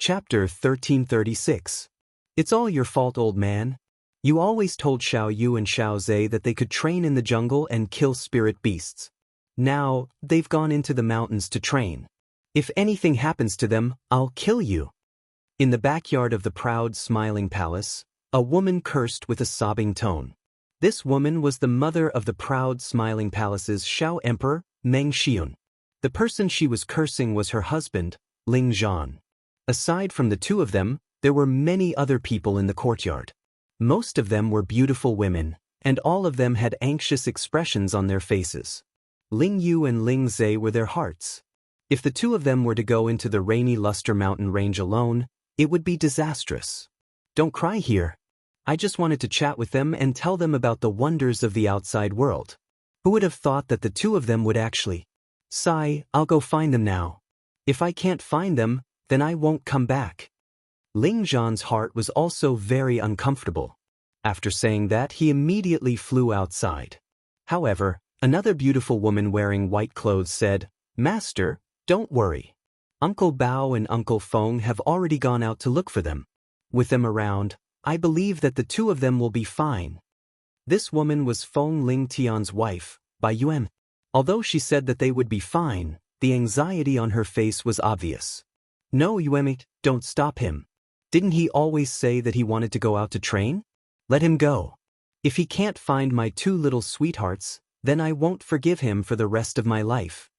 Chapter 1336. It's all your fault, old man. You always told Xiao Yu and Xiao Zhe that they could train in the jungle and kill spirit beasts. Now, they've gone into the mountains to train. If anything happens to them, I'll kill you. In the backyard of the proud, smiling palace, a woman cursed with a sobbing tone. This woman was the mother of the proud, smiling palace's Xiao Emperor, Meng Xiun. The person she was cursing was her husband, Ling Zhan. Aside from the two of them, there were many other people in the courtyard. Most of them were beautiful women, and all of them had anxious expressions on their faces. Ling Yu and Ling Zhe were their hearts. If the two of them were to go into the rainy Luster Mountain range alone, it would be disastrous. Don't cry here. I just wanted to chat with them and tell them about the wonders of the outside world. Who would have thought that the two of them would actually? Sigh, I'll go find them now. If I can't find them, then I won't come back. Ling Zhan's heart was also very uncomfortable. After saying that, he immediately flew outside. However, another beautiful woman wearing white clothes said, "Master, don't worry. Uncle Bao and Uncle Feng have already gone out to look for them. With them around, I believe that the two of them will be fine." This woman was Feng Ling Tian's wife, Bai Yuan. Although she said that they would be fine, the anxiety on her face was obvious. "No, Yuan, don't stop him. Didn't he always say that he wanted to go out to train? Let him go. If he can't find my two little sweethearts, then I won't forgive him for the rest of my life."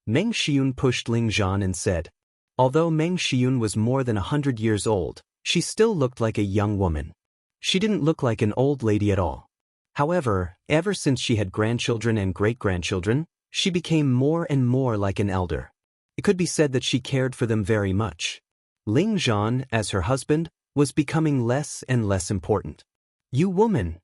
Meng Xiun pushed Ling Zhan and said. Although Meng Xiun was more than 100 years old, she still looked like a young woman. She didn't look like an old lady at all. However, ever since she had grandchildren and great-grandchildren, she became more and more like an elder. It could be said that she cared for them very much. Ling Zhan, as her husband, was becoming less and less important. "You woman,"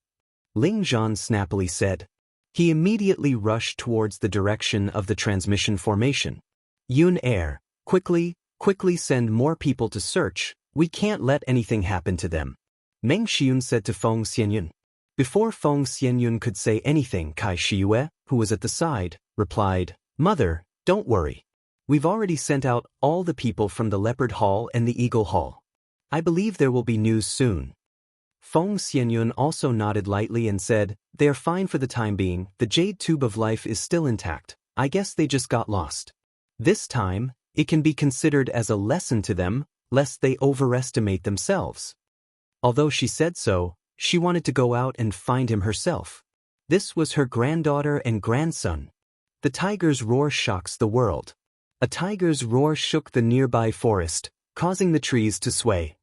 Ling Zhan snappily said. He immediately rushed towards the direction of the transmission formation. "Yun Air, quickly send more people to search. We can't let anything happen to them," Meng Xiun said to Feng Xianyun. Before Feng Xianyun could say anything, Kai Shiyue, who was at the side, replied, "Mother, don't worry. We've already sent out all the people from the Leopard Hall and the Eagle Hall. I believe there will be news soon." Feng Xianyun also nodded lightly and said, "They are fine for the time being. The Jade Tube of Life is still intact. I guess they just got lost. This time, it can be considered as a lesson to them, lest they overestimate themselves." Although she said so, she wanted to go out and find him herself. This was her granddaughter and grandson. The tiger's roar shocks the world. A tiger's roar shook the nearby forest, causing the trees to sway.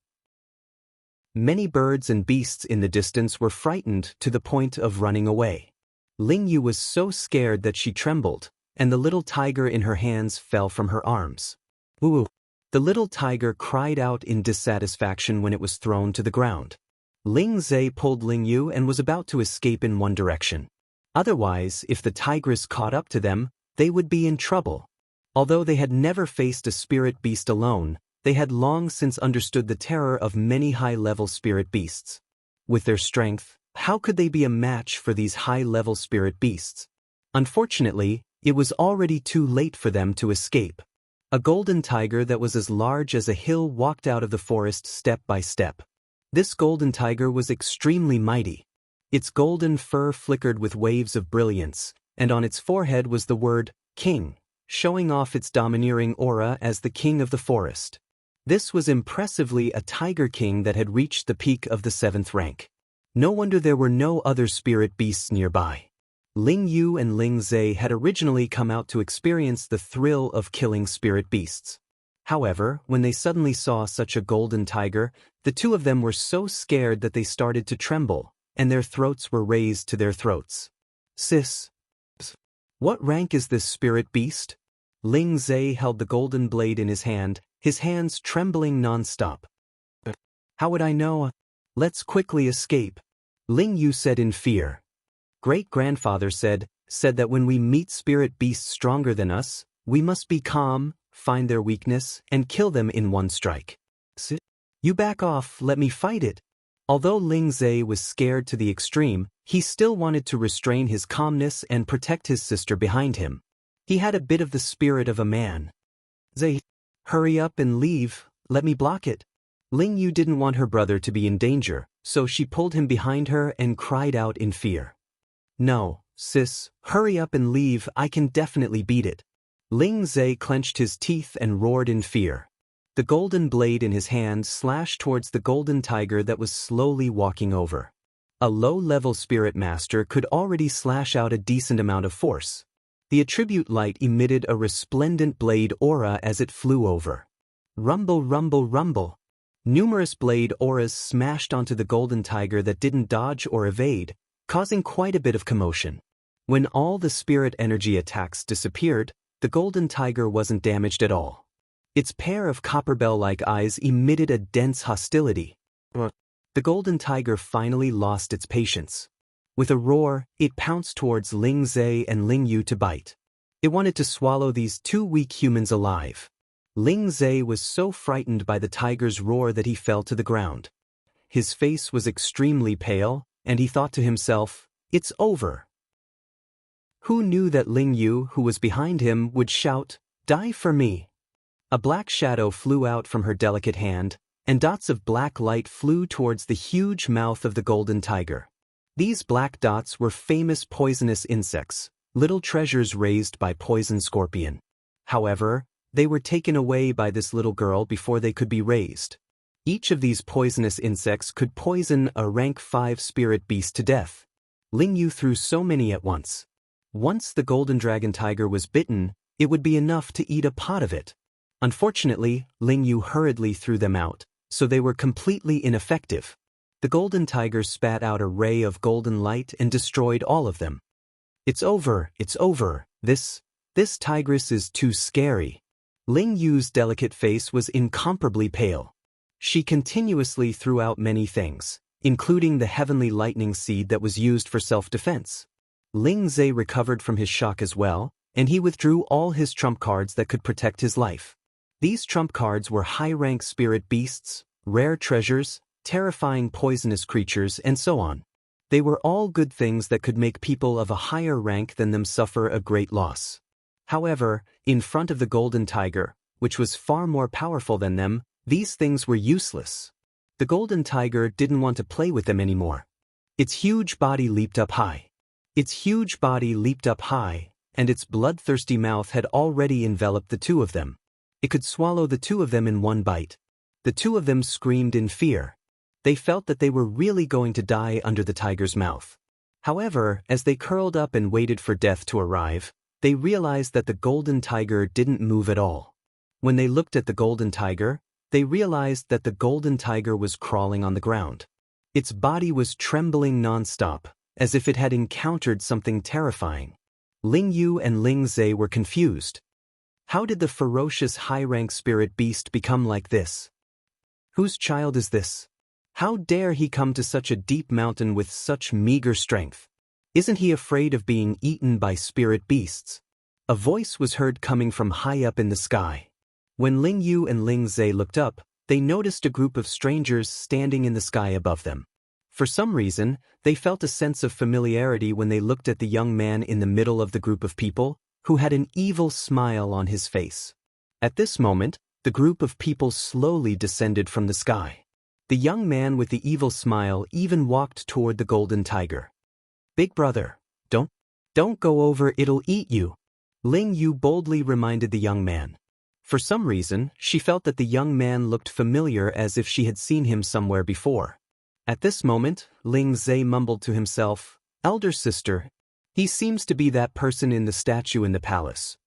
Many birds and beasts in the distance were frightened to the point of running away. Ling Yu was so scared that she trembled, and the little tiger in her hands fell from her arms. "Ooh!" The little tiger cried out in dissatisfaction when it was thrown to the ground. Ling Zhe pulled Ling Yu and was about to escape in one direction. Otherwise, if the tigress caught up to them, they would be in trouble. Although they had never faced a spirit beast alone, they had long since understood the terror of many high-level spirit beasts. With their strength, how could they be a match for these high-level spirit beasts? Unfortunately, it was already too late for them to escape. A golden tiger that was as large as a hill walked out of the forest step by step. This golden tiger was extremely mighty. Its golden fur flickered with waves of brilliance, and on its forehead was the word, "King," showing off its domineering aura as the king of the forest. This was impressively a tiger king that had reached the peak of the 7th rank. No wonder there were no other spirit beasts nearby. Ling Yu and Ling Zhe had originally come out to experience the thrill of killing spirit beasts. However, when they suddenly saw such a golden tiger, the two of them were so scared that they started to tremble, and their throats were raised to their throats. "Sis, what rank is this spirit beast?" Ling Zhe held the golden blade in his hand, his hands trembling non-stop. "How would I know? Let's quickly escape," Ling Yu said in fear. Great-grandfather said that when we meet spirit beasts stronger than us, we must be calm, find their weakness, and kill them in one strike. "You back off, let me fight it." Although Ling Zhe was scared to the extreme, he still wanted to restrain his calmness and protect his sister behind him. He had a bit of the spirit of a man. "Zhe, hurry up and leave, let me block it. Ling Yu didn't want her brother to be in danger, so she pulled him behind her and cried out in fear. No, sis, hurry up and leave, I can definitely beat it. Ling Zhe clenched his teeth and roared in fear. The golden blade in his hand slashed towards the golden tiger that was slowly walking over. A low-level spirit master could already slash out a decent amount of force. The attribute light emitted a resplendent blade aura as it flew over. Rumble, rumble, rumble. Numerous blade auras smashed onto the golden tiger that didn't dodge or evade, causing quite a bit of commotion. When all the spirit energy attacks disappeared, the golden tiger wasn't damaged at all. Its pair of copper bell-like eyes emitted a dense hostility. The golden tiger finally lost its patience. With a roar, it pounced towards Ling Zhe and Ling Yu to bite. It wanted to swallow these two weak humans alive. Ling Zhe was so frightened by the tiger's roar that he fell to the ground. His face was extremely pale, and he thought to himself, "It's over." Who knew that Ling Yu, who was behind him, would shout, "Die for me." A black shadow flew out from her delicate hand, and dots of black light flew towards the huge mouth of the golden tiger. These black dots were famous poisonous insects, little treasures raised by poison scorpion. However, they were taken away by this little girl before they could be raised. Each of these poisonous insects could poison a rank 5 spirit beast to death. Ling Yu threw so many at once. Once the golden dragon tiger was bitten, it would be enough to eat a pot of it. Unfortunately, Ling Yu hurriedly threw them out, so they were completely ineffective. The golden tiger spat out a ray of golden light and destroyed all of them. It's over, it's over, this tigress is too scary. Ling Yu's delicate face was incomparably pale. She continuously threw out many things, including the heavenly lightning seed that was used for self-defense. Ling Zhe recovered from his shock as well, and he withdrew all his trump cards that could protect his life. These trump cards were high-rank spirit beasts, rare treasures, terrifying poisonous creatures, and so on. They were all good things that could make people of a higher rank than them suffer a great loss. However, in front of the golden tiger, which was far more powerful than them, these things were useless. The golden tiger didn't want to play with them anymore. Its huge body leaped up high. And its bloodthirsty mouth had already enveloped the two of them. It could swallow the two of them in one bite. The two of them screamed in fear. They felt that they were really going to die under the tiger's mouth. However, as they curled up and waited for death to arrive, they realized that the golden tiger didn't move at all. When they looked at the golden tiger, they realized that the golden tiger was crawling on the ground. Its body was trembling non-stop, as if it had encountered something terrifying. Ling Yu and Ling Zhe were confused. How did the ferocious high-rank spirit beast become like this? Whose child is this? How dare he come to such a deep mountain with such meager strength? Isn't he afraid of being eaten by spirit beasts? A voice was heard coming from high up in the sky. When Ling Yu and Ling Zhe looked up, they noticed a group of strangers standing in the sky above them. For some reason, they felt a sense of familiarity when they looked at the young man in the middle of the group of people, who had an evil smile on his face. At this moment, the group of people slowly descended from the sky. The young man with the evil smile even walked toward the golden tiger. "Big brother, don't go over, it'll eat you," Ling Yu boldly reminded the young man. For some reason, she felt that the young man looked familiar, as if she had seen him somewhere before. At this moment, Ling Zhe mumbled to himself, "Elder sister, he seems to be that person in the statue in the palace."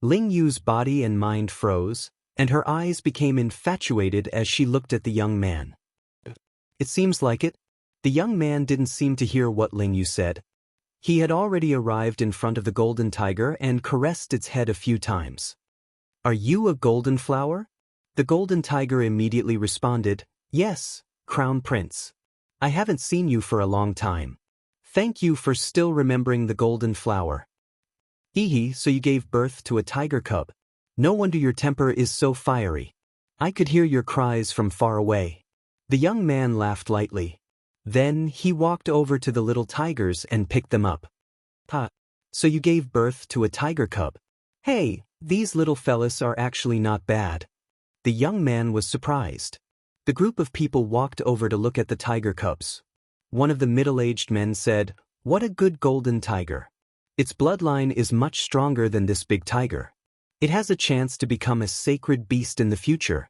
Ling Yu's body and mind froze, and her eyes became infatuated as she looked at the young man. "It seems like it." The young man didn't seem to hear what Ling Yu said. He had already arrived in front of the golden tiger and caressed its head a few times. "Are you a golden flower?" The golden tiger immediately responded, "Yes, Crown Prince. I haven't seen you for a long time. Thank you for still remembering the golden flower. Hee, so you gave birth to a tiger cub. No wonder your temper is so fiery. I could hear your cries from far away." The young man laughed lightly. Then he walked over to the little tigers and picked them up. So you gave birth to a tiger cub. Hey, these little fellas are actually not bad." The The young man was surprised. The group of people walked over to look at the tiger cubs. One of the middle-aged men said, "What a good golden tiger. Its bloodline is much stronger than this big tiger. It has a chance to become a sacred beast in the future."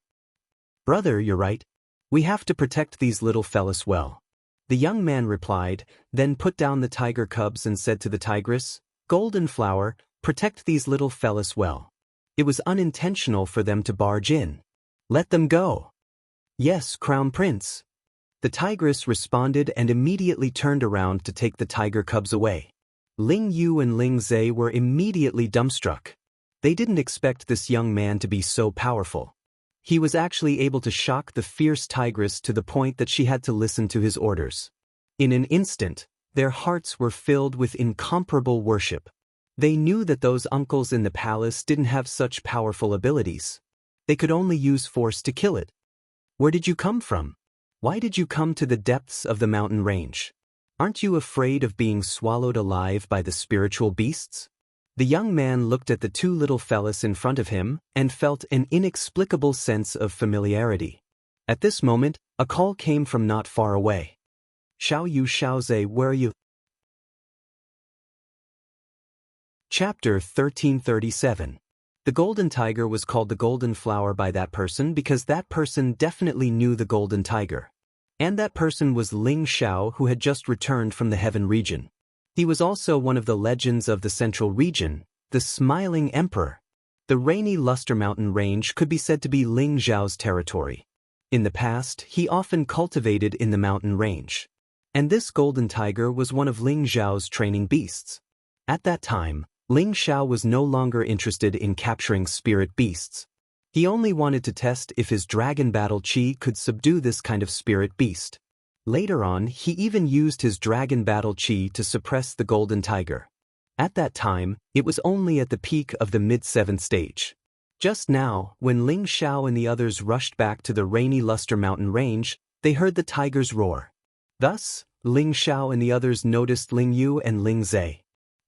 "Brother, you're right. We have to protect these little fellas well." The young man replied, then put down the tiger cubs and said to the tigress, "Golden flower, protect these little fellas well. It was unintentional for them to barge in. Let them go." "Yes, Crown Prince." The tigress responded and immediately turned around to take the tiger cubs away. Ling Yu and Ling Zhe were immediately dumbstruck. They didn't expect this young man to be so powerful. He was actually able to shock the fierce tigress to the point that she had to listen to his orders. In an instant, their hearts were filled with incomparable worship. They knew that those uncles in the palace didn't have such powerful abilities. They could only use force to kill it. "Where did you come from? Why did you come to the depths of the mountain range? Aren't you afraid of being swallowed alive by the spiritual beasts?" The young man looked at the two little fellas in front of him and felt an inexplicable sense of familiarity. At this moment, a call came from not far away. "Xiao Yu, Xiaozhe, where are you?" Chapter 1337. The golden tiger was called the golden flower by that person because that person definitely knew the golden tiger. And that person was Ling Xiao, who had just returned from the heaven region. He was also one of the legends of the central region, the Smiling Emperor. The rainy Luster Mountain range could be said to be Ling Xiao's territory. In the past, he often cultivated in the mountain range. And this golden tiger was one of Ling Xiao's training beasts. At that time, Ling Xiao was no longer interested in capturing spirit beasts. He only wanted to test if his dragon battle chi could subdue this kind of spirit beast. Later on, he even used his dragon battle chi to suppress the golden tiger. At that time, it was only at the peak of the mid-7th stage. Just now, when Ling Xiao and the others rushed back to the rainy Luster Mountain range, they heard the tiger's roar. Thus, Ling Xiao and the others noticed Ling Yu and Ling Zhe.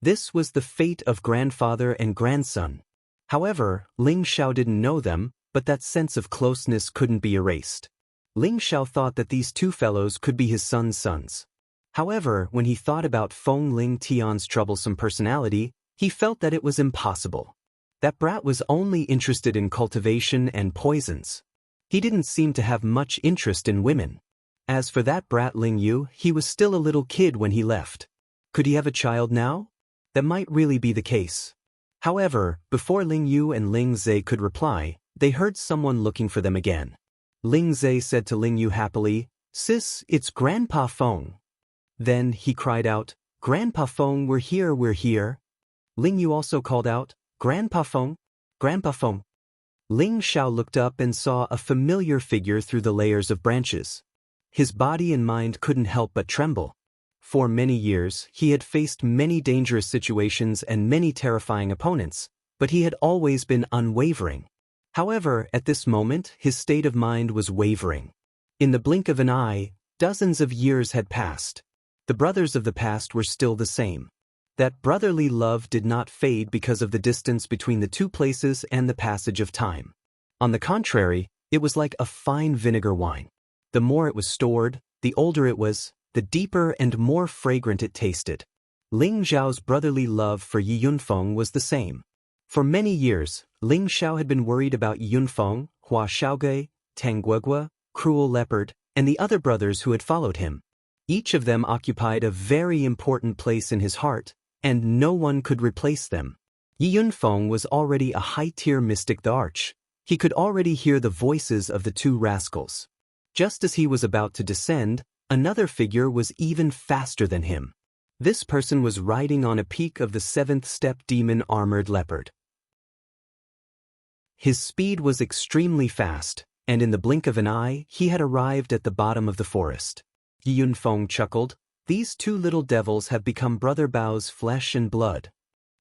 This was the fate of grandfather and grandson. However, Ling Xiao didn't know them, but that sense of closeness couldn't be erased. Ling Xiao thought that these two fellows could be his son's sons. However, when he thought about Feng Ling Tian's troublesome personality, he felt that it was impossible. That brat was only interested in cultivation and poisons. He didn't seem to have much interest in women. As for that brat Ling Yu, he was still a little kid when he left. Could he have a child now? That might really be the case. However, before Ling Yu and Ling Zhe could reply, they heard someone looking for them again. Ling Zhe said to Ling Yu happily, "Sis, it's Grandpa Feng." Then he cried out, "Grandpa Feng, we're here, we're here." Ling Yu also called out, "Grandpa Feng, Grandpa Feng." Ling Xiao looked up and saw a familiar figure through the layers of branches. His body and mind couldn't help but tremble. For many years, he had faced many dangerous situations and many terrifying opponents, but he had always been unwavering. However, at this moment, his state of mind was wavering. In the blink of an eye, dozens of years had passed. The brothers of the past were still the same. That brotherly love did not fade because of the distance between the two places and the passage of time. On the contrary, it was like a fine vinegar wine. The more it was stored, the older it was, the deeper and more fragrant it tasted. Ling Xiao's brotherly love for Yi Yunfeng was the same. For many years, Ling Xiao had been worried about Yi Yunfeng, Hua Xiaogui, Tang Guogua, Cruel Leopard, and the other brothers who had followed him. Each of them occupied a very important place in his heart, and no one could replace them. Yi Yunfeng was already a high-tier mystic the Arch. He could already hear the voices of the two rascals. Just as he was about to descend, another figure was even faster than him. This person was riding on a peak of the 7th step demon armored leopard. His speed was extremely fast, and in the blink of an eye, he had arrived at the bottom of the forest. Yi Yunfeng chuckled, "These two little devils have become Brother Bao's flesh and blood."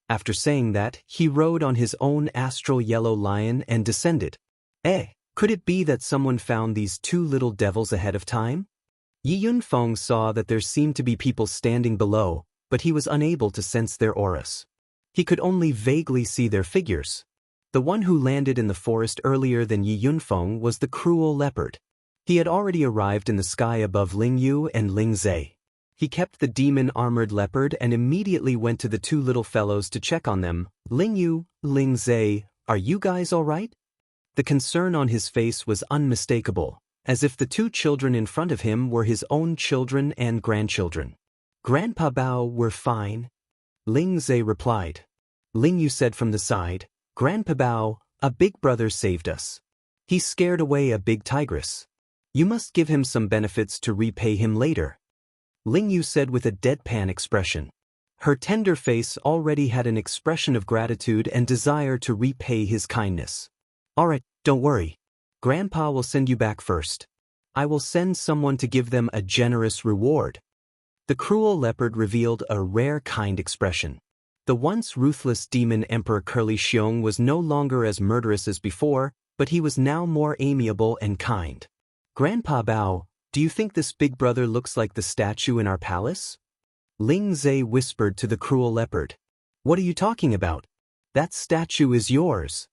After saying that, he rode on his own astral yellow lion and descended. Could it be that someone found these two little devils ahead of time? Yi Yunfeng saw that there seemed to be people standing below, but he was unable to sense their auras. He could only vaguely see their figures. The one who landed in the forest earlier than Yi Yunfeng was the cruel leopard. He had already arrived in the sky above Ling Yu and Ling Zhe. He kept the demon-armored leopard and immediately went to the two little fellows to check on them. Ling Yu, Ling Zhe, are you guys all right? The concern on his face was unmistakable, as if the two children in front of him were his own children and grandchildren. Grandpa Bao, we're fine, Ling Zhe replied. Ling Yu said from the side, Grandpa Bao, a big brother saved us. He scared away a big tigress. You must give him some benefits to repay him later, Ling Yu said with a deadpan expression. Her tender face already had an expression of gratitude and desire to repay his kindness. All right, don't worry. Grandpa will send you back first. I will send someone to give them a generous reward. The cruel leopard revealed a rare kind expression. The once ruthless demon Emperor Curly Xiong was no longer as murderous as before, but he was now more amiable and kind. Grandpa Bao, do you think this big brother looks like the statue in our palace? Ling Zhe whispered to the cruel leopard. What are you talking about? That statue is yours.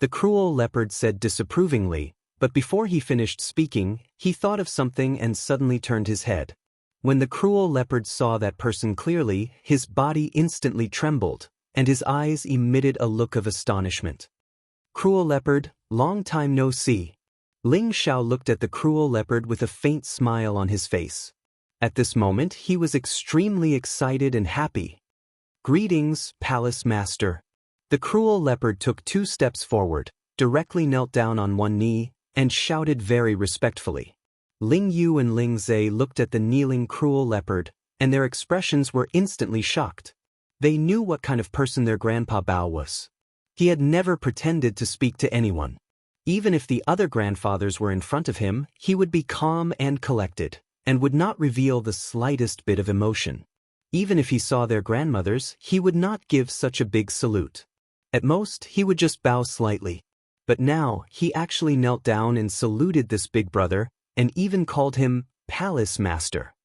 The cruel leopard said disapprovingly, but before he finished speaking, he thought of something and suddenly turned his head. When the cruel leopard saw that person clearly, his body instantly trembled, and his eyes emitted a look of astonishment. Cruel leopard, long time no see. Ling Xiao looked at the cruel leopard with a faint smile on his face. At this moment, he was extremely excited and happy. Greetings, Palace Master. The cruel leopard took 2 steps forward, directly knelt down on one knee, and shouted very respectfully. Ling Yu and Ling Zhe looked at the kneeling cruel leopard, and their expressions were instantly shocked. They knew what kind of person their Grandpa Bao was. He had never pretended to speak to anyone. Even if the other grandfathers were in front of him, he would be calm and collected, and would not reveal the slightest bit of emotion. Even if he saw their grandmothers, he would not give such a big salute. At most, he would just bow slightly. But now, he actually knelt down and saluted this big brother, and even called him Palace Master.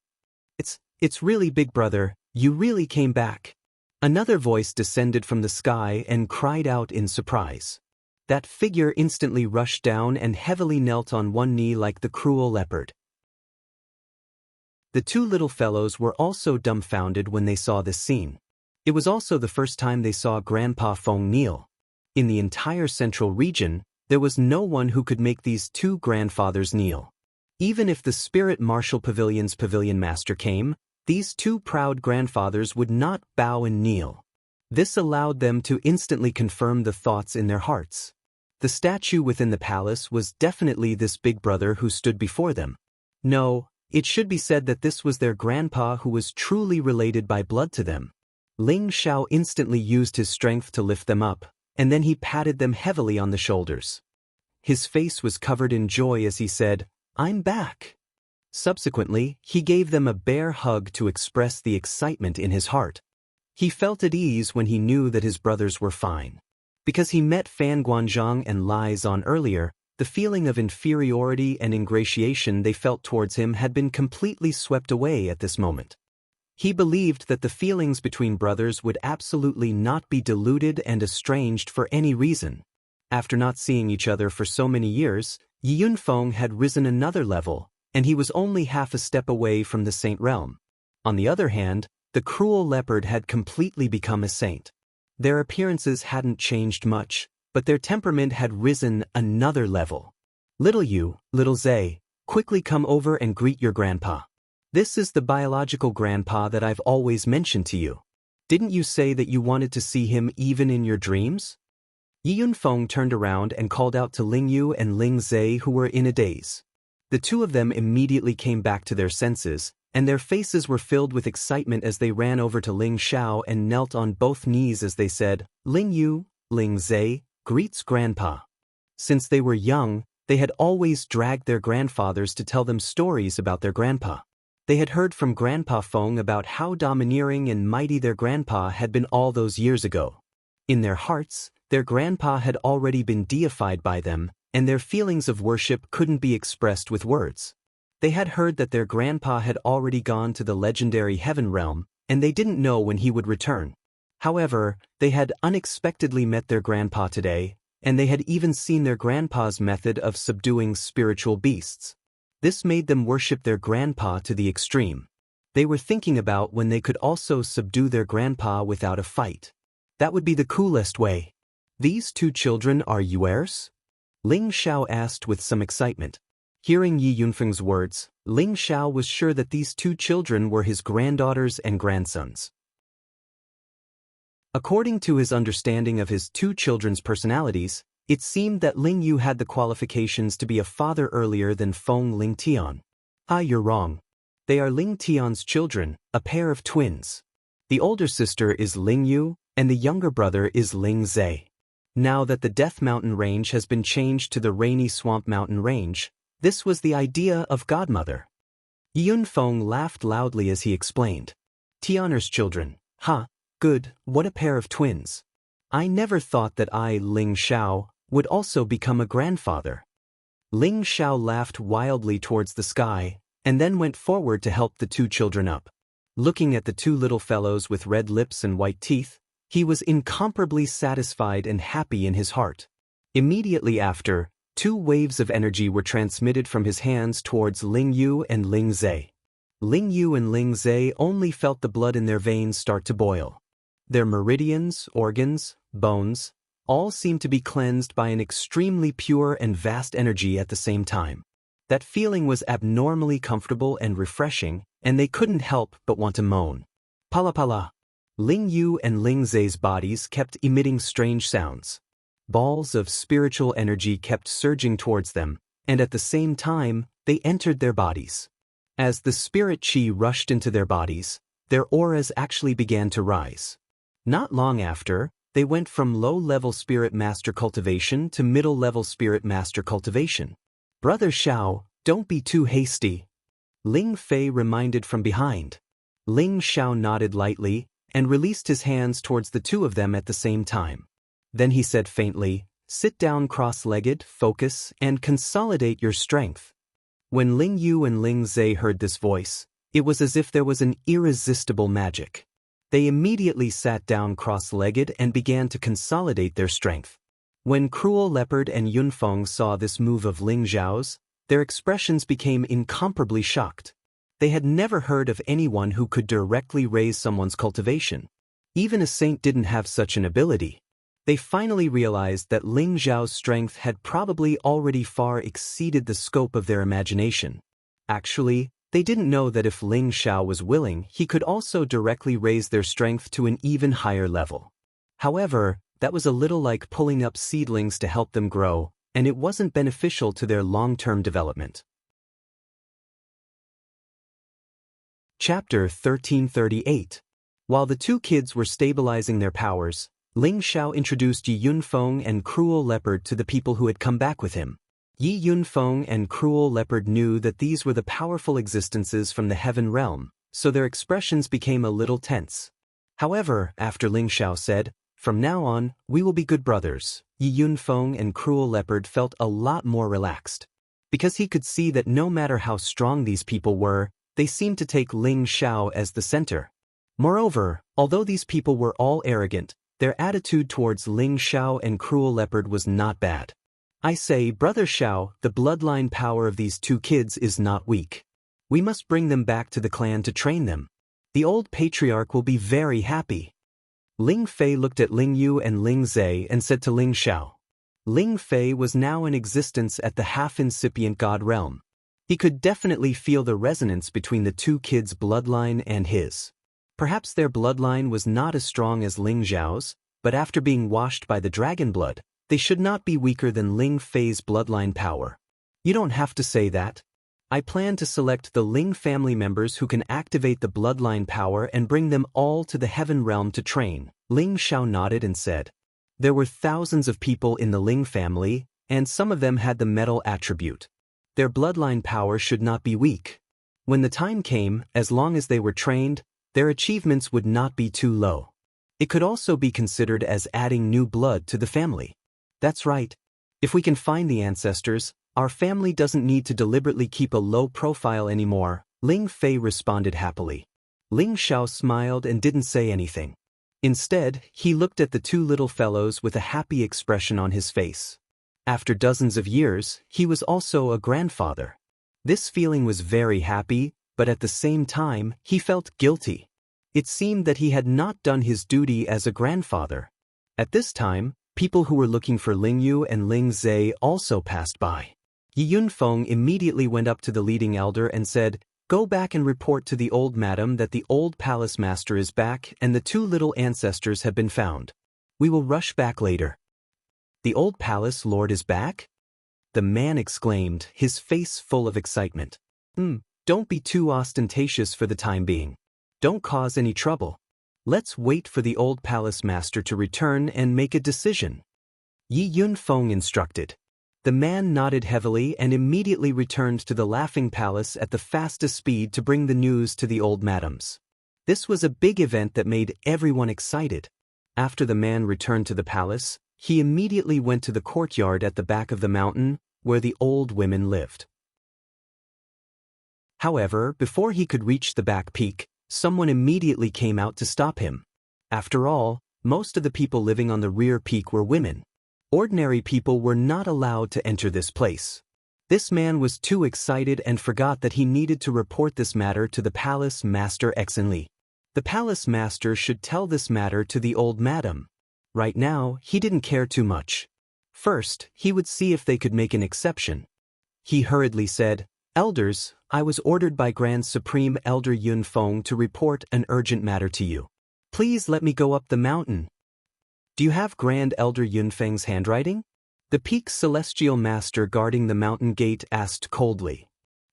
It's really big brother, you really came back. Another voice descended from the sky and cried out in surprise. That figure instantly rushed down and heavily knelt on one knee like the cruel leopard. The two little fellows were also dumbfounded when they saw this scene. It was also the first time they saw Grandpa Feng kneel. In the entire central region, there was no one who could make these two grandfathers kneel. Even if the Spirit Martial Pavilion's pavilion master came, these two proud grandfathers would not bow and kneel. This allowed them to instantly confirm the thoughts in their hearts. The statue within the palace was definitely this big brother who stood before them. No, it should be said that this was their grandpa who was truly related by blood to them. Ling Xiao instantly used his strength to lift them up, and then he patted them heavily on the shoulders. His face was covered in joy as he said, I'm back. Subsequently, he gave them a bear hug to express the excitement in his heart. He felt at ease when he knew that his brothers were fine. Because he met Fan Guanzhang and Lai Zan earlier, the feeling of inferiority and ingratiation they felt towards him had been completely swept away at this moment. He believed that the feelings between brothers would absolutely not be diluted and estranged for any reason. After not seeing each other for so many years, Yi Yunfeng had risen another level, and he was only half a step away from the saint realm. On the other hand, the cruel leopard had completely become a saint. Their appearances hadn't changed much, but their temperament had risen another level. Little Yu, little Zhe, quickly come over and greet your grandpa. This is the biological grandpa that I've always mentioned to you. Didn't you say that you wanted to see him even in your dreams? Yi Yunfeng turned around and called out to Ling Yu and Ling Zhe, who were in a daze. The two of them immediately came back to their senses, and their faces were filled with excitement as they ran over to Ling Xiao and knelt on both knees as they said, Ling Yu, Ling Zhe, greets Grandpa. Since they were young, they had always dragged their grandfathers to tell them stories about their grandpa. They had heard from Grandpa Feng about how domineering and mighty their grandpa had been all those years ago. In their hearts, their grandpa had already been deified by them, and their feelings of worship couldn't be expressed with words. They had heard that their grandpa had already gone to the legendary heaven realm, and they didn't know when he would return. However, they had unexpectedly met their grandpa today, and they had even seen their grandpa's method of subduing spiritual beasts. This made them worship their grandpa to the extreme. They were thinking about when they could also subdue their grandpa without a fight. That would be the coolest way. These two children are yours? Ling Xiao asked with some excitement. Hearing Yi Yunfeng's words, Ling Xiao was sure that these two children were his granddaughters and grandsons. According to his understanding of his two children's personalities, it seemed that Ling Yu had the qualifications to be a father earlier than Feng Ling Tian. You're wrong. They are Ling Tian's children, a pair of twins. The older sister is Ling Yu, and the younger brother is Ling Zhe. Now that the Death Mountain Range has been changed to the Rainy Swamp Mountain Range, this was the idea of Godmother. Yunfeng laughed loudly as he explained. Tianer's children. Good, what a pair of twins. I never thought that I, Ling Xiao, would also become a grandfather. Ling Xiao laughed wildly towards the sky, and then went forward to help the two children up. Looking at the two little fellows with red lips and white teeth, he was incomparably satisfied and happy in his heart. Immediately after, two waves of energy were transmitted from his hands towards Ling Yu and Ling Zhe. Ling Yu and Ling Zhe only felt the blood in their veins start to boil. Their meridians, organs, bones, all seemed to be cleansed by an extremely pure and vast energy at the same time. That feeling was abnormally comfortable and refreshing, and they couldn't help but want to moan. Pala pala. Ling Yu and Ling Zhe's bodies kept emitting strange sounds. Balls of spiritual energy kept surging towards them, and at the same time, they entered their bodies. As the spirit qi rushed into their bodies, their auras actually began to rise. Not long after, they went from low-level spirit master cultivation to middle-level spirit master cultivation. Brother Xiao, don't be too hasty. Ling Fei reminded from behind. Ling Xiao nodded lightly and released his hands towards the two of them at the same time. Then he said faintly, sit down cross-legged, focus, and consolidate your strength. When Ling Yu and Ling Zhe heard this voice, it was as if there was an irresistible magic. They immediately sat down cross-legged and began to consolidate their strength. When Cruel Leopard and Yunfeng saw this move of Ling Xiao's, their expressions became incomparably shocked. They had never heard of anyone who could directly raise someone's cultivation. Even a saint didn't have such an ability. They finally realized that Ling Xiao's strength had probably already far exceeded the scope of their imagination. Actually, they didn't know that if Ling Xiao was willing, he could also directly raise their strength to an even higher level. However, that was a little like pulling up seedlings to help them grow, and it wasn't beneficial to their long-term development. Chapter 1338. While the two kids were stabilizing their powers, Ling Xiao introduced Yi Yunfeng and Cruel Leopard to the people who had come back with him. Yi Yunfeng and Cruel Leopard knew that these were the powerful existences from the heaven realm, so their expressions became a little tense. However, after Ling Xiao said, "From now on, we will be good brothers," Yi Yunfeng and Cruel Leopard felt a lot more relaxed. Because he could see that no matter how strong these people were, they seemed to take Ling Xiao as the center. Moreover, although these people were all arrogant, their attitude towards Ling Xiao and Cruel Leopard was not bad. I say, Brother Xiao, the bloodline power of these two kids is not weak. We must bring them back to the clan to train them. The old patriarch will be very happy. Ling Fei looked at Ling Yu and Ling Zhe and said to Ling Xiao. Ling Fei was now in existence at the half-incipient god realm. He could definitely feel the resonance between the two kids' bloodline and his. Perhaps their bloodline was not as strong as Ling Xiao's, but after being washed by the dragon blood, they should not be weaker than Ling Fei's bloodline power. You don't have to say that. I plan to select the Ling family members who can activate the bloodline power and bring them all to the heaven realm to train. Ling Xiao nodded and said. There were thousands of people in the Ling family, and some of them had the metal attribute. Their bloodline power should not be weak. When the time came, as long as they were trained, their achievements would not be too low. It could also be considered as adding new blood to the family. That's right. If we can find the ancestors, our family doesn't need to deliberately keep a low profile anymore, Ling Fei responded happily. Ling Xiao smiled and didn't say anything. Instead, he looked at the two little fellows with a happy expression on his face. After dozens of years, he was also a grandfather. This feeling was very happy, but at the same time, he felt guilty. It seemed that he had not done his duty as a grandfather. At this time, people who were looking for Ling Yu and Ling Zhe also passed by. Yi Yunfeng immediately went up to the leading elder and said, "Go back and report to the old madam that the old palace master is back and the two little ancestors have been found. We will rush back later." "The old palace lord is back?" the man exclaimed, his face full of excitement. Don't be too ostentatious for the time being. Don't cause any trouble. Let's wait for the old palace master to return and make a decision," Yi Yunfeng instructed. The man nodded heavily and immediately returned to the Laughing Palace at the fastest speed to bring the news to the old madams. This was a big event that made everyone excited. After the man returned to the palace, he immediately went to the courtyard at the back of the mountain, where the old women lived. However, before he could reach the back peak, someone immediately came out to stop him. After all, most of the people living on the rear peak were women. Ordinary people were not allowed to enter this place. This man was too excited and forgot that he needed to report this matter to the palace master Exenli. The palace master should tell this matter to the old madam. Right now, he didn't care too much. First, he would see if they could make an exception. He hurriedly said, "Elders, I was ordered by Grand Supreme Elder Yunfeng to report an urgent matter to you. Please let me go up the mountain." "Do you have Grand Elder Yunfeng's handwriting?" the peak's celestial master guarding the mountain gate asked coldly.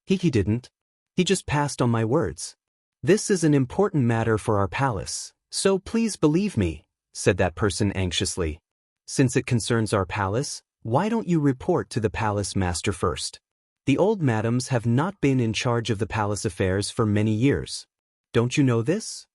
He didn't. He just passed on my words. "This is an important matter for our palace, so please believe me," said that person anxiously. "Since it concerns our palace, why don't you report to the palace master first? The old madams have not been in charge of the palace affairs for many years. Don't you know this?"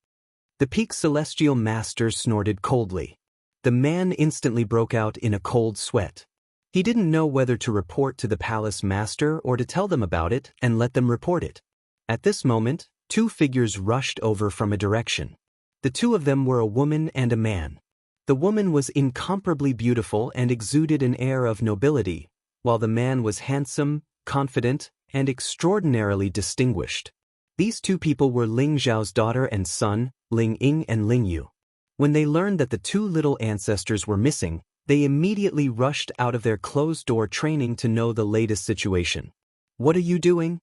The peak's celestial master snorted coldly. The man instantly broke out in a cold sweat. He didn't know whether to report to the palace master or to tell them about it and let them report it. At this moment, two figures rushed over from a direction. The two of them were a woman and a man. The woman was incomparably beautiful and exuded an air of nobility, while the man was handsome, confident, and extraordinarily distinguished. These two people were Ling Zhao's daughter and son, Ling Ying and Ling Yu. When they learned that the two little ancestors were missing, they immediately rushed out of their closed-door training to know the latest situation. "What are you doing?"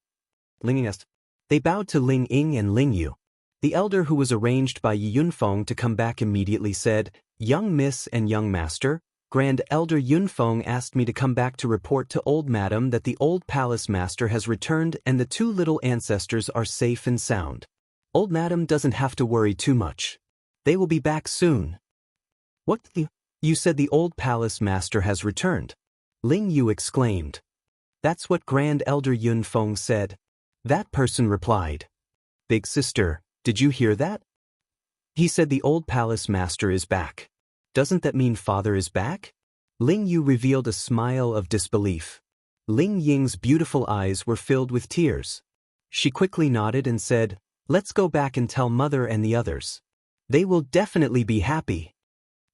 Ling Ying asked. They bowed to Ling Ying and Ling Yu. The elder who was arranged by Yi Yunfeng to come back immediately said, "Young Miss and Young Master, Grand Elder Yunfeng asked me to come back to report to Old Madam that the old palace master has returned and the two little ancestors are safe and sound. Old Madam doesn't have to worry too much. They will be back soon." "What? You said the old palace master has returned?" Ling Yu exclaimed. "That's what Grand Elder Yunfeng said." That person replied, "Big sister, did you hear that? He said the old palace master is back. Doesn't that mean father is back?" Ling Yu revealed a smile of disbelief. Ling Ying's beautiful eyes were filled with tears. She quickly nodded and said, "Let's go back and tell mother and the others. They will definitely be happy."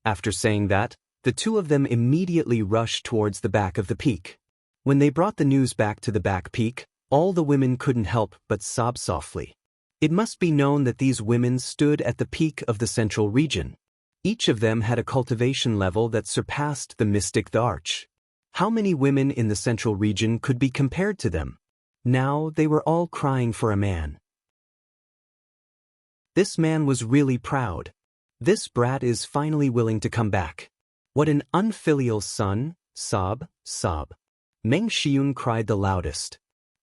After saying that, the two of them immediately rushed towards the back of the peak. When they brought the news back to the back peak, all the women couldn't help but sob softly. It must be known that these women stood at the peak of the central region. Each of them had a cultivation level that surpassed the mystic the arch. How many women in the central region could be compared to them? Now they were all crying for a man. This man was really proud. This brat is finally willing to come back. What an unfilial son, sob, sob. Meng Xiun cried the loudest.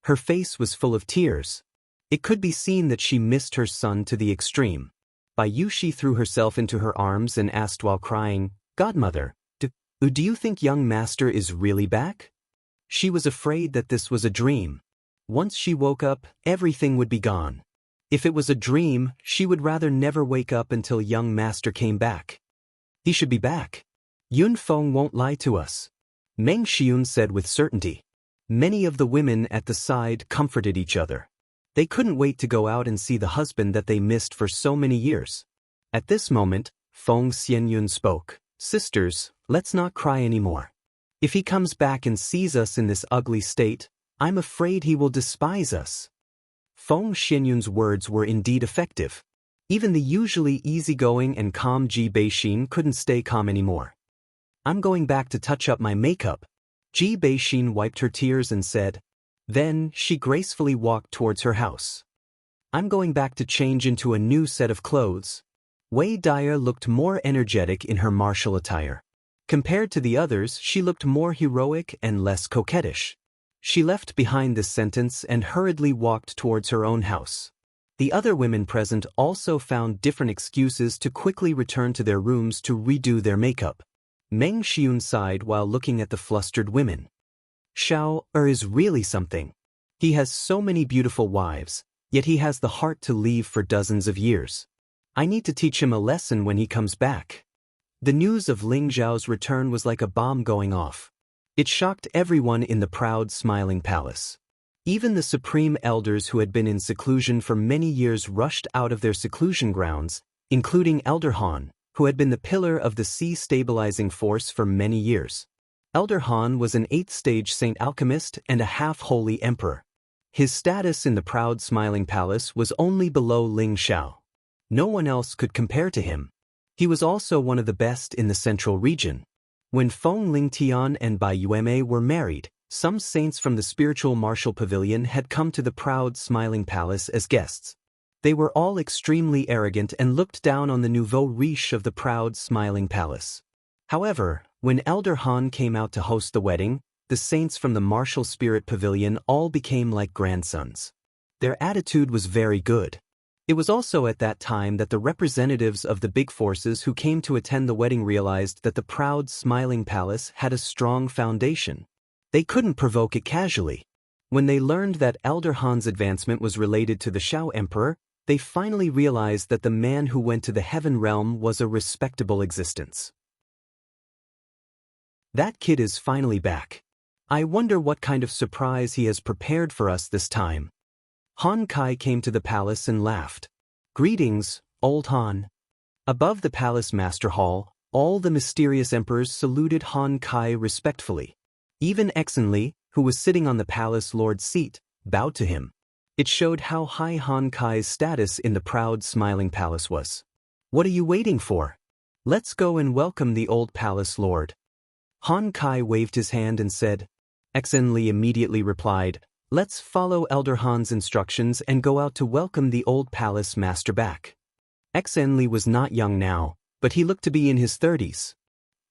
Her face was full of tears. It could be seen that she missed her son to the extreme. Bai Yushi threw herself into her arms and asked while crying, "Godmother, do you think young master is really back?" She was afraid that this was a dream. Once she woke up, everything would be gone. If it was a dream, she would rather never wake up until young master came back. "He should be back. Yunfeng won't lie to us," Meng Xiun said with certainty. Many of the women at the side comforted each other. They couldn't wait to go out and see the husband that they missed for so many years. At this moment, Feng Xianyun spoke. Sisters, let's not cry anymore. If he comes back and sees us in this ugly state, I'm afraid he will despise us. Feng Xianyun's words were indeed effective. Even the usually easygoing and calm Ji Beixin couldn't stay calm anymore. I'm going back to touch up my makeup. Ji Beixin wiped her tears and said. Then, she gracefully walked towards her house. I'm going back to change into a new set of clothes. Wei Daya looked more energetic in her martial attire. Compared to the others, she looked more heroic and less coquettish. She left behind this sentence and hurriedly walked towards her own house. The other women present also found different excuses to quickly return to their rooms to redo their makeup. Meng Xiun sighed while looking at the flustered women. Xiao is really something. He has so many beautiful wives, yet he has the heart to leave for dozens of years. I need to teach him a lesson when he comes back. The news of Ling Zhao's return was like a bomb going off. It shocked everyone in the proud, smiling palace. Even the supreme elders who had been in seclusion for many years rushed out of their seclusion grounds, including Elder Han, who had been the pillar of the sea stabilizing force for many years. Elder Han was an 8th-stage saint alchemist and a half-holy emperor. His status in the proud, smiling palace was only below Ling Xiao. No one else could compare to him. He was also one of the best in the central region. When Feng Lingtian and Bai Yueme were married, some saints from the spiritual martial pavilion had come to the proud, smiling palace as guests. They were all extremely arrogant and looked down on the nouveau riche of the proud, smiling palace. However, when Elder Han came out to host the wedding, the saints from the martial spirit pavilion all became like grandsons. Their attitude was very good. It was also at that time that the representatives of the big forces who came to attend the wedding realized that the proud, smiling palace had a strong foundation. They couldn't provoke it casually. When they learned that Elder Han's advancement was related to the Xiao Emperor, they finally realized that the man who went to the heaven realm was a respectable existence. That kid is finally back. I wonder what kind of surprise he has prepared for us this time. Han Kai came to the palace and laughed. Greetings, old Han. Above the palace master hall, all the mysterious emperors saluted Han Kai respectfully. Even Exenli, who was sitting on the palace lord's seat, bowed to him. It showed how high Han Kai's status in the proud, smiling palace was. What are you waiting for? Let's go and welcome the old palace lord. Han Kai waved his hand and said. Exenli immediately replied, Let's follow Elder Han's instructions and go out to welcome the old palace master back. Exenli was not young now, but he looked to be in his 30s.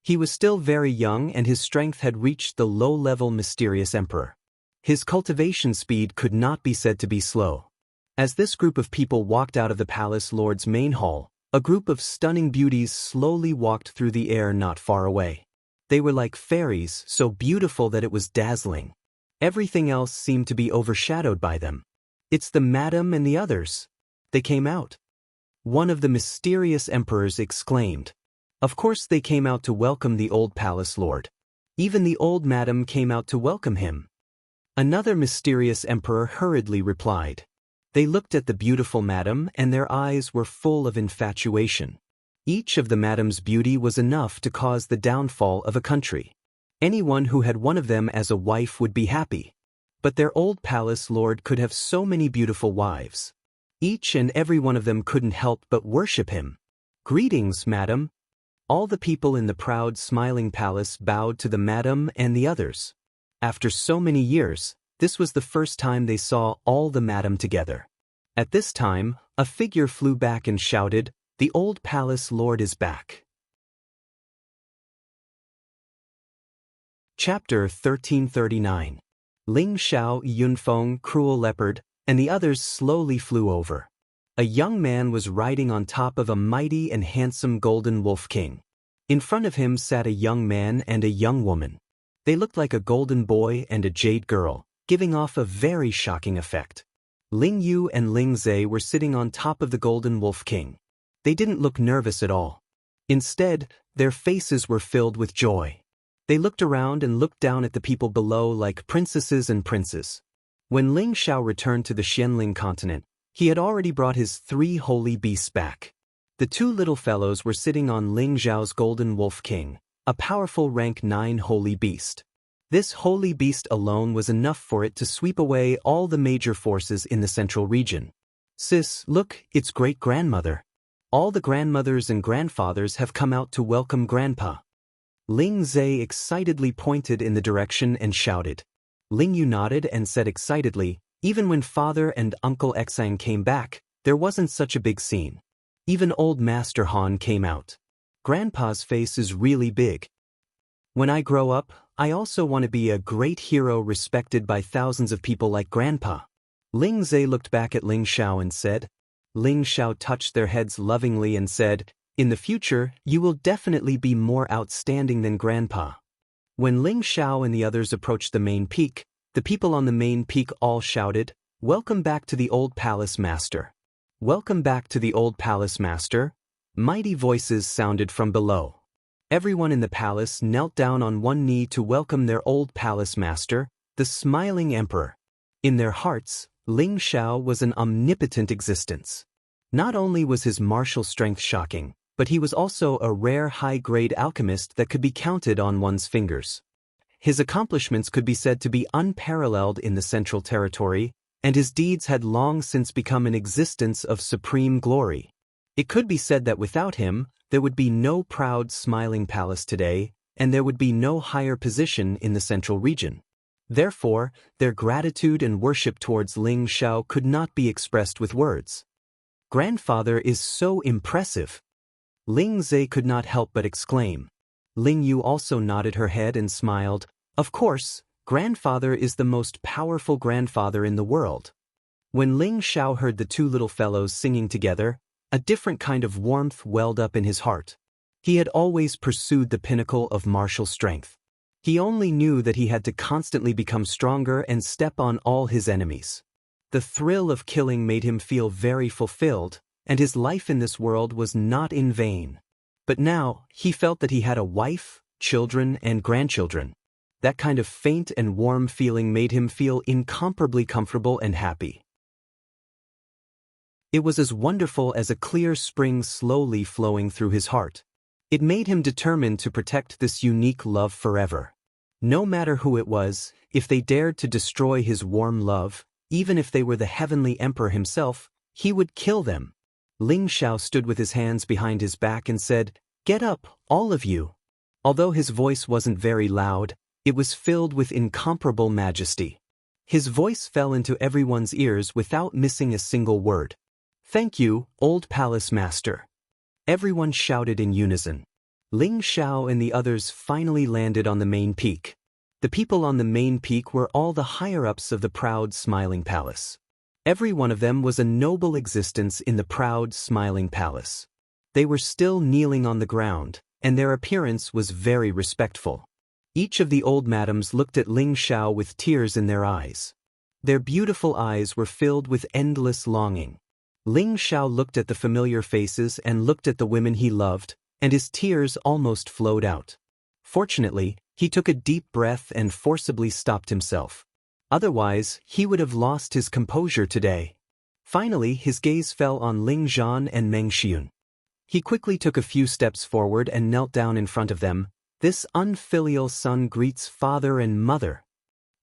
He was still very young and his strength had reached the low-level mysterious emperor. His cultivation speed could not be said to be slow. As this group of people walked out of the palace lord's main hall, a group of stunning beauties slowly walked through the air not far away. They were like fairies, so beautiful that it was dazzling. Everything else seemed to be overshadowed by them. It's the madam and the others. They came out. One of the mysterious emperors exclaimed. Of course they came out to welcome the old palace lord. Even the old madam came out to welcome him. Another mysterious emperor hurriedly replied. They looked at the beautiful madam and their eyes were full of infatuation. Each of the madam's beauty was enough to cause the downfall of a country. Anyone who had one of them as a wife would be happy. But their old palace lord could have so many beautiful wives. Each and every one of them couldn't help but worship him. Greetings, madam. All the people in the proud, smiling palace bowed to the madam and the others. After so many years, this was the first time they saw all the madam together. At this time, a figure flew back and shouted, The old palace lord is back. Chapter 1339. Ling Xiao, Yunfeng, Cruel Leopard, and the others slowly flew over. A young man was riding on top of a mighty and handsome golden wolf king. In front of him sat a young man and a young woman. They looked like a golden boy and a jade girl, giving off a very shocking effect. Ling Yu and Ling Zhe were sitting on top of the golden wolf king. They didn't look nervous at all. Instead, their faces were filled with joy. They looked around and looked down at the people below like princesses and princes. When Ling Xiao returned to the Xianling continent, he had already brought his 3 holy beasts back. The two little fellows were sitting on Ling Zhao's golden wolf king, a powerful rank 9 holy beast. This holy beast alone was enough for it to sweep away all the major forces in the central region. Sis, look, it's great-grandmother. All the grandmothers and grandfathers have come out to welcome Grandpa. Ling Zhe excitedly pointed in the direction and shouted. Ling Yu nodded and said excitedly, even when Father and Uncle Xang came back, there wasn't such a big scene. Even old Master Han came out. Grandpa's face is really big. When I grow up, I also want to be a great hero respected by thousands of people like Grandpa. Ling Zhe looked back at Ling Xiao and said. Ling Xiao touched their heads lovingly and said, in the future, you will definitely be more outstanding than Grandpa. When Ling Xiao and the others approached the main peak, the people on the main peak all shouted, welcome back to the old palace master. Welcome back to the old palace master. Mighty voices sounded from below. Everyone in the palace knelt down on one knee to welcome their old palace master, the smiling emperor. In their hearts, Ling Xiao was an omnipotent existence. Not only was his martial strength shocking, but he was also a rare high-grade alchemist that could be counted on one's fingers. His accomplishments could be said to be unparalleled in the Central Territory, and his deeds had long since become an existence of supreme glory. It could be said that without him, there would be no proud, smiling palace today, and there would be no higher position in the Central region. Therefore, their gratitude and worship towards Ling Xiao could not be expressed with words. Grandfather is so impressive. Ling Zhe could not help but exclaim. Ling Yu also nodded her head and smiled. Of course, Grandfather is the most powerful grandfather in the world. When Ling Xiao heard the two little fellows singing together, a different kind of warmth welled up in his heart. He had always pursued the pinnacle of martial strength. He only knew that he had to constantly become stronger and step on all his enemies. The thrill of killing made him feel very fulfilled, and his life in this world was not in vain. But now, he felt that he had a wife, children, and grandchildren. That kind of faint and warm feeling made him feel incomparably comfortable and happy. It was as wonderful as a clear spring slowly flowing through his heart. It made him determined to protect this unique love forever. No matter who it was, if they dared to destroy his warm love, even if they were the heavenly emperor himself, he would kill them. Ling Xiao stood with his hands behind his back and said, "Get up, all of you." Although his voice wasn't very loud, it was filled with incomparable majesty. His voice fell into everyone's ears without missing a single word. "Thank you, old palace master." Everyone shouted in unison. Ling Xiao and the others finally landed on the main peak. The people on the main peak were all the higher-ups of the proud, smiling palace. Every one of them was a noble existence in the proud, smiling palace. They were still kneeling on the ground, and their appearance was very respectful. Each of the old madams looked at Ling Xiao with tears in their eyes. Their beautiful eyes were filled with endless longing. Ling Xiao looked at the familiar faces and looked at the women he loved, and his tears almost flowed out. Fortunately, he took a deep breath and forcibly stopped himself. Otherwise, he would have lost his composure today. Finally, his gaze fell on Ling Zhan and Meng Xiun. He quickly took a few steps forward and knelt down in front of them. This unfilial son greets father and mother.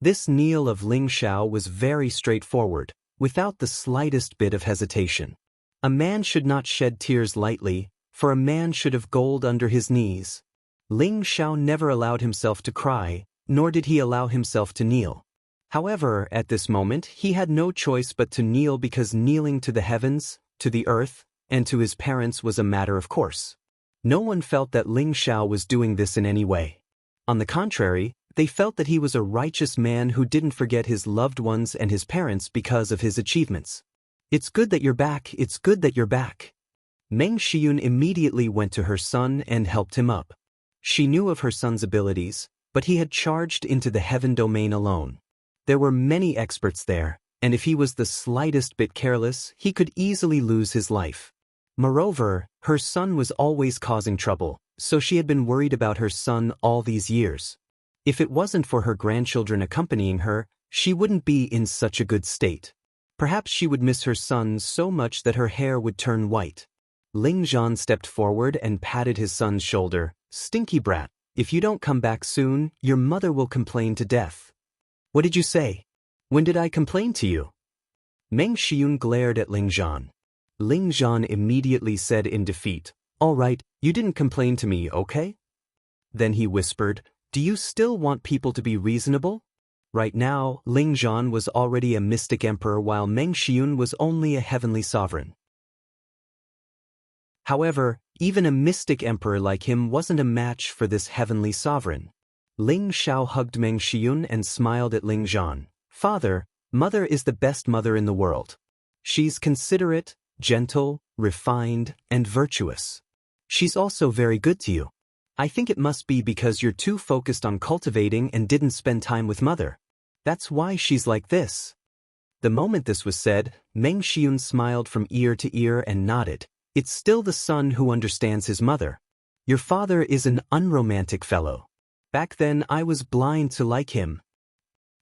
This kneel of Ling Xiao was very straightforward, without the slightest bit of hesitation. A man should not shed tears lightly, for a man should have gold under his knees. Ling Xiao never allowed himself to cry, nor did he allow himself to kneel. However, at this moment, he had no choice but to kneel because kneeling to the heavens, to the earth, and to his parents was a matter of course. No one felt that Ling Xiao was doing this in any way. On the contrary, they felt that he was a righteous man who didn't forget his loved ones and his parents because of his achievements. "It's good that you're back, it's good that you're back." Meng Xiun immediately went to her son and helped him up. She knew of her son's abilities, but he had charged into the heaven domain alone. There were many experts there, and if he was the slightest bit careless, he could easily lose his life. Moreover, her son was always causing trouble, so she had been worried about her son all these years. If it wasn't for her grandchildren accompanying her, she wouldn't be in such a good state. Perhaps she would miss her son so much that her hair would turn white. Ling Zhan stepped forward and patted his son's shoulder. Stinky brat, if you don't come back soon, your mother will complain to death. What did you say? When did I complain to you? Meng Xiun glared at Ling Zhan. Ling Zhan immediately said in defeat, All right, you didn't complain to me, okay? Then he whispered, Do you still want people to be reasonable? Right now, Ling Zhan was already a mystic emperor while Meng Xiun was only a heavenly sovereign. However, even a mystic emperor like him wasn't a match for this heavenly sovereign. Ling Xiao hugged Meng Xiun and smiled at Ling Zhan. Father, Mother is the best mother in the world. She's considerate, gentle, refined, and virtuous. She's also very good to you. I think it must be because you're too focused on cultivating and didn't spend time with Mother. That's why she's like this. The moment this was said, Meng Xiun smiled from ear to ear and nodded. It's still the son who understands his mother. Your father is an unromantic fellow. Back then I was blind to like him.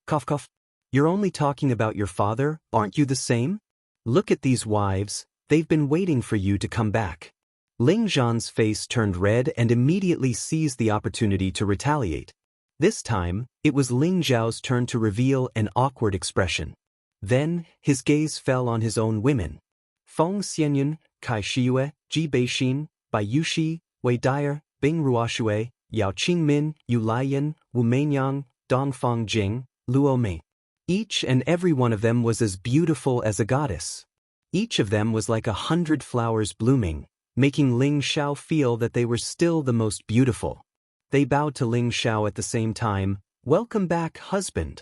Cough cough. You're only talking about your father, aren't you the same? Look at these wives, they've been waiting for you to come back. Ling Zhan's face turned red and immediately seized the opportunity to retaliate. This time, it was Ling Zhao's turn to reveal an awkward expression. Then, his gaze fell on his own women. Feng Xianyun, Kai Shiyue, Ji Beixin, Bai Yuxi, Wei Dyer, Bing Ruoxue, Yao Qingmin, Yu Laiyan, Wu Meinyang, Dongfang Jing, Luo Mei. Each and every one of them was as beautiful as a goddess. Each of them was like 100 flowers blooming, making Ling Xiao feel that they were still the most beautiful. They bowed to Ling Xiao at the same time. Welcome back, husband.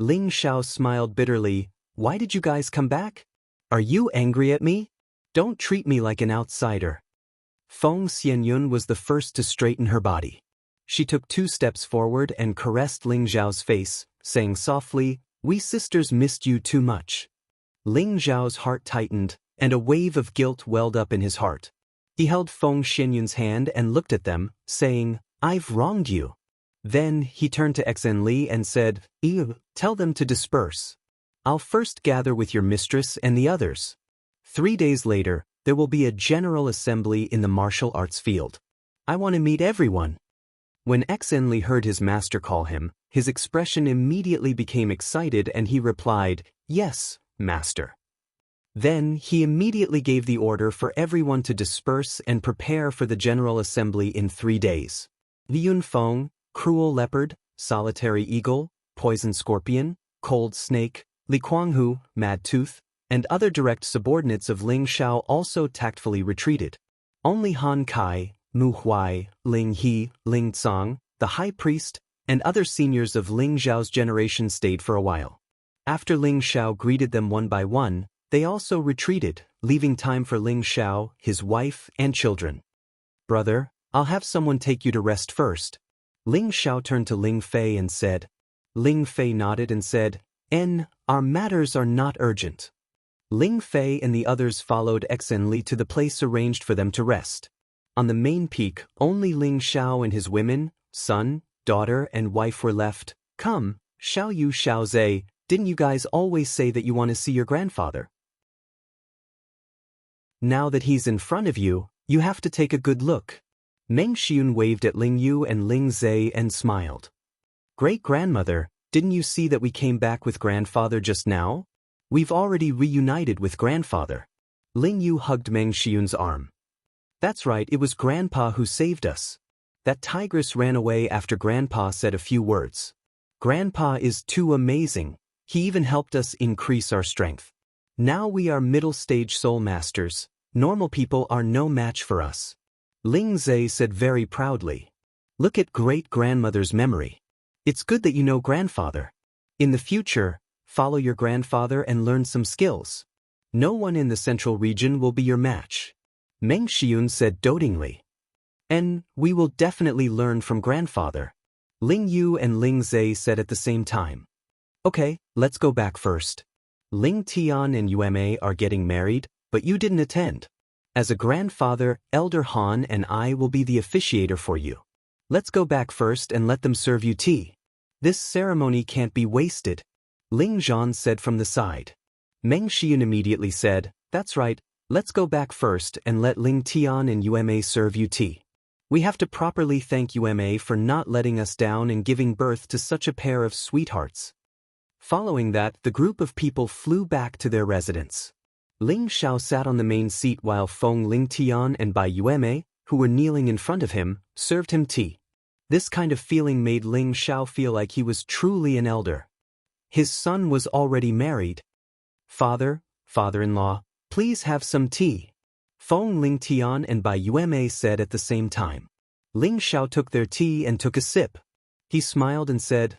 Ling Xiao smiled bitterly. Why did you guys come back? Are you angry at me? Don't treat me like an outsider. Feng Xianyun was the first to straighten her body. She took 2 steps forward and caressed Ling Zhao's face, saying softly, We sisters missed you too much. Ling Zhao's heart tightened, and a wave of guilt welled up in his heart. He held Feng Xianyun's hand and looked at them, saying, I've wronged you. Then he turned to Xenli and said, Tell them to disperse. I'll first gather with your mistress and the others. 3 days later, there will be a general assembly in the martial arts field. I want to meet everyone. When Xenli heard his master call him, his expression immediately became excited and he replied, Yes, master. Then he immediately gave the order for everyone to disperse and prepare for the general assembly in 3 days. Liyun Feng, Cruel Leopard, Solitary Eagle, Poison Scorpion, Cold Snake, Li Kuanghu, Mad Tooth, and other direct subordinates of Ling Xiao also tactfully retreated. Only Han Kai, Mu Huai, Ling He, Ling Tsang, the high priest, and other seniors of Ling Zhao's generation stayed for a while. After Ling Xiao greeted them one by one, they also retreated, leaving time for Ling Xiao, his wife, and children. Brother, I'll have someone take you to rest first. Ling Xiao turned to Ling Fei and said. Ling Fei nodded and said, Our matters are not urgent. Ling Fei and the others followed Xenli to the place arranged for them to rest. On the main peak, only Ling Xiao and his women, son, daughter, and wife were left. Come, Xiao Yu Xiao Zhe, didn't you guys always say that you want to see your grandfather? Now that he's in front of you, you have to take a good look. Meng Xiun waved at Ling Yu and Ling Zhe and smiled. Great-grandmother, didn't you see that we came back with grandfather just now? We've already reunited with grandfather. Ling Yu hugged Meng Xiun's arm. That's right, it was grandpa who saved us. That tigress ran away after grandpa said a few words. Grandpa is too amazing. He even helped us increase our strength. Now we are middle-stage soul masters. Normal people are no match for us. Ling Zhe said very proudly. Look at great-grandmother's memory. It's good that you know grandfather. In the future, follow your grandfather and learn some skills. No one in the central region will be your match. Meng Xiun said dotingly. And we will definitely learn from grandfather. Ling Yu and Ling Zhe said at the same time. Okay, let's go back first. Ling Tian and Yueme are getting married, but you didn't attend. As a grandfather, Elder Han and I will be the officiator for you. Let's go back first and let them serve you tea. This ceremony can't be wasted. Ling Zhan said from the side. Meng Xian immediately said, That's right, Let's go back first and let Ling Tian and Uma serve you tea. We have to properly thank Uma for not letting us down and giving birth to such a pair of sweethearts. Following that, the group of people flew back to their residence. Ling Xiao sat on the main seat while Feng Ling Tian and Bai Yueme, who were kneeling in front of him, served him tea. This kind of feeling made Ling Xiao feel like he was truly an elder. His son was already married. Father-in-law, please have some tea. Feng Ling Tian and Bai Yueme said at the same time. Ling Xiao took their tea and took a sip. He smiled and said,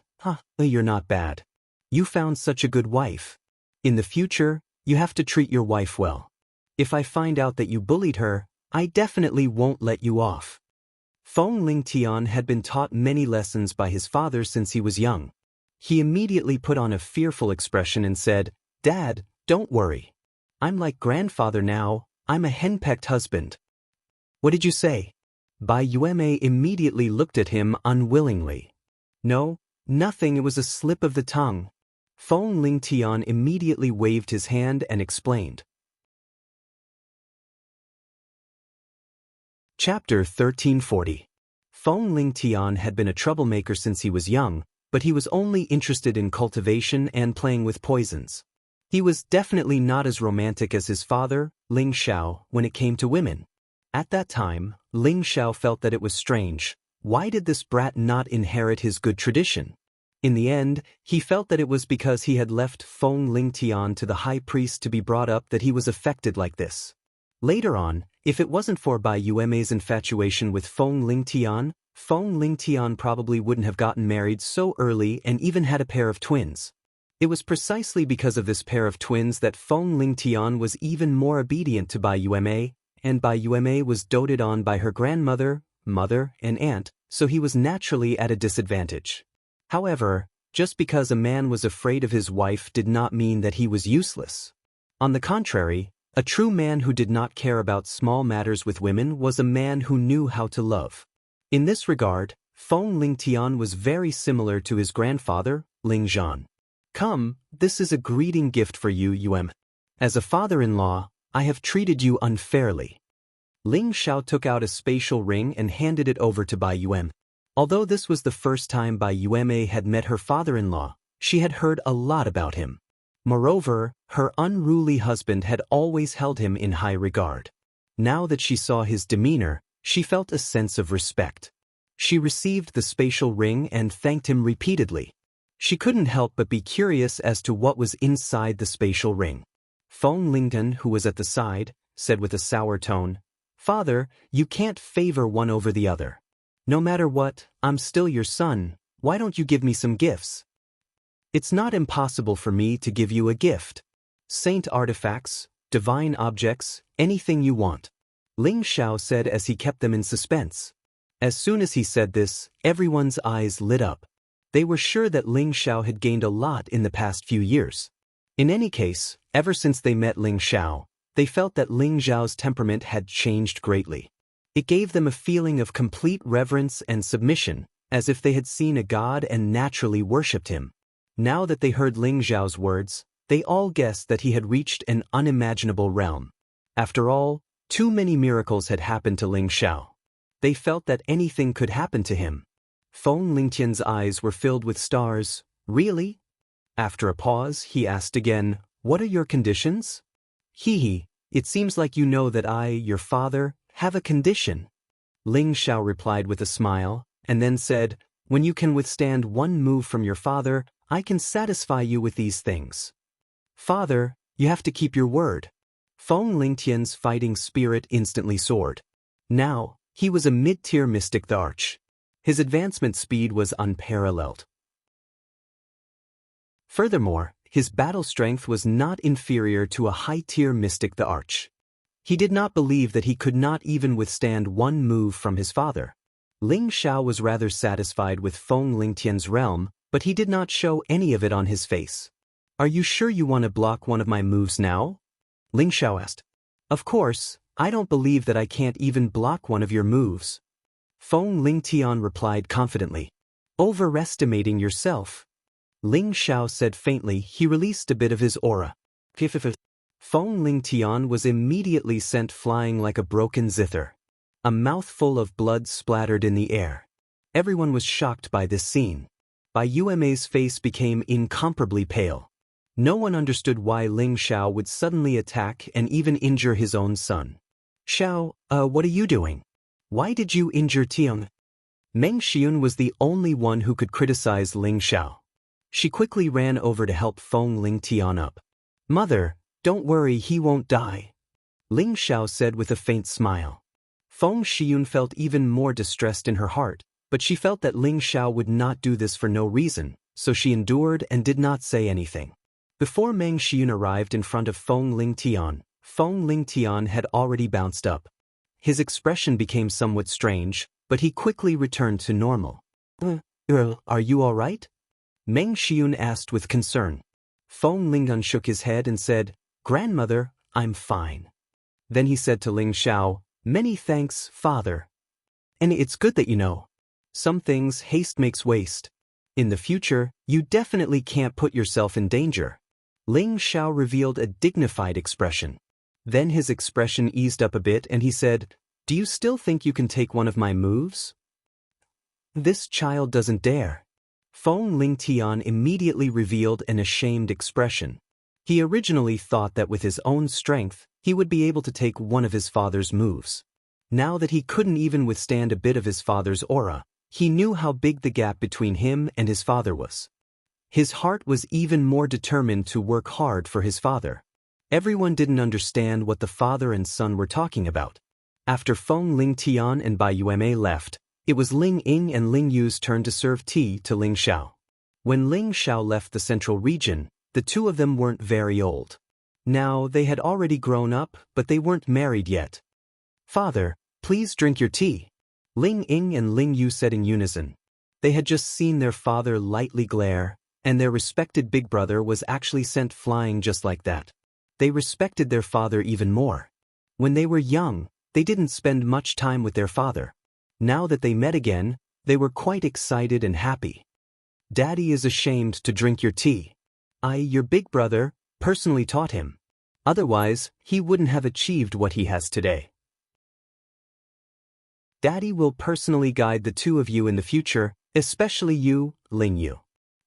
You're not bad. You found such a good wife. In the future, you have to treat your wife well. If I find out that you bullied her, I definitely won't let you off. Feng Ling Tian had been taught many lessons by his father since he was young. He immediately put on a fearful expression and said, Dad, don't worry. I'm like grandfather now, I'm a henpecked husband. What did you say? Bai Yueme immediately looked at him unwillingly. No, nothing, it was a slip of the tongue. Feng Ling Tian immediately waved his hand and explained. Chapter 1340. Feng Ling Tian had been a troublemaker since he was young, but he was only interested in cultivation and playing with poisons. He was definitely not as romantic as his father, Ling Xiao, when it came to women. At that time, Ling Xiao felt that it was strange. Why did this brat not inherit his good tradition? In the end, he felt that it was because he had left Feng Ling Tian to the high priest to be brought up that he was affected like this. Later on, if it wasn't for Bai Yueme's infatuation with Feng Ling Tian probably wouldn't have gotten married so early and even had a pair of twins. It was precisely because of this pair of twins that Feng Ling Tian was even more obedient to Bai Yueme, and Bai Yueme was doted on by her grandmother, mother, and aunt, so he was naturally at a disadvantage. However, just because a man was afraid of his wife did not mean that he was useless. On the contrary, a true man who did not care about small matters with women was a man who knew how to love. In this regard, Feng Ling Tian was very similar to his grandfather, Ling Zhan. Come, this is a greeting gift for you, Yuem. As a father-in-law, I have treated you unfairly. Ling Xiao took out a spatial ring and handed it over to Bai Yuem. Although this was the first time Bai Yueme had met her father-in-law, she had heard a lot about him. Moreover, her unruly husband had always held him in high regard. Now that she saw his demeanor, she felt a sense of respect. She received the spatial ring and thanked him repeatedly. She couldn't help but be curious as to what was inside the spatial ring. Feng Lington, who was at the side, said with a sour tone, Father, you can't favor one over the other. No matter what, I'm still your son, why don't you give me some gifts? It's not impossible for me to give you a gift. Saint artifacts, divine objects, anything you want. Ling Xiao said as he kept them in suspense. As soon as he said this, everyone's eyes lit up. They were sure that Ling Xiao had gained a lot in the past few years. In any case, ever since they met Ling Xiao, they felt that Ling Xiao's temperament had changed greatly. It gave them a feeling of complete reverence and submission, as if they had seen a god and naturally worshipped him. Now that they heard Ling Xiao's words, they all guessed that he had reached an unimaginable realm. After all, too many miracles had happened to Ling Xiao. They felt that anything could happen to him. Feng Lingtian's eyes were filled with stars. Really? After a pause, he asked again, What are your conditions? It seems like you know that I, your father, have a condition. Ling Xiao replied with a smile, and then said, When you can withstand one move from your father, I can satisfy you with these things. Father, you have to keep your word. Feng Lingtian's fighting spirit instantly soared. Now, he was a mid-tier mystic the Arch. His advancement speed was unparalleled. Furthermore, his battle strength was not inferior to a high-tier mystic the Arch. He did not believe that he could not even withstand one move from his father. Ling Xiao was rather satisfied with Feng Lingtian's realm, but he did not show any of it on his face. Are you sure you want to block one of my moves now? Ling Xiao asked. Of course, I don't believe that I can't even block one of your moves. Feng Lingtian replied confidently. Overestimating yourself. Ling Xiao said faintly. He released a bit of his aura. Feng Lingtian was immediately sent flying like a broken zither. A mouthful of blood splattered in the air. Everyone was shocked by this scene. Bai Yuemei's face became incomparably pale. No one understood why Ling Xiao would suddenly attack and even injure his own son. Xiao, what are you doing? Why did you injure Tiang? Meng Xiun was the only one who could criticize Ling Xiao. She quickly ran over to help Feng Lingtian up. Mother, don't worry, he won't die. Ling Xiao said with a faint smile. Feng Xiun felt even more distressed in her heart, but she felt that Ling Xiao would not do this for no reason, so she endured and did not say anything. Before Meng Xiun arrived in front of Feng Lingtian had already bounced up. His expression became somewhat strange, but he quickly returned to normal. Are you all right? Meng Xiun asked with concern. Feng Lingtian shook his head and said, Grandmother, I'm fine. Then he said to Ling Xiao, Many thanks, father. And it's good that you know. Some things haste makes waste. In the future, you definitely can't put yourself in danger. Ling Xiao revealed a dignified expression. Then his expression eased up a bit and he said, Do you still think you can take one of my moves? This child doesn't dare. Feng Lingtian immediately revealed an ashamed expression. He originally thought that with his own strength, he would be able to take one of his father's moves. Now that he couldn't even withstand a bit of his father's aura, he knew how big the gap between him and his father was. His heart was even more determined to work hard for his father. Everyone didn't understand what the father and son were talking about. After Feng Lingtian and Bai Yuemei left, it was Ling Ying and Ling Yu's turn to serve tea to Ling Xiao. When Ling Xiao left the central region, the two of them weren't very old. Now, they had already grown up, but they weren't married yet. Father, please drink your tea. Ling Ying and Ling Yu said in unison. They had just seen their father lightly glare, and their respected big brother was actually sent flying just like that. They respected their father even more. When they were young, they didn't spend much time with their father. Now that they met again, they were quite excited and happy. Daddy is ashamed to drink your tea. Your big brother, personally taught him. Otherwise, he wouldn't have achieved what he has today. Daddy will personally guide the two of you in the future, especially you, Ling Yu.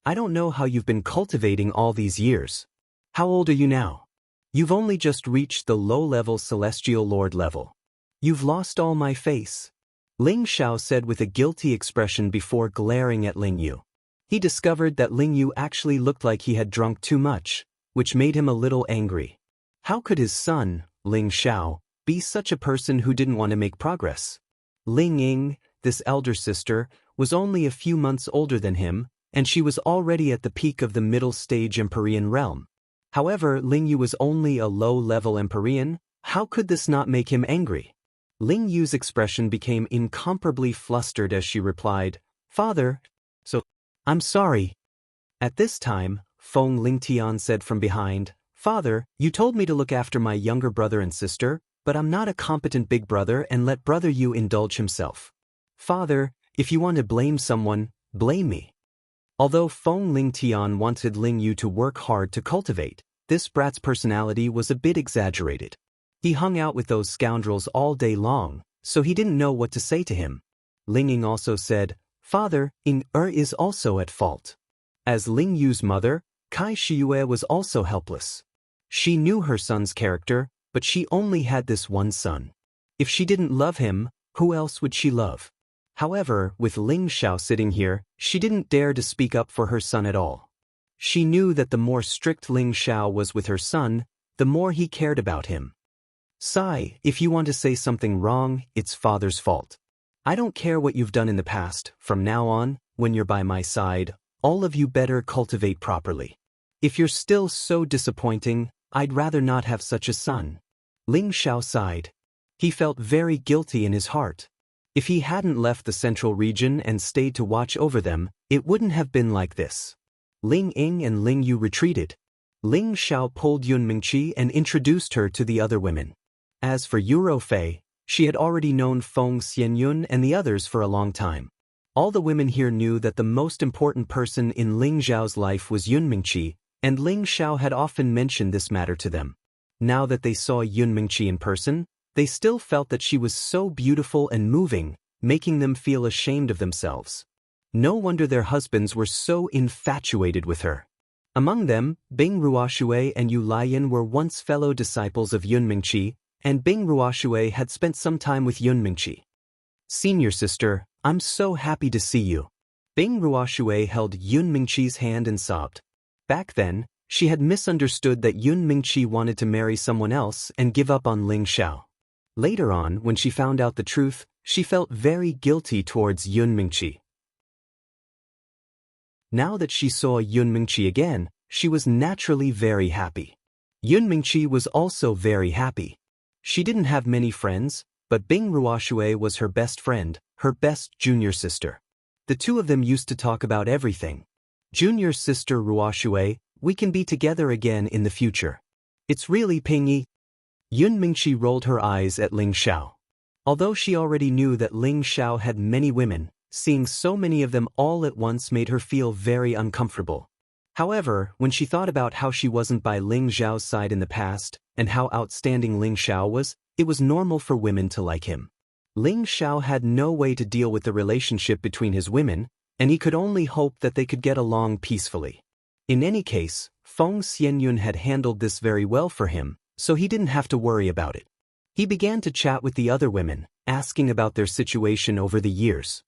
I don't know how you've been cultivating all these years. How old are you now? You've only just reached the low-level Celestial Lord level. You've lost all my face. Ling Xiao said with a guilty expression before glaring at Ling Yu. He discovered that Ling Yu actually looked like he had drunk too much, which made him a little angry. How could his son, Ling Xiao, be such a person who didn't want to make progress? Ling Ying, this elder sister, was only a few months older than him, and she was already at the peak of the middle stage Empyrean realm. However, Ling Yu was only a low-level Empyrean. How could this not make him angry? Ling Yu's expression became incomparably flustered as she replied, Father, I'm sorry. At this time, Feng Lingtian said from behind, Father, you told me to look after my younger brother and sister, but I'm not a competent big brother and let brother Yu indulge himself. Father, if you want to blame someone, blame me. Although Feng Lingtian wanted Ling Yu to work hard to cultivate, this brat's personality was a bit exaggerated. He hung out with those scoundrels all day long, so he didn't know what to say to him. Ling Ying also said, Father, Ying is also at fault. As Ling Yu's mother, Kai Shiyue was also helpless. She knew her son's character, but she only had this one son. If she didn't love him, who else would she love? However, with Ling Xiao sitting here, she didn't dare to speak up for her son at all. She knew that the more strict Ling Xiao was with her son, the more he cared about him. Sai, if you want to say something wrong, it's father's fault. I don't care what you've done in the past. From now on, when you're by my side, all of you better cultivate properly. If you're still so disappointing, I'd rather not have such a son. Ling Xiao sighed. He felt very guilty in his heart. If he hadn't left the central region and stayed to watch over them, it wouldn't have been like this. Ling Ying and Ling Yu retreated. Ling Xiao pulled Yun Mingqi and introduced her to the other women. As for Eurofei, she had already known Feng Xianyun and the others for a long time. All the women here knew that the most important person in Ling Xiao's life was Yun Mingqi, and Ling Xiao had often mentioned this matter to them. Now that they saw Yun Mingqi in person, they still felt that she was so beautiful and moving, making them feel ashamed of themselves. No wonder their husbands were so infatuated with her. Among them, Bing Ruoshui and Yu Lian were once fellow disciples of Yun Mingqi, and Bing Ruoshui had spent some time with Yun Mingqi. "Senior sister, I'm so happy to see you." Bing Ruoshui held Yun Mingqi's hand and sobbed. Back then, she had misunderstood that Yun Mingqi wanted to marry someone else and give up on Ling Xiao. Later on, when she found out the truth, she felt very guilty towards Yun Mingqi. Now that she saw Yun Mingqi again, she was naturally very happy. Yun Mingqi was also very happy. She didn't have many friends, but Bing Ruoshui was her best friend, her best junior sister. The two of them used to talk about everything. "Junior sister Ruoshui, we can be together again in the future. It's really Pingyi." Yun Mingqi rolled her eyes at Ling Xiao. Although she already knew that Ling Xiao had many women, seeing so many of them all at once made her feel very uncomfortable. However, when she thought about how she wasn't by Ling Xiao's side in the past, and how outstanding Ling Xiao was, it was normal for women to like him. Ling Xiao had no way to deal with the relationship between his women, and he could only hope that they could get along peacefully. In any case, Feng Xianyun had handled this very well for him, so he didn't have to worry about it. He began to chat with the other women, asking about their situation over the years.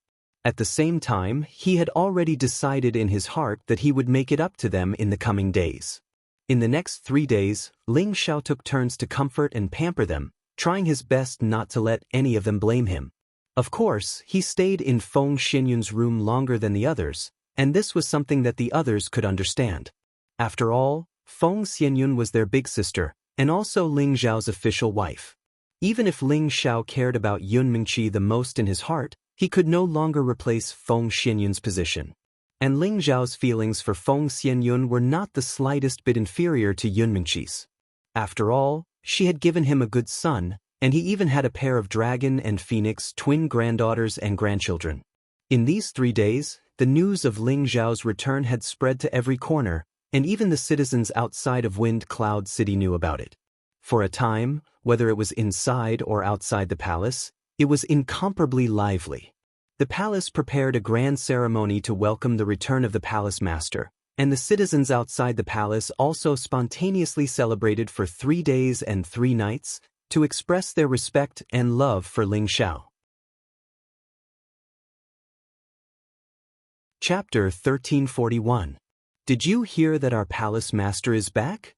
At the same time, he had already decided in his heart that he would make it up to them in the coming days. In the next 3 days, Ling Xiao took turns to comfort and pamper them, trying his best not to let any of them blame him. Of course, he stayed in Feng Xianyun's room longer than the others, and this was something that the others could understand. After all, Feng Xianyun was their big sister, and also Ling Xiao's official wife. Even if Ling Xiao cared about Yun Mingqi the most in his heart, he could no longer replace Feng Xianyun's position. And Ling Xiao's feelings for Feng Xianyun were not the slightest bit inferior to Yun Mingqi's. After all, she had given him a good son, and he even had a pair of dragon and phoenix twin granddaughters and grandchildren. In these 3 days, the news of Ling Xiao's return had spread to every corner, and even the citizens outside of Wind Cloud City knew about it. For a time, whether it was inside or outside the palace, it was incomparably lively. The palace prepared a grand ceremony to welcome the return of the palace master, and the citizens outside the palace also spontaneously celebrated for 3 days and 3 nights to express their respect and love for Ling Xiao. Chapter 1341. Did you hear that our palace master is back?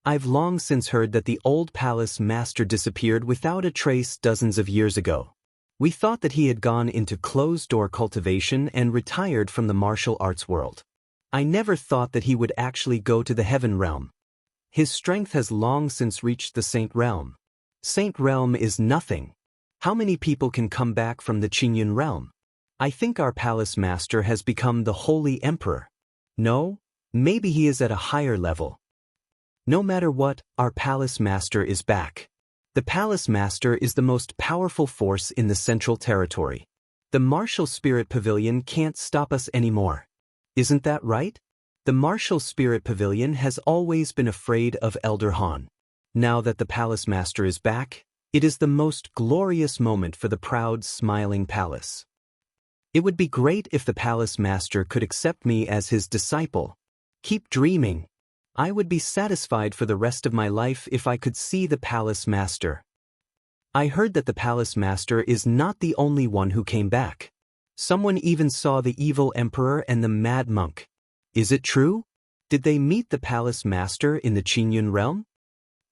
I've long since heard that the old palace master disappeared without a trace dozens of years ago. We thought that he had gone into closed-door cultivation and retired from the martial arts world. I never thought that he would actually go to the heaven realm. His strength has long since reached the saint realm. Saint realm is nothing. How many people can come back from the Qingyun realm? I think our palace master has become the holy emperor. No, maybe he is at a higher level. No matter what, our palace master is back. The palace master is the most powerful force in the Central Territory. The martial spirit pavilion can't stop us anymore. Isn't that right? The martial spirit pavilion has always been afraid of Elder Han. Now that the palace master is back, it is the most glorious moment for the proud, smiling palace. It would be great if the palace master could accept me as his disciple. Keep dreaming. I would be satisfied for the rest of my life if I could see the palace master. I heard that the palace master is not the only one who came back. Someone even saw the evil emperor and the mad monk. Is it true? Did they meet the palace master in the Qingyun realm?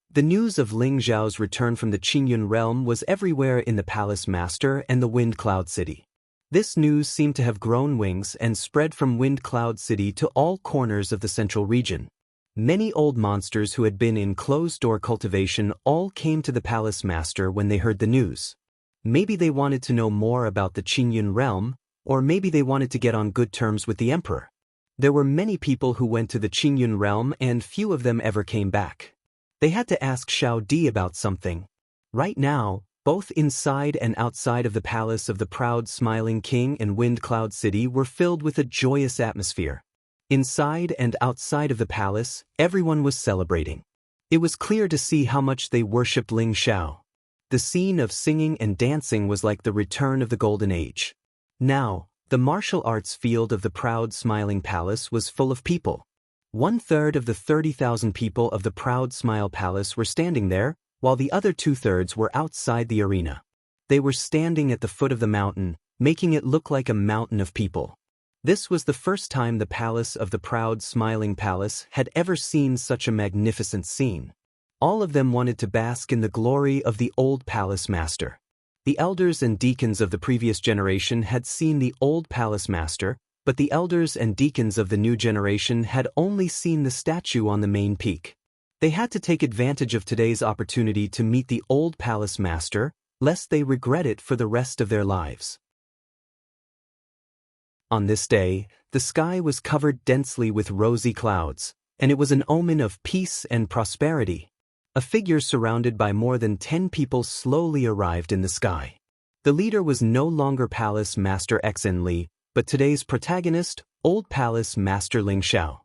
The news of Ling Xiao's return from the Qingyun realm was everywhere in the palace master and the Wind Cloud City. This news seemed to have grown wings and spread from Wind Cloud City to all corners of the central region. Many old monsters who had been in closed-door cultivation all came to the palace master when they heard the news. Maybe they wanted to know more about the Qingyun realm, or maybe they wanted to get on good terms with the emperor. There were many people who went to the Qingyun realm and few of them ever came back. They had to ask Xiao Di about something. Right now, both inside and outside of the palace of the proud smiling king and Wind Cloud City were filled with a joyous atmosphere. Inside and outside of the palace, everyone was celebrating. It was clear to see how much they worshipped Ling Xiao. The scene of singing and dancing was like the return of the Golden Age. Now, the martial arts field of the proud Smiling Palace was full of people. 1/3 of the 30,000 people of the proud Smile Palace were standing there, while the other 2/3 were outside the arena. They were standing at the foot of the mountain, making it look like a mountain of people. This was the first time the palace of the proud Smiling Palace had ever seen such a magnificent scene. All of them wanted to bask in the glory of the old palace master. The elders and deacons of the previous generation had seen the old palace master, but the elders and deacons of the new generation had only seen the statue on the main peak. They had to take advantage of today's opportunity to meet the old palace master, lest they regret it for the rest of their lives. On this day, the sky was covered densely with rosy clouds, and it was an omen of peace and prosperity. A figure surrounded by more than 10 people slowly arrived in the sky. The leader was no longer Palace Master Xinli, but today's protagonist, Old Palace Master Ling Xiao.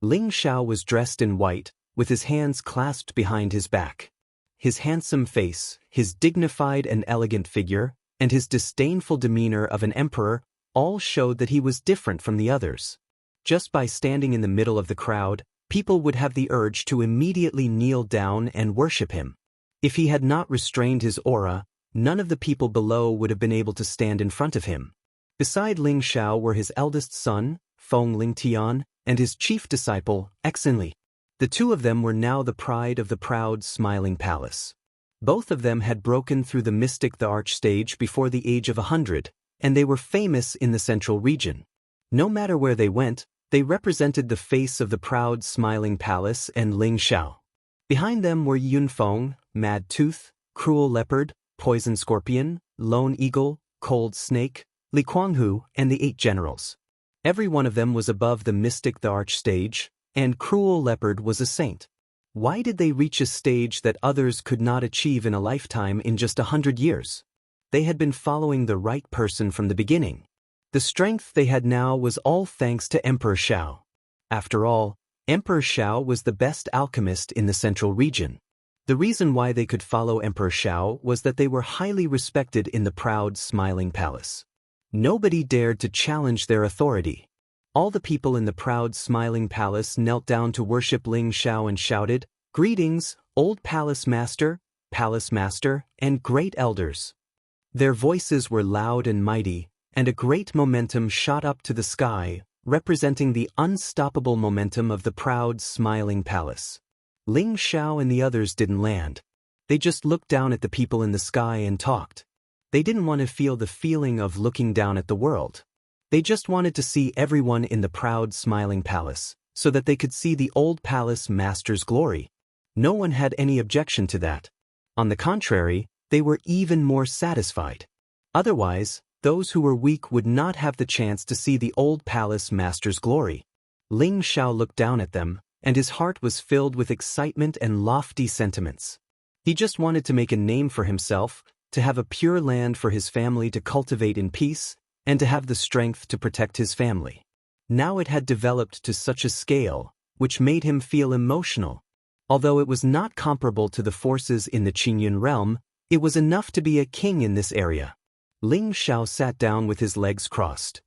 Ling Xiao was dressed in white, with his hands clasped behind his back. His handsome face, his dignified and elegant figure, and his disdainful demeanor of an emperor all showed that he was different from the others. Just by standing in the middle of the crowd, people would have the urge to immediately kneel down and worship him. If he had not restrained his aura, none of the people below would have been able to stand in front of him. Beside Ling Xiao were his eldest son, Feng Lingtian, and his chief disciple, Xinli. The two of them were now the pride of the proud Smiling Palace. Both of them had broken through the mystic the arch stage before the age of 100, and they were famous in the central region. No matter where they went, they represented the face of the proud Smiling Palace and Ling Xiao. Behind them were Yunfeng, Mad Tooth, Cruel Leopard, Poison Scorpion, Lone Eagle, Cold Snake, Li Kuanghu, and the 8 generals. Every one of them was above the mystic the arch stage, and Cruel Leopard was a saint. Why did they reach a stage that others could not achieve in a lifetime in just 100 years? They had been following the right person from the beginning. The strength they had now was all thanks to Emperor Xiao. After all, Emperor Xiao was the best alchemist in the central region. The reason why they could follow Emperor Xiao was that they were highly respected in the proud Smiling Palace. Nobody dared to challenge their authority. All the people in the proud Smiling Palace knelt down to worship Ling Xiao and shouted, "Greetings, old Palace Master, and great elders." Their voices were loud and mighty, and a great momentum shot up to the sky, representing the unstoppable momentum of the proud Smiling Palace. Ling Xiao and the others didn't land. They just looked down at the people in the sky and talked. They didn't want to feel the feeling of looking down at the world. They just wanted to see everyone in the proud Smiling Palace, so that they could see the old palace master's glory. No one had any objection to that. On the contrary, they were even more satisfied. Otherwise, those who were weak would not have the chance to see the old palace master's glory. Ling Xiao looked down at them, and his heart was filled with excitement and lofty sentiments. He just wanted to make a name for himself, to have a pure land for his family to cultivate in peace, and to have the strength to protect his family. Now it had developed to such a scale, which made him feel emotional. Although it was not comparable to the forces in the Qingyun realm, it was enough to be a king in this area. Ling Xiao sat down with his legs crossed.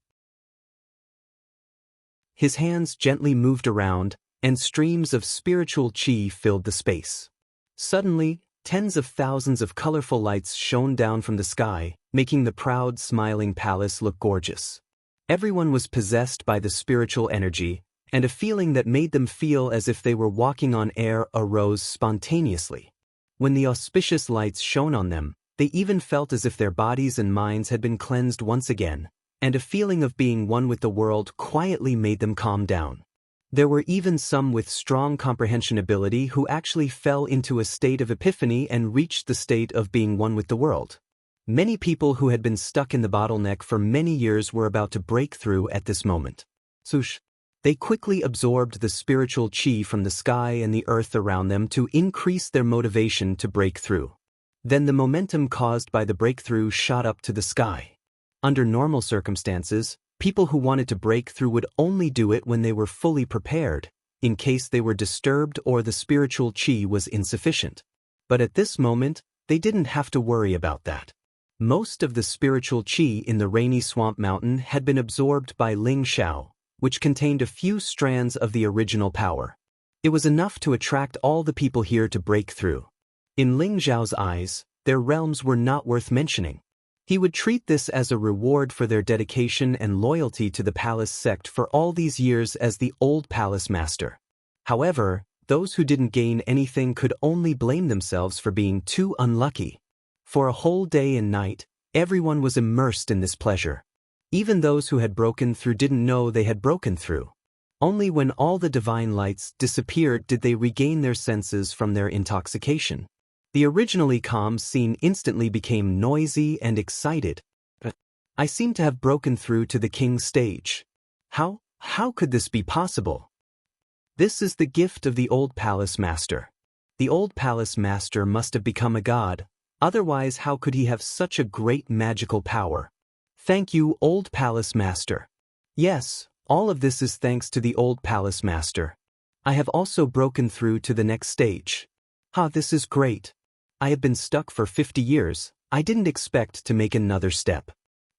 His hands gently moved around, and streams of spiritual qi filled the space. Suddenly, tens of thousands of colorful lights shone down from the sky, making the proud Smiling Palace look gorgeous. Everyone was possessed by the spiritual energy, and a feeling that made them feel as if they were walking on air arose spontaneously. When the auspicious lights shone on them, they even felt as if their bodies and minds had been cleansed once again, and a feeling of being one with the world quietly made them calm down. There were even some with strong comprehension ability who actually fell into a state of epiphany and reached the state of being one with the world. Many people who had been stuck in the bottleneck for many years were about to break through at this moment. Swoosh! They quickly absorbed the spiritual qi from the sky and the earth around them to increase their motivation to break through. Then the momentum caused by the breakthrough shot up to the sky. Under normal circumstances, people who wanted to break through would only do it when they were fully prepared, in case they were disturbed or the spiritual qi was insufficient. But at this moment, they didn't have to worry about that. Most of the spiritual qi in the rainy swamp mountain had been absorbed by Ling Xiao, which contained a few strands of the original power. It was enough to attract all the people here to break through. In Ling Xiao's eyes, their realms were not worth mentioning. He would treat this as a reward for their dedication and loyalty to the palace sect for all these years as the old palace master. However, those who didn't gain anything could only blame themselves for being too unlucky. For a whole day and night, everyone was immersed in this pleasure. Even those who had broken through didn't know they had broken through. Only when all the divine lights disappeared did they regain their senses from their intoxication. The originally calm scene instantly became noisy and excited. I seem to have broken through to the king's stage. How could this be possible? This is the gift of the old palace master. The old palace master must have become a god, otherwise how could he have such a great magical power? Thank you, old palace master. Yes, all of this is thanks to the old palace master. I have also broken through to the next stage. This is great. I have been stuck for 50 years, I didn't expect to make another step.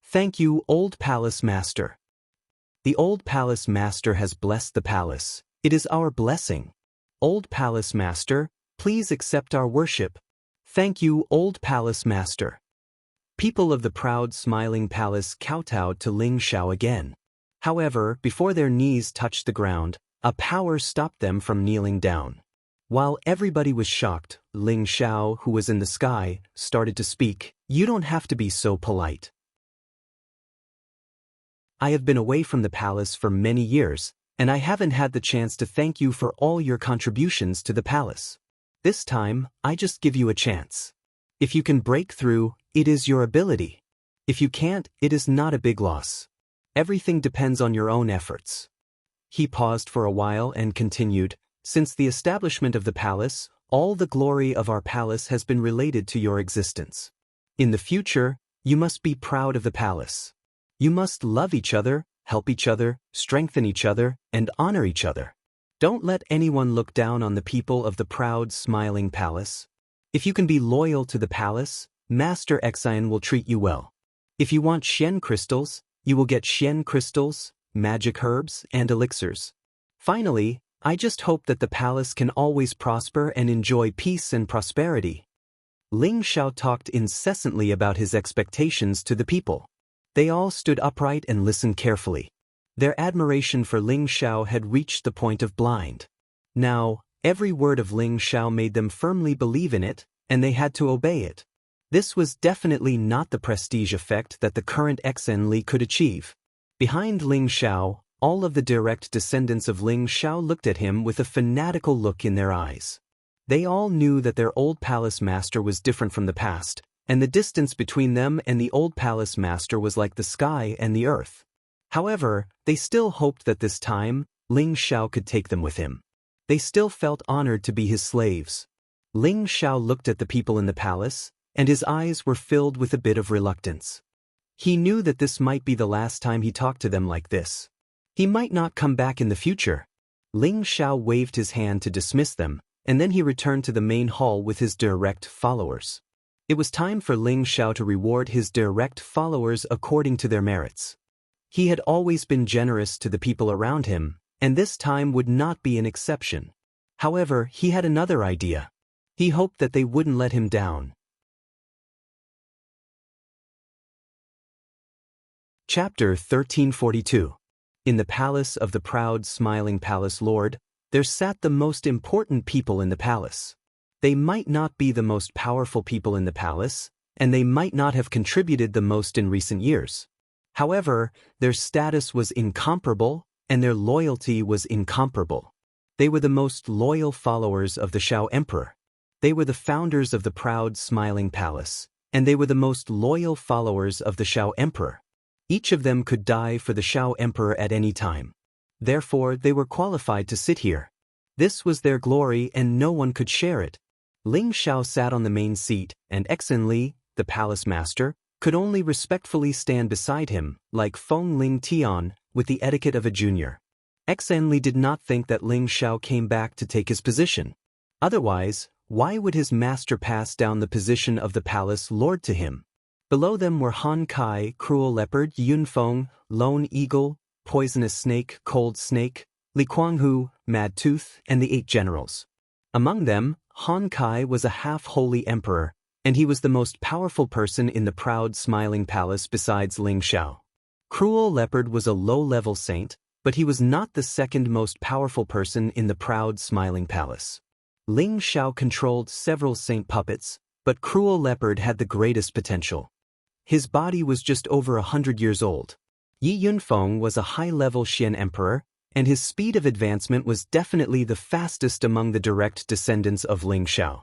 Thank you, old palace master. The old palace master has blessed the palace. It is our blessing. Old palace master, please accept our worship. Thank you, old palace master. People of the proud smiling palace kowtowed to Ling Xiao again. However, before their knees touched the ground, a power stopped them from kneeling down. While everybody was shocked, Ling Xiao, who was in the sky, started to speak. You don't have to be so polite. I have been away from the palace for many years, and I haven't had the chance to thank you for all your contributions to the palace. This time, I just give you a chance. If you can break through, it is your ability. If you can't, it is not a big loss. Everything depends on your own efforts. He paused for a while and continued, since the establishment of the palace, all the glory of our palace has been related to your existence. In the future, you must be proud of the palace. You must love each other, help each other, strengthen each other, and honor each other. Don't let anyone look down on the people of the proud, smiling palace. If you can be loyal to the palace, Master Xian will treat you well. If you want Xian crystals, you will get Xian crystals, magic herbs, and elixirs. Finally, I just hope that the palace can always prosper and enjoy peace and prosperity. Ling Xiao talked incessantly about his expectations to the people. They all stood upright and listened carefully. Their admiration for Ling Xiao had reached the point of blind. Now, every word of Ling Xiao made them firmly believe in it, and they had to obey it. This was definitely not the prestige effect that the current Xen Li could achieve. Behind Ling Xiao, all of the direct descendants of Ling Xiao looked at him with a fanatical look in their eyes. They all knew that their old palace master was different from the past, and the distance between them and the old palace master was like the sky and the earth. However, they still hoped that this time, Ling Xiao could take them with him. They still felt honored to be his slaves. Ling Xiao looked at the people in the palace, and his eyes were filled with a bit of reluctance. He knew that this might be the last time he talked to them like this. He might not come back in the future. Ling Xiao waved his hand to dismiss them, and then he returned to the main hall with his direct followers. It was time for Ling Xiao to reward his direct followers according to their merits. He had always been generous to the people around him, and this time would not be an exception. However, he had another idea. He hoped that they wouldn't let him down. Chapter 1342. In the palace of the proud, smiling palace lord, there sat the most important people in the palace. They might not be the most powerful people in the palace, and they might not have contributed the most in recent years. However, their status was incomparable, and their loyalty was incomparable. They were the most loyal followers of the Xiao Emperor. They were the founders of the proud, smiling palace, and they were the most loyal followers of the Xiao Emperor. Each of them could die for the Xiao Emperor at any time. Therefore, they were qualified to sit here. This was their glory and no one could share it. Ling Xiao sat on the main seat, and Xen Li, the palace master, could only respectfully stand beside him, like Feng Ling Tian, with the etiquette of a junior. Xanli did not think that Ling Xiao came back to take his position. Otherwise, why would his master pass down the position of the palace lord to him? Below them were Han Kai, Cruel Leopard, Yunfeng, Lone Eagle, Poisonous Snake, Cold Snake, Li Kuanghu, Mad Tooth, and the 8 generals. Among them, Han Kai was a half-holy emperor, and he was the most powerful person in the proud smiling palace besides Ling Xiao. Cruel Leopard was a low-level saint, but he was not the second most powerful person in the proud smiling palace. Ling Xiao controlled several saint puppets, but Cruel Leopard had the greatest potential. His body was just over 100 years old. Yi Yunfeng was a high-level Xian emperor, and his speed of advancement was definitely the fastest among the direct descendants of Ling Xiao.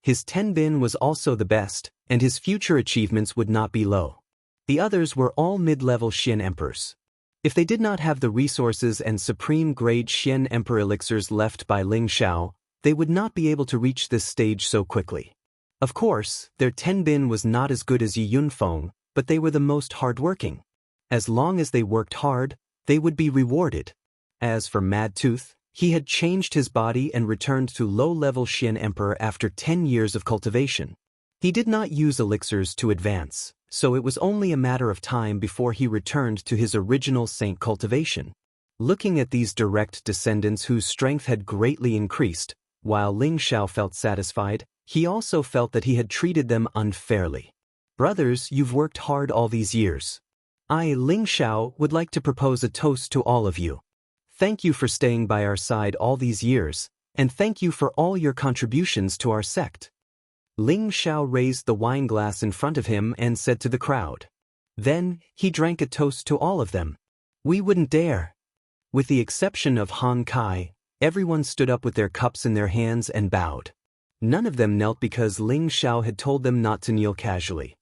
His Tenbin was also the best, and his future achievements would not be low. The others were all mid-level Xian emperors. If they did not have the resources and supreme-grade Xian emperor elixirs left by Ling Xiao, they would not be able to reach this stage so quickly. Of course, their Tenbin was not as good as Yi Yunfeng, but they were the most hard-working. As long as they worked hard, they would be rewarded. As for Mad Tooth, he had changed his body and returned to low-level Xian Emperor after 10 years of cultivation. He did not use elixirs to advance, so it was only a matter of time before he returned to his original saint cultivation. Looking at these direct descendants whose strength had greatly increased, while Ling Xiao felt satisfied, he also felt that he had treated them unfairly. Brothers, you've worked hard all these years. I, Ling Xiao, would like to propose a toast to all of you. Thank you for staying by our side all these years, and thank you for all your contributions to our sect. Ling Xiao raised the wine glass in front of him and said to the crowd. Then, he drank a toast to all of them. We wouldn't dare. With the exception of Han Kai, everyone stood up with their cups in their hands and bowed. None of them knelt because Ling Xiao had told them not to kneel casually.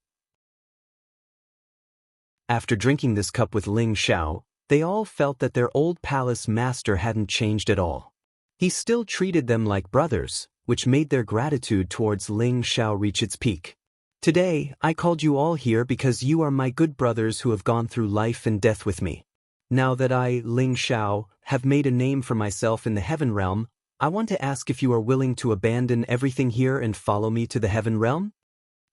After drinking this cup with Ling Xiao, they all felt that their old palace master hadn't changed at all. He still treated them like brothers, which made their gratitude towards Ling Xiao reach its peak. Today, I called you all here because you are my good brothers who have gone through life and death with me. Now that I, Ling Xiao, have made a name for myself in the Heaven Realm, I want to ask if you are willing to abandon everything here and follow me to the Heaven Realm?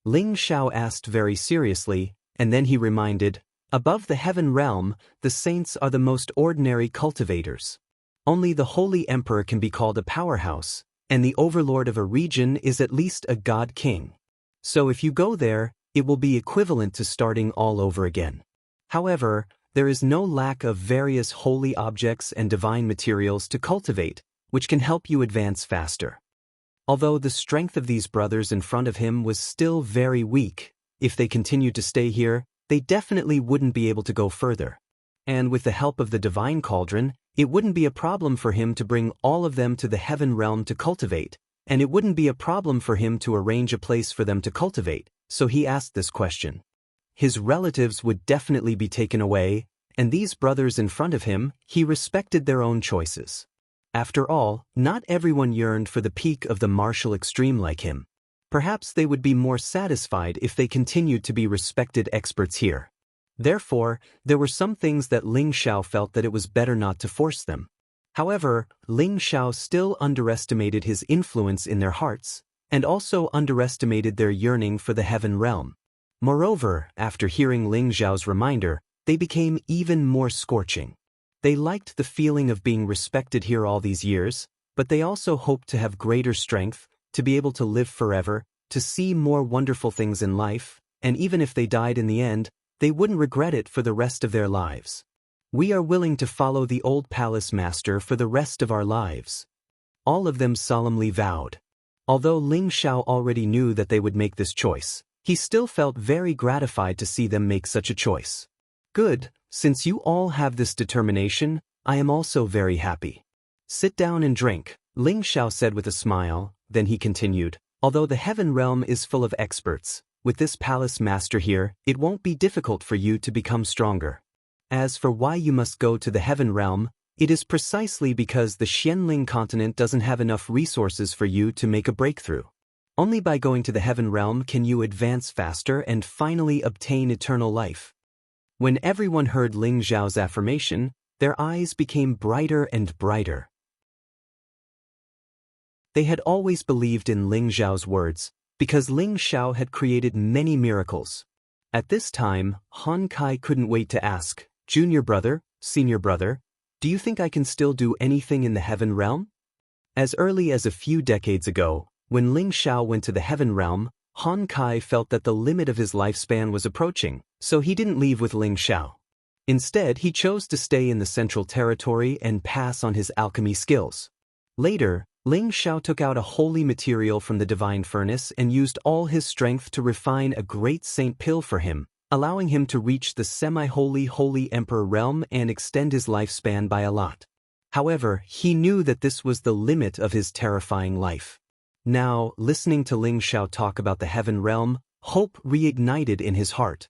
Ling Xiao asked very seriously, and then he reminded, above the Heaven Realm, the saints are the most ordinary cultivators. Only the Holy Emperor can be called a powerhouse, and the overlord of a region is at least a god king. So if you go there, it will be equivalent to starting all over again. However, there is no lack of various holy objects and divine materials to cultivate, which can help you advance faster. Although the strength of these brothers in front of him was still very weak, if they continued to stay here, they definitely wouldn't be able to go further. And with the help of the divine cauldron, it wouldn't be a problem for him to bring all of them to the Heaven Realm to cultivate, and it wouldn't be a problem for him to arrange a place for them to cultivate, so he asked this question. His relatives would definitely be taken away, and these brothers in front of him, he respected their own choices. After all, not everyone yearned for the peak of the martial extreme like him. Perhaps they would be more satisfied if they continued to be respected experts here. Therefore, there were some things that Ling Xiao felt that it was better not to force them. However, Ling Xiao still underestimated his influence in their hearts, and also underestimated their yearning for the Heaven Realm. Moreover, after hearing Ling Xiao's reminder, they became even more scorching. They liked the feeling of being respected here all these years, but they also hoped to have greater strength, to be able to live forever, to see more wonderful things in life, and even if they died in the end, they wouldn't regret it for the rest of their lives. We are willing to follow the old palace master for the rest of our lives. All of them solemnly vowed. Although Ling Xiao already knew that they would make this choice, he still felt very gratified to see them make such a choice. Good, since you all have this determination, I am also very happy. Sit down and drink, Ling Xiao said with a smile, then he continued, although the Heaven Realm is full of experts, with this palace master here, it won't be difficult for you to become stronger. As for why you must go to the Heaven Realm, it is precisely because the Xianling continent doesn't have enough resources for you to make a breakthrough. Only by going to the Heaven Realm can you advance faster and finally obtain eternal life. When everyone heard Ling Xiao's affirmation, their eyes became brighter and brighter. They had always believed in Ling Xiao's words, because Ling Xiao had created many miracles. At this time, Han Kai couldn't wait to ask, "Junior brother, senior brother, do you think I can still do anything in the heaven realm?" As early as a few decades ago, when Ling Xiao went to the heaven realm, Han Kai felt that the limit of his lifespan was approaching, so he didn't leave with Ling Xiao. Instead, he chose to stay in the Central Territory and pass on his alchemy skills. Later, Ling Xiao took out a holy material from the divine furnace and used all his strength to refine a great saint pill for him, allowing him to reach the semi-holy holy emperor realm and extend his lifespan by a lot. However, he knew that this was the limit of his terrifying life. Now, listening to Ling Xiao talk about the heaven realm, hope reignited in his heart.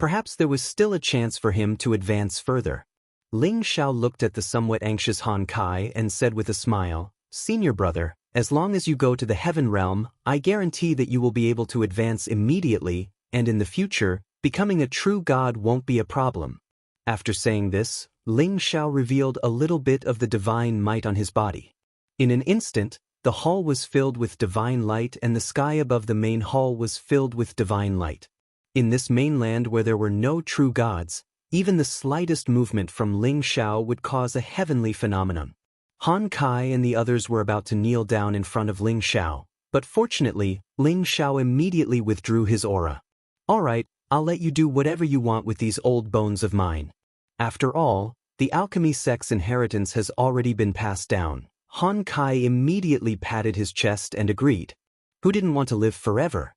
Perhaps there was still a chance for him to advance further. Ling Xiao looked at the somewhat anxious Han Kai and said with a smile, "Senior brother, as long as you go to the heaven realm, I guarantee that you will be able to advance immediately, and in the future, becoming a true god won't be a problem." After saying this, Ling Xiao revealed a little bit of the divine might on his body. In an instant, the hall was filled with divine light and the sky above the main hall was filled with divine light. In this mainland where there were no true gods, even the slightest movement from Ling Xiao would cause a heavenly phenomenon. Han Kai and the others were about to kneel down in front of Ling Xiao, but fortunately, Ling Xiao immediately withdrew his aura. "All right, I'll let you do whatever you want with these old bones of mine. After all, the alchemy sect's inheritance has already been passed down." Han Kai immediately patted his chest and agreed. Who didn't want to live forever?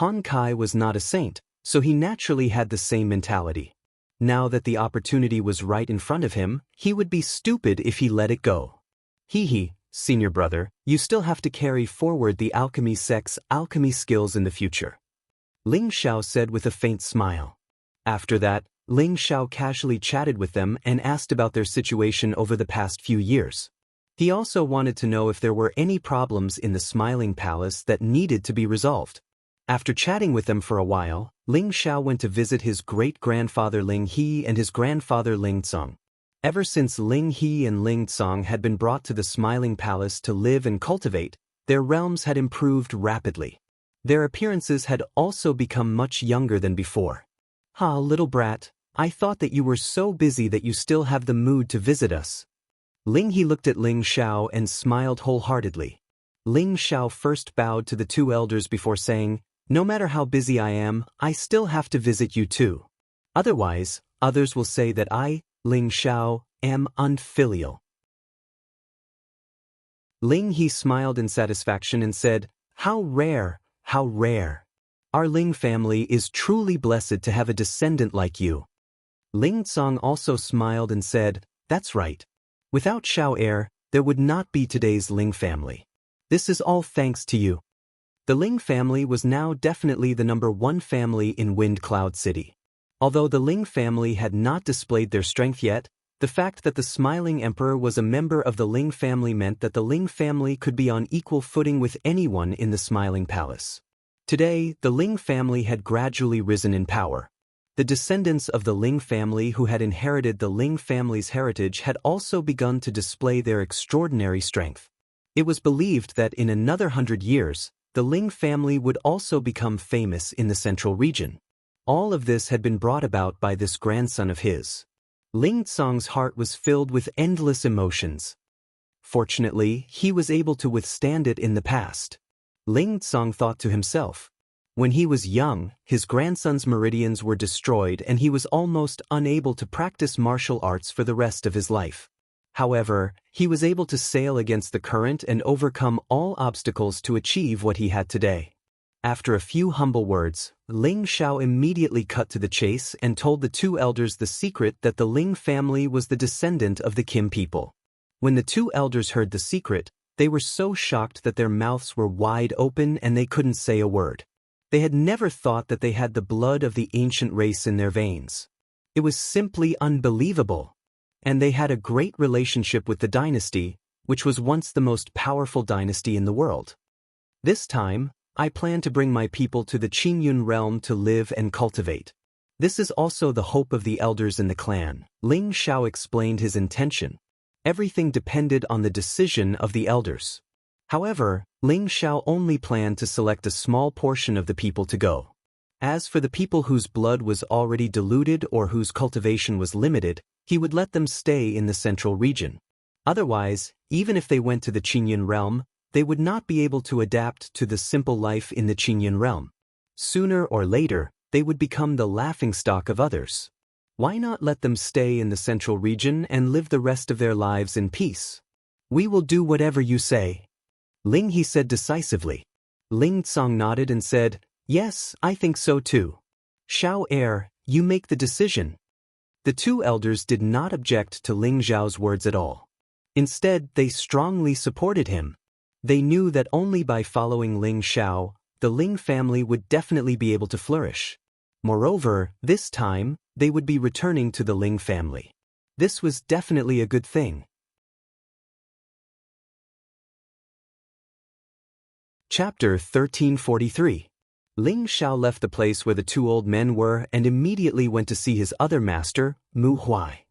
Han Kai was not a saint, so he naturally had the same mentality. Now that the opportunity was right in front of him, he would be stupid if he let it go. Hee, senior brother, you still have to carry forward the alchemy sect's alchemy skills in the future," Ling Xiao said with a faint smile. After that, Ling Xiao casually chatted with them and asked about their situation over the past few years. He also wanted to know if there were any problems in the Smiling Palace that needed to be resolved. After chatting with them for a while, Ling Xiao went to visit his great-grandfather Ling He and his grandfather Ling Tsong. Ever since Ling He and Ling Tsong had been brought to the Smiling Palace to live and cultivate, their realms had improved rapidly. Their appearances had also become much younger than before. "Ah, little brat, I thought that you were so busy that you still have the mood to visit us." Ling He looked at Ling Xiao and smiled wholeheartedly. Ling Xiao first bowed to the two elders before saying, "No matter how busy I am, I still have to visit you too. Otherwise, others will say that I, Ling Xiao, am unfilial." Ling He smiled in satisfaction and said, "How rare, how rare. Our Ling family is truly blessed to have a descendant like you." Ling Tsong also smiled and said, "That's right. Without Xiao heir, there would not be today's Ling family. This is all thanks to you." The Ling family was now definitely the #1 family in Wind Cloud City. Although the Ling family had not displayed their strength yet, the fact that the Smiling Emperor was a member of the Ling family meant that the Ling family could be on equal footing with anyone in the Smiling Palace. Today, the Ling family had gradually risen in power. The descendants of the Ling family who had inherited the Ling family's heritage had also begun to display their extraordinary strength. It was believed that in another 100 years, the Ling family would also become famous in the central region. All of this had been brought about by this grandson of his. Ling Tsong's heart was filled with endless emotions. Fortunately, he was able to withstand it in the past. Ling Tsong thought to himself. When he was young, his grandson's meridians were destroyed and he was almost unable to practice martial arts for the rest of his life. However, he was able to sail against the current and overcome all obstacles to achieve what he had today. After a few humble words, Ling Xiao immediately cut to the chase and told the two elders the secret that the Ling family was the descendant of the Kim people. When the two elders heard the secret, they were so shocked that their mouths were wide open and they couldn't say a word. They had never thought that they had the blood of the ancient race in their veins. It was simply unbelievable. And they had a great relationship with the dynasty, which was once the most powerful dynasty in the world. This time, I plan to bring my people to the Qingyun realm to live and cultivate. This is also the hope of the elders in the clan. Ling Xiao explained his intention. Everything depended on the decision of the elders. However, Ling Xiao only planned to select a small portion of the people to go. As for the people whose blood was already diluted or whose cultivation was limited, he would let them stay in the central region. Otherwise, even if they went to the Qingyun realm, they would not be able to adapt to the simple life in the Qingyun realm. Sooner or later, they would become the laughingstock of others. Why not let them stay in the central region and live the rest of their lives in peace? We will do whatever you say. Ling He said decisively. Ling Tsang nodded and said, yes, I think so too. Xiao Heir, you make the decision. The two elders did not object to Ling Xiao's words at all. Instead, they strongly supported him. They knew that only by following Ling Xiao, the Ling family would definitely be able to flourish. Moreover, this time, they would be returning to the Ling family. This was definitely a good thing. Chapter 1343. Ling Xiao left the place where the two old men were and immediately went to see his other master, Mu Huai.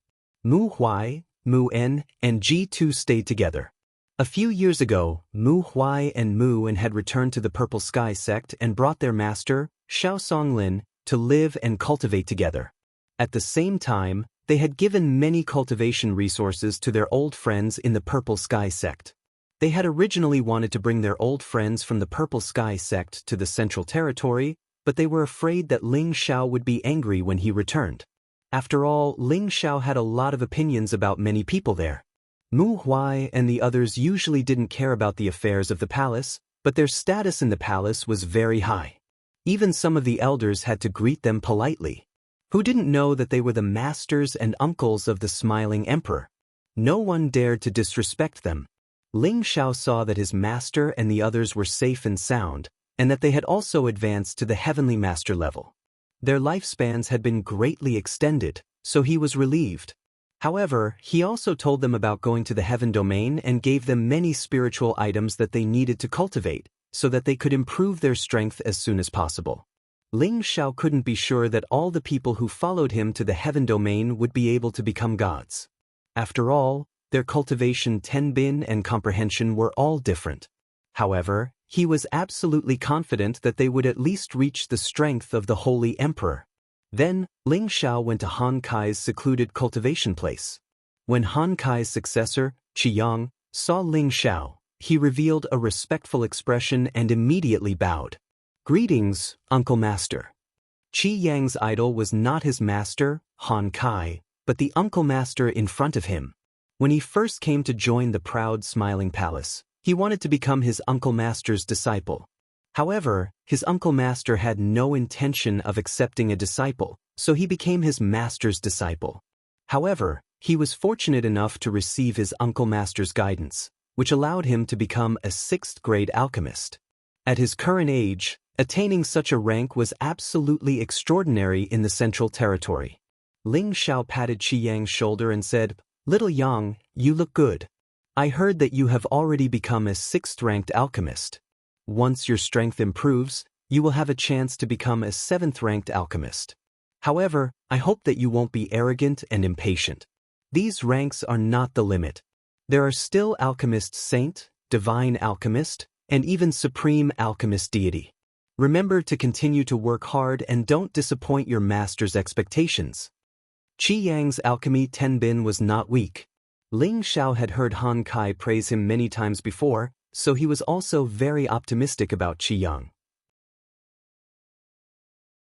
Mu Huai, Mu En, and G2 stayed together. A few years ago, Mu Huai and Mu En had returned to the Purple Sky sect and brought their master, Xiao Songlin, to live and cultivate together. At the same time, they had given many cultivation resources to their old friends in the Purple Sky sect. They had originally wanted to bring their old friends from the Purple Sky sect to the Central Territory, but they were afraid that Ling Xiao would be angry when he returned. After all, Ling Xiao had a lot of opinions about many people there. Mu Huai and the others usually didn't care about the affairs of the palace, but their status in the palace was very high. Even some of the elders had to greet them politely. Who didn't know that they were the masters and uncles of the smiling emperor? No one dared to disrespect them. Ling Xiao saw that his master and the others were safe and sound, and that they had also advanced to the heavenly master level. Their lifespans had been greatly extended, so he was relieved. However, he also told them about going to the heaven domain and gave them many spiritual items that they needed to cultivate, so that they could improve their strength as soon as possible. Ling Xiao couldn't be sure that all the people who followed him to the heaven domain would be able to become gods. After all, their cultivation, tenbin, and comprehension were all different. However, he was absolutely confident that they would at least reach the strength of the Holy Emperor. Then, Ling Xiao went to Han Kai's secluded cultivation place. When Han Kai's successor, Qiyang, saw Ling Xiao, he revealed a respectful expression and immediately bowed. Greetings, Uncle Master. Qiyang's idol was not his master, Han Kai, but the Uncle Master in front of him. When he first came to join the proud smiling palace, he wanted to become his Uncle Master's disciple. However, his Uncle Master had no intention of accepting a disciple, so he became his master's disciple. However, he was fortunate enough to receive his Uncle Master's guidance, which allowed him to become a 6th-grade alchemist. At his current age, attaining such a rank was absolutely extraordinary in the Central Territory. Ling Xiao patted Qiyang's shoulder and said, "Little Yang, you look good. I heard that you have already become a 6th-ranked alchemist. Once your strength improves, you will have a chance to become a 7th-ranked alchemist. However, I hope that you won't be arrogant and impatient. These ranks are not the limit. There are still Alchemist Saint, Divine Alchemist, and even Supreme Alchemist Deity. Remember to continue to work hard and don't disappoint your master's expectations." Qiyang's alchemy tenbin was not weak. Ling Xiao had heard Han Kai praise him many times before, so he was also very optimistic about Qiyang.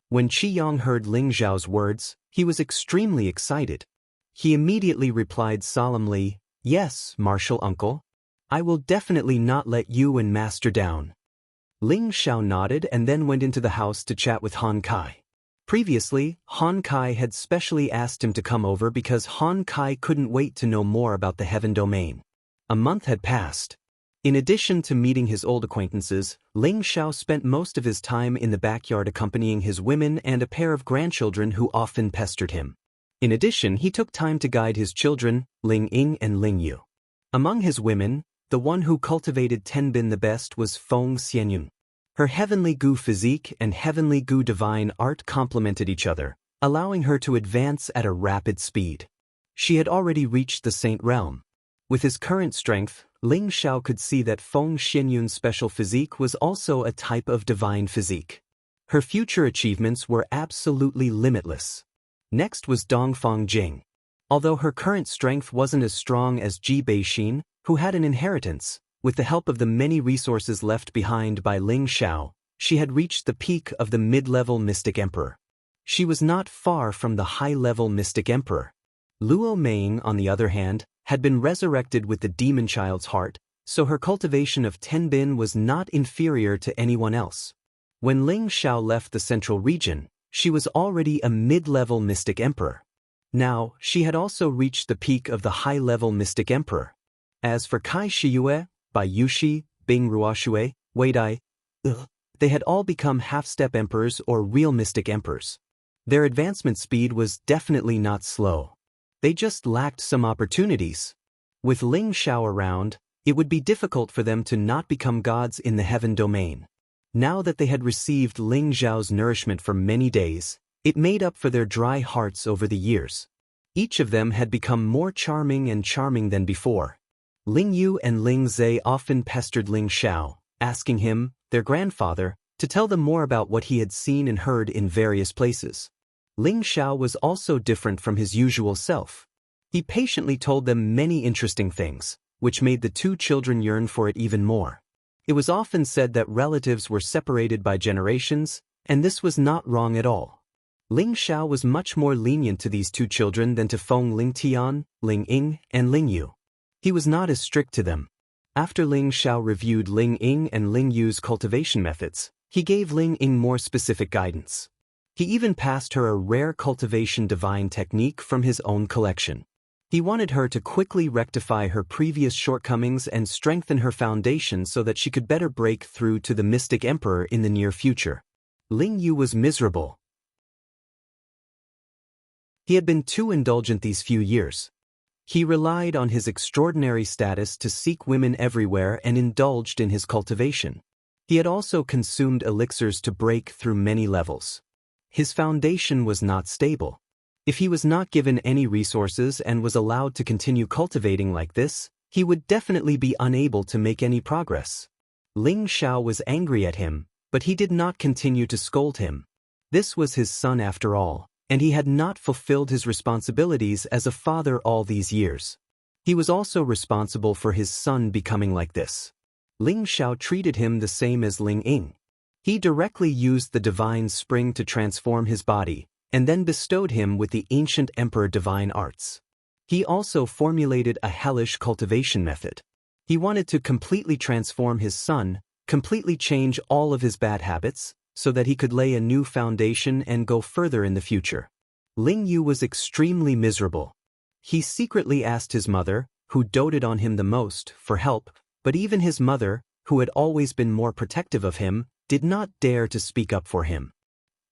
When Qiyang heard Ling Xiao's words, he was extremely excited. He immediately replied solemnly, "Yes, martial uncle. I will definitely not let you and master down." Ling Xiao nodded and then went into the house to chat with Han Kai. Previously, Han Kai had specially asked him to come over because Han Kai couldn't wait to know more about the heaven domain. A month had passed. In addition to meeting his old acquaintances, Ling Xiao spent most of his time in the backyard accompanying his women and a pair of grandchildren who often pestered him. In addition, he took time to guide his children, Ling Ying and Ling Yu. Among his women, the one who cultivated tenbin the best was Feng Xianyun. Her heavenly gu physique and heavenly gu divine art complemented each other, allowing her to advance at a rapid speed. She had already reached the Saint Realm. With his current strength, Ling Xiao could see that Feng Xinyun's special physique was also a type of divine physique. Her future achievements were absolutely limitless. Next was Dongfang Jing. Although her current strength wasn't as strong as Ji Beixin, who had an inheritance, with the help of the many resources left behind by Ling Xiao, she had reached the peak of the mid-level Mystic Emperor. She was not far from the high-level Mystic Emperor. Luo Meng, on the other hand, had been resurrected with the demon child's heart, so her cultivation of Tenbin was not inferior to anyone else. When Ling Xiao left the central region, she was already a mid-level Mystic Emperor. Now, she had also reached the peak of the high-level Mystic Emperor. As for Kai Shiyue, Bai Yushi, Bing Ruoxue, Wei Dai, they had all become half-step emperors or real Mystic Emperors. Their advancement speed was definitely not slow. They just lacked some opportunities. With Ling Xiao around, it would be difficult for them to not become gods in the heaven domain. Now that they had received Ling Xiao's nourishment for many days, it made up for their dry hearts over the years. Each of them had become more charming than before. Ling Yu and Ling Zhe often pestered Ling Xiao, asking him, their grandfather, to tell them more about what he had seen and heard in various places. Ling Xiao was also different from his usual self. He patiently told them many interesting things, which made the two children yearn for it even more. It was often said that relatives were separated by generations, and this was not wrong at all. Ling Xiao was much more lenient to these two children than to Feng Lingtian, Ling Ying, and Ling Yu. He was not as strict to them. After Ling Xiao reviewed Ling Ying and Ling Yu's cultivation methods, he gave Ling Ying more specific guidance. He even passed her a rare cultivation divine technique from his own collection. He wanted her to quickly rectify her previous shortcomings and strengthen her foundation so that she could better break through to the Mystic Emperor in the near future. Ling Yu was miserable. He had been too indulgent these few years. He relied on his extraordinary status to seek women everywhere and indulged in his cultivation. He had also consumed elixirs to break through many levels. His foundation was not stable. If he was not given any resources and was allowed to continue cultivating like this, he would definitely be unable to make any progress. Ling Xiao was angry at him, but he did not continue to scold him. This was his son after all, and he had not fulfilled his responsibilities as a father all these years. He was also responsible for his son becoming like this. Ling Xiao treated him the same as Ling Ying. He directly used the divine spring to transform his body, and then bestowed him with the ancient emperor divine arts. He also formulated a hellish cultivation method. He wanted to completely transform his son, completely change all of his bad habits, so that he could lay a new foundation and go further in the future. Ling Yu was extremely miserable. He secretly asked his mother, who doted on him the most, for help, but even his mother, who had always been more protective of him, did not dare to speak up for him.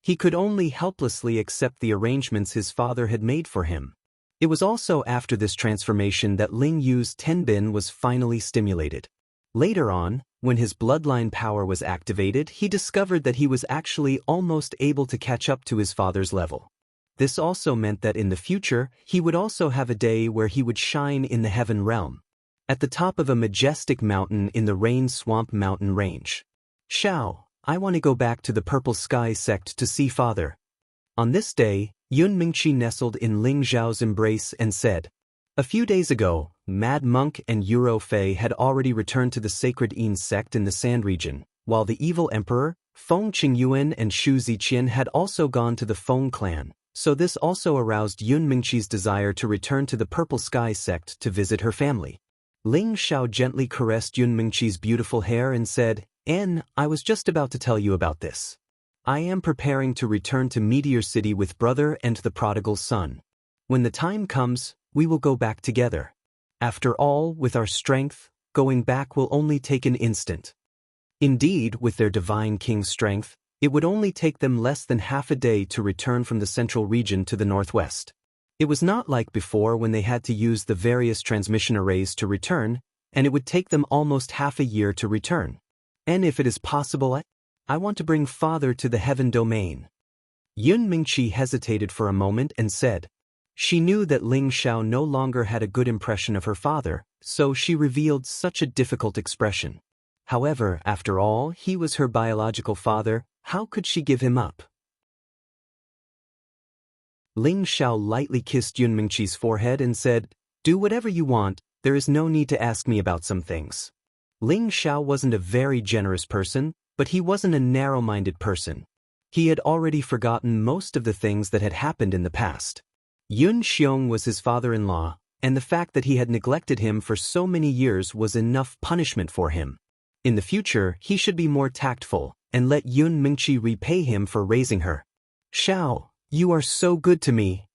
He could only helplessly accept the arrangements his father had made for him. It was also after this transformation that Ling Yu's Tenbin was finally stimulated. Later on, when his bloodline power was activated, he discovered that he was actually almost able to catch up to his father's level. This also meant that in the future, he would also have a day where he would shine in the heaven realm, at the top of a majestic mountain in the Rain Swamp mountain range. Xiao, I want to go back to the Purple Sky sect to see father. On this day, Yun Mingqi nestled in Ling Xiao's embrace and said, a few days ago, Mad Monk and Euro Fei had already returned to the Sacred Yin sect in the Sand region, while the evil emperor, Feng Qingyuan and Shu Ziqian had also gone to the Feng clan, so this also aroused Yun Mingqi's desire to return to the Purple Sky sect to visit her family. Ling Xiao gently caressed Yun Mingqi's beautiful hair and said, I was just about to tell you about this. I am preparing to return to Meteor City with brother and the prodigal son. When the time comes, we will go back together. After all, with our strength, going back will only take an instant. Indeed, with their divine king's strength, it would only take them less than half a day to return from the central region to the northwest. It was not like before when they had to use the various transmission arrays to return, and it would take them almost half a year to return. And if it is possible, I want to bring father to the heaven domain. Yun Mingqi hesitated for a moment and said. She knew that Ling Xiao no longer had a good impression of her father, so she revealed such a difficult expression. However, after all, he was her biological father. How could she give him up? Ling Xiao lightly kissed Yun Mingqi's forehead and said, "Do whatever you want, there is no need to ask me about some things." Ling Xiao wasn't a very generous person, but he wasn't a narrow-minded person. He had already forgotten most of the things that had happened in the past. Yun Xiong was his father-in-law, and the fact that he had neglected him for so many years was enough punishment for him. In the future, he should be more tactful, and let Yun Mingqi repay him for raising her. "Xiao, you are so good to me."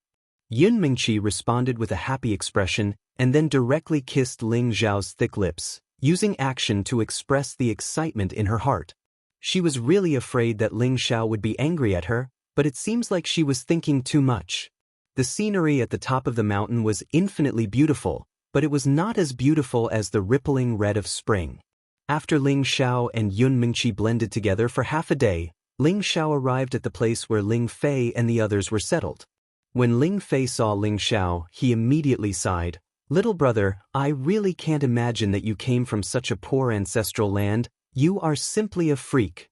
Yun Mingqi responded with a happy expression, and then directly kissed Ling Xiao's thick lips, using action to express the excitement in her heart. She was really afraid that Ling Xiao would be angry at her, but it seems like she was thinking too much. The scenery at the top of the mountain was infinitely beautiful, but it was not as beautiful as the rippling red of spring. After Ling Xiao and Yun Mingqi blended together for half a day, Ling Xiao arrived at the place where Ling Fei and the others were settled. When Ling Fei saw Ling Xiao, he immediately sighed. "Little brother, I really can't imagine that you came from such a poor ancestral land. You are simply a freak."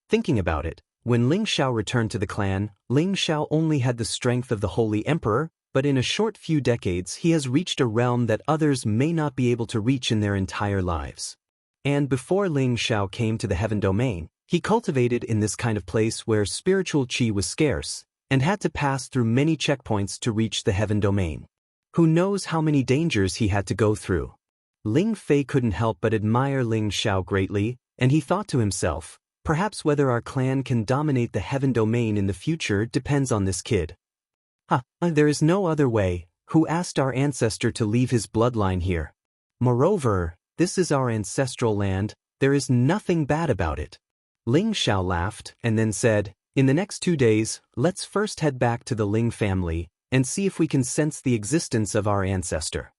Thinking about it, when Ling Xiao returned to the clan, Ling Xiao only had the strength of the Holy Emperor, but in a short few decades he has reached a realm that others may not be able to reach in their entire lives. And before Ling Xiao came to the Heaven Domain, he cultivated in this kind of place where spiritual qi was scarce, and had to pass through many checkpoints to reach the Heaven Domain. Who knows how many dangers he had to go through. Ling Fei couldn't help but admire Ling Xiao greatly, and he thought to himself, perhaps whether our clan can dominate the Heaven Domain in the future depends on this kid. There is no other way. Who asked our ancestor to leave his bloodline here? Moreover, this is our ancestral land, there is nothing bad about it. Ling Xiao laughed and then said, "In the next 2 days, let's first head back to the Ling family and see if we can sense the existence of our ancestor."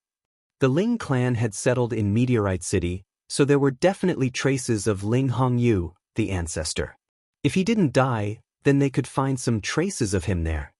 The Ling clan had settled in Meteorite City, so there were definitely traces of Ling Hongyu, the ancestor. If he didn't die, then they could find some traces of him there.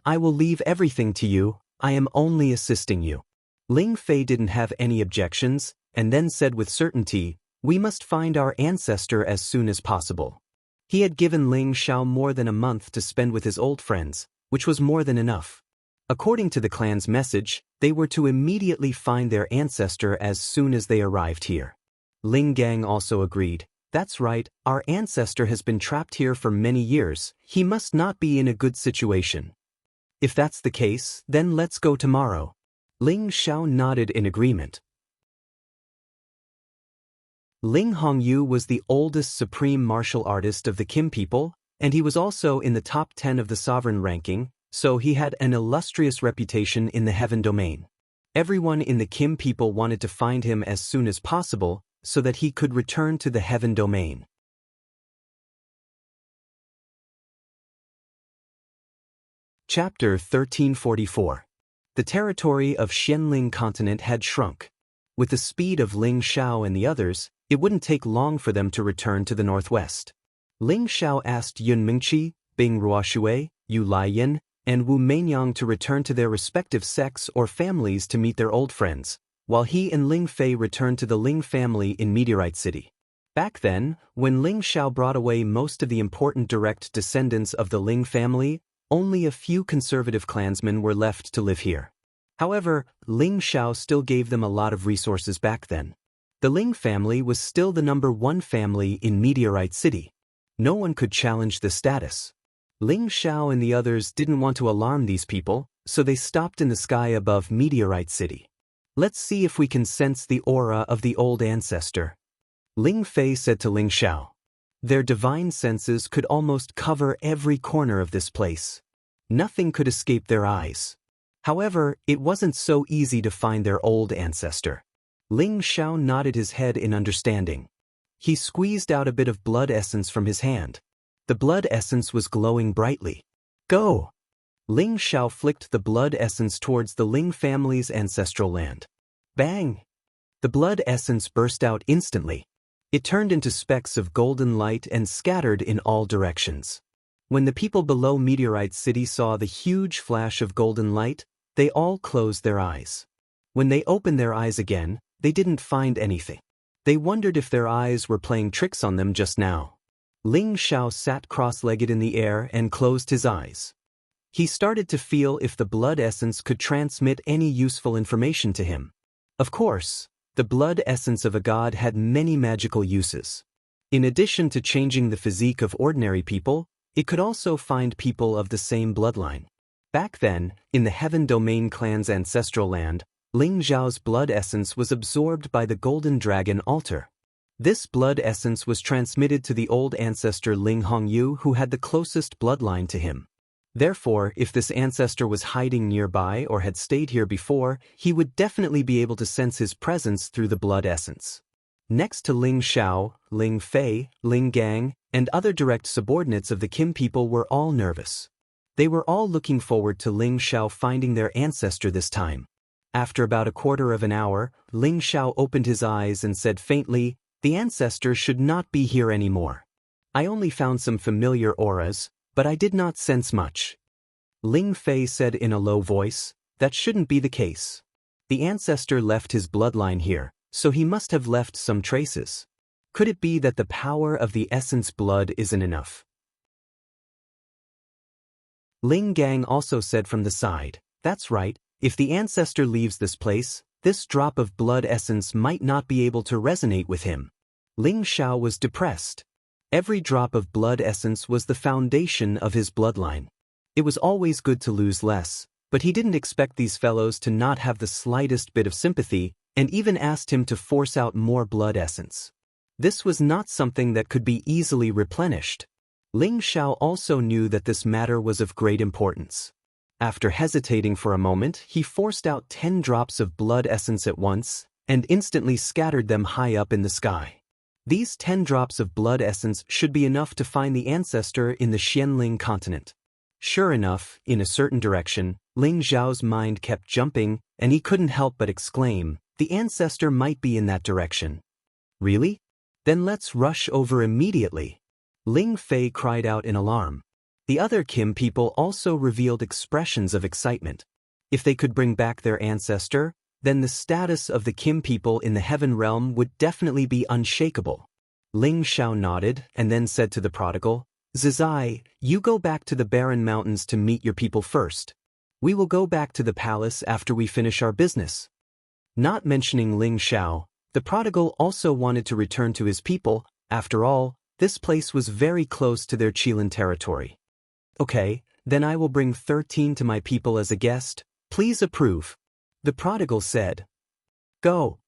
"I will leave everything to you, I am only assisting you." Ling Fei didn't have any objections, and then said with certainty, "We must find our ancestor as soon as possible." He had given Ling Xiao more than a month to spend with his old friends, which was more than enough. According to the clan's message, they were to immediately find their ancestor as soon as they arrived here. Ling Gang also agreed. "That's right, our ancestor has been trapped here for many years, he must not be in a good situation." "If that's the case, then let's go tomorrow." Ling Xiao nodded in agreement. Ling Hongyu was the oldest supreme martial artist of the Kim people, and he was also in the top 10 of the sovereign ranking, so he had an illustrious reputation in the Heaven Domain. Everyone in the Kim people wanted to find him as soon as possible, so that he could return to the Heaven Domain. Chapter 1344. The territory of Xianling continent had shrunk. With the speed of Ling Xiao and the others, it wouldn't take long for them to return to the northwest. Ling Xiao asked Yun Mingqi, Bing Ruoshui, Yu Laiyan, and Wu Meinyang to return to their respective sects or families to meet their old friends, while he and Ling Fei returned to the Ling family in Meteorite City. Back then, when Ling Xiao brought away most of the important direct descendants of the Ling family, only a few conservative clansmen were left to live here. However, Ling Xiao still gave them a lot of resources back then. The Ling family was still the #1 family in Meteorite City. No one could challenge the status. Ling Xiao and the others didn't want to alarm these people, so they stopped in the sky above Meteorite City. "Let's see if we can sense the aura of the old ancestor," Ling Fei said to Ling Xiao. Their divine senses could almost cover every corner of this place. Nothing could escape their eyes. However, it wasn't so easy to find their old ancestor. Ling Xiao nodded his head in understanding. He squeezed out a bit of blood essence from his hand. The blood essence was glowing brightly. "Go!" Ling Xiao flicked the blood essence towards the Ling family's ancestral land. Bang! The blood essence burst out instantly. It turned into specks of golden light and scattered in all directions. When the people below Meteorite City saw the huge flash of golden light, they all closed their eyes. When they opened their eyes again, they didn't find anything. They wondered if their eyes were playing tricks on them just now. Ling Xiao sat cross-legged in the air and closed his eyes. He started to feel if the blood essence could transmit any useful information to him. Of course, the blood essence of a god had many magical uses. In addition to changing the physique of ordinary people, it could also find people of the same bloodline. Back then, in the Heaven Domain clan's ancestral land, Ling Xiao's blood essence was absorbed by the Golden Dragon altar. This blood essence was transmitted to the old ancestor Ling Hongyu, who had the closest bloodline to him. Therefore, if this ancestor was hiding nearby or had stayed here before, he would definitely be able to sense his presence through the blood essence. Next to Ling Xiao, Ling Fei, Ling Gang, and other direct subordinates of the Kim people were all nervous. They were all looking forward to Ling Xiao finding their ancestor this time. After about a quarter of an hour, Ling Xiao opened his eyes and said faintly, "The ancestor should not be here anymore. I only found some familiar auras, but I did not sense much." Ling Fei said in a low voice, "That shouldn't be the case. The ancestor left his bloodline here, so he must have left some traces. Could it be that the power of the essence blood isn't enough?" Ling Gang also said from the side, "That's right, if the ancestor leaves this place, this drop of blood essence might not be able to resonate with him." Ling Xiao was depressed. Every drop of blood essence was the foundation of his bloodline. It was always good to lose less, but he didn't expect these fellows to not have the slightest bit of sympathy, and even asked him to force out more blood essence. This was not something that could be easily replenished. Ling Xiao also knew that this matter was of great importance. After hesitating for a moment, he forced out 10 drops of blood essence at once, and instantly scattered them high up in the sky. These 10 drops of blood essence should be enough to find the ancestor in the Xianling continent. Sure enough, in a certain direction, Ling Xiao's mind kept jumping, and he couldn't help but exclaim, "The ancestor might be in that direction." "Really? Then let's rush over immediately." Ling Fei cried out in alarm. The other Kim people also revealed expressions of excitement. If they could bring back their ancestor, then the status of the Kim people in the heaven realm would definitely be unshakable. Ling Xiao nodded and then said to the prodigal, "Zizai, you go back to the barren mountains to meet your people first. We will go back to the palace after we finish our business." Not mentioning Ling Xiao, the prodigal also wanted to return to his people. After all, this place was very close to their Qilin territory. "Okay, then I will bring 13 to my people as a guest. Please approve," the prodigal said. Go,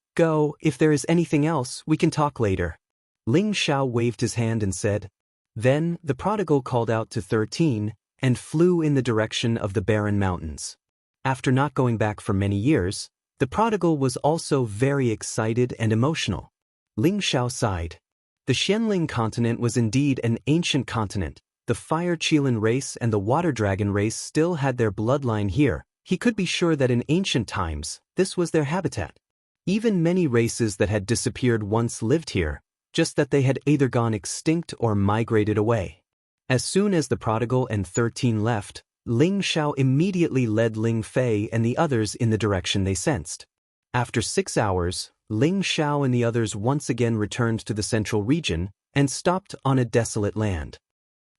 if there is anything else, we can talk later." Ling Xiao waved his hand and said. Then, the prodigal called out to 13, and flew in the direction of the barren mountains. After not going back for many years, the prodigal was also very excited and emotional. Ling Xiao sighed. The Xianling continent was indeed an ancient continent. The Fire Qilin race and the Water Dragon race still had their bloodline here. He could be sure that in ancient times, this was their habitat. Even many races that had disappeared once lived here, just that they had either gone extinct or migrated away. As soon as the prodigal and 13 left, Ling Xiao immediately led Ling Fei and the others in the direction they sensed. After 6 hours, Ling Xiao and the others once again returned to the central region and stopped on a desolate land.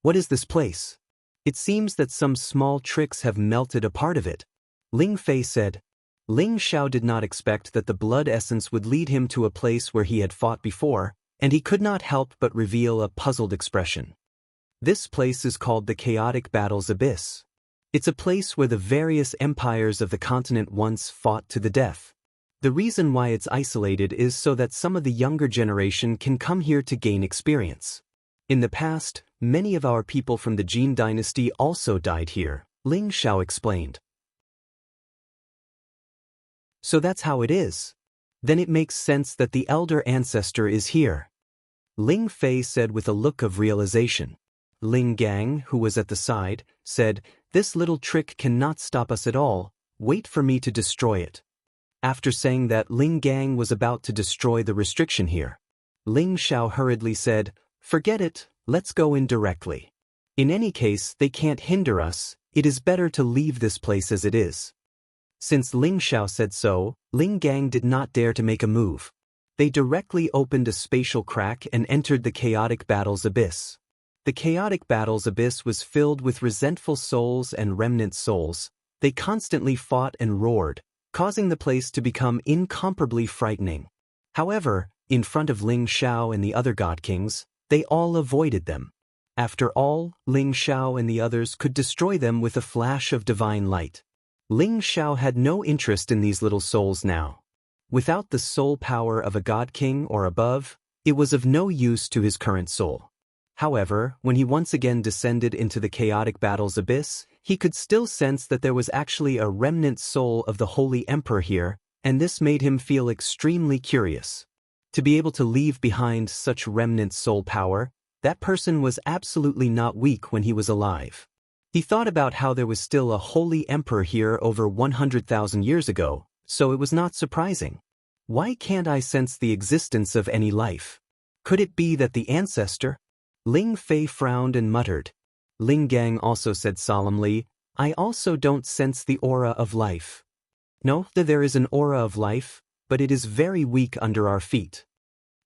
"What is this place? It seems that some small tricks have melted a part of it," Ling Fei said. Ling Xiao did not expect that the blood essence would lead him to a place where he had fought before, and he could not help but reveal a puzzled expression. "This place is called the Chaotic Battles Abyss. It's a place where the various empires of the continent once fought to the death. The reason why it's isolated is so that some of the younger generation can come here to gain experience. In the past, many of our people from the Jin dynasty also died here," Ling Xiao explained. "So that's how it is. Then it makes sense that the elder ancestor is here," Ling Fei said with a look of realization. Ling Gang, who was at the side, said, "This little trick cannot stop us at all. Wait for me to destroy it." After saying that, Ling Gang was about to destroy the restriction here. Ling Xiao hurriedly said, "Forget it, let's go in directly." In any case, they can't hinder us. It is better to leave this place as it is. Since Ling Xiao said so, Ling Gang did not dare to make a move. They directly opened a spatial crack and entered the chaotic battle's abyss. The chaotic battle's abyss was filled with resentful souls and remnant souls. They constantly fought and roared, causing the place to become incomparably frightening. However, in front of Ling Xiao and the other god kings, they all avoided them. After all, Ling Xiao and the others could destroy them with a flash of divine light. Ling Xiao had no interest in these little souls now. Without the soul power of a god king or above, it was of no use to his current soul. However, when he once again descended into the chaotic battle's abyss, he could still sense that there was actually a remnant soul of the Holy Emperor here, and this made him feel extremely curious. To be able to leave behind such remnant soul power, that person was absolutely not weak when he was alive. He thought about how there was still a Holy Emperor here over 100,000 years ago, so it was not surprising. Why can't I sense the existence of any life? Could it be that the ancestor? Ling Fei frowned and muttered. Ling Gang also said solemnly, I also don't sense the aura of life. No, there is an aura of life, but it is very weak under our feet.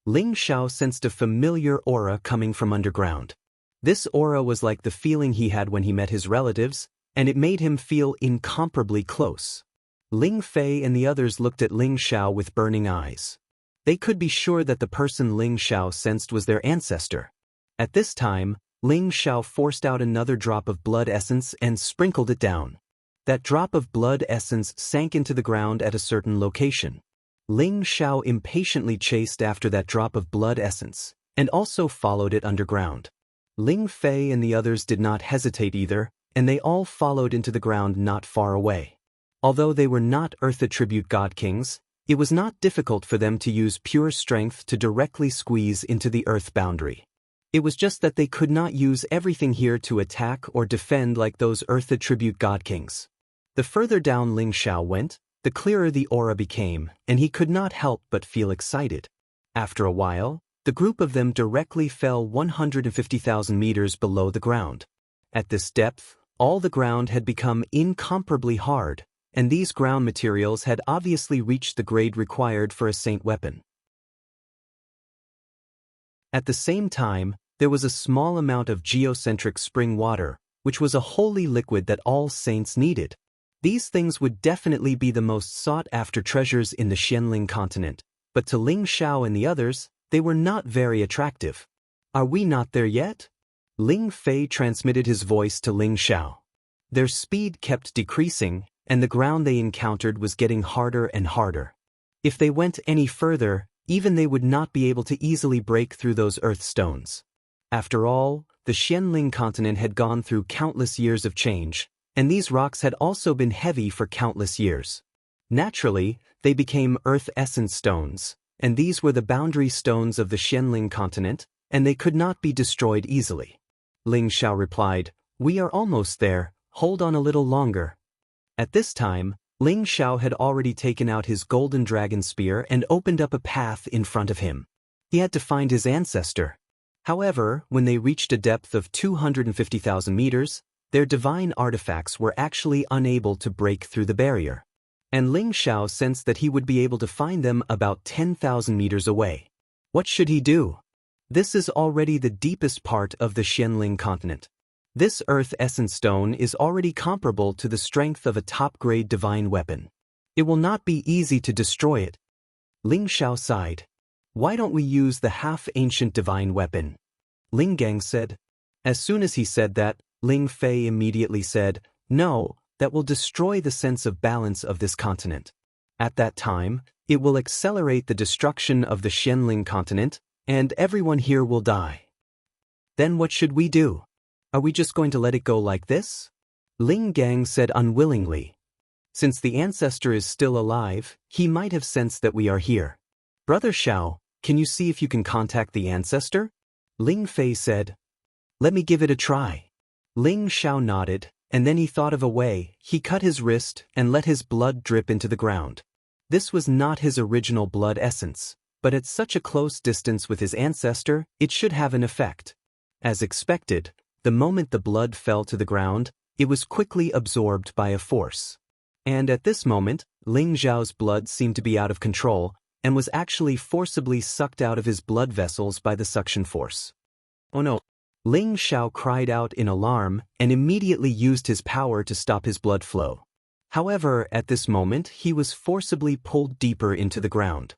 Ling Xiao sensed a familiar aura coming from underground. This aura was like the feeling he had when he met his relatives, and it made him feel incomparably close. Ling Fei and the others looked at Ling Xiao with burning eyes. They could be sure that the person Ling Xiao sensed was their ancestor. At this time, Ling Xiao forced out another drop of blood essence and sprinkled it down. That drop of blood essence sank into the ground at a certain location. Ling Xiao impatiently chased after that drop of blood essence, and also followed it underground. Ling Fei and the others did not hesitate either, and they all followed into the ground not far away. Although they were not Earth attribute god kings, it was not difficult for them to use pure strength to directly squeeze into the Earth boundary. It was just that they could not use everything here to attack or defend like those Earth attribute god kings. The further down Ling Xiao went, the clearer the aura became, and he could not help but feel excited. After a while, the group of them directly fell 150,000 meters below the ground. At this depth, all the ground had become incomparably hard, and these ground materials had obviously reached the grade required for a saint weapon. At the same time, there was a small amount of geocentric spring water, which was a holy liquid that all saints needed. These things would definitely be the most sought-after treasures in the Xianling continent, but to Ling Xiao and the others, they were not very attractive. Are we not there yet? Ling Fei transmitted his voice to Ling Xiao. Their speed kept decreasing, and the ground they encountered was getting harder and harder. If they went any further, even they would not be able to easily break through those earth stones. After all, the Xianling continent had gone through countless years of change, and these rocks had also been heavy for countless years. Naturally, they became earth essence stones, and these were the boundary stones of the Xianling continent, and they could not be destroyed easily. Ling Xiao replied, We are almost there, hold on a little longer. At this time, Ling Xiao had already taken out his golden dragon spear and opened up a path in front of him. He had to find his ancestor. However, when they reached a depth of 250,000 meters, their divine artifacts were actually unable to break through the barrier. And Ling Xiao sensed that he would be able to find them about 10,000 meters away. What should he do? This is already the deepest part of the Xianling continent. This earth essence stone is already comparable to the strength of a top-grade divine weapon. It will not be easy to destroy it. Ling Xiao sighed. Why don't we use the half-ancient divine weapon? Ling Gang said. As soon as he said that, Ling Fei immediately said, No, that will destroy the sense of balance of this continent. At that time, it will accelerate the destruction of the Xianling continent, and everyone here will die. Then what should we do? Are we just going to let it go like this? Ling Gang said unwillingly. Since the ancestor is still alive, he might have sensed that we are here. Brother Xiao, can you see if you can contact the ancestor? Ling Fei said. Let me give it a try. Ling Xiao nodded, and then he thought of a way. He cut his wrist and let his blood drip into the ground. This was not his original blood essence, but at such a close distance with his ancestor, it should have an effect. As expected, The moment the blood fell to the ground, it was quickly absorbed by a force. And at this moment, Ling Xiao's blood seemed to be out of control and was actually forcibly sucked out of his blood vessels by the suction force. Oh no! Ling Xiao cried out in alarm and immediately used his power to stop his blood flow. However, at this moment, he was forcibly pulled deeper into the ground.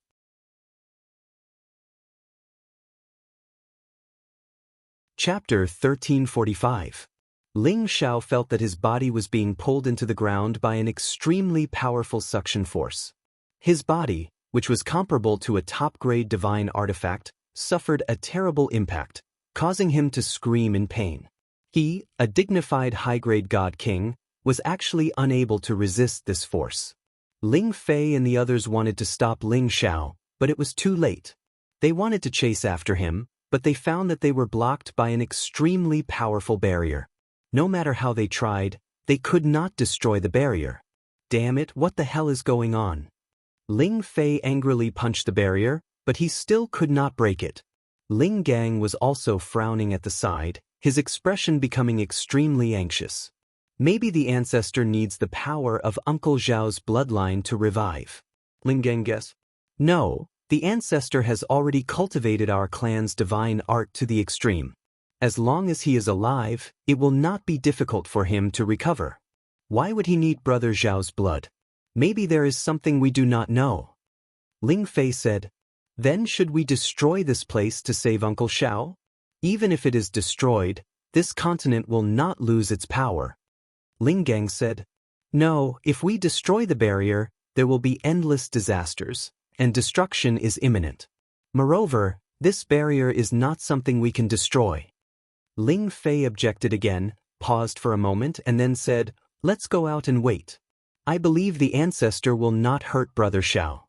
Chapter 1345. Ling Xiao felt that his body was being pulled into the ground by an extremely powerful suction force. His body, which was comparable to a top-grade divine artifact, suffered a terrible impact, causing him to scream in pain. He, a dignified high-grade god king, was actually unable to resist this force. Ling Fei and the others wanted to stop Ling Xiao, but it was too late. They wanted to chase after him, but they found that they were blocked by an extremely powerful barrier. No matter how they tried, they could not destroy the barrier. Damn it, what the hell is going on? Ling Fei angrily punched the barrier, but he still could not break it. Ling Gang was also frowning at the side, his expression becoming extremely anxious. Maybe the ancestor needs the power of Uncle Zhao's bloodline to revive. Ling Gang guess? No, the ancestor has already cultivated our clan's divine art to the extreme. As long as he is alive, it will not be difficult for him to recover. Why would he need Brother Zhao's blood? Maybe there is something we do not know. Ling Fei said, Then should we destroy this place to save Uncle Xiao? Even if it is destroyed, this continent will not lose its power. Ling Gang said, No, if we destroy the barrier, there will be endless disasters, and destruction is imminent. Moreover, this barrier is not something we can destroy. Ling Fei objected again, paused for a moment and then said, Let's go out and wait. I believe the ancestor will not hurt Brother Xiao.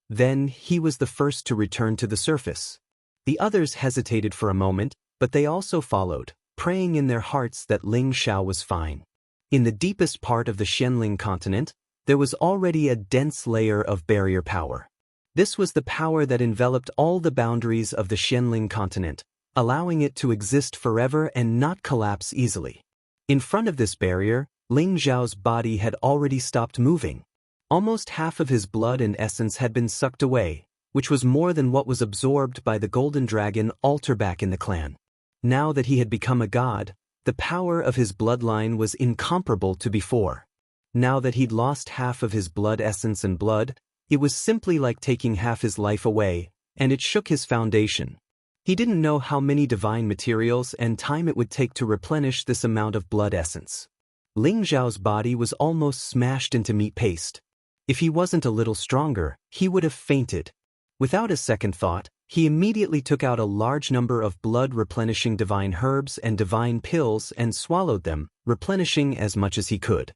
Then he was the first to return to the surface. The others hesitated for a moment, but they also followed, praying in their hearts that Ling Xiao was fine. In the deepest part of the Xianling continent, there was already a dense layer of barrier power. This was the power that enveloped all the boundaries of the Xianling continent, allowing it to exist forever and not collapse easily. In front of this barrier, Ling Xiao's body had already stopped moving. Almost half of his blood and essence had been sucked away, which was more than what was absorbed by the Golden Dragon Alterback in the clan. Now that he had become a god, the power of his bloodline was incomparable to before. Now that he'd lost half of his blood essence and blood, it was simply like taking half his life away, and it shook his foundation. He didn't know how many divine materials and time it would take to replenish this amount of blood essence. Ling Xiao's body was almost smashed into meat paste. If he wasn't a little stronger, he would have fainted. Without a second thought, he immediately took out a large number of blood-replenishing divine herbs and divine pills and swallowed them, replenishing as much as he could.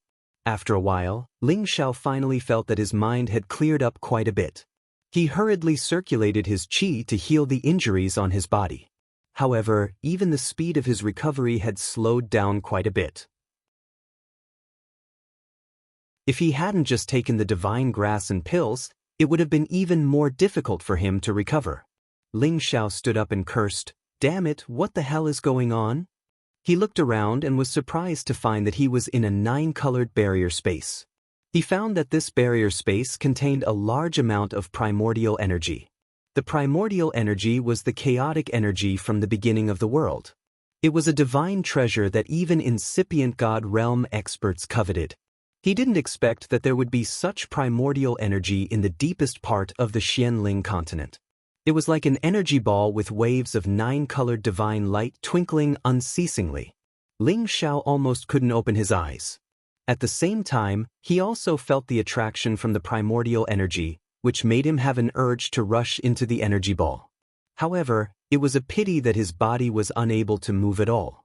After a while, Ling Xiao finally felt that his mind had cleared up quite a bit. He hurriedly circulated his qi to heal the injuries on his body. However, even the speed of his recovery had slowed down quite a bit. If he hadn't just taken the divine grass and pills, it would have been even more difficult for him to recover. Ling Xiao stood up and cursed, Damn it, what the hell is going on? He looked around and was surprised to find that he was in a 9-colored barrier space. He found that this barrier space contained a large amount of primordial energy. The primordial energy was the chaotic energy from the beginning of the world. It was a divine treasure that even incipient god realm experts coveted. He didn't expect that there would be such primordial energy in the deepest part of the Xianling continent. It was like an energy ball with waves of 9-colored divine light twinkling unceasingly. Ling Xiao almost couldn't open his eyes. At the same time, he also felt the attraction from the primordial energy, which made him have an urge to rush into the energy ball. However, it was a pity that his body was unable to move at all.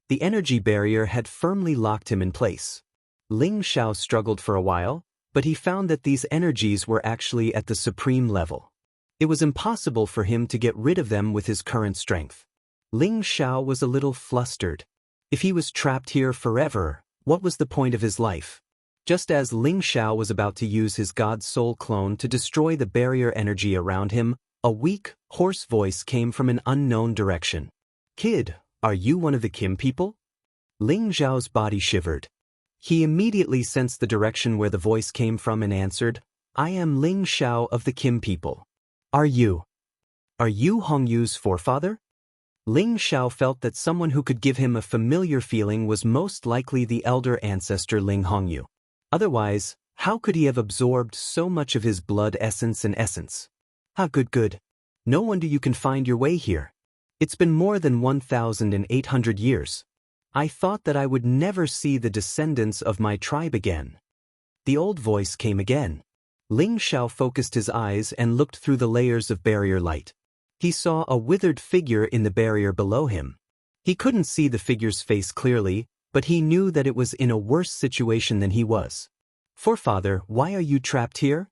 The energy barrier had firmly locked him in place. Ling Xiao struggled for a while, but he found that these energies were actually at the supreme level. It was impossible for him to get rid of them with his current strength. Ling Xiao was a little flustered. If he was trapped here forever, what was the point of his life? Just as Ling Xiao was about to use his god soul clone to destroy the barrier energy around him, a weak, hoarse voice came from an unknown direction. Kid, Are you one of the Kim people? Ling Zhao's body shivered. He immediately sensed the direction where the voice came from and answered, I am Ling Xiao of the Kim people. Are you Hongyu's forefather? Ling Xiao felt that someone who could give him a familiar feeling was most likely the elder ancestor Ling Hongyu. Otherwise, how could he have absorbed so much of his blood essence and essence? Ah, good. No wonder you can find your way here. It's been more than 1,800 years. I thought that I would never see the descendants of my tribe again. The old voice came again. Ling Xiao focused his eyes and looked through the layers of barrier light. He saw a withered figure in the barrier below him. He couldn't see the figure's face clearly, but he knew that it was in a worse situation than he was. Forefather, why are you trapped here?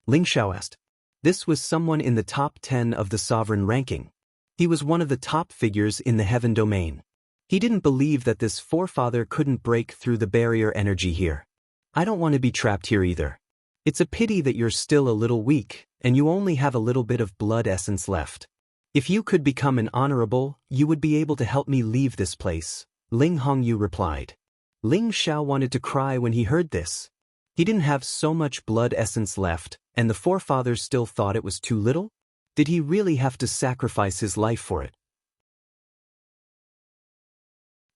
Ling Xiao asked. This was someone in the top 10 of the sovereign ranking. He was one of the top figures in the heaven domain. He didn't believe that this forefather couldn't break through the barrier energy here. I don't want to be trapped here either. It's a pity that you're still a little weak, and you only have a little bit of blood essence left. If you could become an honorable, you would be able to help me leave this place, Ling Hongyu replied. Ling Xiao wanted to cry when he heard this. He didn't have so much blood essence left, and the forefather still thought it was too little? Did he really have to sacrifice his life for it?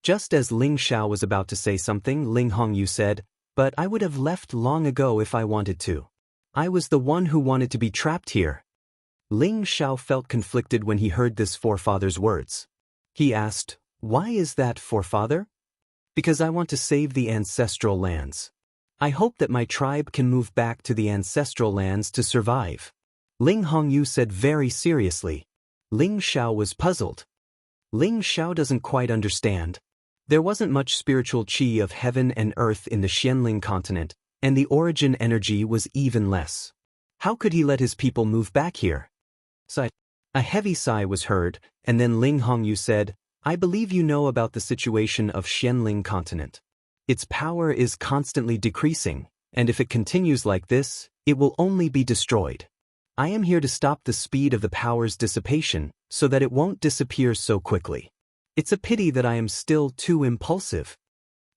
Just as Ling Xiao was about to say something, Ling Hongyu said, But I would have left long ago if I wanted to. I was the one who wanted to be trapped here. Ling Xiao felt conflicted when he heard this forefather's words. He asked, Why is that, forefather? Because I want to save the ancestral lands. I hope that my tribe can move back to the ancestral lands to survive. Ling Hongyu said very seriously. Ling Xiao was puzzled. Ling Xiao doesn't quite understand. There wasn't much spiritual qi of heaven and earth in the Xianling continent, and the origin energy was even less. How could he let his people move back here? A heavy sigh was heard, and then Ling Hongyu said, I believe you know about the situation of Xianling continent. Its power is constantly decreasing, and if it continues like this, it will only be destroyed. I am here to stop the speed of the power's dissipation, so that it won't disappear so quickly. It's a pity that I am still too impulsive.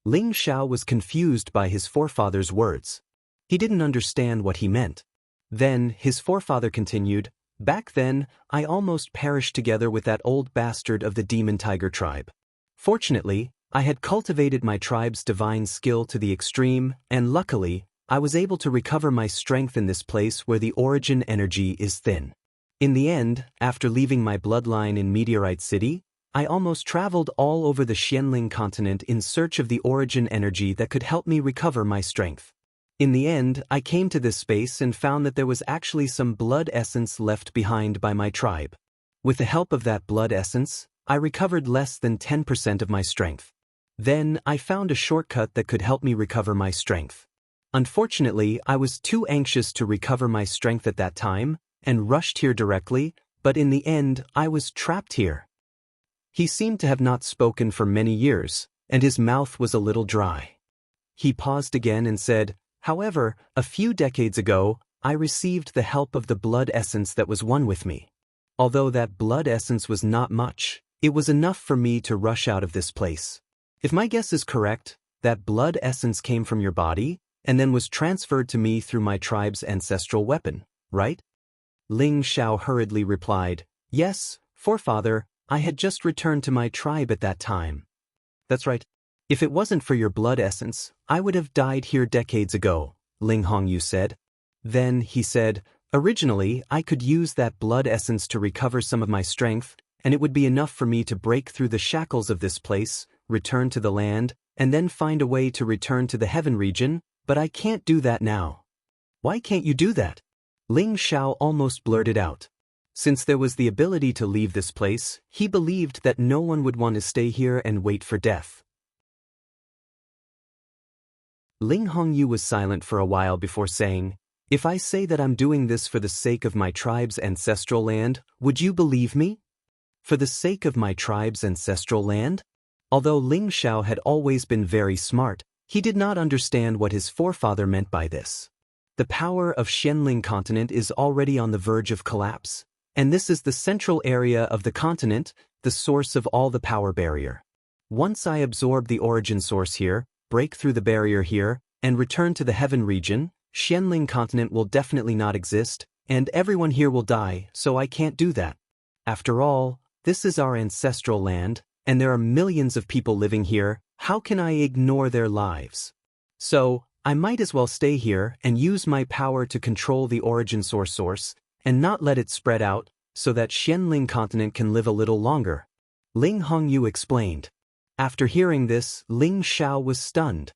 Ling Xiao was confused by his forefather's words. He didn't understand what he meant. Then, his forefather continued, Back then, I almost perished together with that old bastard of the demon tiger tribe. Fortunately, I had cultivated my tribe's divine skill to the extreme, and luckily, I was able to recover my strength in this place where the origin energy is thin. In the end, after leaving my bloodline in Meteorite City, I almost traveled all over the Xianling continent in search of the origin energy that could help me recover my strength. In the end, I came to this space and found that there was actually some blood essence left behind by my tribe. With the help of that blood essence, I recovered less than 10% of my strength. Then, I found a shortcut that could help me recover my strength. Unfortunately, I was too anxious to recover my strength at that time, and rushed here directly, but in the end, I was trapped here. He seemed to have not spoken for many years, and his mouth was a little dry. He paused again and said, However, a few decades ago, I received the help of the blood essence that was one with me. Although that blood essence was not much, it was enough for me to rush out of this place. If my guess is correct, that blood essence came from your body, and then was transferred to me through my tribe's ancestral weapon, right? Ling Xiao hurriedly replied, Yes, forefather, I had just returned to my tribe at that time. That's right. If it wasn't for your blood essence, I would have died here decades ago, Ling Hongyu said. Then, he said, Originally, I could use that blood essence to recover some of my strength, and it would be enough for me to break through the shackles of this place, return to the land, and then find a way to return to the heaven region, but I can't do that now. Why can't you do that? Ling Xiao almost blurted out. Since there was the ability to leave this place, he believed that no one would want to stay here and wait for death. Ling Hongyu was silent for a while before saying, If I say that I'm doing this for the sake of my tribe's ancestral land, would you believe me? For the sake of my tribe's ancestral land? Although Ling Xiao had always been very smart, he did not understand what his forefather meant by this. The power of Xianling continent is already on the verge of collapse, and this is the central area of the continent, the source of all the power barrier. Once I absorb the origin source here, break through the barrier here, and return to the heaven region, Xianling continent will definitely not exist, and everyone here will die, so I can't do that. After all, this is our ancestral land, and there are millions of people living here. How can I ignore their lives? So, I might as well stay here and use my power to control the origin source, and not let it spread out, so that Xianling continent can live a little longer. Ling Hongyu explained. After hearing this, Ling Xiao was stunned.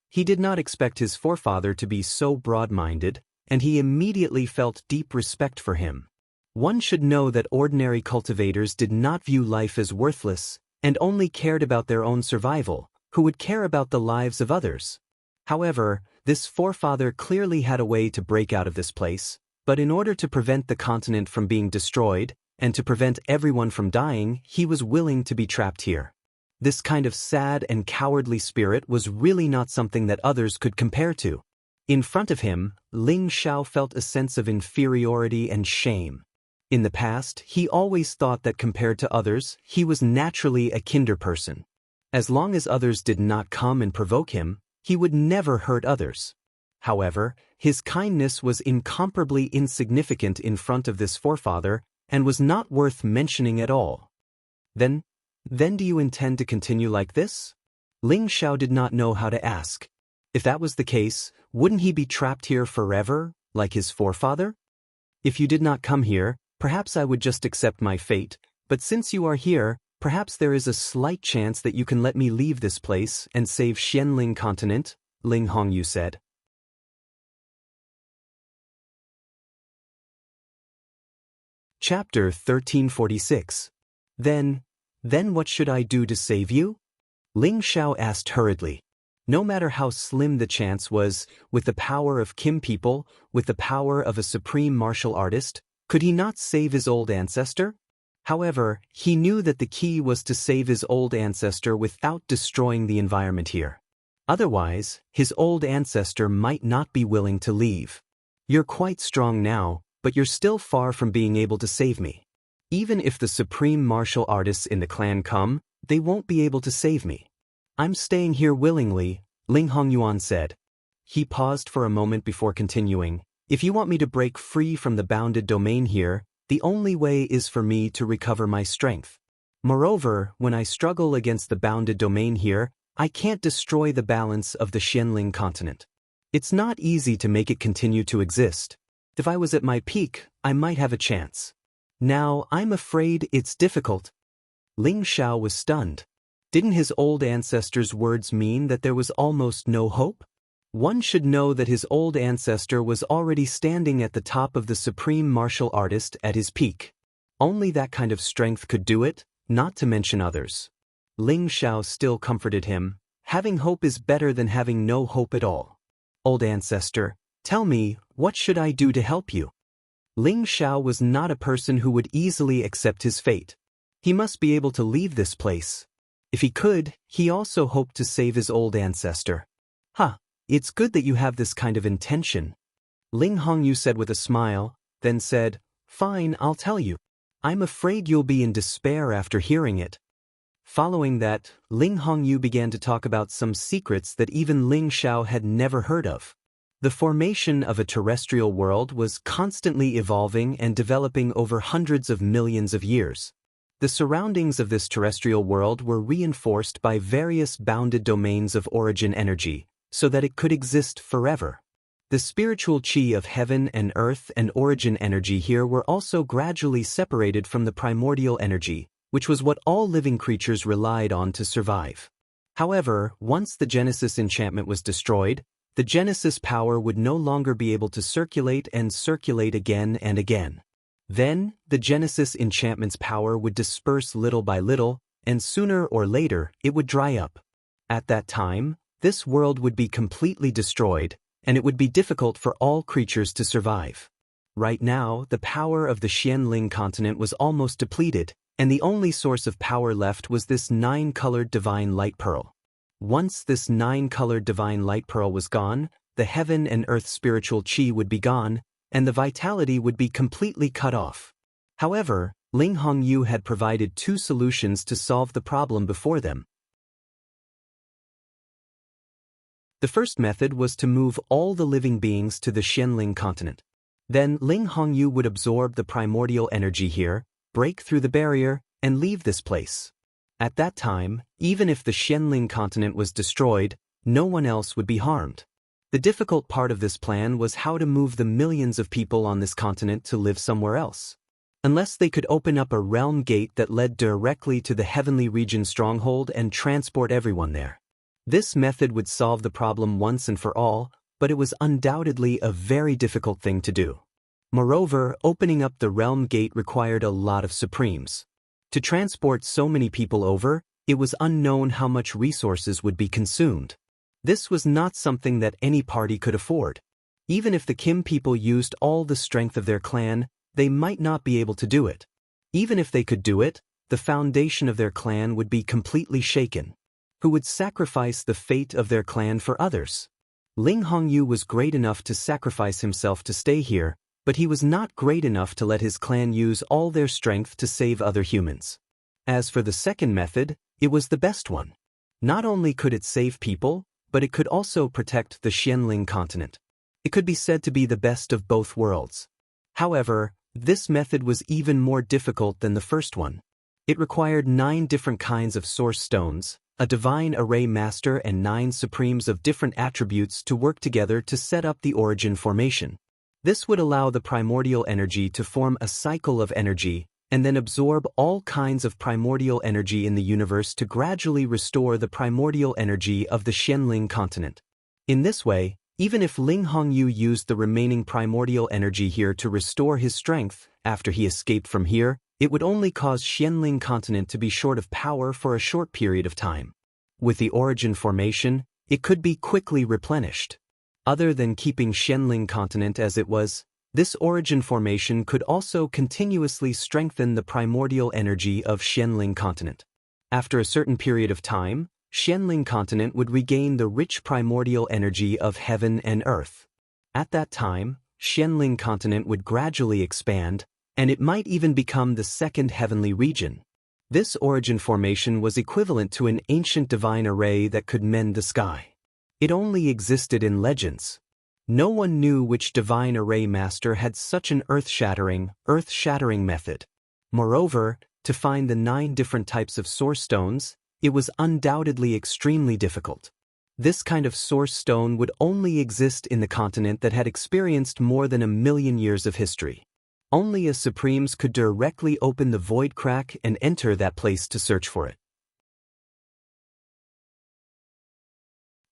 He did not expect his forefather to be so broad-minded, and he immediately felt deep respect for him. One should know that ordinary cultivators did not view life as worthless, and only cared about their own survival, who would care about the lives of others. However, this forefather clearly had a way to break out of this place, but in order to prevent the continent from being destroyed, and to prevent everyone from dying, he was willing to be trapped here. This kind of sad and cowardly spirit was really not something that others could compare to. In front of him, Ling Xiao felt a sense of inferiority and shame. In the past, he always thought that compared to others, he was naturally a kinder person. As long as others did not come and provoke him, he would never hurt others. However, his kindness was incomparably insignificant in front of this forefather, and was not worth mentioning at all. Then do you intend to continue like this? Ling Xiao did not know how to ask. If that was the case, wouldn't he be trapped here forever, like his forefather? If you did not come here, perhaps I would just accept my fate, but since you are here, perhaps there is a slight chance that you can let me leave this place and save Xianling continent, Ling Hongyu said. Chapter 1346. Then what should I do to save you? Ling Xiao asked hurriedly. No matter how slim the chance was, with the power of Kim people, with the power of a supreme martial artist, could he not save his old ancestor? However, he knew that the key was to save his old ancestor without destroying the environment here. Otherwise, his old ancestor might not be willing to leave. You're quite strong now, but you're still far from being able to save me. Even if the supreme martial artists in the clan come, they won't be able to save me. I'm staying here willingly, Ling Hongyuan said. He paused for a moment before continuing. If you want me to break free from the bounded domain here, the only way is for me to recover my strength. Moreover, when I struggle against the bounded domain here, I can't destroy the balance of the Xianling continent. It's not easy to make it continue to exist. If I was at my peak, I might have a chance. Now, I'm afraid it's difficult. Ling Xiao was stunned. Didn't his old ancestor's words mean that there was almost no hope? One should know that his old ancestor was already standing at the top of the supreme martial artist at his peak. Only that kind of strength could do it, not to mention others. Ling Xiao still comforted him. Having hope is better than having no hope at all. Old ancestor, tell me, what should I do to help you? Ling Xiao was not a person who would easily accept his fate. He must be able to leave this place. If he could, he also hoped to save his old ancestor. It's good that you have this kind of intention. Ling Hongyu said with a smile, then said, Fine, I'll tell you. I'm afraid you'll be in despair after hearing it. Following that, Ling Hongyu began to talk about some secrets that even Ling Xiao had never heard of. The formation of a terrestrial world was constantly evolving and developing over hundreds of millions of years. The surroundings of this terrestrial world were reinforced by various bounded domains of origin energy, so that it could exist forever. The spiritual chi of heaven and earth and origin energy here were also gradually separated from the primordial energy, which was what all living creatures relied on to survive. However, once the Genesis enchantment was destroyed, the Genesis power would no longer be able to circulate again and again. Then, the Genesis enchantment's power would disperse little by little, and sooner or later, it would dry up. At that time, this world would be completely destroyed, and it would be difficult for all creatures to survive. Right now, the power of the Xianling continent was almost depleted, and the only source of power left was this 9-colored divine light pearl. Once this 9-colored divine light pearl was gone, the heaven and earth spiritual chi would be gone, and the vitality would be completely cut off. However, Ling Hongyu had provided two solutions to solve the problem before them. The first method was to move all the living beings to the Xianling continent. Then Ling Hongyu would absorb the primordial energy here, break through the barrier, and leave this place. At that time, even if the Xianling continent was destroyed, no one else would be harmed. The difficult part of this plan was how to move the millions of people on this continent to live somewhere else. Unless they could open up a realm gate that led directly to the heavenly region stronghold and transport everyone there. This method would solve the problem once and for all, but it was undoubtedly a very difficult thing to do. Moreover, opening up the realm gate required a lot of supremes. To transport so many people over, it was unknown how much resources would be consumed. This was not something that any party could afford. Even if the Kim people used all the strength of their clan, they might not be able to do it. Even if they could do it, the foundation of their clan would be completely shaken. Who would sacrifice the fate of their clan for others? Ling Hongyu was great enough to sacrifice himself to stay here, but he was not great enough to let his clan use all their strength to save other humans. As for the second method, it was the best one. Not only could it save people, but it could also protect the Xianling continent. It could be said to be the best of both worlds. However, this method was even more difficult than the first one. It required 9 different kinds of source stones, a divine array master and 9 supremes of different attributes to work together to set up the origin formation. This would allow the primordial energy to form a cycle of energy and then absorb all kinds of primordial energy in the universe to gradually restore the primordial energy of the Xianling continent. In this way, even if Ling Hongyu used the remaining primordial energy here to restore his strength after he escaped from here, it would only cause Xianling continent to be short of power for a short period of time. With the origin formation, it could be quickly replenished. Other than keeping Xianling continent as it was, this origin formation could also continuously strengthen the primordial energy of Xianling continent. After a certain period of time, Xianling continent would regain the rich primordial energy of heaven and earth. At that time, Xianling continent would gradually expand, and it might even become the second heavenly region. This origin formation was equivalent to an ancient divine array that could mend the sky. It only existed in legends. No one knew which divine array master had such an earth-shattering method. Moreover, to find the 9 different types of source stones, it was undoubtedly extremely difficult. This kind of source stone would only exist in the continent that had experienced more than 1,000,000 years of history. Only as supremes could directly open the void crack and enter that place to search for it.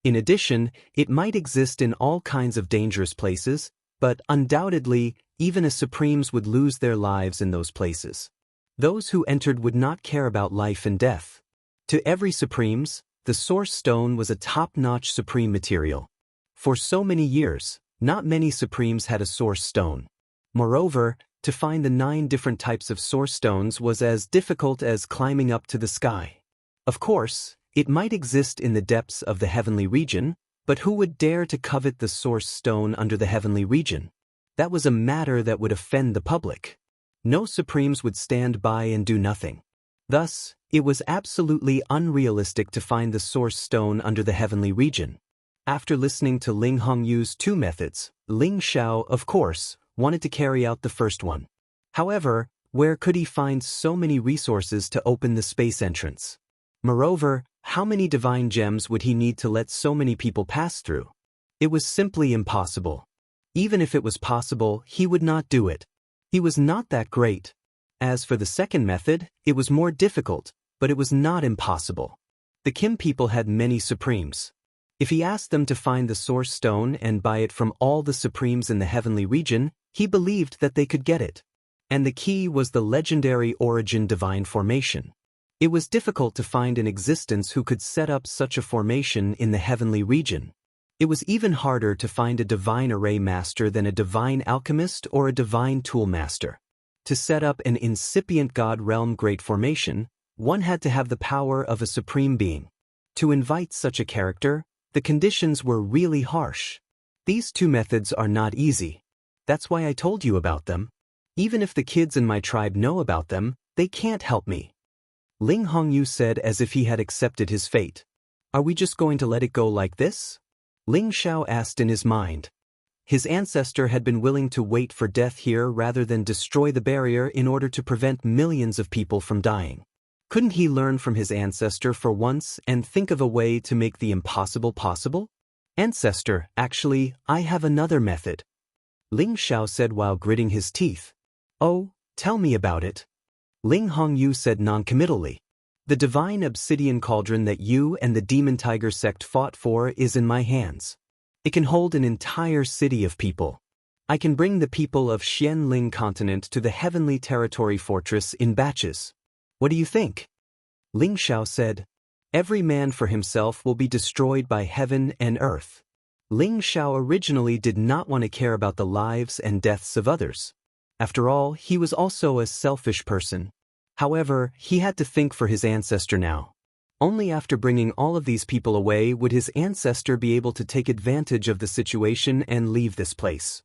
In addition, it might exist in all kinds of dangerous places, but undoubtedly, even as supremes would lose their lives in those places. Those who entered would not care about life and death. To every supremes, the source stone was a top-notch supreme material. For so many years, not many supremes had a source stone. Moreover, to find the 9 different types of source stones was as difficult as climbing up to the sky. Of course, it might exist in the depths of the heavenly region, but who would dare to covet the source stone under the heavenly region? That was a matter that would offend the public. No supremes would stand by and do nothing. Thus, it was absolutely unrealistic to find the source stone under the heavenly region. After listening to Ling Hongyu's 2 methods, Ling Xiao, of course, wanted to carry out the first one. However, where could he find so many resources to open the space entrance? Moreover, how many divine gems would he need to let so many people pass through? It was simply impossible. Even if it was possible, he would not do it. He was not that great. As for the second method, it was more difficult, but it was not impossible. The Kim people had many supremes. If he asked them to find the source stone and buy it from all the supremes in the heavenly region, he believed that they could get it. And the key was the legendary origin divine formation. It was difficult to find an existence who could set up such a formation in the heavenly region. It was even harder to find a divine array master than a divine alchemist or a divine tool master. To set up an incipient god realm great formation, one had to have the power of a supreme being. To invite such a character, the conditions were really harsh. These 2 methods are not easy. That's why I told you about them. Even if the kids in my tribe know about them, they can't help me. Ling Hongyu said as if he had accepted his fate. Are we just going to let it go like this? Ling Xiao asked in his mind. His ancestor had been willing to wait for death here rather than destroy the barrier in order to prevent millions of people from dying. Couldn't he learn from his ancestor for once and think of a way to make the impossible possible? Ancestor, actually, I have another method. Ling Xiao said while gritting his teeth. Oh, tell me about it. Ling Hongyu said noncommittally. The divine obsidian cauldron that you and the demon tiger sect fought for is in my hands. It can hold an entire city of people. I can bring the people of Xianling continent to the heavenly territory fortress in batches. What do you think? Ling Xiao said. Every man for himself will be destroyed by heaven and earth. Ling Xiao originally did not want to care about the lives and deaths of others. After all, he was also a selfish person. However, he had to think for his ancestor now. Only after bringing all of these people away would his ancestor be able to take advantage of the situation and leave this place.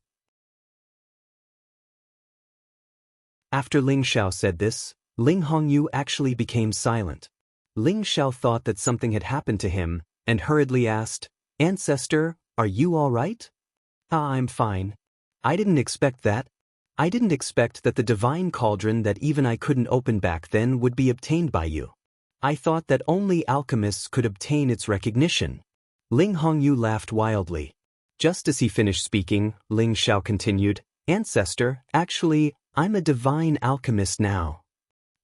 After Ling Xiao said this, Ling Hongyu actually became silent. Ling Xiao thought that something had happened to him, and hurriedly asked, Ancestor, are you all right? I'm fine. I didn't expect that. I didn't expect that the divine cauldron that even I couldn't open back then would be obtained by you. I thought that only alchemists could obtain its recognition. Ling Hongyu laughed wildly. Just as he finished speaking, Ling Xiao continued, Ancestor, actually, I'm a divine alchemist now.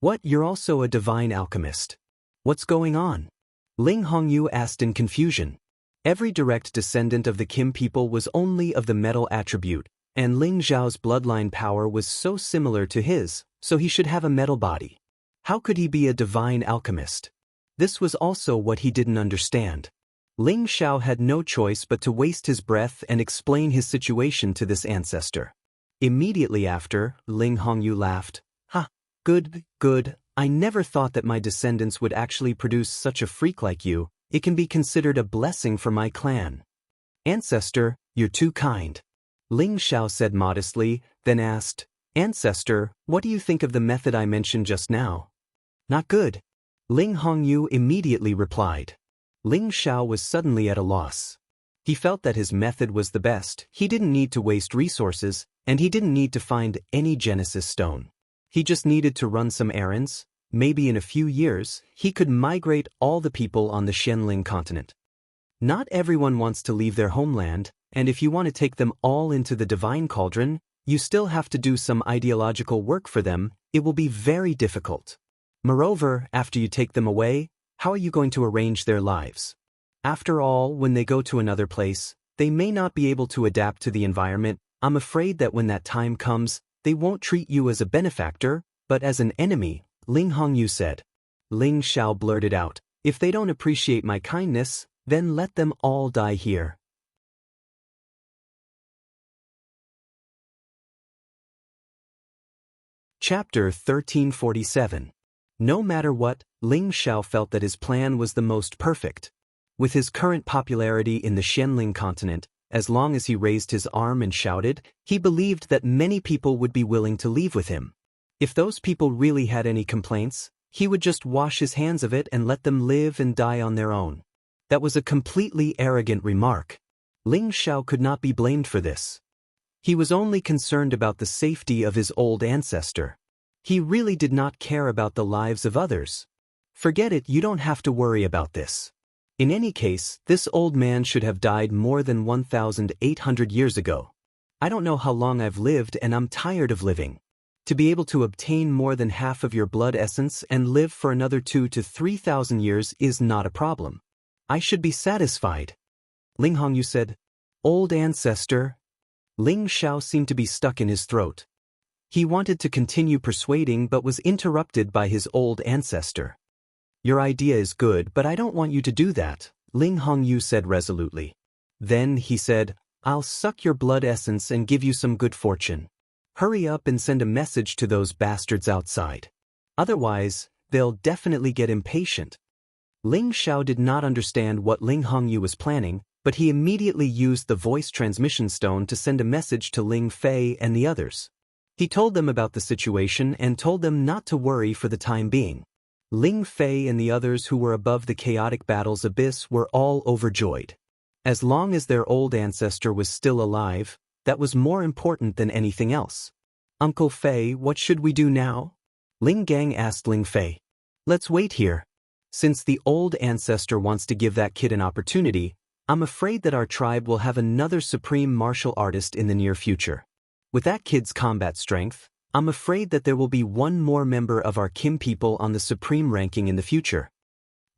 What, you're also a divine alchemist? What's going on? Ling Hongyu asked in confusion. Every direct descendant of the Kim people was only of the metal attribute, and Ling Xiao's bloodline power was so similar to his, so he should have a metal body. How could he be a divine alchemist? This was also what he didn't understand. Ling Xiao had no choice but to waste his breath and explain his situation to this ancestor. Immediately after, Ling Hongyu laughed. Ha, good, good. I never thought that my descendants would actually produce such a freak like you. It can be considered a blessing for my clan. Ancestor, you're too kind. Ling Xiao said modestly, then asked, Ancestor, what do you think of the method I mentioned just now? Not good. Ling Hongyu immediately replied. Ling Xiao was suddenly at a loss. He felt that his method was the best, he didn't need to waste resources, and he didn't need to find any Genesis stone. He just needed to run some errands. Maybe in a few years, he could migrate all the people on the Xianling continent. Not everyone wants to leave their homeland, and if you want to take them all into the divine cauldron, you still have to do some ideological work for them. It will be very difficult. Moreover, after you take them away, how are you going to arrange their lives? After all, when they go to another place, they may not be able to adapt to the environment. I'm afraid that when that time comes, they won't treat you as a benefactor, but as an enemy, Ling Hongyu said. Ling Xiao blurted out, if they don't appreciate my kindness, then let them all die here. Chapter 1347. No matter what, Ling Xiao felt that his plan was the most perfect. With his current popularity in the Xianling continent, as long as he raised his arm and shouted, he believed that many people would be willing to leave with him. If those people really had any complaints, he would just wash his hands of it and let them live and die on their own. That was a completely arrogant remark. Ling Xiao could not be blamed for this. He was only concerned about the safety of his old ancestor. He really did not care about the lives of others. Forget it, you don't have to worry about this. In any case, this old man should have died more than 1,800 years ago. I don't know how long I've lived and I'm tired of living. To be able to obtain more than half of your blood essence and live for another 2,000 to 3,000 years is not a problem. I should be satisfied. Ling Hongyu said, Old ancestor. Ling Xiao seemed to be stuck in his throat. He wanted to continue persuading but was interrupted by his old ancestor. Your idea is good, but I don't want you to do that, Ling Hongyu said resolutely. Then he said, I'll suck your blood essence and give you some good fortune. Hurry up and send a message to those bastards outside. Otherwise, they'll definitely get impatient. Ling Xiao did not understand what Ling Hongyu was planning, but he immediately used the voice transmission stone to send a message to Ling Fei and the others. He told them about the situation and told them not to worry for the time being. Ling Fei and the others who were above the chaotic battle's abyss were all overjoyed. As long as their old ancestor was still alive, that was more important than anything else. Uncle Fei, what should we do now? Ling Gang asked Ling Fei. Let's wait here. Since the old ancestor wants to give that kid an opportunity, I'm afraid that our tribe will have another supreme martial artist in the near future. With that kid's combat strength, I'm afraid that there will be one more member of our Kim people on the supreme ranking in the future.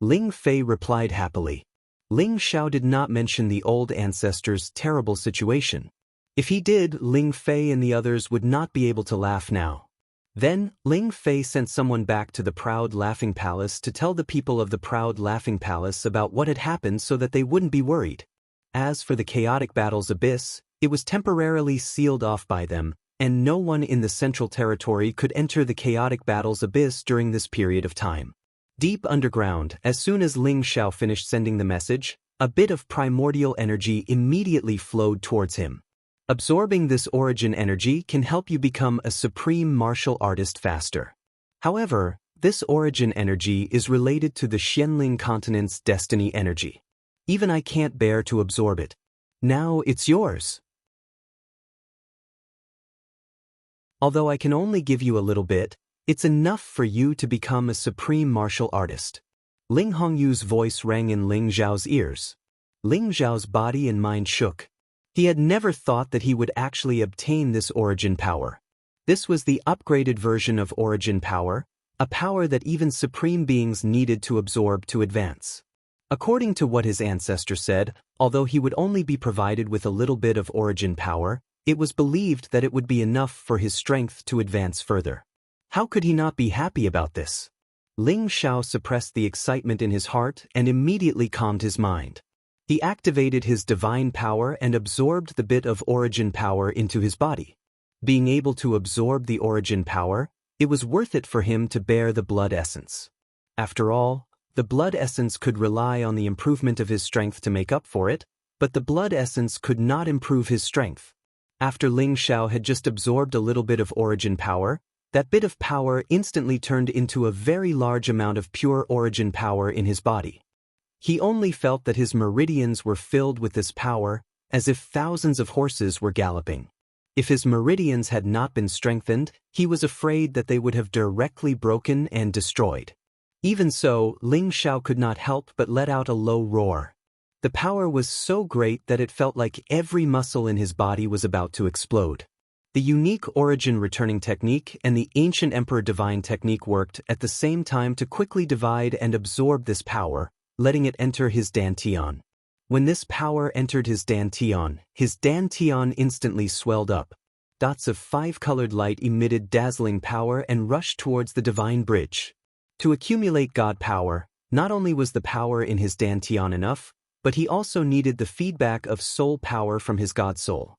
Ling Fei replied happily. Ling Xiao did not mention the old ancestor's terrible situation. If he did, Ling Fei and the others would not be able to laugh now. Then, Ling Fei sent someone back to the Proud Laughing Palace to tell the people of the Proud Laughing Palace about what had happened so that they wouldn't be worried. As for the chaotic battle's abyss, it was temporarily sealed off by them, and no one in the Central Territory could enter the chaotic battle's abyss during this period of time. Deep underground, as soon as Ling Xiao finished sending the message, a bit of primordial energy immediately flowed towards him. Absorbing this origin energy can help you become a supreme martial artist faster. However, this origin energy is related to the Xianling continent's destiny energy. Even I can't bear to absorb it. Now it's yours. Although I can only give you a little bit, it's enough for you to become a supreme martial artist. Ling Hongyu's voice rang in Ling Zhao's ears. Ling Zhao's body and mind shook. He had never thought that he would actually obtain this origin power. This was the upgraded version of origin power, a power that even supreme beings needed to absorb to advance. According to what his ancestor said, although he would only be provided with a little bit of origin power, it was believed that it would be enough for his strength to advance further. How could he not be happy about this? Ling Xiao suppressed the excitement in his heart and immediately calmed his mind. He activated his divine power and absorbed the bit of origin power into his body. Being able to absorb the origin power, it was worth it for him to bear the blood essence. After all, the blood essence could rely on the improvement of his strength to make up for it, but the blood essence could not improve his strength. After Ling Xiao had just absorbed a little bit of origin power, that bit of power instantly turned into a very large amount of pure origin power in his body. He only felt that his meridians were filled with this power, as if thousands of horses were galloping. If his meridians had not been strengthened, he was afraid that they would have directly broken and destroyed. Even so, Ling Xiao could not help but let out a low roar. The power was so great that it felt like every muscle in his body was about to explode. The unique origin returning technique and the ancient emperor divine technique worked at the same time to quickly divide and absorb this power, letting it enter his dantian. When this power entered his dantian instantly swelled up. Dots of five-colored light emitted dazzling power and rushed towards the divine bridge. To accumulate God power, not only was the power in his dantian enough, but he also needed the feedback of soul power from his God soul.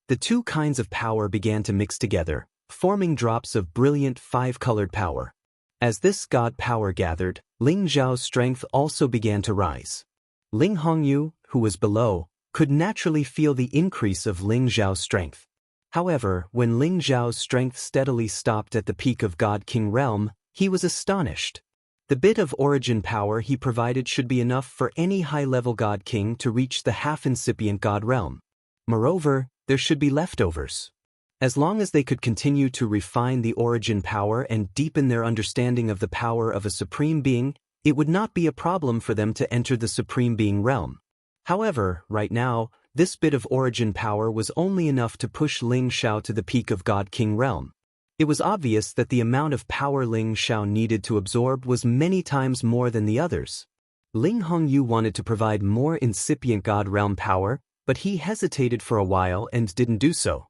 The two kinds of power began to mix together, forming drops of brilliant five-colored power. As this God power gathered, Ling Zhao's strength also began to rise. Ling Hongyu, who was below, could naturally feel the increase of Ling Zhao's strength. However, when Ling Zhao's strength steadily stopped at the peak of God King realm, he was astonished. The bit of origin power he provided should be enough for any high-level God King to reach the half-incipient God realm. Moreover, there should be leftovers. As long as they could continue to refine the origin power and deepen their understanding of the power of a supreme being, it would not be a problem for them to enter the supreme being realm. However, right now, this bit of origin power was only enough to push Ling Xiao to the peak of God King realm. It was obvious that the amount of power Ling Xiao needed to absorb was many times more than the others. Ling Hongyu wanted to provide more incipient God realm power, but he hesitated for a while and didn't do so.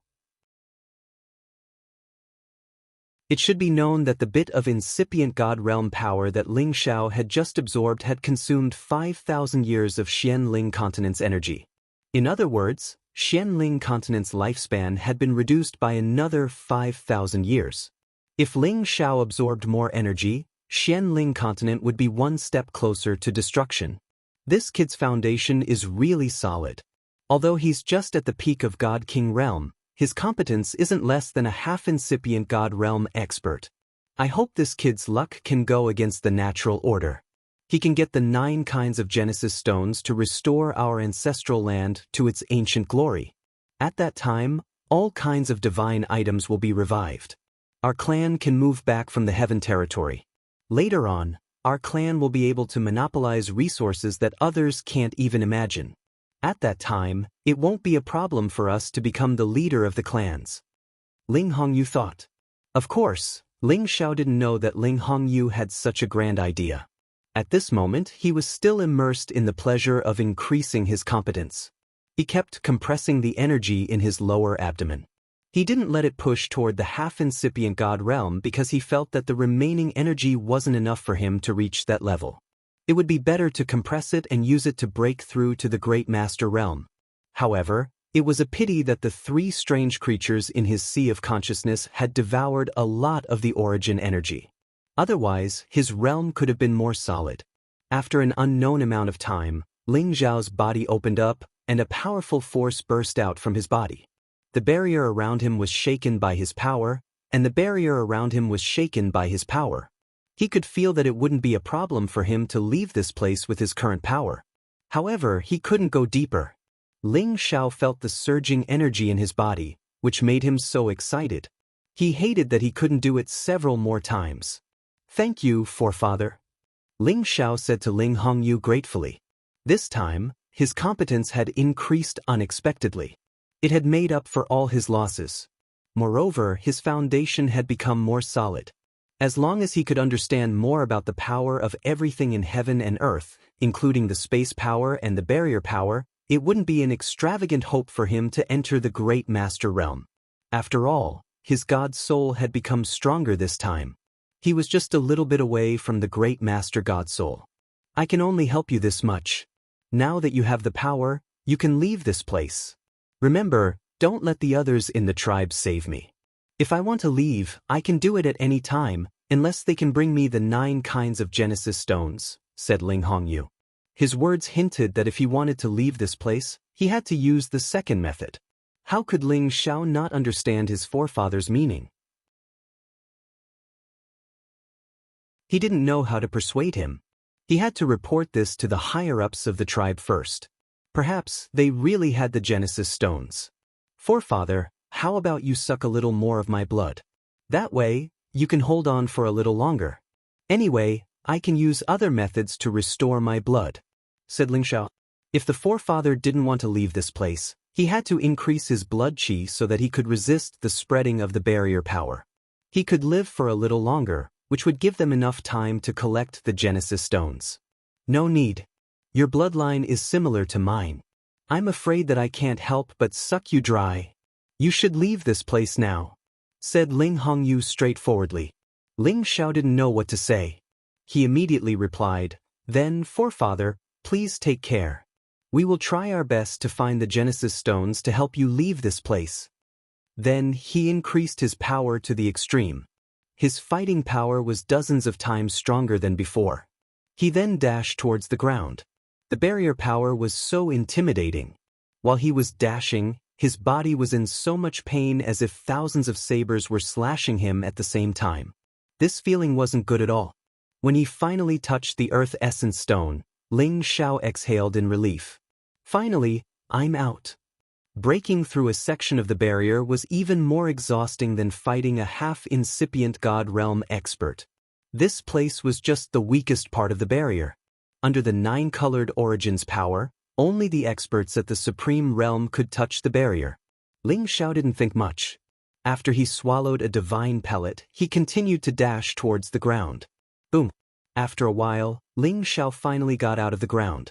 It should be known that the bit of incipient God realm power that Ling Xiao had just absorbed had consumed 5,000 years of Xianling continent's energy. In other words, Xianling continent's lifespan had been reduced by another 5,000 years. If Ling Xiao absorbed more energy, Xianling continent would be one step closer to destruction. This kid's foundation is really solid. Although he's just at the peak of God King realm, His competence isn't less than a half-incipient God realm expert. I hope this kid's luck can go against the natural order. He can get the 9 kinds of Genesis stones to restore our ancestral land to its ancient glory. At that time, all kinds of divine items will be revived. Our clan can move back from the heaven territory. Later on, our clan will be able to monopolize resources that others can't even imagine. At that time, it won't be a problem for us to become the leader of the clans. Ling Hongyu thought. Of course, Ling Xiao didn't know that Ling Hongyu had such a grand idea. At this moment, he was still immersed in the pleasure of increasing his competence. He kept compressing the energy in his lower abdomen. He didn't let it push toward the half-incipient God realm because he felt that the remaining energy wasn't enough for him to reach that level. It would be better to compress it and use it to break through to the Great Master realm. However, it was a pity that the 3 strange creatures in his sea of consciousness had devoured a lot of the origin energy. Otherwise, his realm could have been more solid. After an unknown amount of time, Ling Xiao's body opened up, and a powerful force burst out from his body. The barrier around him was shaken by his power, and the barrier around him was shaken by his power. He could feel that it wouldn't be a problem for him to leave this place with his current power. However, he couldn't go deeper. Ling Xiao felt the surging energy in his body, which made him so excited. He hated that he couldn't do it several more times. Thank you, forefather. Ling Xiao said to Ling Hongyu gratefully. This time, his competence had increased unexpectedly. It had made up for all his losses. Moreover, his foundation had become more solid. As long as he could understand more about the power of everything in heaven and earth, including the space power and the barrier power, it wouldn't be an extravagant hope for him to enter the Great Master realm. After all, his God soul had become stronger this time. He was just a little bit away from the Great Master God soul. I can only help you this much. Now that you have the power, you can leave this place. Remember, don't let the others in the tribe save me. If I want to leave, I can do it at any time, unless they can bring me the 9 kinds of Genesis stones, said Ling Hongyu. His words hinted that if he wanted to leave this place, he had to use the second method. How could Ling Xiao not understand his forefather's meaning? He didn't know how to persuade him. He had to report this to the higher-ups of the tribe first. Perhaps they really had the Genesis stones. Forefather, how about you suck a little more of my blood? That way, you can hold on for a little longer. Anyway, I can use other methods to restore my blood, said Ling Xiao. If the forefather didn't want to leave this place, he had to increase his blood qi so that he could resist the spreading of the barrier power. He could live for a little longer, which would give them enough time to collect the Genesis stones. No need. Your bloodline is similar to mine. I'm afraid that I can't help but suck you dry. You should leave this place now, said Ling Hongyu straightforwardly. Ling Xiao didn't know what to say. He immediately replied, Then, forefather, please take care. We will try our best to find the Genesis stones to help you leave this place. Then he increased his power to the extreme. His fighting power was dozens of times stronger than before. He then dashed towards the ground. The barrier power was so intimidating. While he was dashing, his body was in so much pain as if thousands of sabers were slashing him at the same time. This feeling wasn't good at all. When he finally touched the Earth Essence Stone, Ling Xiao exhaled in relief. Finally, I'm out. Breaking through a section of the barrier was even more exhausting than fighting a half-incipient God realm expert. This place was just the weakest part of the barrier. Under the 9-colored Origins power, only the experts at the Supreme Realm could touch the barrier. Ling Xiao didn't think much. After he swallowed a divine pellet, he continued to dash towards the ground. Boom! After a while, Ling Xiao finally got out of the ground.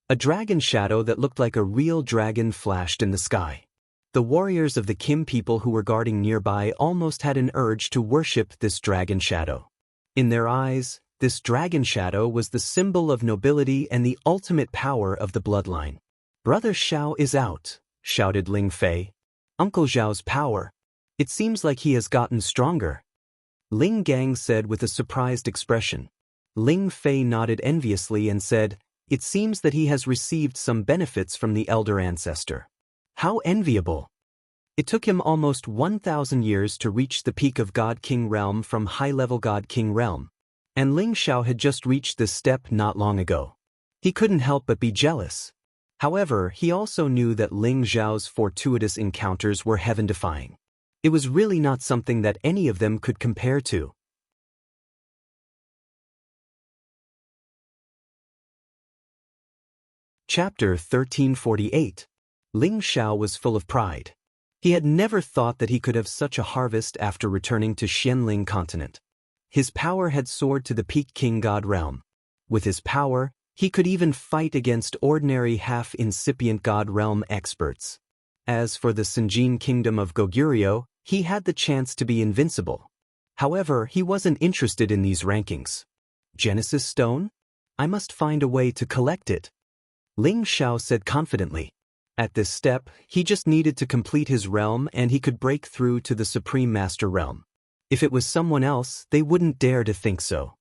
A dragon shadow that looked like a real dragon flashed in the sky. The warriors of the Kim people who were guarding nearby almost had an urge to worship this dragon shadow. In their eyes, this dragon shadow was the symbol of nobility and the ultimate power of the bloodline. Brother Xiao is out, shouted Ling Fei. Uncle Zhao's power. It seems like he has gotten stronger. Ling Gang said with a surprised expression. Ling Fei nodded enviously and said, It seems that he has received some benefits from the elder ancestor. How enviable! It took him almost 1,000 years to reach the peak of God King Realm from high-level God King Realm. And Ling Xiao had just reached this step not long ago. He couldn't help but be jealous. However, he also knew that Ling Xiao's fortuitous encounters were heaven-defying. It was really not something that any of them could compare to. Chapter 1348. Ling Xiao was full of pride. He had never thought that he could have such a harvest after returning to Xianling continent. His power had soared to the peak King God realm. With his power, he could even fight against ordinary half-incipient God realm experts. As for the Sinjin kingdom of Goguryeo, he had the chance to be invincible. However, he wasn't interested in these rankings. Genesis Stone? I must find a way to collect it. Ling Xiao said confidently. At this step, he just needed to complete his realm and he could break through to the Supreme Master realm. If it was someone else, they wouldn't dare to think so.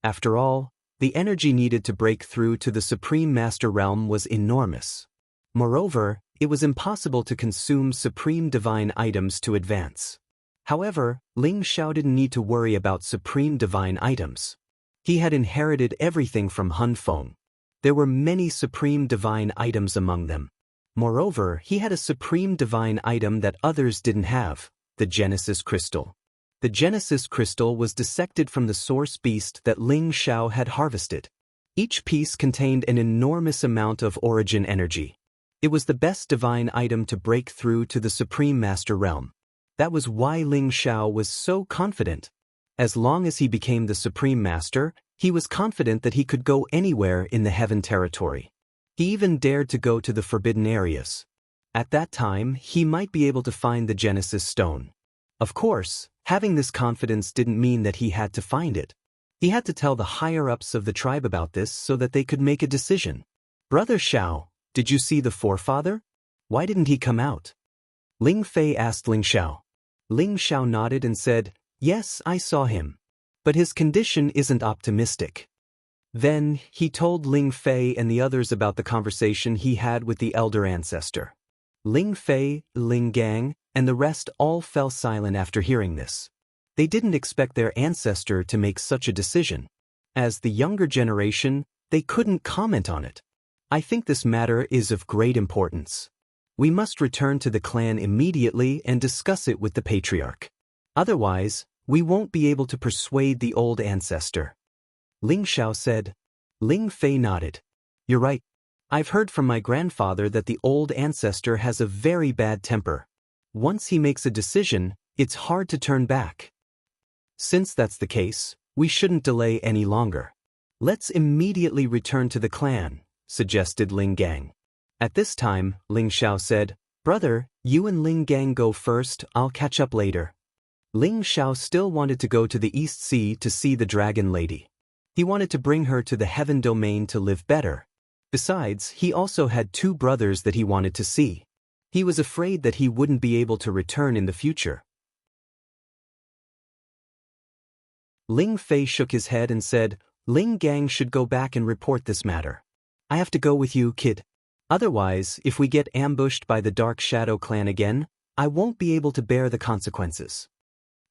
After all, the energy needed to break through to the Supreme Master realm was enormous. Moreover, it was impossible to consume supreme divine items to advance. However, Ling Xiao didn't need to worry about supreme divine items. He had inherited everything from Hun Feng. There were many supreme divine items among them. Moreover, he had a supreme divine item that others didn't have, the Genesis Crystal. The Genesis Crystal was dissected from the source beast that Ling Xiao had harvested. Each piece contained an enormous amount of origin energy. It was the best divine item to break through to the Supreme Master realm. That was why Ling Xiao was so confident. As long as he became the Supreme Master, he was confident that he could go anywhere in the heaven territory. He even dared to go to the forbidden areas. At that time, he might be able to find the Genesis Stone. Of course, having this confidence didn't mean that he had to find it. He had to tell the higher-ups of the tribe about this so that they could make a decision. Brother Xiao, did you see the forefather? Why didn't he come out? Ling Fei asked Ling Xiao. Ling Xiao nodded and said, yes, I saw him. But his condition isn't optimistic. Then, he told Ling Fei and the others about the conversation he had with the elder ancestor. Ling Fei, Ling Gang, and the rest all fell silent after hearing this. They didn't expect their ancestor to make such a decision. As the younger generation, they couldn't comment on it. I think this matter is of great importance. We must return to the clan immediately and discuss it with the patriarch. Otherwise, we won't be able to persuade the old ancestor. Ling Xiao said. Ling Fei nodded. You're right. I've heard from my grandfather that the old ancestor has a very bad temper. Once he makes a decision, it's hard to turn back. Since that's the case, we shouldn't delay any longer. Let's immediately return to the clan, suggested Ling Gang. At this time, Ling Xiao said, brother, you and Ling Gang go first, I'll catch up later. Ling Xiao still wanted to go to the East Sea to see the Dragon Lady. He wanted to bring her to the Heaven Domain to live better. Besides, he also had 2 brothers that he wanted to see. He was afraid that he wouldn't be able to return in the future. Ling Fei shook his head and said, Ling Gang should go back and report this matter. I have to go with you, kid. Otherwise, if we get ambushed by the Dark Shadow clan again, I won't be able to bear the consequences.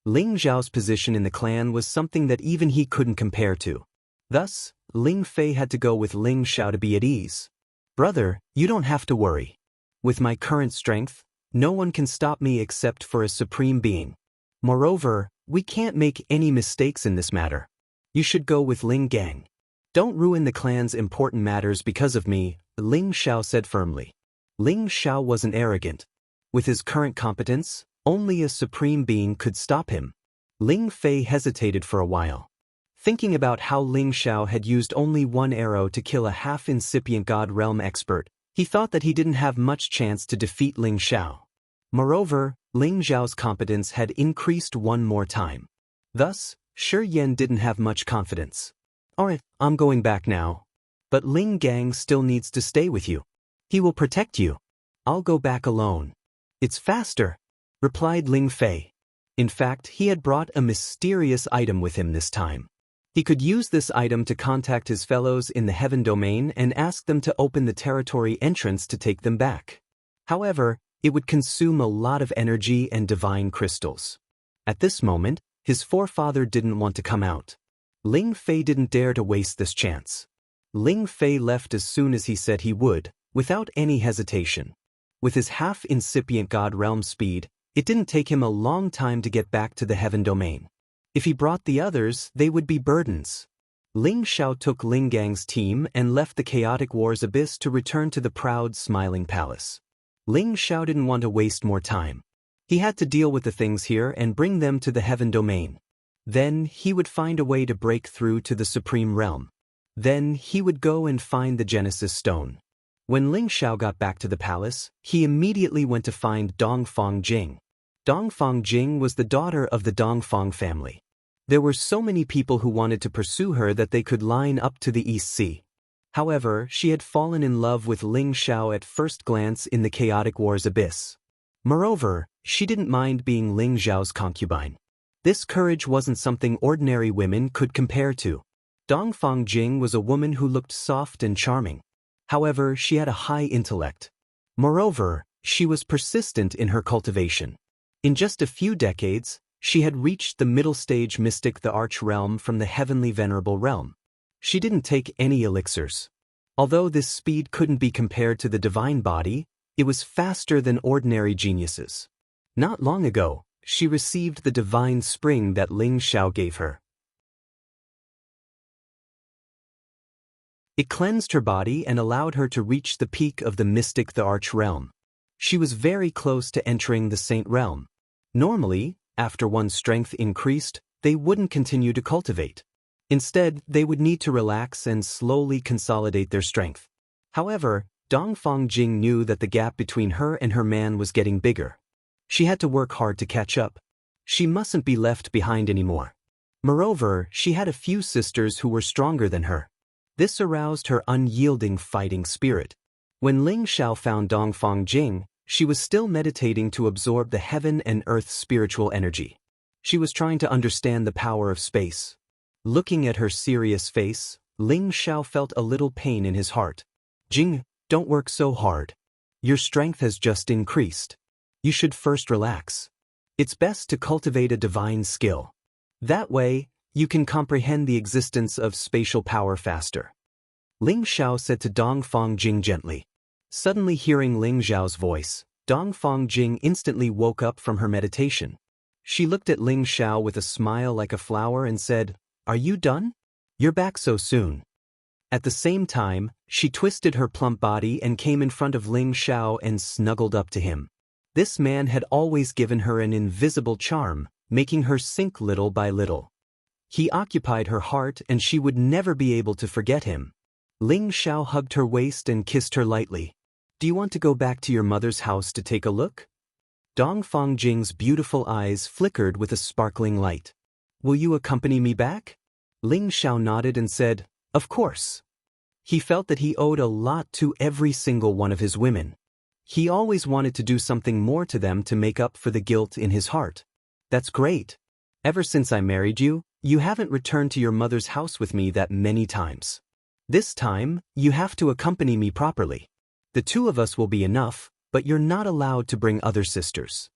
Ling Zhao's position in the clan was something that even he couldn't compare to. Thus, Ling Fei had to go with Ling Xiao to be at ease. Brother, you don't have to worry. With my current strength, no one can stop me except for a supreme being. Moreover, we can't make any mistakes in this matter. You should go with Ling Gang. Don't ruin the clan's important matters because of me, Ling Xiao said firmly. Ling Xiao wasn't arrogant. With his current competence, only a supreme being could stop him. Ling Fei hesitated for a while. Thinking about how Ling Xiao had used only 1 arrow to kill a half-incipient God realm expert, he thought that he didn't have much chance to defeat Ling Xiao. Moreover, Ling Xiao's competence had increased 1 more time. Thus, Shi Yan didn't have much confidence. Alright, I'm going back now. But Ling Gang still needs to stay with you. He will protect you. I'll go back alone. It's faster, replied Ling Fei. In fact, he had brought a mysterious item with him this time. He could use this item to contact his fellows in the Heaven Domain and ask them to open the territory entrance to take them back. However, It would consume a lot of energy and divine crystals. At this moment, his forefather didn't want to come out. Ling Fei didn't dare to waste this chance. Ling Fei left as soon as he said he would, without any hesitation. With his half-incipient God realm speed, it didn't take him a long time to get back to the heaven domain. If he brought the others, they would be burdens. Ling Xiao took Ling Gang's team and left the chaotic war's abyss to return to the proud, smiling palace. Ling Xiao didn't want to waste more time. He had to deal with the things here and bring them to the heaven domain. Then he would find a way to break through to the supreme realm. Then he would go and find the Genesis Stone. When Ling Xiao got back to the palace, he immediately went to find Dongfang Jing. Dongfang Jing was the daughter of the Dongfang family. There were so many people who wanted to pursue her that they could line up to the East Sea. However, she had fallen in love with Ling Xiao at first glance in the chaotic war's abyss. Moreover, she didn't mind being Ling Xiao's concubine. This courage wasn't something ordinary women could compare to. Dongfang Jing was a woman who looked soft and charming. However, she had a high intellect. Moreover, she was persistent in her cultivation. In just a few decades, she had reached the middle stage mystic, the arch realm from the heavenly venerable realm. She didn't take any elixirs. Although this speed couldn't be compared to the divine body, it was faster than ordinary geniuses. Not long ago, she received the divine spring that Ling Xiao gave her. It cleansed her body and allowed her to reach the peak of the mystic, the arch realm. She was very close to entering the saint realm. Normally, after one's strength increased, they wouldn't continue to cultivate. Instead, they would need to relax and slowly consolidate their strength. However, Dongfang Jing knew that the gap between her and her man was getting bigger. She had to work hard to catch up. She mustn't be left behind anymore. Moreover, she had a few sisters who were stronger than her. This aroused her unyielding fighting spirit. When Ling Xiao found Dongfang Jing, she was still meditating to absorb the heaven and earth spiritual energy. She was trying to understand the power of space. Looking at her serious face, Ling Xiao felt a little pain in his heart. Jing, don't work so hard. Your strength has just increased. You should first relax. It's best to cultivate a divine skill. That way, you can comprehend the existence of spatial power faster. Ling Xiao said to Dongfang Jing gently. Suddenly hearing Ling Xiao's voice, Dongfang Jing instantly woke up from her meditation. She looked at Ling Xiao with a smile like a flower and said, "Are you done? You're back so soon." At the same time, she twisted her plump body and came in front of Ling Xiao and snuggled up to him. This man had always given her an invisible charm, making her sink little by little. He occupied her heart and she would never be able to forget him. Ling Xiao hugged her waist and kissed her lightly. "Do you want to go back to your mother's house to take a look?" Dongfang Jing's beautiful eyes flickered with a sparkling light. "Will you accompany me back?" Ling Xiao nodded and said, "Of course." He felt that he owed a lot to every single one of his women. He always wanted to do something more to them to make up for the guilt in his heart. "That's great. Ever since I married you, you haven't returned to your mother's house with me that many times. This time, you have to accompany me properly. The two of us will be enough, but you're not allowed to bring other sisters."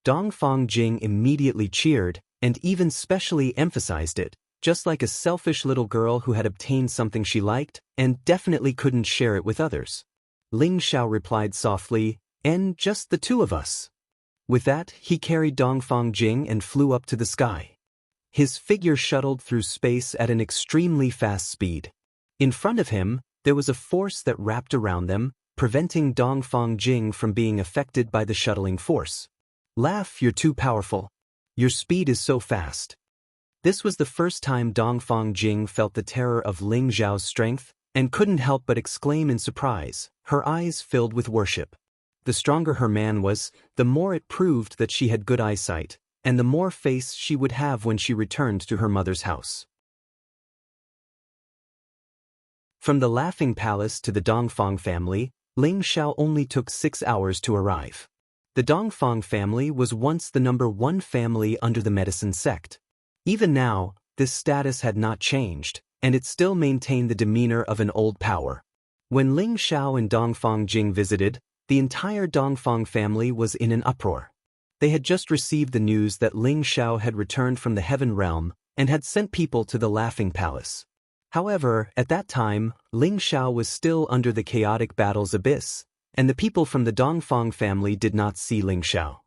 Dongfang Jing immediately cheered, and even specially emphasized it, just like a selfish little girl who had obtained something she liked and definitely couldn't share it with others. Ling Xiao replied softly, "And just the two of us." With that, he carried Dongfang Jing and flew up to the sky. His figure shuttled through space at an extremely fast speed. In front of him, there was a force that wrapped around them, preventing Dongfang Jing from being affected by the shuttling force. "Laugh, you're too powerful. Your speed is so fast." This was the first time Dongfang Jing felt the terror of Ling Xiao's strength, and couldn't help but exclaim in surprise, her eyes filled with worship. The stronger her man was, the more it proved that she had good eyesight, and the more face she would have when she returned to her mother's house. From the Laughing Palace to the Dongfang family, Ling Xiao only took 6 hours to arrive. The Dongfang family was once the #1 family under the medicine sect. Even now, this status had not changed, and it still maintained the demeanor of an old power. When Ling Xiao and Dongfang Jing visited, the entire Dongfang family was in an uproar. They had just received the news that Ling Xiao had returned from the Heaven Realm and had sent people to the Laughing Palace. However, at that time, Ling Xiao was still under the chaotic battle's abyss, and the people from the Dongfang family did not see Ling Xiao.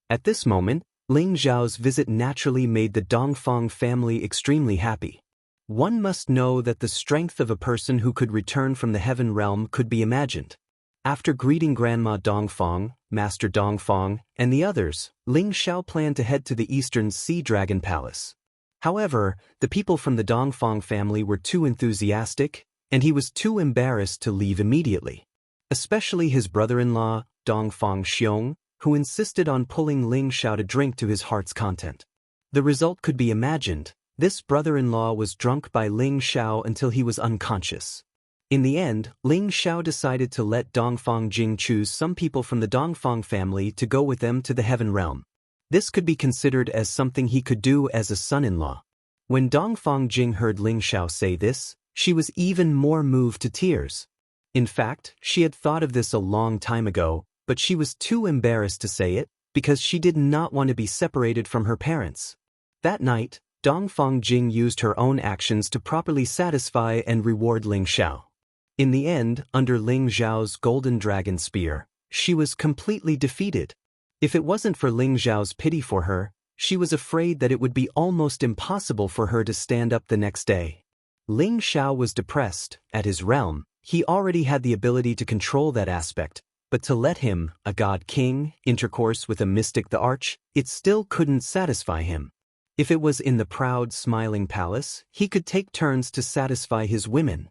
At this moment, Ling Xiao's visit naturally made the Dongfang family extremely happy. One must know that the strength of a person who could return from the Heaven Realm could be imagined. After greeting Grandma Dongfang, Master Dongfang, and the others, Ling Xiao planned to head to the Eastern Sea Dragon Palace. However, the people from the Dongfang family were too enthusiastic, and he was too embarrassed to leave immediately. Especially his brother-in-law, Dongfang Xiong, who insisted on pulling Ling Xiao to drink to his heart's content. The result could be imagined. This brother-in-law was drunk by Ling Xiao until he was unconscious. In the end, Ling Xiao decided to let Dongfang Jing choose some people from the Dongfang family to go with them to the Heaven Realm. This could be considered as something he could do as a son-in-law. When Dongfang Jing heard Ling Xiao say this, she was even more moved to tears. In fact, she had thought of this a long time ago, but she was too embarrassed to say it, because she did not want to be separated from her parents. That night, Dongfang Jing used her own actions to properly satisfy and reward Ling Xiao. In the end, under Ling Xiao's golden dragon spear, she was completely defeated. If it wasn't for Ling Xiao's pity for her, she was afraid that it would be almost impossible for her to stand up the next day. Ling Xiao was depressed. At his realm, he already had the ability to control that aspect, but to let him, a god king, intercourse with a mystic the Arch, it still couldn't satisfy him. If it was in the proud, smiling palace, he could take turns to satisfy his women.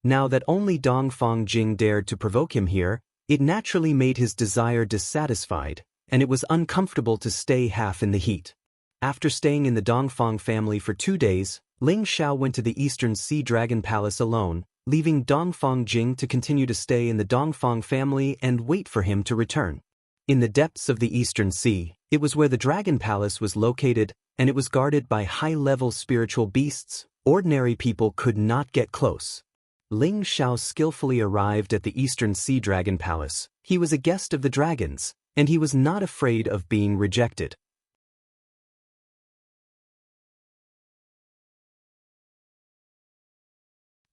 Now that only Dongfang Jing dared to provoke him here, it naturally made his desire dissatisfied, and it was uncomfortable to stay half in the heat. After staying in the Dongfang family for 2 days, Ling Xiao went to the Eastern Sea Dragon Palace alone, leaving Dongfang Jing to continue to stay in the Dongfang family and wait for him to return. In the depths of the Eastern Sea, it was where the Dragon Palace was located, and it was guarded by high-level spiritual beasts. Ordinary people could not get close. Ling Xiao skillfully arrived at the Eastern Sea Dragon Palace. He was a guest of the dragons, and he was not afraid of being rejected.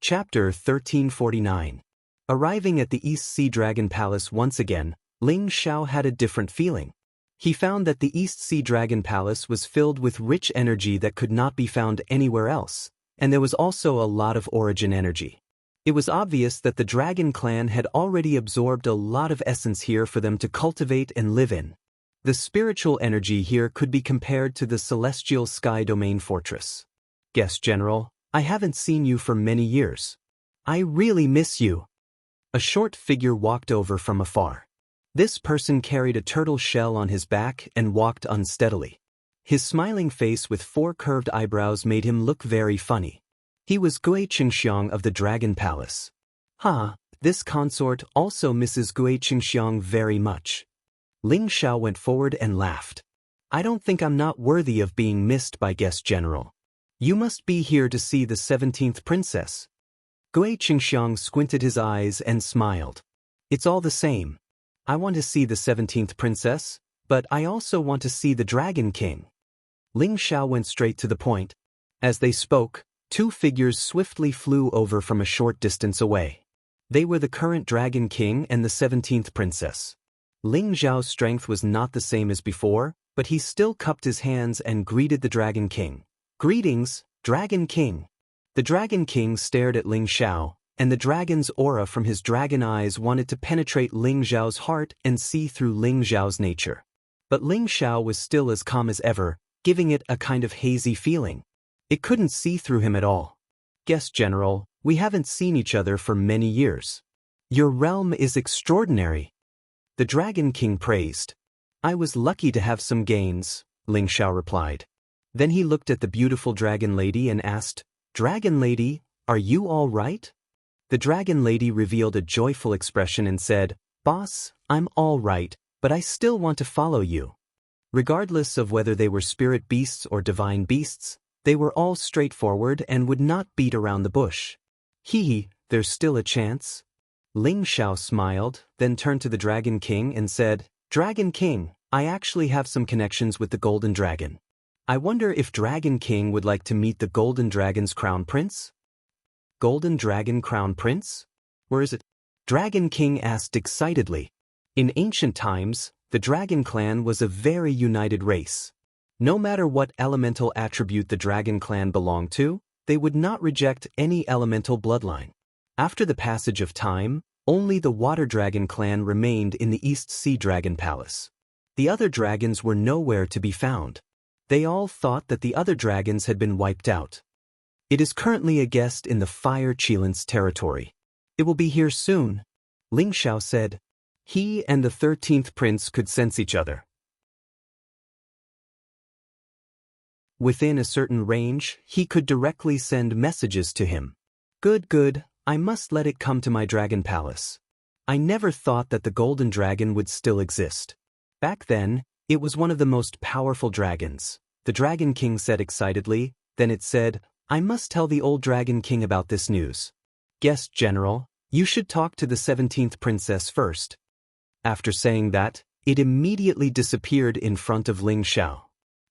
Chapter 1349. Arriving at the East Sea Dragon Palace once again, Ling Xiao had a different feeling. He found that the East Sea Dragon Palace was filled with rich energy that could not be found anywhere else, and there was also a lot of origin energy. It was obvious that the Dragon Clan had already absorbed a lot of essence here for them to cultivate and live in. The spiritual energy here could be compared to the celestial sky domain fortress. Guest General, I haven't seen you for many years. I really miss you. A short figure walked over from afar. This person carried a turtle shell on his back and walked unsteadily. His smiling face with 4 curved eyebrows made him look very funny. He was Xianxia of the Dragon Palace. This consort also misses Xianxia very much. Ling Xiao went forward and laughed. I don't think I'm not worthy of being missed by Guest General. You must be here to see the 17th princess. Xianxia squinted his eyes and smiled. It's all the same. I want to see the 17th princess, but I also want to see the Dragon King. Ling Xiao went straight to the point. As they spoke, 2 figures swiftly flew over from a short distance away. They were the current Dragon King and the 17th princess. Ling Xiao's strength was not the same as before, but he still cupped his hands and greeted the Dragon King. Greetings, Dragon King. The Dragon King stared at Ling Xiao, and the dragon's aura from his dragon eyes wanted to penetrate Ling Xiao's heart and see through Ling Xiao's nature. But Ling Xiao was still as calm as ever, giving it a kind of hazy feeling. It couldn't see through him at all. Guest General, we haven't seen each other for many years. Your realm is extraordinary. The Dragon King praised. I was lucky to have some gains, Ling Xiao replied. Then he looked at the beautiful Dragon Lady and asked, Dragon Lady, are you all right? The Dragon Lady revealed a joyful expression and said, Boss, I'm all right, but I still want to follow you. Regardless of whether they were spirit beasts or divine beasts, they were all straightforward and would not beat around the bush. There's still a chance? Ling Xiao smiled, then turned to the Dragon King and said, "Dragon King, I actually have some connections with the Golden Dragon. I wonder if Dragon King would like to meet the Golden Dragon's Crown Prince?" Golden Dragon Crown Prince? Where is it? Dragon King asked excitedly. In ancient times, the Dragon Clan was a very united race. No matter what elemental attribute the Dragon Clan belonged to, they would not reject any elemental bloodline. After the passage of time, only the Water Dragon Clan remained in the East Sea Dragon Palace. The other dragons were nowhere to be found. They all thought that the other dragons had been wiped out. It is currently a guest in the Fire Chilant's territory. It will be here soon, Ling Xiao said. He and the 13th prince could sense each other. Within a certain range, he could directly send messages to him. Good, I must let it come to my dragon palace. I never thought that the Golden Dragon would still exist. Back then, it was one of the most powerful dragons, the Dragon King said excitedly. Then it said, "I must tell the old Dragon King about this news. Guest General, you should talk to the 17th princess first." After saying that, it immediately disappeared in front of Ling Xiao.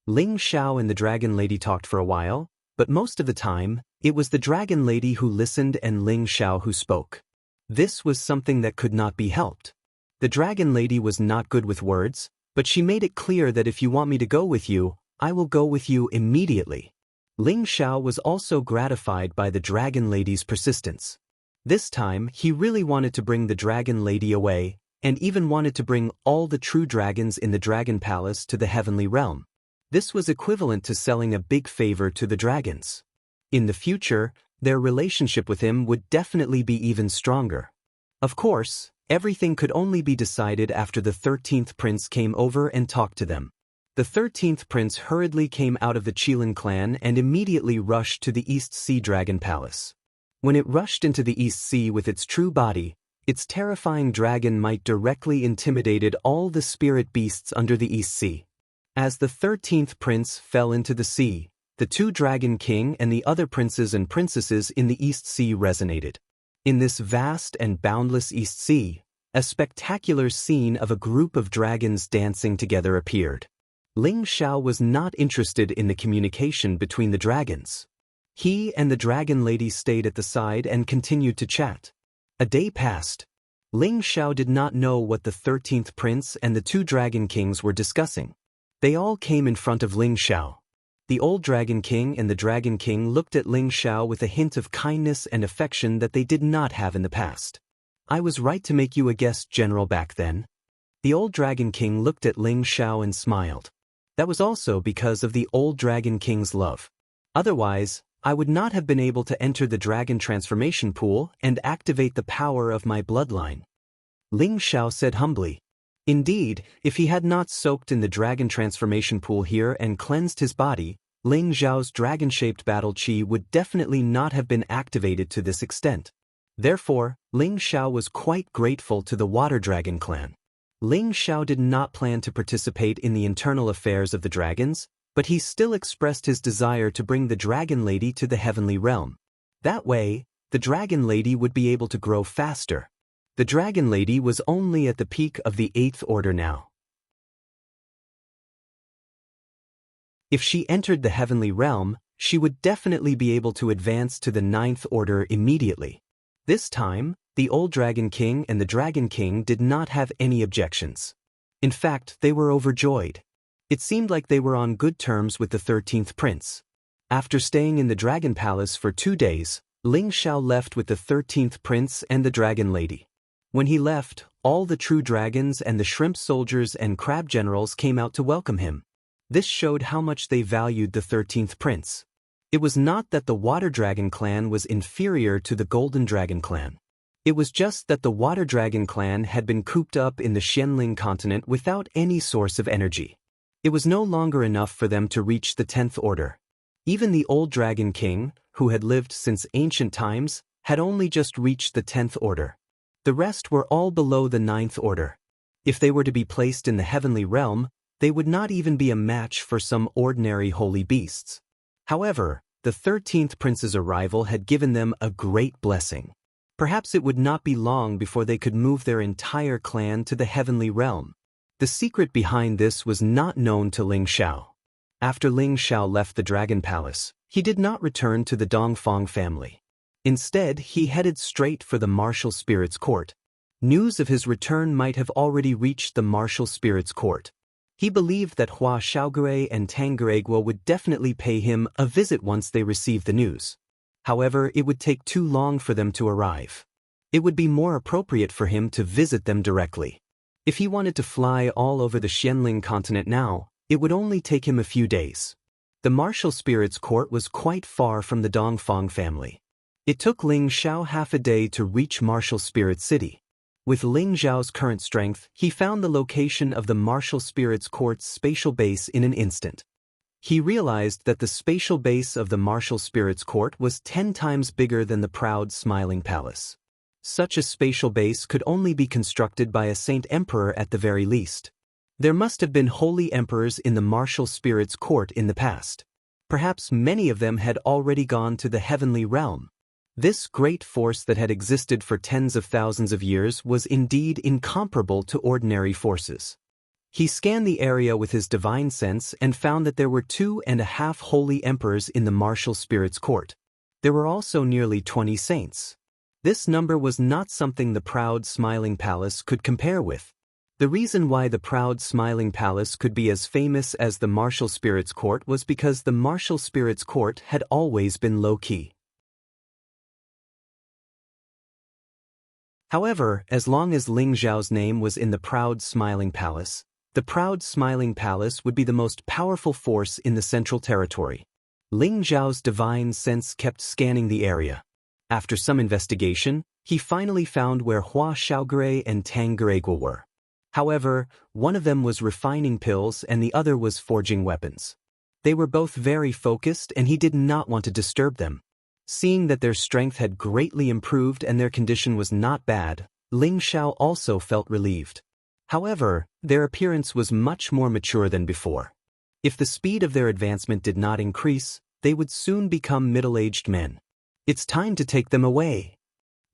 Ling Xiao and the Dragon Lady talked for a while, but most of the time, it was the Dragon Lady who listened and Ling Xiao who spoke. This was something that could not be helped. The Dragon Lady was not good with words, but she made it clear that if you want me to go with you, I will go with you immediately. Ling Xiao was also gratified by the Dragon Lady's persistence. This time, he really wanted to bring the Dragon Lady away, and even wanted to bring all the true dragons in the Dragon Palace to the heavenly realm. This was equivalent to selling a big favor to the dragons. In the future, their relationship with him would definitely be even stronger. Of course, everything could only be decided after the 13th prince came over and talked to them. The 13th prince hurriedly came out of the Qilan clan and immediately rushed to the East Sea Dragon Palace. When it rushed into the East Sea with its true body, its terrifying dragon might directly intimidated all the spirit beasts under the East Sea. As the 13th prince fell into the sea, the two Dragon King and the other princes and princesses in the East Sea resonated. In this vast and boundless East Sea, a spectacular scene of a group of dragons dancing together appeared. Ling Xiao was not interested in the communication between the dragons. He and the Dragon Lady stayed at the side and continued to chat. A day passed. Ling Xiao did not know what the 13th prince and the two Dragon Kings were discussing. They all came in front of Ling Xiao. The old Dragon King and the Dragon King looked at Ling Xiao with a hint of kindness and affection that they did not have in the past. "I was right to make you a guest general back then." The old Dragon King looked at Ling Xiao and smiled. That was also because of the old Dragon King's love. Otherwise, I would not have been able to enter the dragon transformation pool and activate the power of my bloodline. Ling Xiao said humbly. Indeed, if he had not soaked in the dragon transformation pool here and cleansed his body, Ling Xiao's dragon-shaped battle chi would definitely not have been activated to this extent. Therefore, Ling Xiao was quite grateful to the Water Dragon clan. Ling Xiao did not plan to participate in the internal affairs of the dragons, but he still expressed his desire to bring the Dragon Lady to the heavenly realm. That way, the Dragon Lady would be able to grow faster. The Dragon Lady was only at the peak of the 8th order now. If she entered the heavenly realm, she would definitely be able to advance to the 9th order immediately. This time, the old Dragon King and the Dragon King did not have any objections. In fact, they were overjoyed. It seemed like they were on good terms with the 13th prince. After staying in the Dragon Palace for 2 days, Ling Xiao left with the 13th prince and the Dragon Lady. When he left, all the true dragons and the shrimp soldiers and crab generals came out to welcome him. This showed how much they valued the 13th prince. It was not that the Water Dragon clan was inferior to the Golden Dragon clan. It was just that the Water Dragon clan had been cooped up in the Xianling continent without any source of energy. It was no longer enough for them to reach the 10th order. Even the old Dragon King, who had lived since ancient times, had only just reached the 10th order. The rest were all below the 9th order. If they were to be placed in the heavenly realm, they would not even be a match for some ordinary holy beasts. However, the 13th prince's arrival had given them a great blessing. Perhaps it would not be long before they could move their entire clan to the heavenly realm. The secret behind this was not known to Ling Xiao. After Ling Xiao left the Dragon Palace, he did not return to the Dongfang family. Instead, he headed straight for the Martial Spirits Court. News of his return might have already reached the Martial Spirits Court. He believed that Hua Xiaogui and Tangeregua would definitely pay him a visit once they received the news. However, it would take too long for them to arrive. It would be more appropriate for him to visit them directly. If he wanted to fly all over the Xianling continent now, it would only take him a few days. The Martial Spirits Court was quite far from the Dongfang family. It took Ling Xiao half a day to reach Martial Spirit City. With Ling Xiao's current strength, he found the location of the Martial Spirits Court's spatial base in an instant. He realized that the spatial base of the Martial Spirits Court was 10 times bigger than the proud Smiling Palace. Such a spatial base could only be constructed by a saint emperor at the very least. There must have been holy emperors in the Martial Spirits Court in the past. Perhaps many of them had already gone to the heavenly realm. This great force that had existed for tens of thousands of years was indeed incomparable to ordinary forces. He scanned the area with his divine sense and found that there were 2.5 holy emperors in the Martial Spirits Court. There were also nearly 20 saints. This number was not something the proud Smiling Palace could compare with. The reason why the proud Smiling Palace could be as famous as the Martial Spirits Court was because the Martial Spirits Court had always been low-key. However, as long as Ling Xiao's name was in the proud Smiling Palace, the proud Smiling Palace would be the most powerful force in the Central Territory. Ling Xiao's divine sense kept scanning the area. After some investigation, he finally found where Hua Xiaogui and Tangeregua were. However, one of them was refining pills and the other was forging weapons. They were both very focused and he did not want to disturb them. Seeing that their strength had greatly improved and their condition was not bad, Ling Xiao also felt relieved. However, their appearance was much more mature than before. If the speed of their advancement did not increase, they would soon become middle-aged men. It's time to take them away.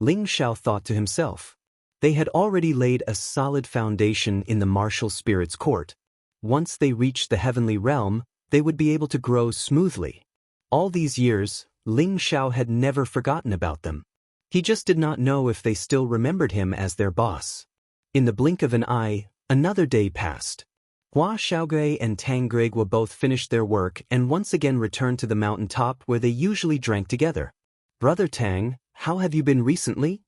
Ling Xiao thought to himself. They had already laid a solid foundation in the Martial Spirits Court. Once they reached the heavenly realm, they would be able to grow smoothly. All these years, Ling Xiao had never forgotten about them. He just did not know if they still remembered him as their boss. In the blink of an eye, another day passed. Hua Xiaogui and Tangeregua both finished their work and once again returned to the mountain top where they usually drank together. "Brother Tang, how have you been recently?"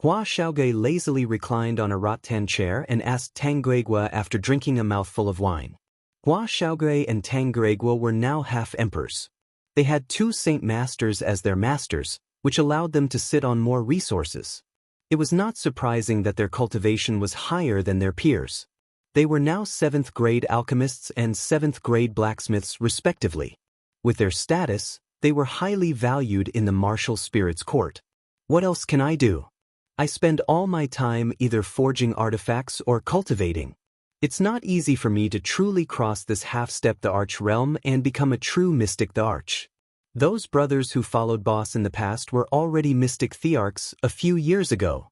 Hua Xiaogui lazily reclined on a rattan chair and asked Tangeregua after drinking a mouthful of wine. Hua Xiaogui and Tangeregua were now half-emperors. They had 2 saint masters as their masters, which allowed them to sit on more resources. It was not surprising that their cultivation was higher than their peers. They were now 7th-grade alchemists and 7th-grade blacksmiths respectively. With their status, they were highly valued in the Martial Spirits Court. "What else can I do? I spend all my time either forging artifacts or cultivating. It's not easy for me to truly cross this half-step the Arch realm and become a true mystic the Arch." Those brothers who followed Boss in the past were already mystic thearchs a few years ago.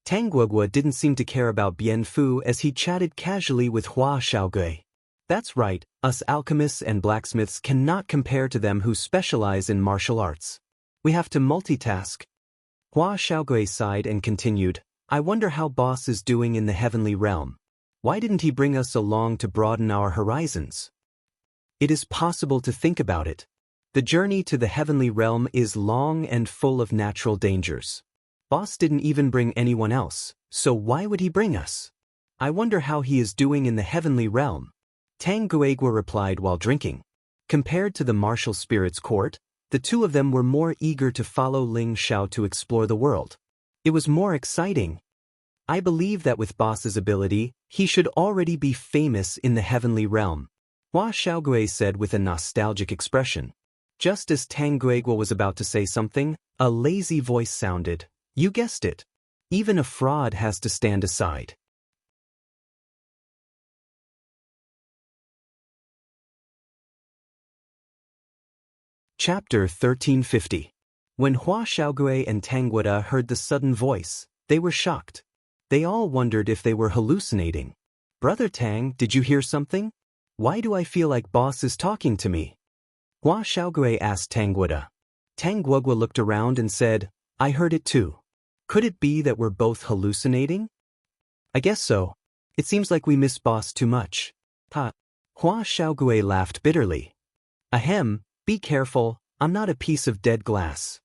Tangeregua didn't seem to care about Bien Fu as he chatted casually with Hua Xiaogui. "That's right, us alchemists and blacksmiths cannot compare to them who specialize in martial arts. We have to multitask." Hua Xiaogui sighed and continued, "I wonder how Boss is doing in the heavenly realm. Why didn't he bring us along to broaden our horizons?" It is possible to think about it. The journey to the heavenly realm is long and full of natural dangers. Boss didn't even bring anyone else, so why would he bring us? I wonder how he is doing in the heavenly realm. Tangeregua replied while drinking. Compared to the Martial Spirits Court, the two of them were more eager to follow Ling Xiao to explore the world. It was more exciting. "I believe that with Boss's ability, he should already be famous in the heavenly realm," Hua Xiaogui said with a nostalgic expression. Just as Tangeregua was about to say something, a lazy voice sounded. "You guessed it. Even a fraud has to stand aside." Chapter 1350. When Hua Xiaogui and Tangguida heard the sudden voice, they were shocked. They all wondered if they were hallucinating. "Brother Tang, did you hear something? Why do I feel like boss is talking to me?" Hua Xiaogui asked Tangguida. Tangguida looked around and said, "I heard it too. Could it be that we're both hallucinating?" "I guess so. It seems like we miss boss too much." Ha! Hua Xiaogui laughed bitterly. "Ahem, be careful, I'm not a piece of dead glass,"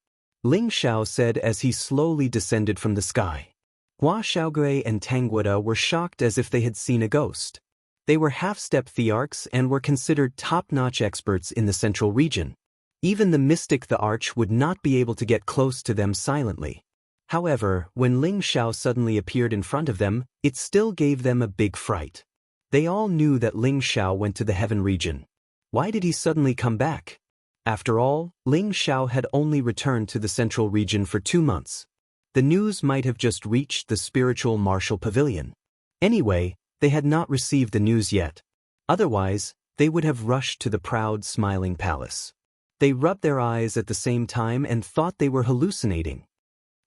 Ling Xiao said as he slowly descended from the sky. Hua Xiaogui and Tangguida were shocked as if they had seen a ghost. They were half-step thearchs and were considered top-notch experts in the central region. Even the mystic the Arch would not be able to get close to them silently. However, when Ling Xiao suddenly appeared in front of them, it still gave them a big fright. They all knew that Ling Xiao went to the heaven region. Why did he suddenly come back? After all, Ling Xiao had only returned to the central region for 2 months. The news might have just reached the spiritual martial pavilion. Anyway, they had not received the news yet. Otherwise, they would have rushed to the proud, smiling palace. They rubbed their eyes at the same time and thought they were hallucinating.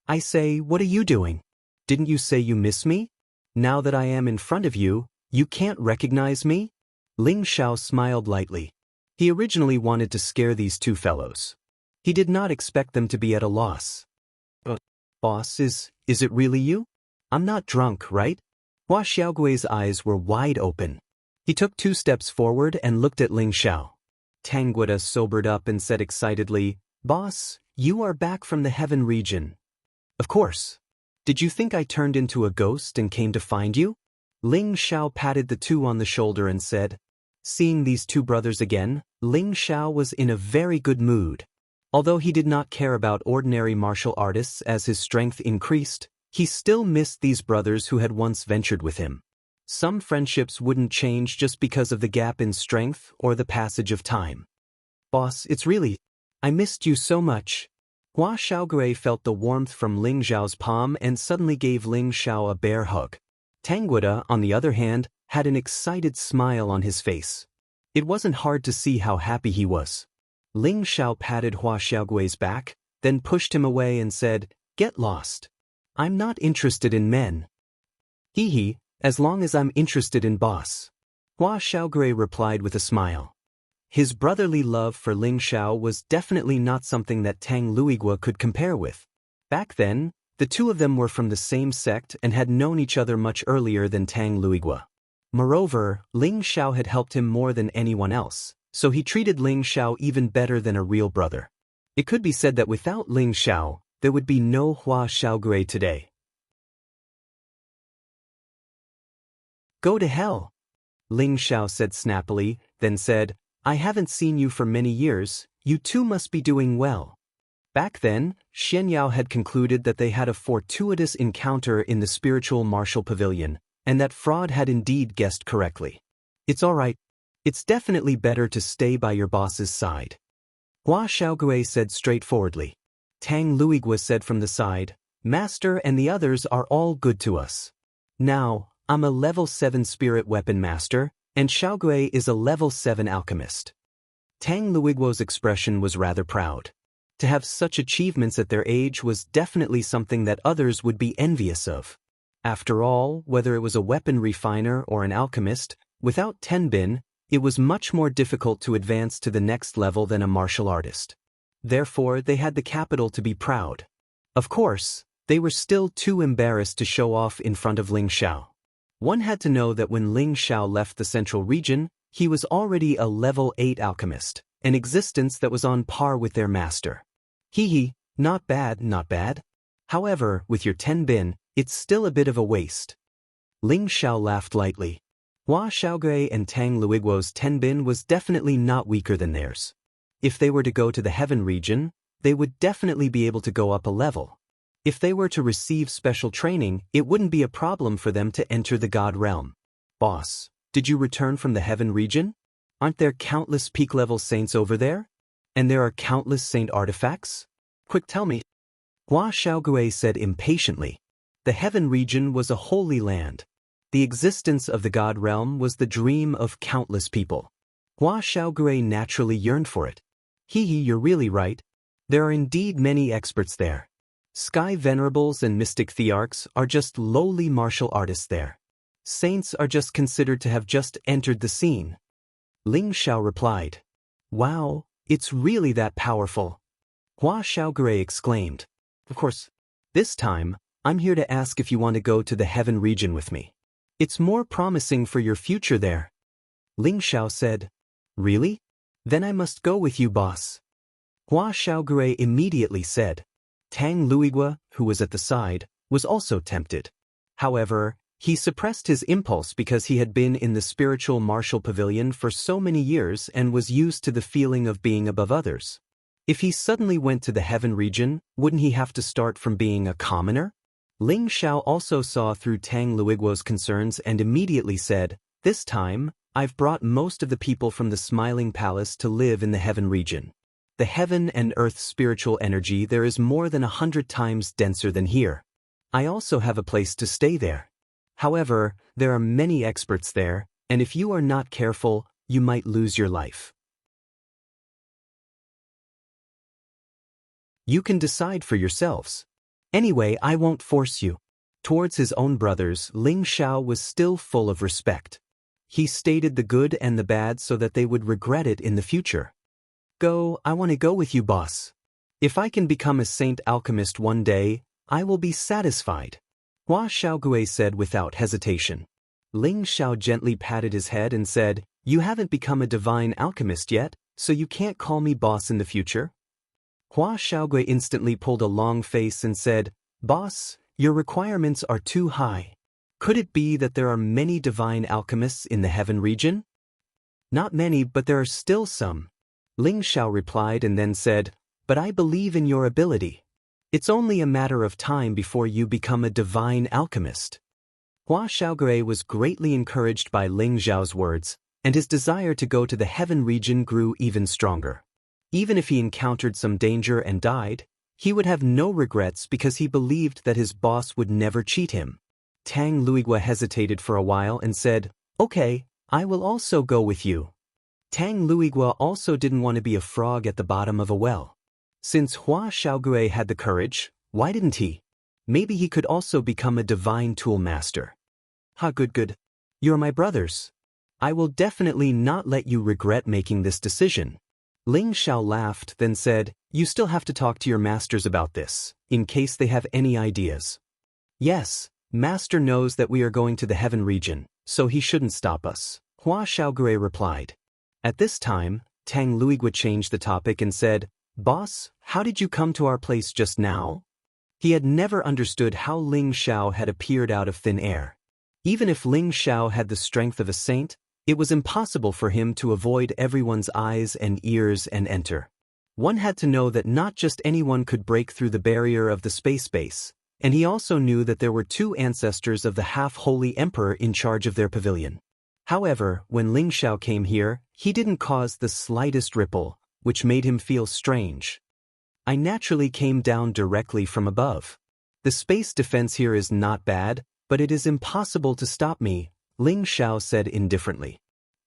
"I say, what are you doing? Didn't you say you miss me? Now that I am in front of you, you can't recognize me?" Ling Xiao smiled lightly. He originally wanted to scare these two fellows. He did not expect them to be at a loss. "Boss, is it really you? I'm not drunk, right?" Hua Xiaogui's eyes were wide open. He took 2 steps forward and looked at Ling Xiao. Tangguida sobered up and said excitedly, "Boss, you are back from the heaven region." "Of course. Did you think I turned into a ghost and came to find you?" Ling Xiao patted the two on the shoulder and said. Seeing these two brothers again, Ling Xiao was in a very good mood. Although he did not care about ordinary martial artists as his strength increased, he still missed these brothers who had once ventured with him. Some friendships wouldn't change just because of the gap in strength or the passage of time. "Boss, I missed you so much." Hua Xiaogui felt the warmth from Ling Xiao's palm and suddenly gave Ling Xiao a bear hug. Tangguida, on the other hand, had an excited smile on his face. It wasn't hard to see how happy he was. Ling Xiao patted Hua Xiaogui's back, then pushed him away and said, "Get lost. I'm not interested in men." "Hee, as long as I'm interested in boss," Hua Xiaogui replied with a smile. His brotherly love for Ling Xiao was definitely not something that Tang Luigua could compare with. Back then, the two of them were from the same sect and had known each other much earlier than Tang Luigua. Moreover, Ling Xiao had helped him more than anyone else, so he treated Ling Xiao even better than a real brother. It could be said that without Ling Xiao, there would be no Hua Xiaogui today. "Go to hell," Ling Xiao said snappily, then said, "I haven't seen you for many years, you two must be doing well." Back then, Xianxia had concluded that they had a fortuitous encounter in the spiritual martial pavilion, and that Fraud had indeed guessed correctly. "It's all right. It's definitely better to stay by your boss's side," Hua Xiaogui said straightforwardly. Tang Luigua said from the side, "Master and the others are all good to us. Now, I'm a level 7 spirit weapon master, and Xiaogui is a level 7 alchemist." Tang Luiguo's expression was rather proud. To have such achievements at their age was definitely something that others would be envious of. After all, whether it was a weapon refiner or an alchemist, without tenbin, it was much more difficult to advance to the next level than a martial artist. Therefore, they had the capital to be proud. Of course, they were still too embarrassed to show off in front of Ling Xiao. One had to know that when Ling Xiao left the central region, he was already a level 8 alchemist, an existence that was on par with their master. Hee, not bad, not bad. However, with your tenbin, it's still a bit of a waste. Ling Xiao laughed lightly. Hua Xiaogui and Tang Luiguo's tenbin was definitely not weaker than theirs. If they were to go to the heaven region, they would definitely be able to go up a level. If they were to receive special training, it wouldn't be a problem for them to enter the God realm. "Boss, did you return from the heaven region? Aren't there countless peak-level saints over there? And there are countless saint artifacts? Quick, tell me." Hua Xiaogui said impatiently. The heaven region was a holy land. The existence of the God realm was the dream of countless people. Hua Xiaogui naturally yearned for it. Hee, you're really right. There are indeed many experts there. Sky venerables and mystic thearchs are just lowly martial artists there. Saints are just considered to have just entered the scene. Ling Xiao replied. Wow, it's really that powerful. Hua Xiaogure exclaimed. Of course. This time, I'm here to ask if you want to go to the heaven region with me. It's more promising for your future there. Ling Xiao said. Really? Then I must go with you, boss. Hua Xiaogure immediately said. Tang Luigua, who was at the side, was also tempted. However, he suppressed his impulse because he had been in the spiritual martial pavilion for so many years and was used to the feeling of being above others. If he suddenly went to the heaven region, wouldn't he have to start from being a commoner? Ling Xiao also saw through Tang Luigua's concerns and immediately said, This time, I've brought most of the people from the Smiling Palace to live in the heaven region. The heaven and earth spiritual energy there is more than 100 times denser than here. I also have a place to stay there. However, there are many experts there, and if you are not careful, you might lose your life. You can decide for yourselves. Anyway, I won't force you. Towards his own brothers, Ling Xiao was still full of respect. He stated the good and the bad so that they would regret it in the future. Go, I want to go with you, boss. If I can become a saint alchemist one day, I will be satisfied. Hua Xiaogui said without hesitation. Ling Xiao gently patted his head and said, You haven't become a divine alchemist yet, so you can't call me boss in the future? Hua Xiaogui instantly pulled a long face and said, Boss, your requirements are too high. Could it be that there are many divine alchemists in the heaven region? Not many, but there are still some. Ling Xiao replied and then said, But I believe in your ability. It's only a matter of time before you become a divine alchemist. Hua Xiaogui was greatly encouraged by Ling Xiao's words, and his desire to go to the heaven region grew even stronger. Even if he encountered some danger and died, he would have no regrets because he believed that his boss would never cheat him. Tang Luigua hesitated for a while and said, Okay, I will also go with you. Tang Luigua also didn't want to be a frog at the bottom of a well. Since Hua Xiaogui had the courage, why didn't he? Maybe he could also become a divine tool master. Ha, good. You're my brothers. I will definitely not let you regret making this decision. Ling Xiao laughed, then said, You still have to talk to your masters about this, in case they have any ideas. Yes, Master knows that we are going to the heaven region, so he shouldn't stop us, Hua Xiaogui replied. At this time, Tang Luigua changed the topic and said, Boss, how did you come to our place just now? He had never understood how Ling Xiao had appeared out of thin air. Even if Ling Xiao had the strength of a saint, it was impossible for him to avoid everyone's eyes and ears and enter. One had to know that not just anyone could break through the barrier of the space base, and he also knew that there were two ancestors of the half-holy emperor in charge of their pavilion. However, when Ling Xiao came here, he didn't cause the slightest ripple, which made him feel strange. I naturally came down directly from above. The space defense here is not bad, but it is impossible to stop me, Ling Xiao said indifferently.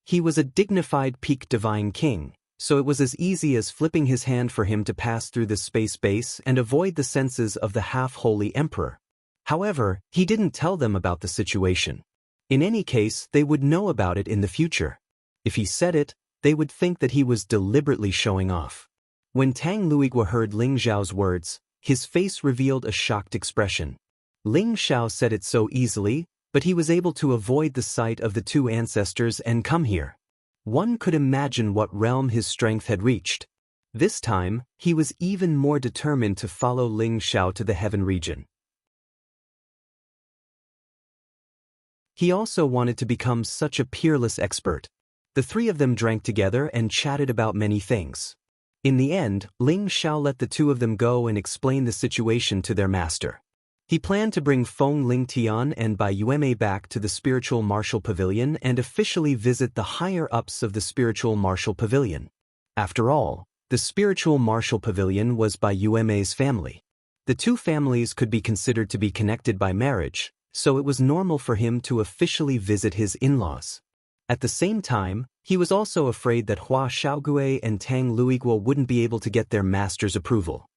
He was a dignified peak divine king, so it was as easy as flipping his hand for him to pass through the space base and avoid the senses of the half-holy emperor. However, he didn't tell them about the situation. In any case, they would know about it in the future. If he said it, they would think that he was deliberately showing off. When Tang Luigua heard Ling Xiao's words, his face revealed a shocked expression. Ling Xiao said it so easily, but he was able to avoid the sight of the two ancestors and come here. One could imagine what realm his strength had reached. This time, he was even more determined to follow Ling Xiao to the heaven region. He also wanted to become such a peerless expert. The three of them drank together and chatted about many things. In the end, Ling Xiao let the two of them go and explain the situation to their master. He planned to bring Feng Lingtian and Bai Yueme back to the Spiritual Martial Pavilion and officially visit the higher-ups of the Spiritual Martial Pavilion. After all, the Spiritual Martial Pavilion was Bai Yueme's family. The two families could be considered to be connected by marriage, so it was normal for him to officially visit his in-laws. At the same time, He was also afraid that Hua Xiaogue and Tang Luiguo wouldn't be able to get their master's approval.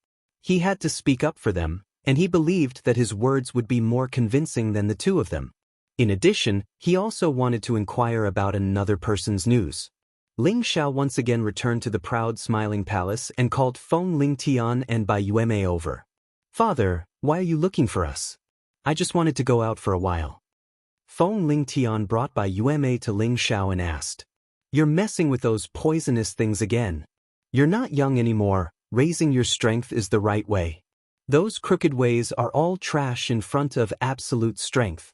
He had to speak up for them, and he believed that his words would be more convincing than the two of them. In addition, he also wanted to inquire about another person's news. Ling Xiao once again returned to the proud smiling palace and called Feng Lingtian and Bai Yuemei over. "Father, why are you looking for us? I just wanted to go out for a while." Feng Lingtian brought Bai Yuemei to Ling Xiao and asked, "You're messing with those poisonous things again. You're not young anymore, raising your strength is the right way. Those crooked ways are all trash in front of absolute strength."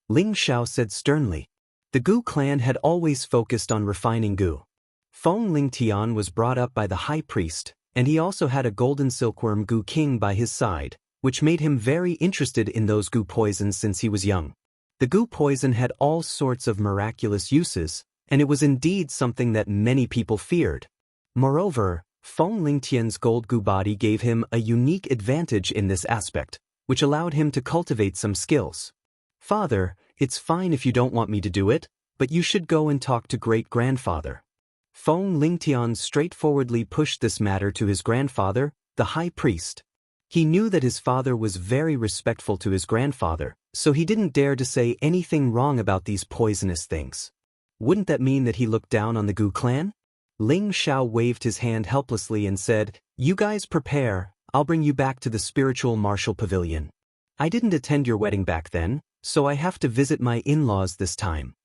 Ling Xiao said sternly. The Gu clan had always focused on refining Gu. Feng Lingtian was brought up by the high priest, and he also had a golden silkworm Gu king by his side, which made him very interested in those Gu poisons since he was young. The Gu poison had all sorts of miraculous uses, and it was indeed something that many people feared. Moreover, Feng Lingtian's gold Gu body gave him a unique advantage in this aspect, which allowed him to cultivate some skills. "Father, it's fine if you don't want me to do it, but you should go and talk to great-grandfather." Feng Lingtian straightforwardly pushed this matter to his grandfather, the high priest. He knew that his father was very respectful to his grandfather, so he didn't dare to say anything wrong about these poisonous things. Wouldn't that mean that he looked down on the Gu clan? Ling Xiao waved his hand helplessly and said, "You guys prepare, I'll bring you back to the spiritual martial pavilion. I didn't attend your wedding back then, so I have to visit my in-laws this time."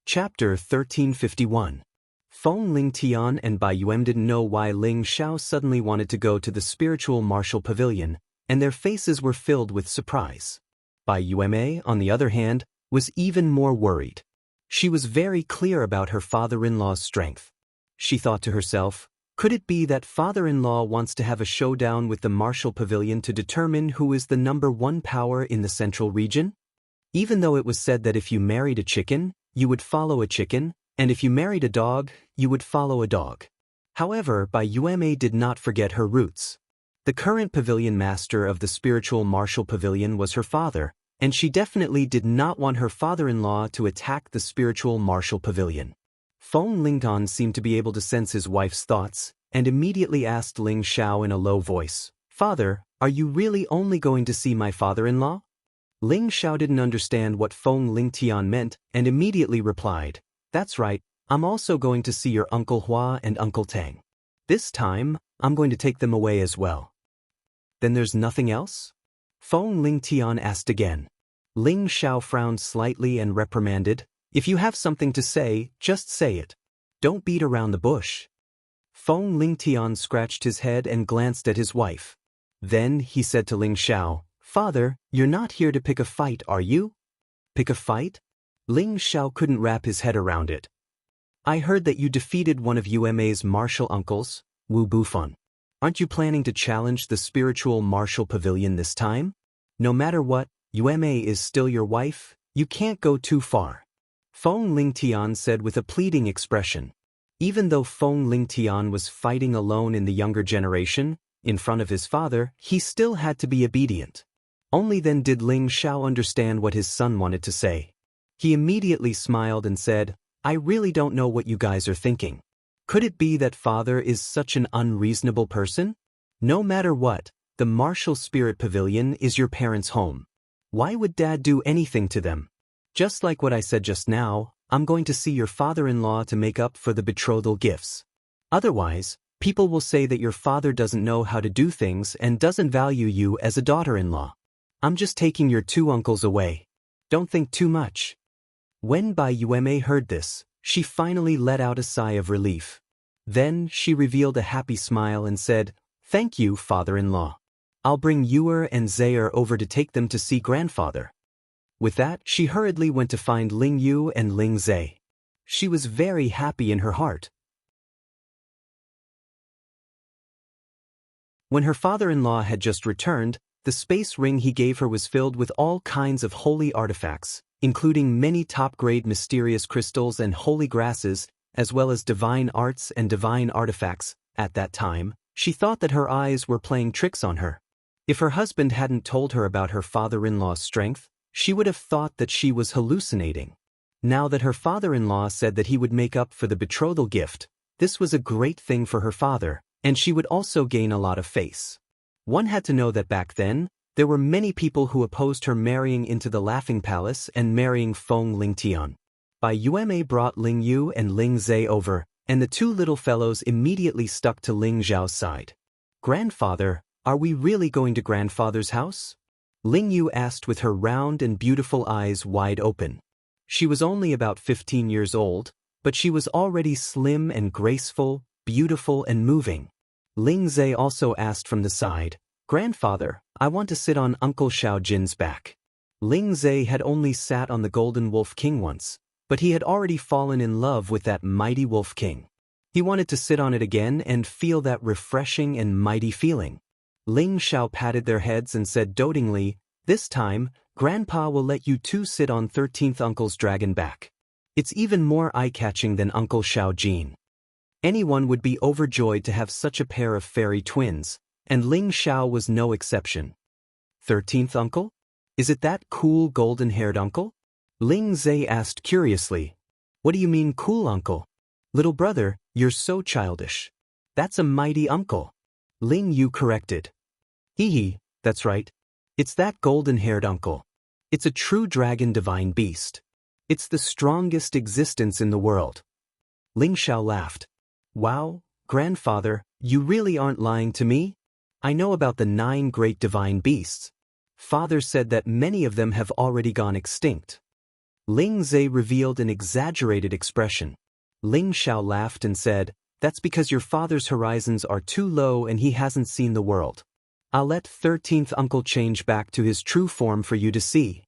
Chapter 1351. Feng Lingtian and Bai Yuem didn't know why Ling Xiao suddenly wanted to go to the spiritual martial pavilion, and their faces were filled with surprise. Bai Yuemei, on the other hand, was even more worried. She was very clear about her father-in-law's strength. She thought to herself, could it be that father-in-law wants to have a showdown with the martial pavilion to determine who is the #1 power in the central region? Even though it was said that if you married a chicken, you would follow a chicken, and if you married a dog, you would follow a dog. However, Bai Yuemei did not forget her roots. The current pavilion master of the spiritual martial pavilion was her father, and she definitely did not want her father-in-law to attack the spiritual martial pavilion. Feng Lingtian seemed to be able to sense his wife's thoughts, and immediately asked Ling Xiao in a low voice, "Father, are you really only going to see my father-in-law?" Ling Xiao didn't understand what Feng Lingtian meant and immediately replied, "That's right, I'm also going to see your Uncle Hua and Uncle Tang. This time, I'm going to take them away as well." "Then there's nothing else?" Feng Lingtian asked again. Ling Xiao frowned slightly and reprimanded, "If you have something to say, just say it. Don't beat around the bush." Feng Lingtian scratched his head and glanced at his wife. Then he said to Ling Xiao, "Father, you're not here to pick a fight, are you?" "Pick a fight?" Ling Xiao couldn't wrap his head around it. "I heard that you defeated one of Yuemei's martial uncles, Wu Bufan. Aren't you planning to challenge the spiritual martial pavilion this time? No matter what, Yuemei is still your wife, you can't go too far." Feng Lingtian said with a pleading expression. Even though Feng Lingtian was fighting alone in the younger generation, in front of his father, he still had to be obedient. Only then did Ling Xiao understand what his son wanted to say. He immediately smiled and said, "I really don't know what you guys are thinking. Could it be that father is such an unreasonable person? No matter what, the martial spirit pavilion is your parents' home. Why would dad do anything to them? Just like what I said just now, I'm going to see your father-in-law to make up for the betrothal gifts. Otherwise, people will say that your father doesn't know how to do things and doesn't value you as a daughter-in-law. I'm just taking your two uncles away. Don't think too much." When Bai Yuemei heard this, she finally let out a sigh of relief. Then she revealed a happy smile and said, "Thank you, father-in-law. I'll bring Yuer and Zaire over to take them to see grandfather." With that, she hurriedly went to find Ling Yu and Ling Zai. She was very happy in her heart. When her father-in-law had just returned, the space ring he gave her was filled with all kinds of holy artifacts, including many top-grade mysterious crystals and holy grasses, as well as divine arts and divine artifacts. At that time, she thought that her eyes were playing tricks on her. If her husband hadn't told her about her father-in-law's strength, she would have thought that she was hallucinating. Now that her father-in-law said that he would make up for the betrothal gift, this was a great thing for her father, and she would also gain a lot of face. One had to know that back then, there were many people who opposed her marrying into the Laughing Palace and marrying Feng Lingtian. Bai Yueme brought Ling Yu and Ling Zhe over, and the two little fellows immediately stuck to Ling Zhao's side. "Grandfather, are we really going to grandfather's house?" Ling Yu asked with her round and beautiful eyes wide open. She was only about 15 years old, but she was already slim and graceful, beautiful and moving. Ling Zhe also asked from the side, "Grandfather, I want to sit on Uncle Xiao Jin's back." Ling Zhe had only sat on the Golden Wolf King once, but he had already fallen in love with that mighty Wolf King. He wanted to sit on it again and feel that refreshing and mighty feeling. Ling Xiao patted their heads and said dotingly, "This time, Grandpa will let you two sit on 13th Uncle's dragon back. It's even more eye-catching than Uncle Xiao Jin." Anyone would be overjoyed to have such a pair of fairy twins, and Ling Xiao was no exception. 13th Uncle? Is it that cool golden-haired uncle? Ling Zhe asked curiously. "What do you mean cool uncle? Little brother, you're so childish. That's a mighty uncle." Ling Yu corrected. "Hee, that's right. It's that golden-haired uncle. It's a true dragon divine beast. It's the strongest existence in the world." Ling Xiao laughed. "Wow, grandfather, you really aren't lying to me? I know about the 9 great divine beasts. Father said that many of them have already gone extinct." Ling Zhe revealed an exaggerated expression. Ling Xiao laughed and said, "That's because your father's horizons are too low and he hasn't seen the world. I'll let 13th Uncle change back to his true form for you to see."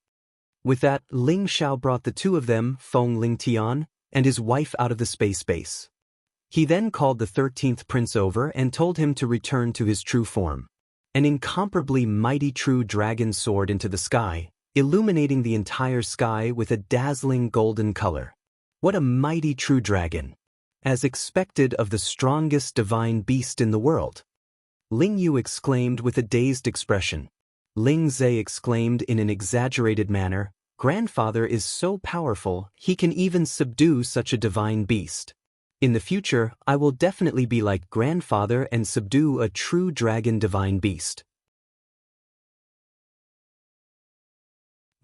With that, Ling Xiao brought the two of them, Feng Lingtian, and his wife out of the space base. He then called the 13th prince over and told him to return to his true form. An incomparably mighty true dragon soared into the sky, illuminating the entire sky with a dazzling golden color. What a mighty true dragon! As expected of the strongest divine beast in the world. Ling Yu exclaimed with a dazed expression. Ling Zhe exclaimed in an exaggerated manner, "Grandfather is so powerful, he can even subdue such a divine beast. In the future, I will definitely be like grandfather and subdue a true dragon divine beast."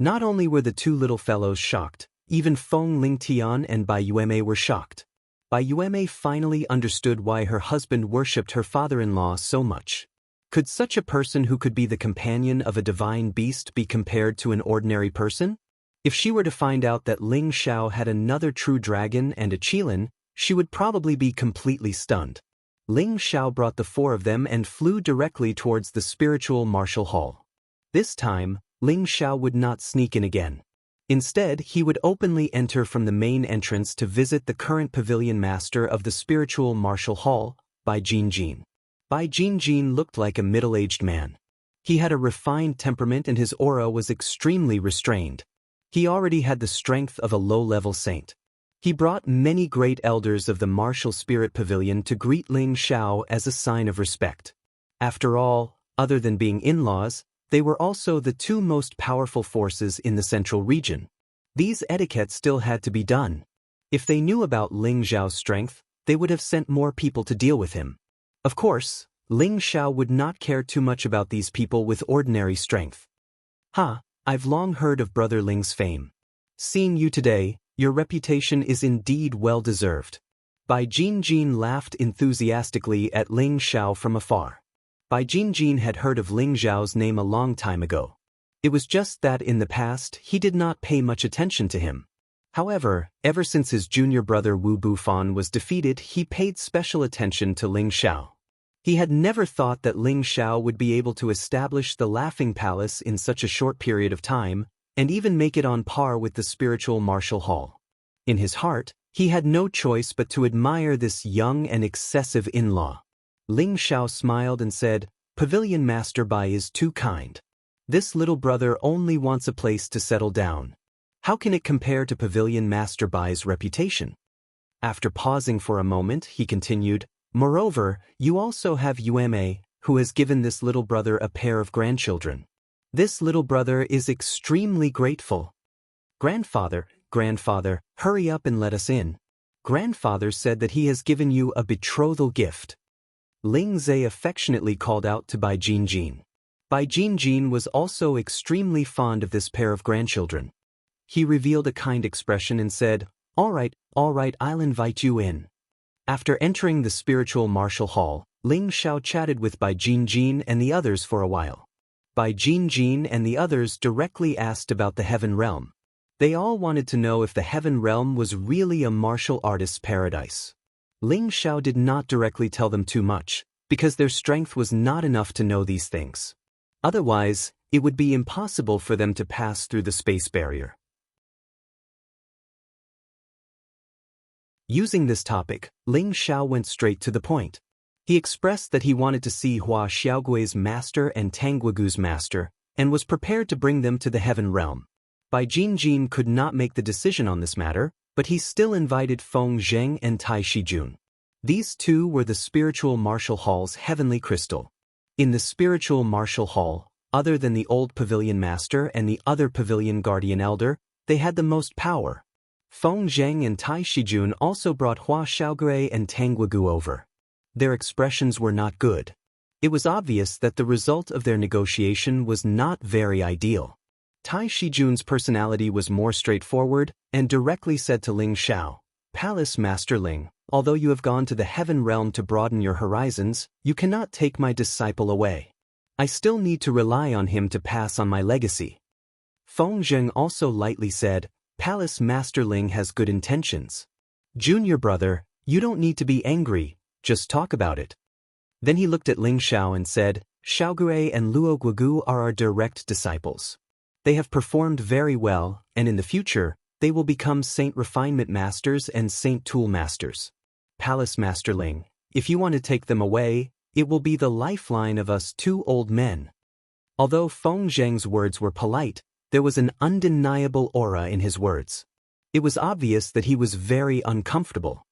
Not only were the two little fellows shocked, even Feng Lingtian and Bai Yueme were shocked. Bai Yueme finally understood why her husband worshipped her father-in-law so much. Could such a person who could be the companion of a divine beast be compared to an ordinary person? If she were to find out that Ling Xiao had another true dragon and a qilin, she would probably be completely stunned. Ling Xiao brought the 4 of them and flew directly towards the spiritual martial hall. This time, Ling Xiao would not sneak in again. Instead, he would openly enter from the main entrance to visit the current pavilion master of the spiritual martial hall, Bai Jinjin. Bai Jinjin looked like a middle-aged man. He had a refined temperament and his aura was extremely restrained. He already had the strength of a low-level saint. He brought many great elders of the martial spirit pavilion to greet Ling Xiao as a sign of respect. After all, other than being in-laws, they were also the 2 most powerful forces in the central region. These etiquettes still had to be done. If they knew about Ling Xiao's strength, they would have sent more people to deal with him. Of course, Ling Xiao would not care too much about these people with ordinary strength. I've long heard of Brother Ling's fame. Seeing you today, your reputation is indeed well-deserved." Bai Jinjin laughed enthusiastically at Ling Xiao from afar. Bai Jinjin had heard of Ling Xiao's name a long time ago. It was just that in the past he did not pay much attention to him. However, ever since his junior brother Wu Bufan was defeated, he paid special attention to Ling Xiao. He had never thought that Ling Xiao would be able to establish the Laughing Palace in such a short period of time, and even make it on par with the spiritual martial hall. In his heart, he had no choice but to admire this young and excessive in-law. Ling Xiao smiled and said, "Pavilion Master Bai is too kind. This little brother only wants a place to settle down. How can it compare to Pavilion Master Bai's reputation?" After pausing for a moment, he continued, "Moreover, you also have Yueme, who has given this little brother a pair of grandchildren. This little brother is extremely grateful. Grandfather, grandfather, hurry up and let us in. Grandfather said that he has given you a betrothal gift. Ling Zhe affectionately called out to Bai Jinjin. Bai Jinjin was also extremely fond of this pair of grandchildren. He revealed a kind expression and said, all right, I'll invite you in. After entering the spiritual martial hall, Ling Xiao chatted with Bai Jinjin and the others for a while. Bai Jinjin and the others directly asked about the Heaven Realm. They all wanted to know if the Heaven Realm was really a martial artist's paradise. Ling Xiao did not directly tell them too much, because their strength was not enough to know these things. Otherwise, it would be impossible for them to pass through the space barrier. Using this topic, Ling Xiao went straight to the point. He expressed that he wanted to see Hua Xiaogui's master and Tang Guogu's master, and was prepared to bring them to the Heaven Realm. Bai Jinjin could not make the decision on this matter, but he still invited Feng Zheng and Tai Shijun. These two were the spiritual martial hall's heavenly crystal. In the spiritual martial hall, other than the old pavilion master and the other pavilion guardian elder, they had the most power. Feng Zheng and Tai Shijun also brought Hua Xiaogui and Tang Guogu over. Their expressions were not good. It was obvious that the result of their negotiation was not very ideal. Tai Shijun's personality was more straightforward and directly said to Ling Xiao, Palace Master Ling, although you have gone to the Heaven Realm to broaden your horizons, you cannot take my disciple away. I still need to rely on him to pass on my legacy. Feng Zheng also lightly said, Palace Master Ling has good intentions. Junior brother, you don't need to be angry, just talk about it. Then he looked at Ling Xiao and said, Xiaogui and Luo Guogu are our direct disciples. They have performed very well, and in the future, they will become Saint Refinement Masters and Saint Tool Masters. Palace Master Ling, if you want to take them away, it will be the lifeline of us two old men. Although Feng Zheng's words were polite, there was an undeniable aura in his words. It was obvious that he was very uncomfortable.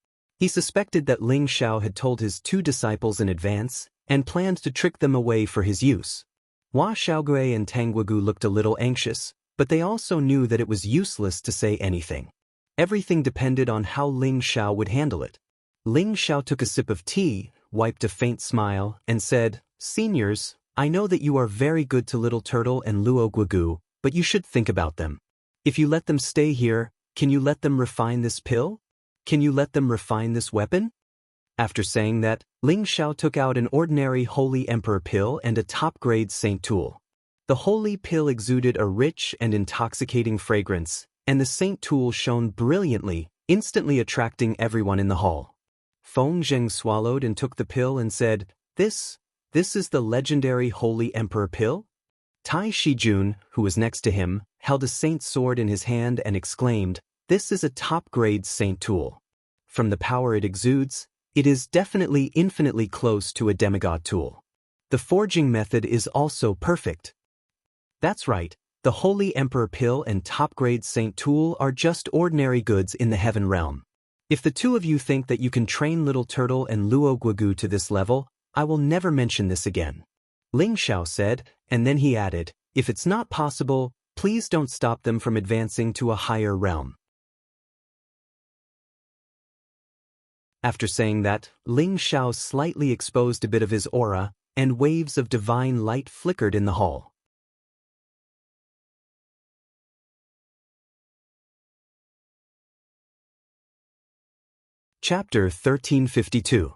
He suspected that Ling Xiao had told his two disciples in advance and planned to trick them away for his use. Hua Xiaogui and Tang Guogu looked a little anxious, but they also knew that it was useless to say anything. Everything depended on how Ling Xiao would handle it. Ling Xiao took a sip of tea, wiped a faint smile, and said, Seniors, I know that you are very good to Little Turtle and Luo Guogu, but you should think about them. If you let them stay here, can you let them refine this pill? Can you let them refine this weapon? After saying that, Ling Xiao took out an ordinary Holy Emperor pill and a top-grade Saint Tool. The Holy pill exuded a rich and intoxicating fragrance, and the Saint Tool shone brilliantly, instantly attracting everyone in the hall. Feng Zheng swallowed and took the pill and said, This is the legendary Holy Emperor pill? Tai Shijun, who was next to him, held a saint sword in his hand and exclaimed, This is a top-grade Saint Tool. From the power it exudes, it is definitely infinitely close to a demigod tool. The forging method is also perfect. That's right, the Holy Emperor pill and top-grade Saint Tool are just ordinary goods in the Heaven Realm. If the two of you think that you can train Little Turtle and Luo Guogu to this level, I will never mention this again. Ling Xiao said, and then he added, If it's not possible, please don't stop them from advancing to a higher realm. After saying that, Ling Xiao slightly exposed a bit of his aura, and waves of divine light flickered in the hall. Chapter 1352.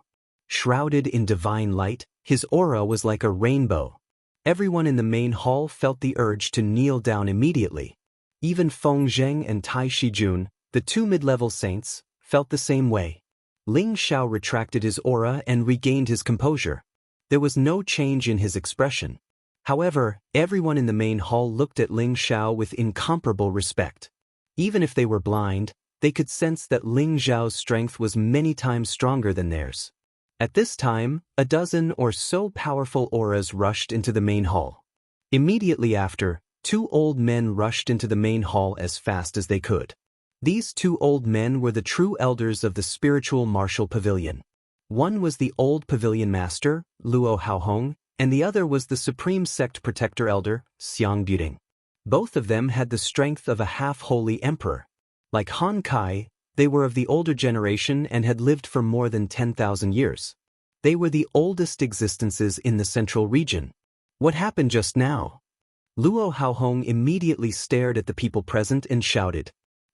Shrouded in divine light, his aura was like a rainbow. Everyone in the main hall felt the urge to kneel down immediately. Even Feng Zheng and Tai Shijun, the two mid-level saints, felt the same way. Ling Xiao retracted his aura and regained his composure. There was no change in his expression. However, everyone in the main hall looked at Ling Xiao with incomparable respect. Even if they were blind, they could sense that Ling Xiao's strength was many times stronger than theirs. At this time, a dozen or so powerful auras rushed into the main hall. Immediately after, two old men rushed into the main hall as fast as they could. These two old men were the true elders of the spiritual martial pavilion. One was the old pavilion master, Luo Haohong, and the other was the supreme sect protector elder, Xianxia. Both of them had the strength of a half-holy emperor. Like Han Kai, they were of the older generation and had lived for more than 10,000 years. They were the oldest existences in the central region. What happened just now? Luo Haohong immediately stared at the people present and shouted.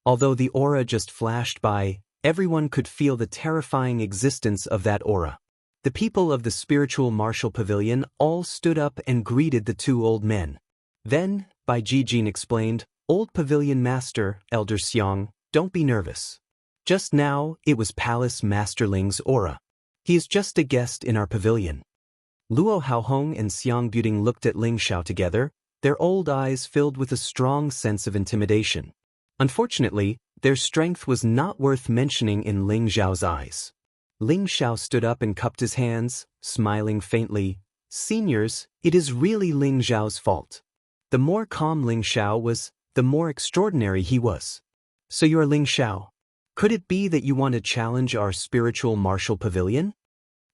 Although the aura just flashed by, everyone could feel the terrifying existence of that aura. The people of the spiritual martial pavilion all stood up and greeted the two old men. Then, Bai Jijin explained, "Old pavilion master, Elder Xiang, don't be nervous. Just now, it was Palace Master Ling's aura. He is just a guest in our pavilion." Luo Haohong and Xianxia looked at Ling Xiao together, their old eyes filled with a strong sense of intimidation. Unfortunately, their strength was not worth mentioning in Ling Xiao's eyes. Ling Xiao stood up and cupped his hands, smiling faintly. "Seniors, it is really Ling Xiao's fault." The more calm Ling Xiao was, the more extraordinary he was. "So you are Ling Xiao? Could it be that you want to challenge our spiritual martial pavilion?"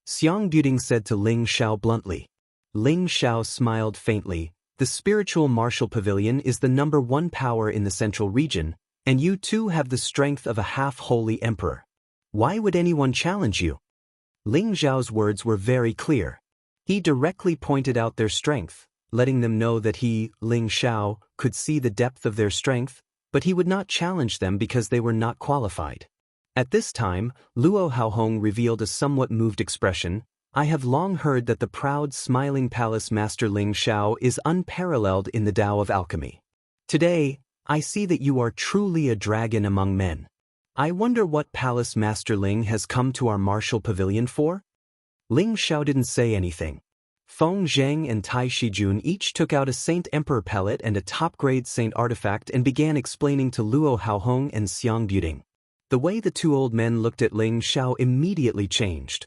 Xianxia said to Ling Xiao bluntly. Ling Xiao smiled faintly. "The spiritual martial pavilion is the #1 power in the central region, and you too have the strength of a half-holy emperor. Why would anyone challenge you?" Ling Xiao's words were very clear. He directly pointed out their strength, letting them know that he, Ling Xiao, could see the depth of their strength, but he would not challenge them because they were not qualified. At this time, Luo Haohong revealed a somewhat moved expression. "I have long heard that the proud, smiling palace master Ling Xiao is unparalleled in the Tao of alchemy. Today, I see that you are truly a dragon among men. I wonder what Palace Master Ling has come to our martial pavilion for?" Ling Xiao didn't say anything. Feng Zheng and Tai Shijun each took out a Saint Emperor pellet and a top-grade Saint artifact and began explaining to Luo Haohong and Xianxia. The way the two old men looked at Ling Xiao immediately changed.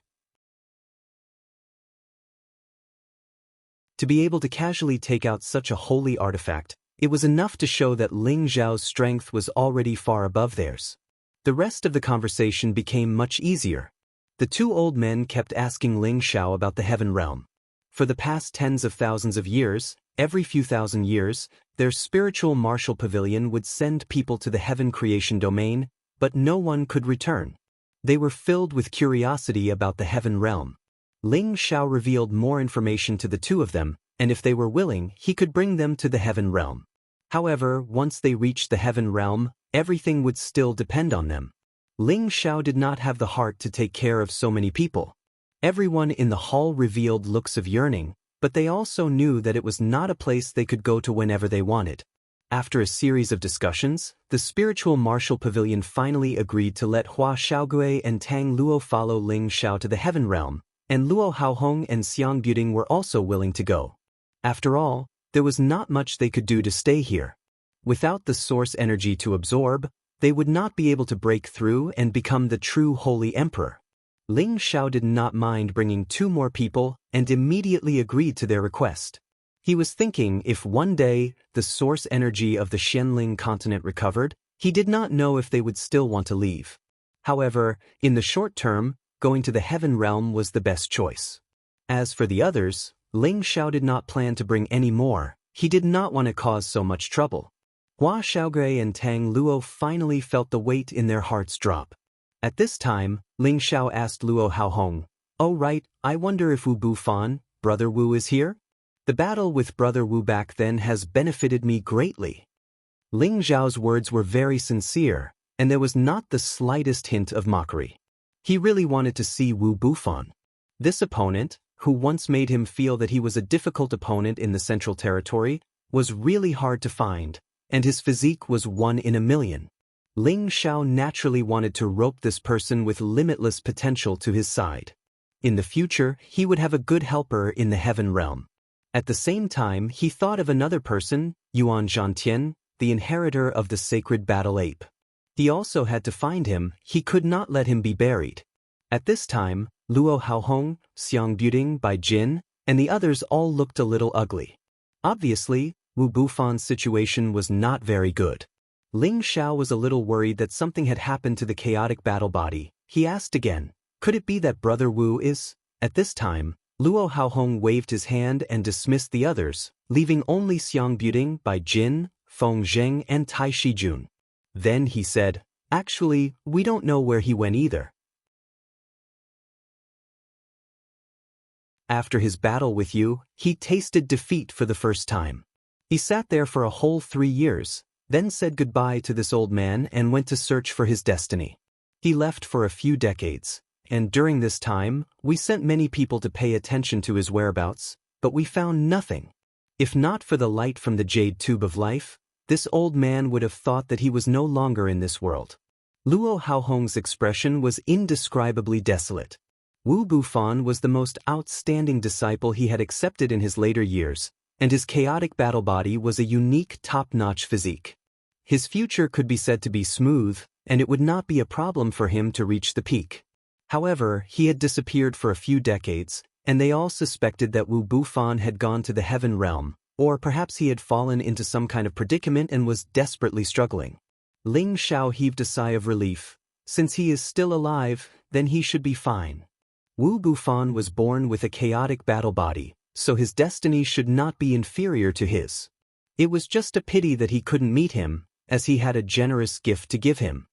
To be able to casually take out such a holy artifact, it was enough to show that Ling Xiao's strength was already far above theirs. The rest of the conversation became much easier. The two old men kept asking Ling Xiao about the heaven realm. For the past tens of thousands of years, every few thousand years, their spiritual martial pavilion would send people to the heaven creation domain, but no one could return. They were filled with curiosity about the heaven realm. Ling Xiao revealed more information to the two of them, and if they were willing, he could bring them to the heaven realm. However, once they reached the heaven realm, everything would still depend on them. Ling Xiao did not have the heart to take care of so many people. Everyone in the hall revealed looks of yearning, but they also knew that it was not a place they could go to whenever they wanted. After a series of discussions, the spiritual martial pavilion finally agreed to let Hua Xiaogui and Tang Luo follow Ling Xiao to the heaven realm, and Luo Haohong and Xianxia were also willing to go. After all, there was not much they could do to stay here. Without the source energy to absorb, they would not be able to break through and become the true holy emperor. Ling Xiao did not mind bringing 2 more people and immediately agreed to their request. He was thinking if one day the source energy of the Xianling continent recovered, he did not know if they would still want to leave. However, in the short term, going to the heaven realm was the best choice. As for the others, Ling Xiao did not plan to bring any more. He did not want to cause so much trouble. Hua Xiaogui and Tang Luo finally felt the weight in their hearts drop. At this time, Ling Xiao asked Luo Haohong, "Oh right, I wonder if Wu Bufan, Brother Wu is here? The battle with Brother Wu back then has benefited me greatly." Ling Xiao's words were very sincere, and there was not the slightest hint of mockery. He really wanted to see Wu Bufan. This opponent, who once made him feel that he was a difficult opponent in the Central Territory, was really hard to find, and his physique was 1 in a million. Ling Xiao naturally wanted to rope this person with limitless potential to his side. In the future, he would have a good helper in the heaven realm. At the same time, he thought of another person, Yuan Zhantian, the inheritor of the sacred battle ape. He also had to find him. He could not let him be buried. At this time, Luo Haohong, Xianxia, Bai Jin, and the others all looked a little ugly. Obviously, Wu Bufan's situation was not very good. Ling Xiao was a little worried that something had happened to the chaotic battle body. He asked again, "Could it be that Brother Wu is?" At this time, Luo Haohong waved his hand and dismissed the others, leaving only Xiang Buting, Bai Jin, Feng Zheng and Tai Shijun. Then he said, "Actually, we don't know where he went either." After his battle with you, he tasted defeat for the first time. He sat there for a whole 3 years, then said goodbye to this old man and went to search for his destiny. He left for a few decades, and during this time, we sent many people to pay attention to his whereabouts, but we found nothing. If not for the light from the jade tube of life, this old man would have thought that he was no longer in this world. Luo Haohong's expression was indescribably desolate. Wu Bufan was the most outstanding disciple he had accepted in his later years, and his chaotic battle body was a unique top-notch physique. His future could be said to be smooth, and it would not be a problem for him to reach the peak. However, he had disappeared for a few decades, and they all suspected that Wu Bufan had gone to the heaven realm, or perhaps he had fallen into some kind of predicament and was desperately struggling. Ling Xiao heaved a sigh of relief. Since he is still alive, then he should be fine. Wu Bufan was born with a chaotic battle body, so his destiny should not be inferior to his. It was just a pity that he couldn't meet him, as he had a generous gift to give him.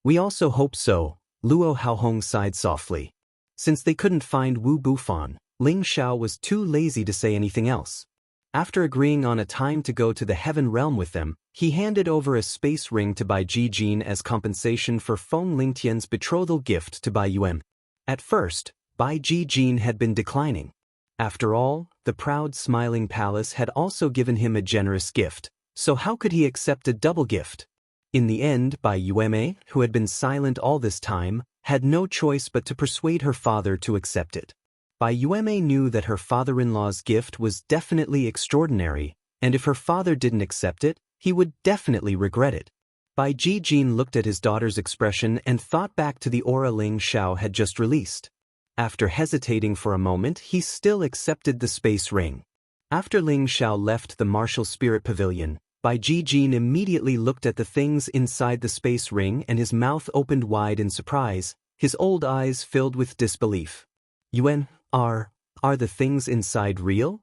We also hope so, Luo Haohong sighed softly. Since they couldn't find Wu Bufan, Ling Xiao was too lazy to say anything else. After agreeing on a time to go to the heaven realm with them, he handed over a space ring to Bai Jijin as compensation for Feng Lingtian's betrothal gift to Bai Yuan. At first, Bai Jijin had been declining. After all, the proud smiling palace had also given him a generous gift, so how could he accept a double gift? In the end, Bai Yueme, who had been silent all this time, had no choice but to persuade her father to accept it. Bai Yueme knew that her father-in-law's gift was definitely extraordinary, and if her father didn't accept it, he would definitely regret it. Bai Jijin looked at his daughter's expression and thought back to the aura Ling Xiao had just released. After hesitating for a moment, he still accepted the space ring. After Ling Xiao left the martial spirit pavilion, Bai Jijin immediately looked at the things inside the space ring and his mouth opened wide in surprise, his old eyes filled with disbelief. Yuan, are the things inside real?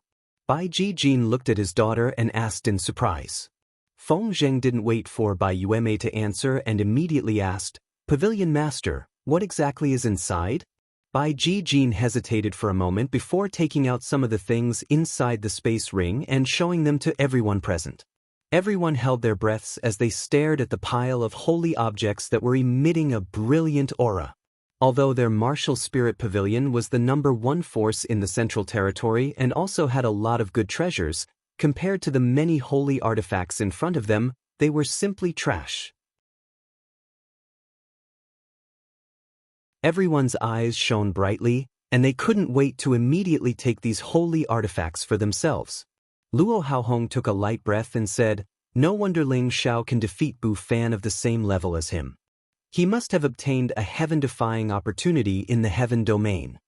Bai Jijin looked at his daughter and asked in surprise. Feng Zheng didn't wait for Bai Yueme to answer and immediately asked, "Pavilion Master, what exactly is inside?" Bai Jijin hesitated for a moment before taking out some of the things inside the space ring and showing them to everyone present. Everyone held their breaths as they stared at the pile of holy objects that were emitting a brilliant aura. Although their martial spirit pavilion was the #1 force in the Central Territory and also had a lot of good treasures, compared to the many holy artifacts in front of them, they were simply trash. Everyone's eyes shone brightly, and they couldn't wait to immediately take these holy artifacts for themselves. Luo Haohong took a light breath and said, "No wonder Ling Xiao can defeat Bu Fan of the same level as him. He must have obtained a heaven-defying opportunity in the heaven domain."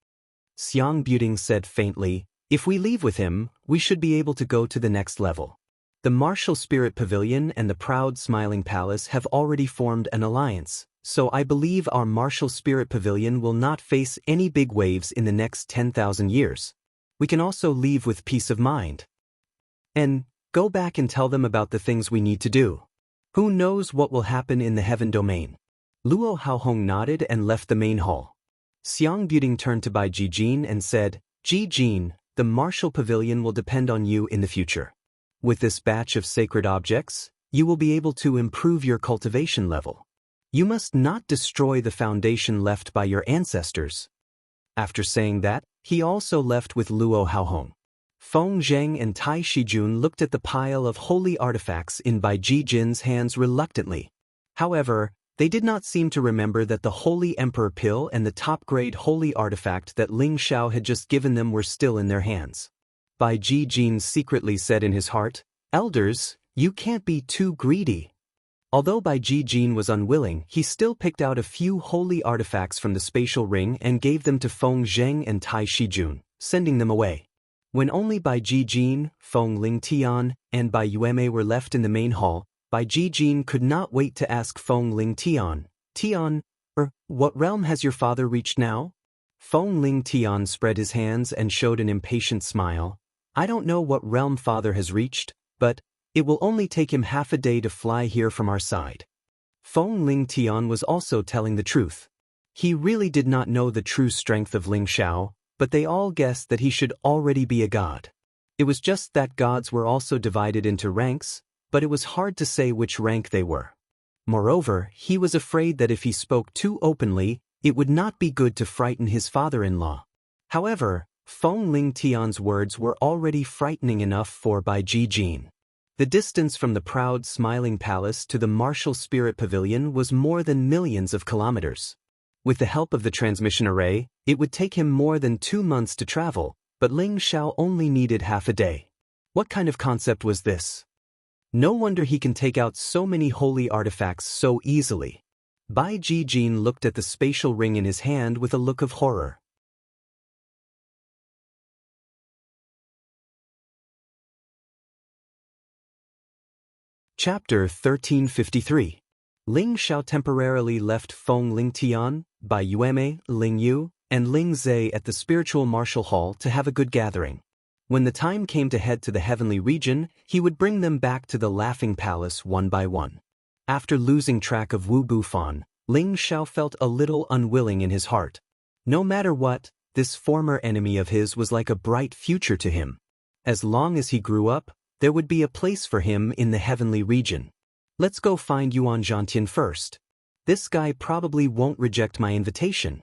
Xiang Buting said faintly, "If we leave with him, we should be able to go to the next level. The martial spirit pavilion and the proud smiling palace have already formed an alliance, so I believe our martial spirit pavilion will not face any big waves in the next 10,000 years. We can also leave with peace of mind. And go back and tell them about the things we need to do. Who knows what will happen in the heaven domain?" Luo Haohong nodded and left the main hall. Xiang Buting turned to Bai Jijin and said, "Jijin, the martial pavilion will depend on you in the future. With this batch of sacred objects, you will be able to improve your cultivation level. You must not destroy the foundation left by your ancestors." After saying that, he also left with Luo Haohong. Feng Zheng and Tai Shijun looked at the pile of holy artifacts in Bai Jijin's hands reluctantly. However, they did not seem to remember that the Holy Emperor Pill and the top-grade holy artifact that Ling Xiao had just given them were still in their hands. Bai Jijin secretly said in his heart, "Elders, you can't be too greedy." Although Bai Jijin was unwilling, he still picked out a few holy artifacts from the spatial ring and gave them to Feng Zheng and Tai Shijun, sending them away. When only Bai Jijin, Feng Lingtian, and Bai Yueme were left in the main hall, Bai Jijin could not wait to ask Feng Lingtian, "Tian, what realm has your father reached now?" Feng Ling Tian spread his hands and showed an impatient smile. I don't know what realm Father has reached, but it will only take him half a day to fly here from our side. Feng Ling Tian was also telling the truth. He really did not know the true strength of Ling Xiao, but they all guessed that he should already be a god. It was just that gods were also divided into ranks, but it was hard to say which rank they were. Moreover, he was afraid that if he spoke too openly, it would not be good to frighten his father-in-law. However, Feng Ling Tian's words were already frightening enough for Bai Jijin. The distance from the proud smiling palace to the martial spirit pavilion was more than millions of kilometers. With the help of the transmission array, it would take him more than 2 months to travel, but Ling Xiao only needed half a day. What kind of concept was this? No wonder he can take out so many holy artifacts so easily. Bai Jijin looked at the spatial ring in his hand with a look of horror. Chapter 1353. Ling Xiao temporarily left Feng Ling Tian, Bai Yueme, Ling Yu, and Ling Zhe at the spiritual martial hall to have a good gathering. When the time came to head to the heavenly region, he would bring them back to the Laughing Palace one by one. After losing track of Wu Bufan, Ling Xiao felt a little unwilling in his heart. No matter what, this former enemy of his was like a bright future to him. As long as he grew up, there would be a place for him in the heavenly region. Let's go find Yuan Zhantian first. This guy probably won't reject my invitation.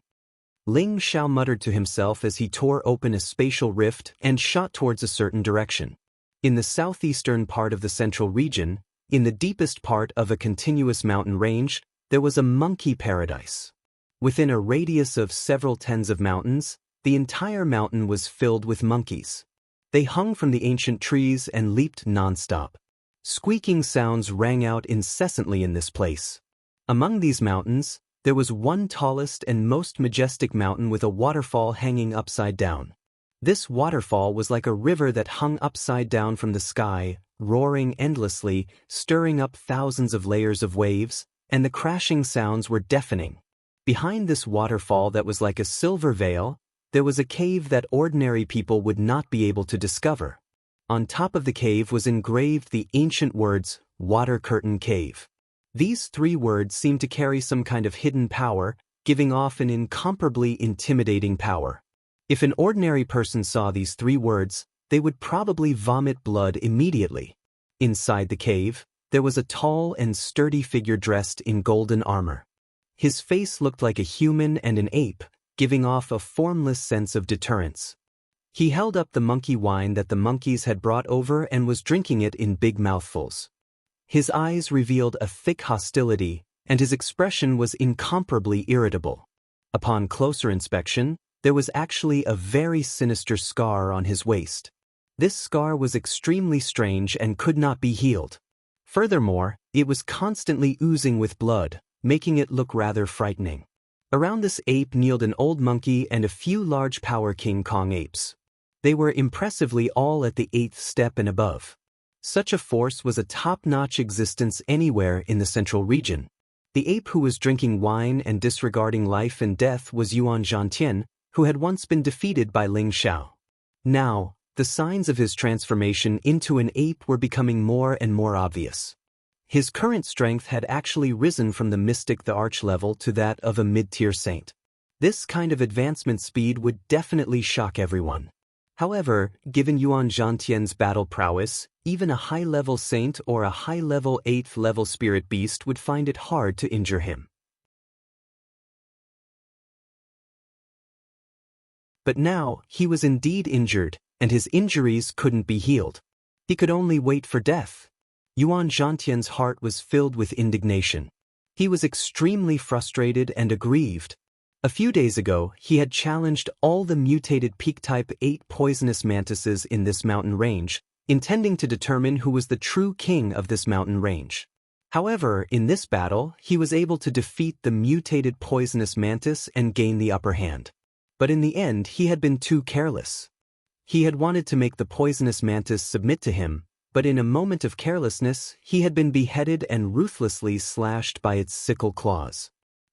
Ling Xiao muttered to himself as he tore open a spatial rift and shot towards a certain direction. In the southeastern part of the central region, in the deepest part of a continuous mountain range, there was a monkey paradise. Within a radius of several tens of mountains, the entire mountain was filled with monkeys. They hung from the ancient trees and leaped nonstop. Squeaking sounds rang out incessantly in this place. Among these mountains, there was one tallest and most majestic mountain with a waterfall hanging upside down. This waterfall was like a river that hung upside down from the sky, roaring endlessly, stirring up thousands of layers of waves, and the crashing sounds were deafening. Behind this waterfall that was like a silver veil, there was a cave that ordinary people would not be able to discover. On top of the cave was engraved the ancient words, Water Curtain Cave. These 3 words seemed to carry some kind of hidden power, giving off an incomparably intimidating power. If an ordinary person saw these 3 words, they would probably vomit blood immediately. Inside the cave, there was a tall and sturdy figure dressed in golden armor. His face looked like a human and an ape, giving off a formless sense of deterrence. He held up the monkey wine that the monkeys had brought over and was drinking it in big mouthfuls. His eyes revealed a thick hostility, and his expression was incomparably irritable. Upon closer inspection, there was actually a very sinister scar on his waist. This scar was extremely strange and could not be healed. Furthermore, it was constantly oozing with blood, making it look rather frightening. Around this ape kneeled an old monkey and a few large power King Kong apes. They were impressively all at the 8th step and above. Such a force was a top-notch existence anywhere in the central region. The ape who was drinking wine and disregarding life and death was Yuan Zhantian, who had once been defeated by Ling Xiao. Now, the signs of his transformation into an ape were becoming more and more obvious. His current strength had actually risen from the mystic the arch level to that of a mid-tier saint. This kind of advancement speed would definitely shock everyone. However, given Yuan Zhantian's battle prowess, even a high-level saint or a high-level 8th-level spirit beast would find it hard to injure him. But now, he was indeed injured, and his injuries couldn't be healed. He could only wait for death. Yuan Zhantian's heart was filled with indignation. He was extremely frustrated and aggrieved. A few days ago, he had challenged all the mutated peak-type 8 poisonous mantises in this mountain range, intending to determine who was the true king of this mountain range. However, in this battle, he was able to defeat the mutated poisonous mantis and gain the upper hand. But in the end, he had been too careless. He had wanted to make the poisonous mantis submit to him, but in a moment of carelessness, he had been beheaded and ruthlessly slashed by its sickle claws.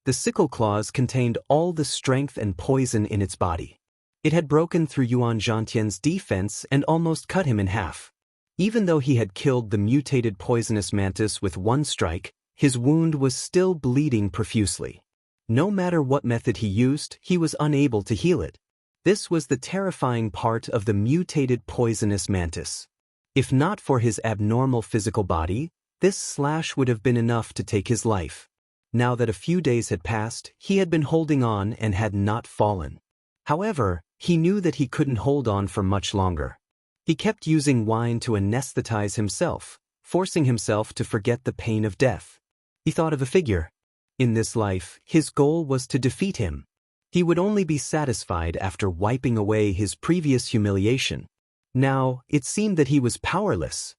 The sickle claws contained all the strength and poison in its body. It had broken through Yuan Zhantian's defense and almost cut him in half. Even though he had killed the mutated poisonous mantis with one strike, his wound was still bleeding profusely. No matter what method he used, he was unable to heal it. This was the terrifying part of the mutated poisonous mantis. If not for his abnormal physical body, this slash would have been enough to take his life. Now that a few days had passed, he had been holding on and had not fallen. However, he knew that he couldn't hold on for much longer. He kept using wine to anesthetize himself, forcing himself to forget the pain of death. He thought of a figure. In this life, his goal was to defeat him. He would only be satisfied after wiping away his previous humiliation. Now, it seemed that he was powerless.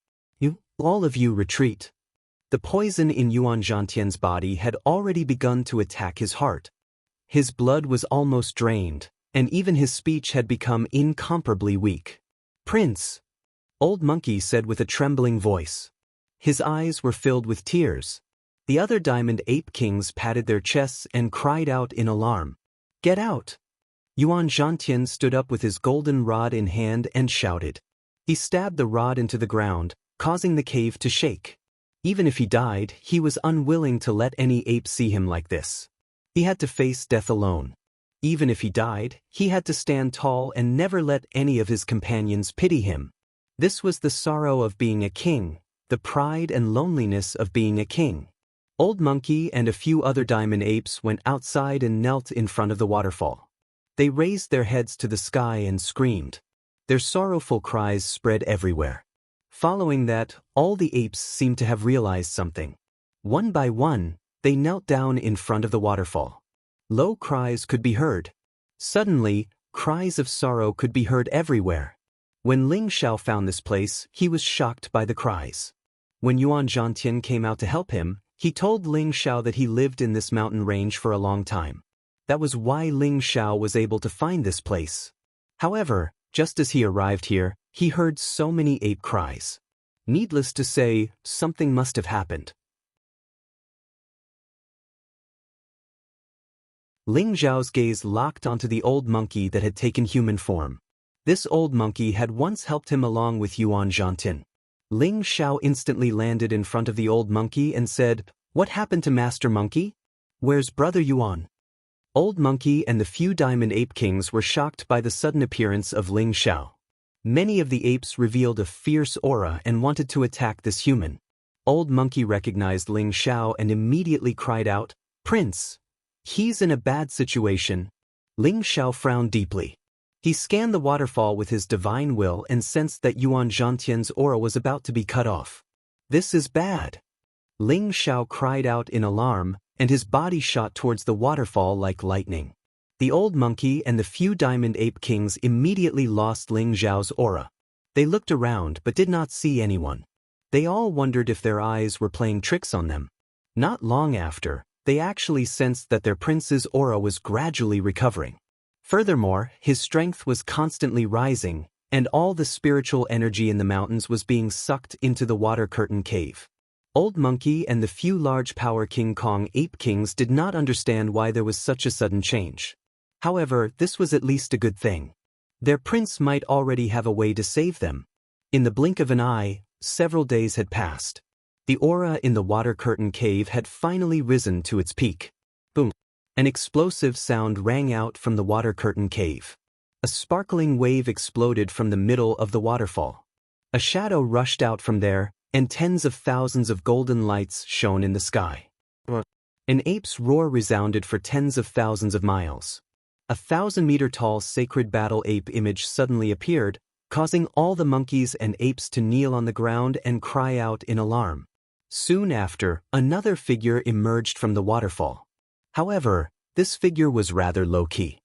All of you retreat. The poison in Yuan Zhantian's body had already begun to attack his heart. His blood was almost drained, and even his speech had become incomparably weak. "Prince," Old Monkey said with a trembling voice. His eyes were filled with tears. The other diamond ape kings patted their chests and cried out in alarm. "Get out!" Yuan Zhantian stood up with his golden rod in hand and shouted. He stabbed the rod into the ground, causing the cave to shake. Even if he died, he was unwilling to let any ape see him like this. He had to face death alone. Even if he died, he had to stand tall and never let any of his companions pity him. This was the sorrow of being a king, the pride and loneliness of being a king. Old Monkey and a few other diamond apes went outside and knelt in front of the waterfall. They raised their heads to the sky and screamed. Their sorrowful cries spread everywhere. Following that, all the apes seemed to have realized something. One by one, they knelt down in front of the waterfall. Low cries could be heard. Suddenly, cries of sorrow could be heard everywhere. When Ling Xiao found this place, he was shocked by the cries. When Yuan Zhantian came out to help him, he told Ling Xiao that he lived in this mountain range for a long time. That was why Ling Xiao was able to find this place. However, just as he arrived here, he heard so many ape cries. Needless to say, something must have happened. Ling Xiao's gaze locked onto the old monkey that had taken human form. This old monkey had once helped him along with Yuan Zhantian. Ling Xiao instantly landed in front of the old monkey and said, "What happened to Master Monkey? Where's Brother Yuan?" Old Monkey and the few diamond ape kings were shocked by the sudden appearance of Ling Xiao. Many of the apes revealed a fierce aura and wanted to attack this human. Old Monkey recognized Ling Xiao and immediately cried out, "Prince! He's in a bad situation." Ling Xiao frowned deeply. He scanned the waterfall with his divine will and sensed that Yuan Zhantian's aura was about to be cut off. "This is bad." Ling Xiao cried out in alarm, and his body shot towards the waterfall like lightning. The old monkey and the few diamond ape kings immediately lost Ling Xiao's aura. They looked around but did not see anyone. They all wondered if their eyes were playing tricks on them. Not long after, they actually sensed that their prince's aura was gradually recovering. Furthermore, his strength was constantly rising, and all the spiritual energy in the mountains was being sucked into the water curtain cave. Old Monkey and the few large power King Kong ape kings did not understand why there was such a sudden change. However, this was at least a good thing. Their prince might already have a way to save them. In the blink of an eye, several days had passed. The aura in the water curtain cave had finally risen to its peak. Boom! An explosive sound rang out from the water curtain cave. A sparkling wave exploded from the middle of the waterfall. A shadow rushed out from there, and tens of thousands of golden lights shone in the sky. An ape's roar resounded for tens of thousands of miles. A 1,000-meter-tall sacred battle ape image suddenly appeared, causing all the monkeys and apes to kneel on the ground and cry out in alarm. Soon after, another figure emerged from the waterfall. However, this figure was rather low-key.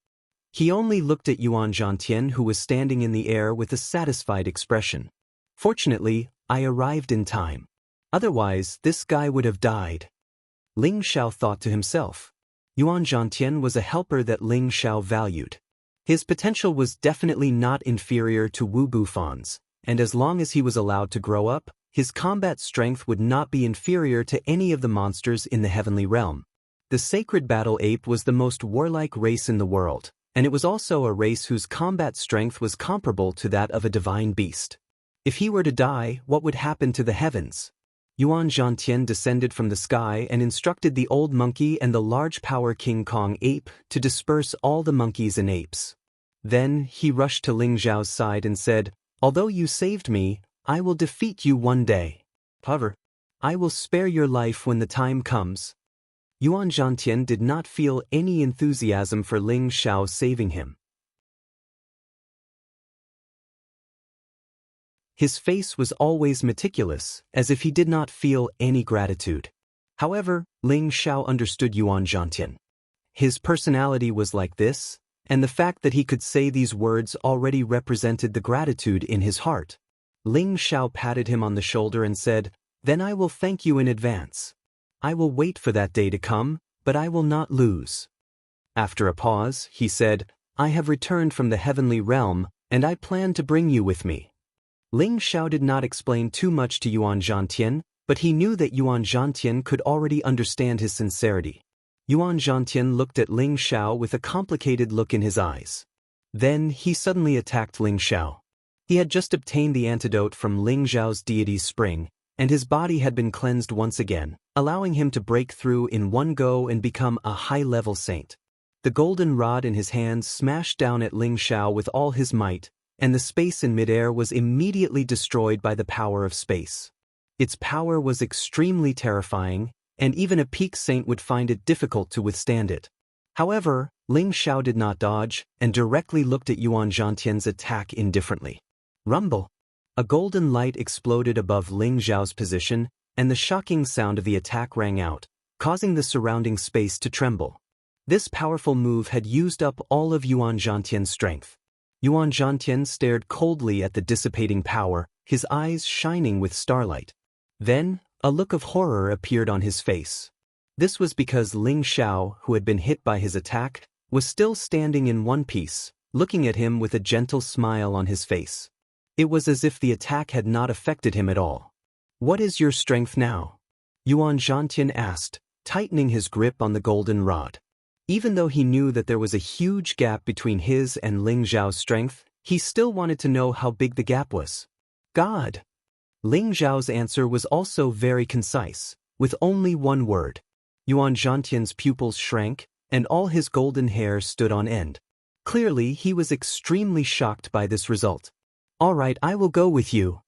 He only looked at Yuan Zhantian, who was standing in the air with a satisfied expression. "Fortunately, I arrived in time. Otherwise, this guy would have died." Ling Xiao thought to himself. Yuan Zhantian was a helper that Ling Xiao valued. His potential was definitely not inferior to Wu Bufon's, and as long as he was allowed to grow up, his combat strength would not be inferior to any of the monsters in the heavenly realm. The sacred battle ape was the most warlike race in the world, and it was also a race whose combat strength was comparable to that of a divine beast. If he were to die, what would happen to the heavens? Yuan Zhantian descended from the sky and instructed the old monkey and the large power King Kong ape to disperse all the monkeys and apes. Then he rushed to Ling Zhao's side and said, "Although you saved me, I will defeat you one day. However, I will spare your life when the time comes." Yuan Zhantian did not feel any enthusiasm for Ling Zhao saving him. His face was always meticulous, as if he did not feel any gratitude. However, Ling Zhao understood Yuan Zhantian. His personality was like this, and the fact that he could say these words already represented the gratitude in his heart. Ling Zhao patted him on the shoulder and said, "Then I will thank you in advance. I will wait for that day to come, but I will not lose." After a pause, he said, "I have returned from the heavenly realm, and I plan to bring you with me." Ling Zhao did not explain too much to Yuan Zhantian, but he knew that Yuan Zhantian could already understand his sincerity. Yuan Zhantian looked at Ling Zhao with a complicated look in his eyes. Then he suddenly attacked Ling Zhao. He had just obtained the antidote from Ling Zhao's deity's spring, and his body had been cleansed once again, allowing him to break through in one go and become a high-level saint. The golden rod in his hands smashed down at Ling Zhao with all his might, and the space in midair was immediately destroyed by the power of space. Its power was extremely terrifying, and even a peak saint would find it difficult to withstand it. However, Ling Zhao did not dodge, and directly looked at Yuan Zhantian's attack indifferently. Rumble! A golden light exploded above Ling Zhao's position, and the shocking sound of the attack rang out, causing the surrounding space to tremble. This powerful move had used up all of Yuan Zhantian's strength. Yuan Zhantian stared coldly at the dissipating power, his eyes shining with starlight. Then, a look of horror appeared on his face. This was because Ling Zhao, who had been hit by his attack, was still standing in one piece, looking at him with a gentle smile on his face. It was as if the attack had not affected him at all. "What is your strength now?" Yuan Zhantian asked, tightening his grip on the golden rod. Even though he knew that there was a huge gap between his and Ling Zhao's strength, he still wanted to know how big the gap was. "God." Ling Zhao's answer was also very concise, with only one word. Yuan Zhantian's pupils shrank, and all his golden hair stood on end. Clearly, he was extremely shocked by this result. "All right, I will go with you."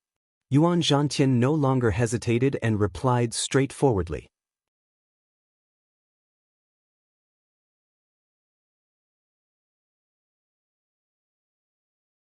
Yuan Zhantian no longer hesitated and replied straightforwardly.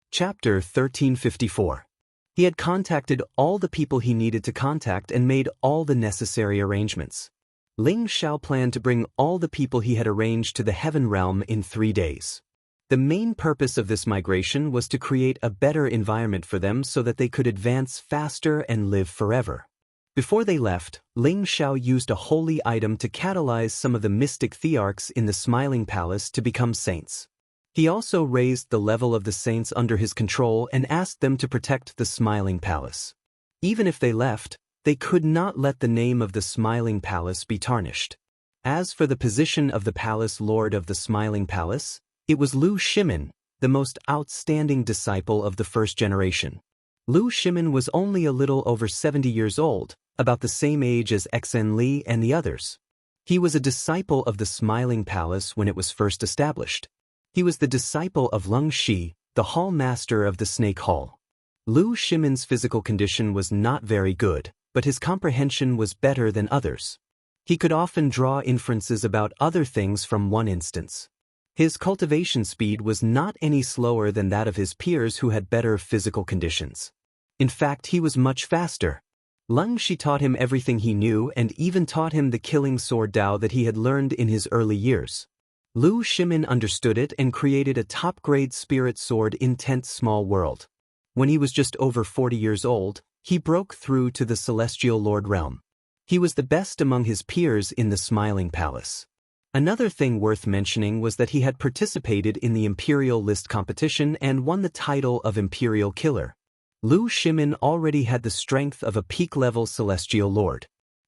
Chapter 1354. He had contacted all the people he needed to contact and made all the necessary arrangements. Ling Zhao planned to bring all the people he had arranged to the heaven realm in 3 days. The main purpose of this migration was to create a better environment for them so that they could advance faster and live forever. Before they left, Ling Zhao used a holy item to catalyze some of the mystic thearchs in the Smiling Palace to become saints. He also raised the level of the saints under his control and asked them to protect the Smiling Palace. Even if they left, they could not let the name of the Smiling Palace be tarnished. As for the position of the Palace Lord of the Smiling Palace, it was Lu Shimin, the most outstanding disciple of the first generation. Lu Shimin was only a little over 70 years old, about the same age as Xen Li and the others. He was a disciple of the Smiling Palace when it was first established. He was the disciple of Leng Shi, the hall master of the Snake Hall. Lu Shimin's physical condition was not very good, but his comprehension was better than others. He could often draw inferences about other things from one instance. His cultivation speed was not any slower than that of his peers who had better physical conditions. In fact, he was much faster. Leng Shi taught him everything he knew and even taught him the killing sword Dao that he had learned in his early years. Lu Shimin understood it and created a top-grade spirit sword in 10th Small World. When he was just over 40 years old, he broke through to the Celestial Lord realm. He was the best among his peers in the Smiling Palace. Another thing worth mentioning was that he had participated in the Imperial List competition and won the title of Imperial Killer. Lu Shimin already had the strength of a peak-level Celestial Lord.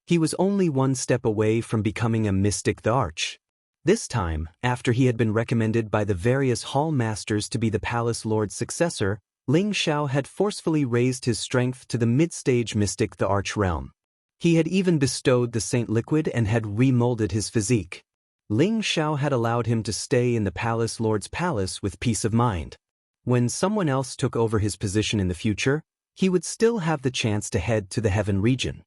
He was only one step away from becoming a mystic the Arch. This time, after he had been recommended by the various hall masters to be the palace lord's successor, Ling Xiao had forcefully raised his strength to the mid-stage mystic the Arch realm. He had even bestowed the Saint Liquid and had remolded his physique. Ling Xiao had allowed him to stay in the palace lord's palace with peace of mind. When someone else took over his position in the future, he would still have the chance to head to the heaven region.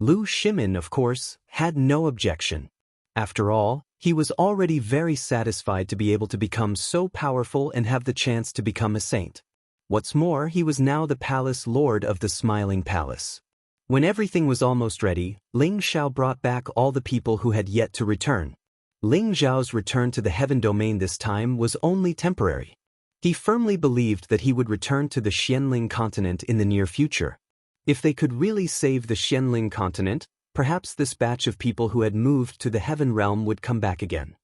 Lu Shimin, of course, had no objection. After all, he was already very satisfied to be able to become so powerful and have the chance to become a saint. What's more, he was now the palace lord of the Smiling Palace. When everything was almost ready, Ling Xiao brought back all the people who had yet to return. Ling Xiao's return to the heaven domain this time was only temporary. He firmly believed that he would return to the Xianling continent in the near future. If they could really save the Xianling continent, perhaps this batch of people who had moved to the heaven realm would come back again.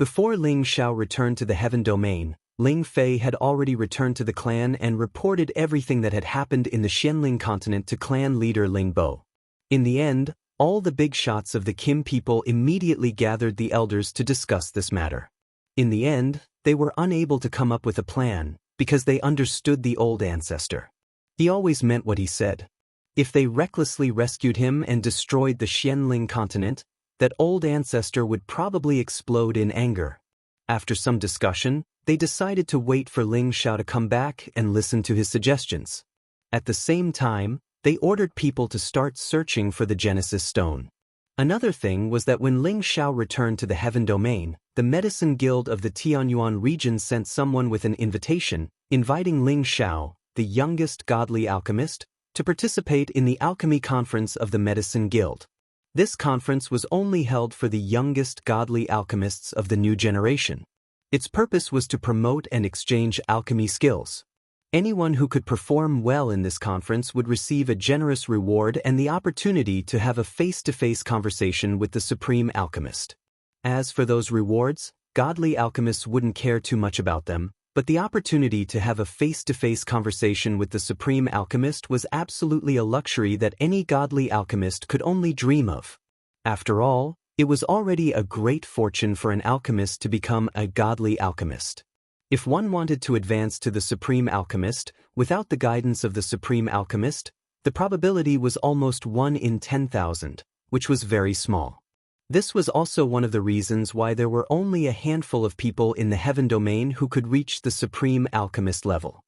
Before Ling Xiao returned to the heaven domain, Ling Fei had already returned to the clan and reported everything that had happened in the Xianling continent to clan leader Ling Bo. In the end, all the big shots of the Kim people immediately gathered the elders to discuss this matter. In the end, they were unable to come up with a plan, because they understood the old ancestor. He always meant what he said. If they recklessly rescued him and destroyed the Xianling continent, that old ancestor would probably explode in anger. After some discussion, they decided to wait for Ling Xiao to come back and listen to his suggestions. At the same time, they ordered people to start searching for the Genesis Stone. Another thing was that when Ling Xiao returned to the heaven domain, the Medicine Guild of the Tianyuan region sent someone with an invitation, inviting Ling Xiao, the youngest godly alchemist, to participate in the alchemy conference of the Medicine Guild. This conference was only held for the youngest godly alchemists of the new generation. Its purpose was to promote and exchange alchemy skills. Anyone who could perform well in this conference would receive a generous reward and the opportunity to have a face-to-face conversation with the supreme alchemist. As for those rewards, godly alchemists wouldn't care too much about them, but the opportunity to have a face-to-face conversation with the supreme alchemist was absolutely a luxury that any godly alchemist could only dream of. After all, it was already a great fortune for an alchemist to become a godly alchemist. If one wanted to advance to the supreme alchemist, without the guidance of the supreme alchemist, the probability was almost 1 in 10,000, which was very small. This was also one of the reasons why there were only a handful of people in the heaven domain who could reach the supreme alchemist level.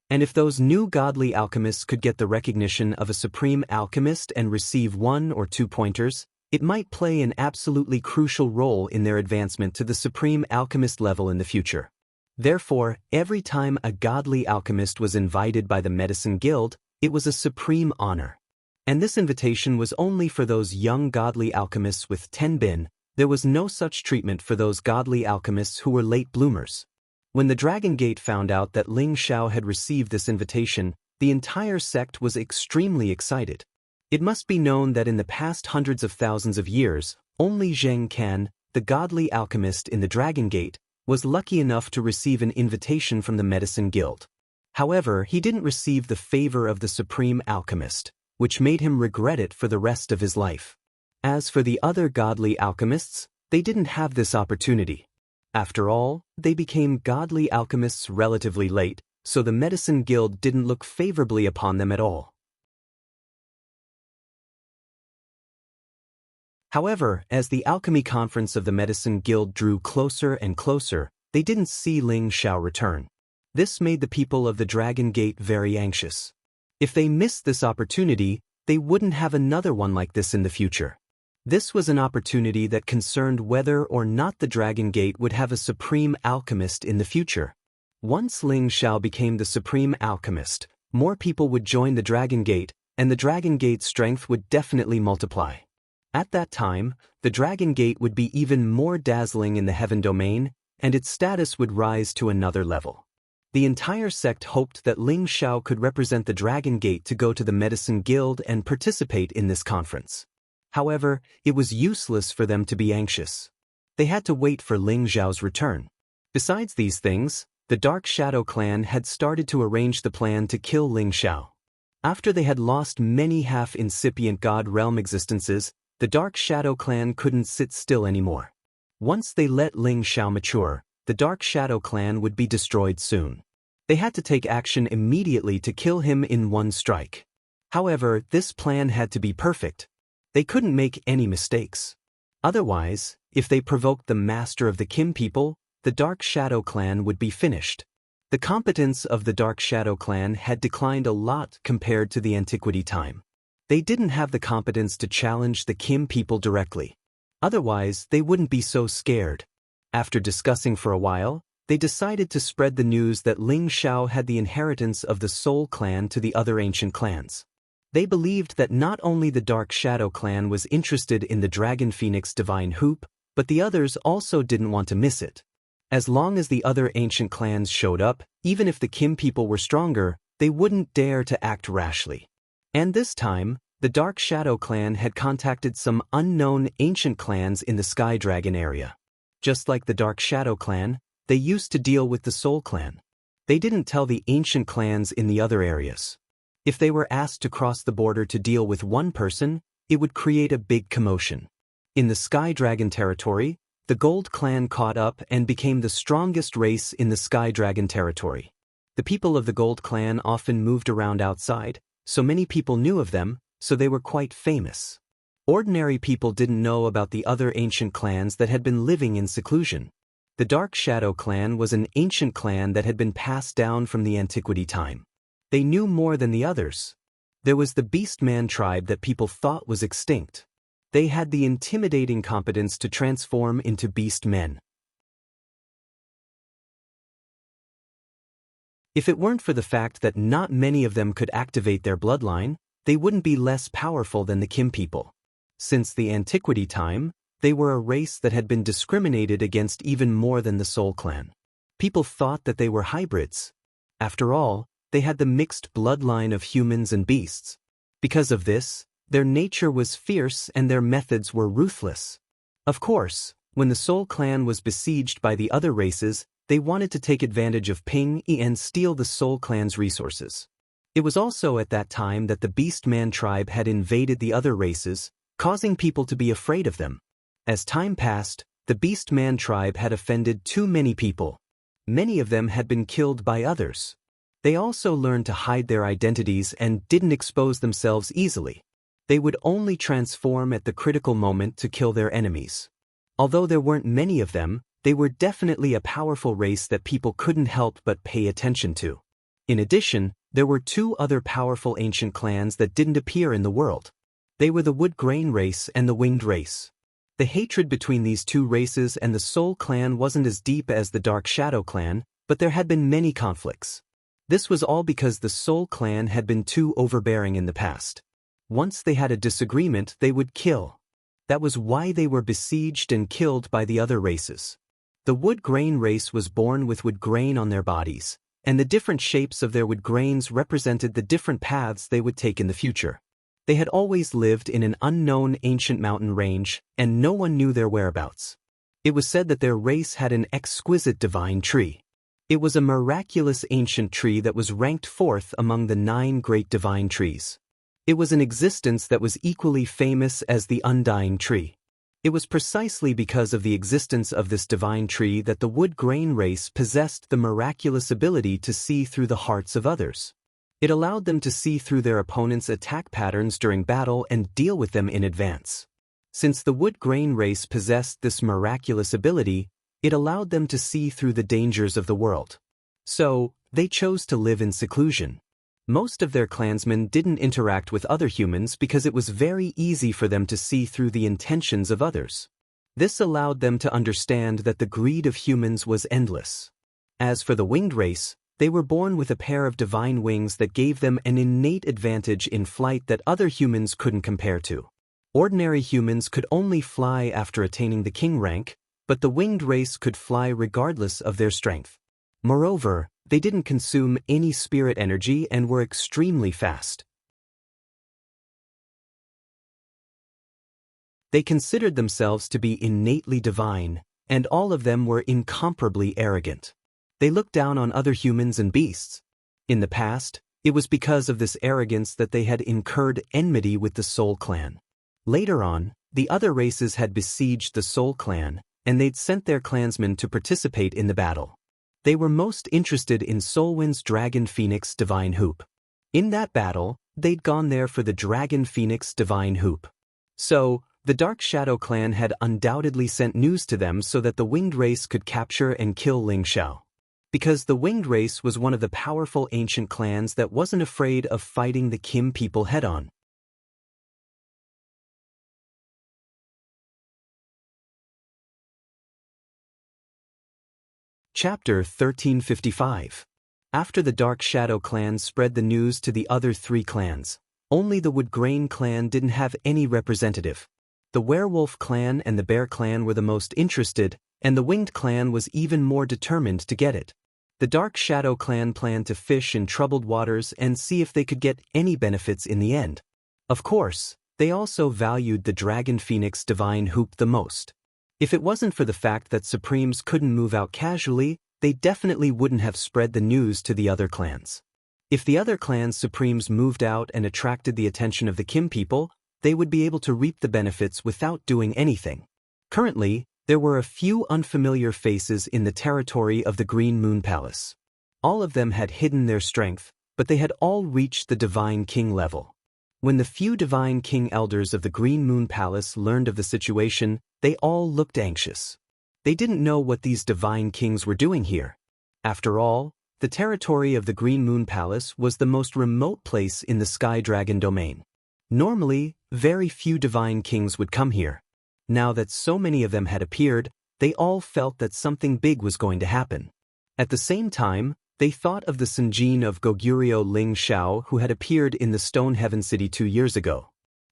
And if those new godly alchemists could get the recognition of a supreme alchemist and receive 1 or 2 pointers, it might play an absolutely crucial role in their advancement to the supreme alchemist level in the future. Therefore, every time a godly alchemist was invited by the Medicine Guild, it was a supreme honor. And this invitation was only for those young godly alchemists with 10 bin. There was no such treatment for those godly alchemists who were late bloomers. When the Dragon Gate found out that Ling Xiao had received this invitation, the entire sect was extremely excited. It must be known that in the past hundreds of thousands of years, only Zheng Can, the godly alchemist in the Dragon Gate, was lucky enough to receive an invitation from the Medicine Guild. However, he didn't receive the favor of the supreme alchemist, which made him regret it for the rest of his life. As for the other godly alchemists, they didn't have this opportunity. After all, they became godly alchemists relatively late, so the Medicine Guild didn't look favorably upon them at all. However, as the alchemy conference of the Medicine Guild drew closer and closer, they didn't see Ling Xiao return. This made the people of the Dragon Gate very anxious. If they missed this opportunity, they wouldn't have another one like this in the future. This was an opportunity that concerned whether or not the Dragon Gate would have a supreme alchemist in the future. Once Ling Xiao became the supreme alchemist, more people would join the Dragon Gate, and the Dragon Gate's strength would definitely multiply. At that time, the Dragon Gate would be even more dazzling in the heaven domain, and its status would rise to another level. The entire sect hoped that Ling Xiao could represent the Dragon Gate to go to the Medicine Guild and participate in this conference. However, it was useless for them to be anxious. They had to wait for Ling Xiao's return. Besides these things, the Dark Shadow clan had started to arrange the plan to kill Ling Xiao. After they had lost many half-incipient god realm existences, the Dark Shadow clan couldn't sit still anymore. Once they let Ling Xiao mature, the Dark Shadow clan would be destroyed soon. They had to take action immediately to kill him in one strike. However, this plan had to be perfect. They couldn't make any mistakes. Otherwise, if they provoked the master of the Kim people, the Dark Shadow clan would be finished. The competence of the Dark Shadow clan had declined a lot compared to the antiquity time. They didn't have the competence to challenge the Kim people directly. Otherwise, they wouldn't be so scared. After discussing for a while, they decided to spread the news that Ling Xiao had the inheritance of the Soul clan to the other ancient clans. They believed that not only the Dark Shadow clan was interested in the Dragon Phoenix Divine Hoop, but the others also didn't want to miss it. As long as the other ancient clans showed up, even if the Kim people were stronger, they wouldn't dare to act rashly. And this time, the Dark Shadow clan had contacted some unknown ancient clans in the Sky Dragon area. Just like the Dark Shadow clan, they used to deal with the Soul clan. They didn't tell the ancient clans in the other areas. If they were asked to cross the border to deal with one person, it would create a big commotion. In the Sky Dragon territory, the Gold clan caught up and became the strongest race in the Sky Dragon territory. The people of the Gold clan often moved around outside, so many people knew of them, so they were quite famous. Ordinary people didn't know about the other ancient clans that had been living in seclusion. The Dark Shadow clan was an ancient clan that had been passed down from the antiquity time. They knew more than the others. There was the Beastman tribe that people thought was extinct. They had the intimidating competence to transform into beast men. If it weren't for the fact that not many of them could activate their bloodline, they wouldn't be less powerful than the Kim people. Since the antiquity time, they were a race that had been discriminated against even more than the Soul clan. People thought that they were hybrids. After all, they had the mixed bloodline of humans and beasts. Because of this, their nature was fierce and their methods were ruthless. Of course, when the Soul clan was besieged by the other races, they wanted to take advantage of Ping Yi and steal the Soul clan's resources. It was also at that time that the Beastman tribe had invaded the other races, causing people to be afraid of them. As time passed, the Beastman tribe had offended too many people. Many of them had been killed by others. They also learned to hide their identities and didn't expose themselves easily. They would only transform at the critical moment to kill their enemies. Although there weren't many of them, they were definitely a powerful race that people couldn't help but pay attention to. In addition, there were two other powerful ancient clans that didn't appear in the world. They were the Wood Grain race and the Winged race. The hatred between these two races and the Soul clan wasn't as deep as the Dark Shadow clan, but there had been many conflicts. This was all because the Soul clan had been too overbearing in the past. Once they had a disagreement, they would kill. That was why they were besieged and killed by the other races. The Wood Grain race was born with wood grain on their bodies, and the different shapes of their wood grains represented the different paths they would take in the future. They had always lived in an unknown ancient mountain range, and no one knew their whereabouts. It was said that their race had an exquisite divine tree. It was a miraculous ancient tree that was ranked fourth among the 9 great divine trees. It was an existence that was equally famous as the undying tree. It was precisely because of the existence of this divine tree that the Wood Grain race possessed the miraculous ability to see through the hearts of others. It allowed them to see through their opponents' attack patterns during battle and deal with them in advance. Since the Wood Grain race possessed this miraculous ability, it allowed them to see through the dangers of the world. So, they chose to live in seclusion. Most of their clansmen didn't interact with other humans because it was very easy for them to see through the intentions of others. This allowed them to understand that the greed of humans was endless. As for the Winged race, they were born with a pair of divine wings that gave them an innate advantage in flight that other humans couldn't compare to. Ordinary humans could only fly after attaining the king rank, but the Winged race could fly regardless of their strength. Moreover, they didn't consume any spirit energy and were extremely fast. They considered themselves to be innately divine, and all of them were incomparably arrogant. They looked down on other humans and beasts. In the past, It was because of this arrogance that they had incurred enmity with the Soul Clan. Later on, the other races had besieged the Soul Clan, and they'd sent their clansmen to participate in the battle. They were most interested in Solwin's Dragon Phoenix Divine Hoop. In that battle, they'd gone there for the Dragon Phoenix Divine Hoop. So, the Dark Shadow Clan had undoubtedly sent news to them so that the Winged Race could capture and kill Ling Xiao. Because the Winged Race was one of the powerful ancient clans that wasn't afraid of fighting the Kim people head-on. Chapter 1355. After the Dark Shadow Clan spread the news to the other three clans, only the Woodgrain Clan didn't have any representative. The Werewolf Clan and the Bear Clan were the most interested, and the Winged Clan was even more determined to get it. The Dark Shadow Clan planned to fish in troubled waters and see if they could get any benefits in the end. Of course, they also valued the Dragon Phoenix Divine Hoop the most. If it wasn't for the fact that Supremes couldn't move out casually, they definitely wouldn't have spread the news to the other clans. If the other clans' Supremes moved out and attracted the attention of the Kim people, they would be able to reap the benefits without doing anything. Currently, there were a few unfamiliar faces in the territory of the Green Moon Palace. All of them had hidden their strength, but they had all reached the Divine King level. When the few Divine King elders of the Green Moon Palace learned of the situation, they all looked anxious. They didn't know what these Divine Kings were doing here. After all, the territory of the Green Moon Palace was the most remote place in the Sky Dragon domain. Normally, very few Divine Kings would come here. Now that so many of them had appeared, they all felt that something big was going to happen. At the same time, they thought of the Senjin of Goguryeo Ling Xiao who had appeared in the Stone Heaven City 2 years ago.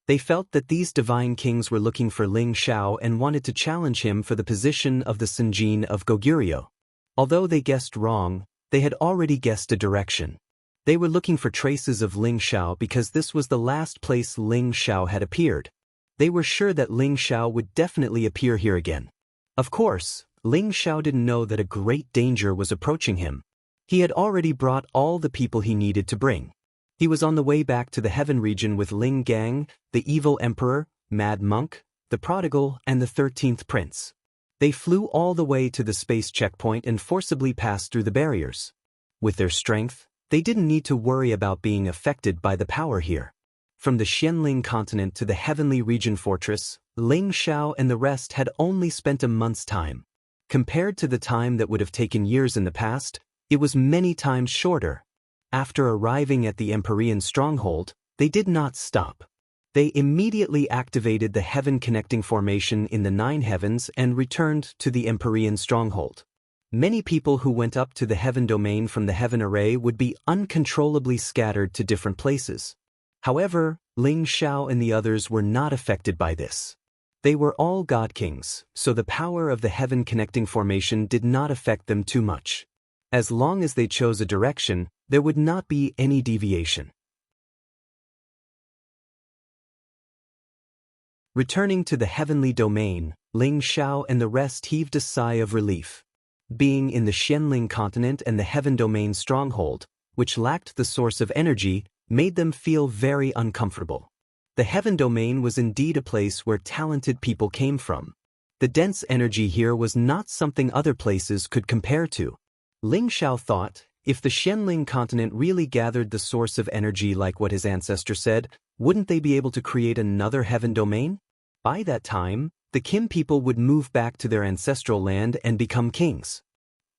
They felt that these Divine Kings were looking for Ling Xiao and wanted to challenge him for the position of the Senjin of Goguryeo. Although they guessed wrong, they had already guessed a direction. They were looking for traces of Ling Xiao because this was the last place Ling Xiao had appeared. They were sure that Ling Xiao would definitely appear here again. Of course, Ling Xiao didn't know that a great danger was approaching him. He had already brought all the people he needed to bring. He was on the way back to the Heaven region with Ling Gang, the Evil Emperor, Mad Monk, the Prodigal, and the 13th Prince. They flew all the way to the space checkpoint and forcibly passed through the barriers. With their strength, they didn't need to worry about being affected by the power here. From the Xianling continent to the Heavenly Region Fortress, Ling Xiao and the rest had only spent a month's time. Compared to the time that would have taken years in the past, it was many times shorter. After arriving at the Empyrean stronghold, they did not stop. They immediately activated the Heaven Connecting Formation in the 9 heavens and returned to the Empyrean stronghold. Many people who went up to the Heaven domain from the Heaven array would be uncontrollably scattered to different places. However, Ling Xiao and the others were not affected by this. They were all God Kings, so the power of the Heaven Connecting Formation did not affect them too much. As long as they chose a direction, there would not be any deviation. Returning to the heavenly domain, Ling Xiao and the rest heaved a sigh of relief. Being in the Xianling continent and the Heaven domain stronghold, which lacked the source of energy, made them feel very uncomfortable. The Heaven domain was indeed a place where talented people came from. The dense energy here was not something other places could compare to. Ling Xiao thought, if the Xianling continent really gathered the source of energy like what his ancestor said, wouldn't they be able to create another Heaven domain? By that time, the Kim people would move back to their ancestral land and become kings.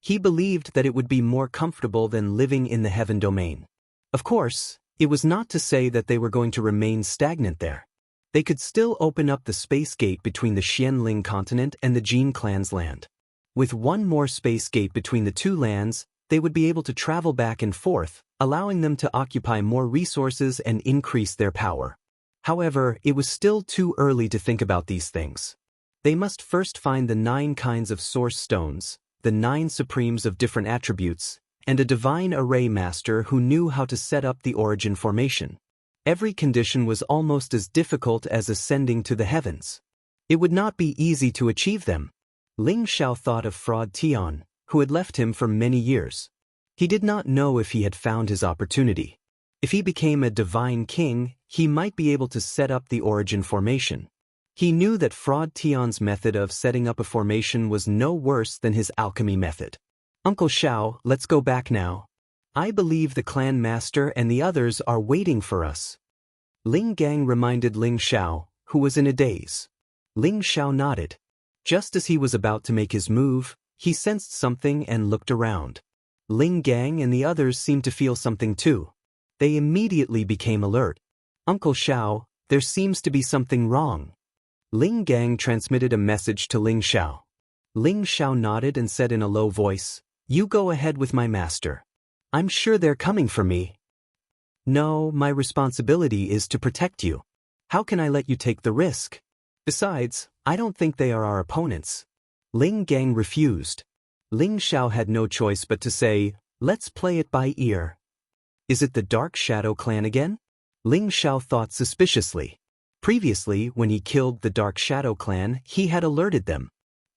He believed that it would be more comfortable than living in the Heaven domain. Of course, it was not to say that they were going to remain stagnant there. They could still open up the space gate between the Xianling continent and the Jin clan's land. With one more space gate between the two lands, they would be able to travel back and forth, allowing them to occupy more resources and increase their power. However, it was still too early to think about these things. They must first find the 9 kinds of source stones, the 9 supremes of different attributes, and a divine array master who knew how to set up the origin formation. Every condition was almost as difficult as ascending to the heavens. It would not be easy to achieve them. Ling Xiao thought of Fraud Tian, who had left him for many years. He did not know if he had found his opportunity. If he became a divine king, he might be able to set up the origin formation. He knew that Fraud Tion's method of setting up a formation was no worse than his alchemy method. Uncle Xiao, let's go back now. I believe the clan master and the others are waiting for us. Ling Gang reminded Ling Xiao, who was in a daze. Ling Xiao nodded. Just as he was about to make his move, he sensed something and looked around. Ling Gang and the others seemed to feel something too. They immediately became alert. Uncle Xiao, there seems to be something wrong. Ling Gang transmitted a message to Ling Xiao. Ling Xiao nodded and said in a low voice, "You go ahead with my master. I'm sure they're coming for me." "No, my responsibility is to protect you. How can I let you take the risk? Besides, I don't think they are our opponents." Ling Gang refused. Ling Xiao had no choice but to say, "Let's play it by ear." "Is it the Dark Shadow clan again?" Ling Xiao thought suspiciously. Previously, when he killed the Dark Shadow clan, he had alerted them.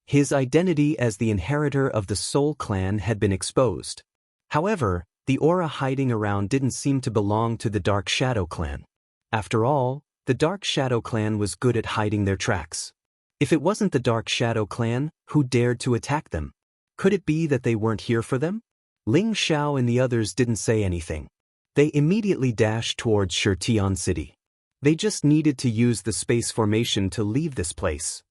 His identity as the inheritor of the Soul clan had been exposed. However, the aura hiding around didn't seem to belong to the Dark Shadow clan. After all, the Dark Shadow clan was good at hiding their tracks. If it wasn't the Dark Shadow clan, who dared to attack them? Could it be that they weren't here for them? Ling Xiao and the others didn't say anything. They immediately dashed towards Shutian City. They just needed to use the space formation to leave this place.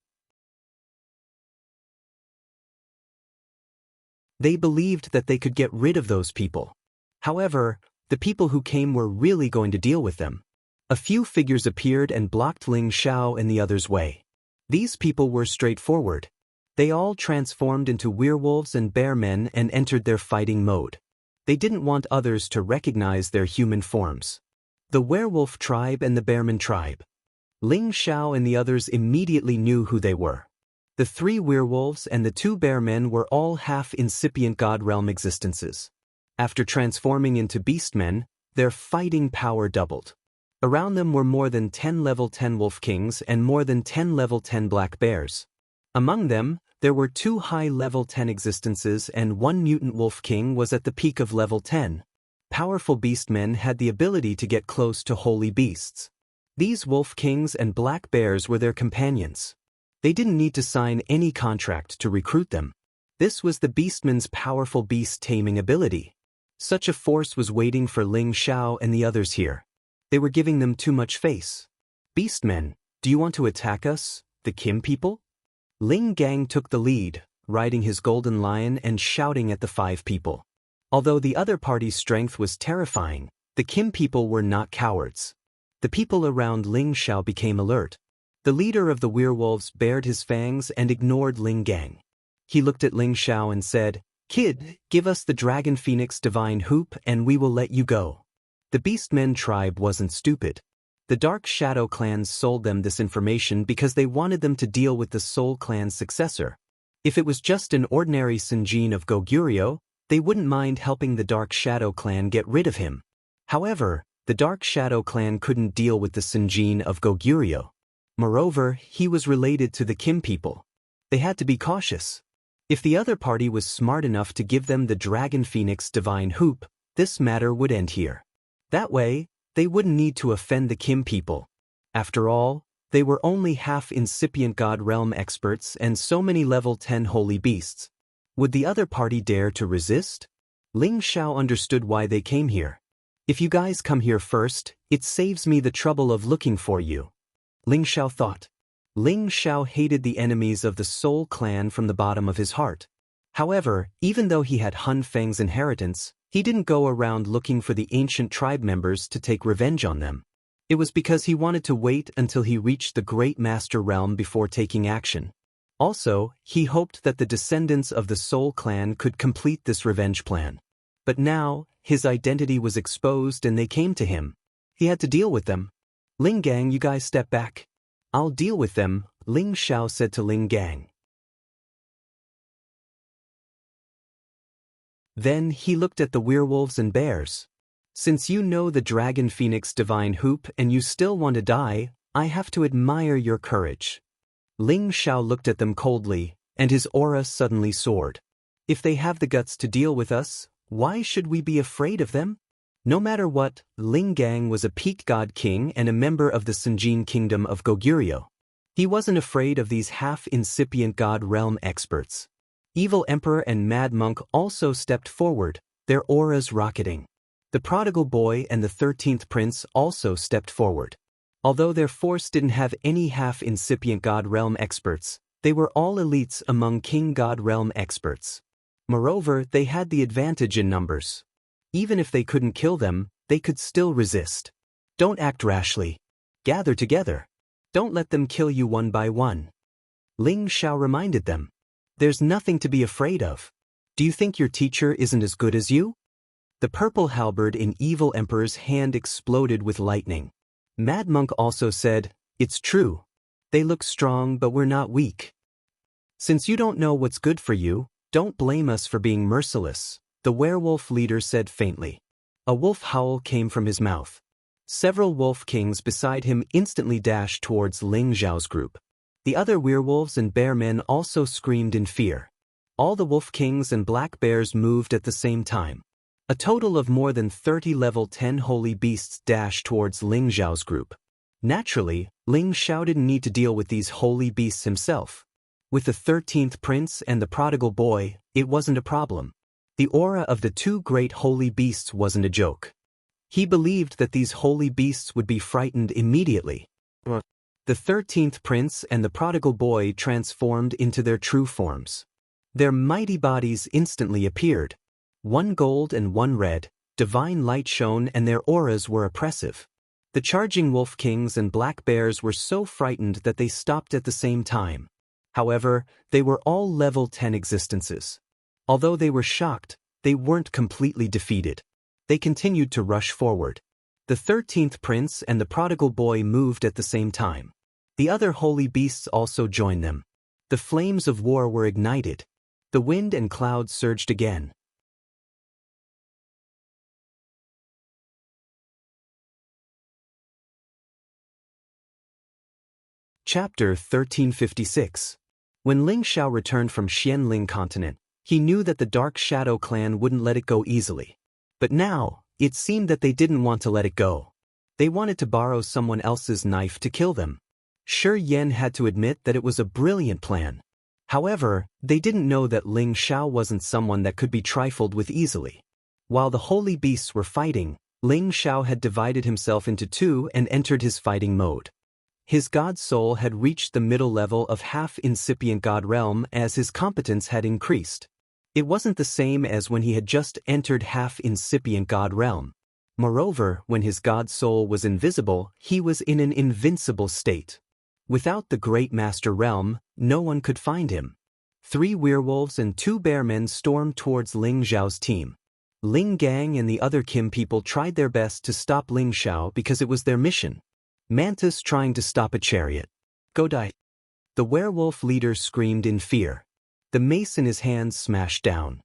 They believed that they could get rid of those people. However, the people who came were really going to deal with them. A few figures appeared and blocked Ling Xiao and the others' way. These people were straightforward. They all transformed into werewolves and bearmen and entered their fighting mode. They didn't want others to recognize their human forms. The werewolf tribe and the bearman tribe. Ling Xiao and the others immediately knew who they were. The 3 werewolves and the 2 bearmen were all half-incipient god realm existences. After transforming into beastmen, their fighting power doubled. Around them were more than 10 level 10 wolf kings and more than 10 level 10 black bears. Among them, there were 2 high level 10 existences and 1 mutant wolf king was at the peak of level 10. Powerful beastmen had the ability to get close to holy beasts. These wolf kings and black bears were their companions. They didn't need to sign any contract to recruit them. This was the beastman's powerful beast-taming ability. Such a force was waiting for Ling Xiao and the others here. They were giving them too much face. "Beastmen, do you want to attack us, the Kim people?" Ling Gang took the lead, riding his golden lion and shouting at the 5 people. Although the other party's strength was terrifying, the Kim people were not cowards. The people around Ling Xiao became alert. The leader of the werewolves bared his fangs and ignored Ling Gang. He looked at Ling Xiao and said, "Kid, give us the Dragon Phoenix Divine Hoop and we will let you go." The Beastmen tribe wasn't stupid. The Dark Shadow clans sold them this information because they wanted them to deal with the Soul clan's successor. If it was just an ordinary Sinjin of Goguryeo, they wouldn't mind helping the Dark Shadow clan get rid of him. However, the Dark Shadow clan couldn't deal with the Sinjin of Goguryeo. Moreover, he was related to the Kim people. They had to be cautious. If the other party was smart enough to give them the Dragon Phoenix Divine Hoop, this matter would end here. That way, they wouldn't need to offend the Kim people. After all, they were only half-incipient God Realm experts and so many level 10 holy beasts. Would the other party dare to resist? Ling Xiao understood why they came here. "If you guys come here first, it saves me the trouble of looking for you," Ling Xiao thought. Ling Xiao hated the enemies of the Soul clan from the bottom of his heart. However, even though he had Hun Feng's inheritance, he didn't go around looking for the ancient tribe members to take revenge on them. It was because he wanted to wait until he reached the Great Master Realm before taking action. Also, he hoped that the descendants of the Soul clan could complete this revenge plan. But now, his identity was exposed and they came to him. He had to deal with them. "Ling Gang, you guys step back. I'll deal with them," Ling Xiao said to Ling Gang. Then he looked at the werewolves and bears. "Since you know the Dragon Phoenix Divine Hoop and you still want to die, I have to admire your courage." Ling Xiao looked at them coldly, and his aura suddenly soared. "If they have the guts to deal with us, why should we be afraid of them?" No matter what, Ling Gang was a peak god king and a member of the Sinjin kingdom of Goguryeo. He wasn't afraid of these half-incipient god realm experts. Evil Emperor and Mad Monk also stepped forward, their auras rocketing. The Prodigal Boy and the 13th Prince also stepped forward. Although their force didn't have any half-incipient god realm experts, they were all elites among king god realm experts. Moreover, they had the advantage in numbers. Even if they couldn't kill them, they could still resist. Don't act rashly. Gather together. Don't let them kill you one by one. Ling Xiao reminded them. There's nothing to be afraid of. Do you think your teacher isn't as good as you? The purple halberd in Evil Emperor's hand exploded with lightning. Mad Monk also said, It's true. They look strong, but we're not weak. Since you don't know what's good for you, don't blame us for being merciless, the werewolf leader said faintly. A wolf howl came from his mouth. Several wolf kings beside him instantly dashed towards Ling Xiao's group. The other werewolves and bear men also screamed in fear. All the wolf kings and black bears moved at the same time. A total of more than 30 level 10 holy beasts dashed towards Ling Xiao's group. Naturally, Ling Xiao didn't need to deal with these holy beasts himself. With the 13th Prince and the Prodigal Boy, it wasn't a problem. The aura of the two great holy beasts wasn't a joke. He believed that these holy beasts would be frightened immediately. The 13th Prince and the Prodigal Boy transformed into their true forms. Their mighty bodies instantly appeared. One gold and one red, divine light shone and their auras were oppressive. The charging wolf kings and black bears were so frightened that they stopped at the same time. However, they were all level 10 existences. Although they were shocked, they weren't completely defeated. They continued to rush forward. The 13th Prince and the Prodigal Boy moved at the same time. The other holy beasts also joined them. The flames of war were ignited. The wind and clouds surged again. Chapter 1356. When Ling Xiao returned from Xianling continent, he knew that the Dark Shadow clan wouldn't let it go easily. But now, it seemed that they didn't want to let it go. They wanted to borrow someone else's knife to kill them. Shi Yan had to admit that it was a brilliant plan. However, they didn't know that Ling Xiao wasn't someone that could be trifled with easily. While the holy beasts were fighting, Ling Xiao had divided himself into two and entered his fighting mode. His god soul had reached the middle level of half-incipient god realm as his competence had increased. It wasn't the same as when he had just entered half-incipient god realm. Moreover, when his god soul was invisible, he was in an invincible state. Without the great master realm, no one could find him. 3 werewolves and 2 bearmen stormed towards Ling Xiao's team. Ling Gang and the other Kim people tried their best to stop Ling Xiao because it was their mission. Mantis trying to stop a chariot. Go die. The werewolf leader screamed in fear. The mace in his hands smashed down.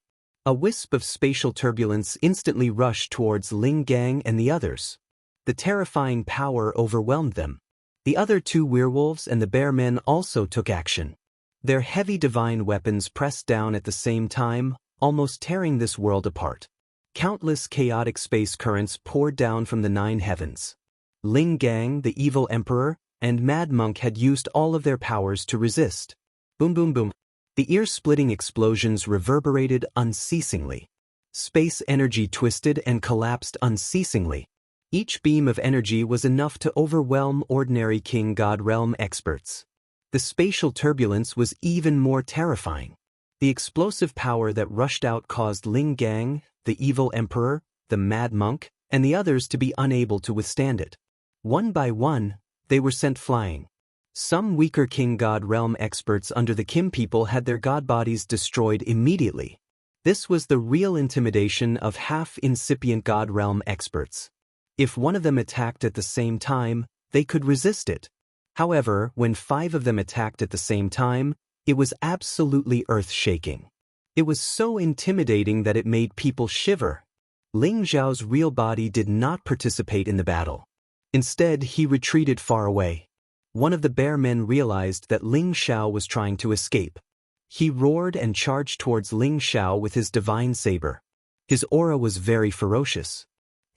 A wisp of spatial turbulence instantly rushed towards Ling Gang and the others. The terrifying power overwhelmed them. The other 2 werewolves and the bearmen also took action. Their heavy divine weapons pressed down at the same time, almost tearing this world apart. Countless chaotic space currents poured down from the 9 heavens. Ling Gang, the evil emperor, and Mad Monk had used all of their powers to resist. Boom boom boom. The ear-splitting explosions reverberated unceasingly. Space energy twisted and collapsed unceasingly. Each beam of energy was enough to overwhelm ordinary King God Realm experts. The spatial turbulence was even more terrifying. The explosive power that rushed out caused Ling Gang, the evil emperor, the Mad Monk, and the others to be unable to withstand it. One by one, they were sent flying. Some weaker King God Realm experts under the Kim people had their god bodies destroyed immediately. This was the real intimidation of half-incipient God Realm experts. If one of them attacked at the same time, they could resist it. However, when 5 of them attacked at the same time, it was absolutely earth-shaking. It was so intimidating that it made people shiver. Ling Xiao's real body did not participate in the battle. Instead, he retreated far away. One of the bear men realized that Ling Xiao was trying to escape. He roared and charged towards Ling Xiao with his divine saber. His aura was very ferocious.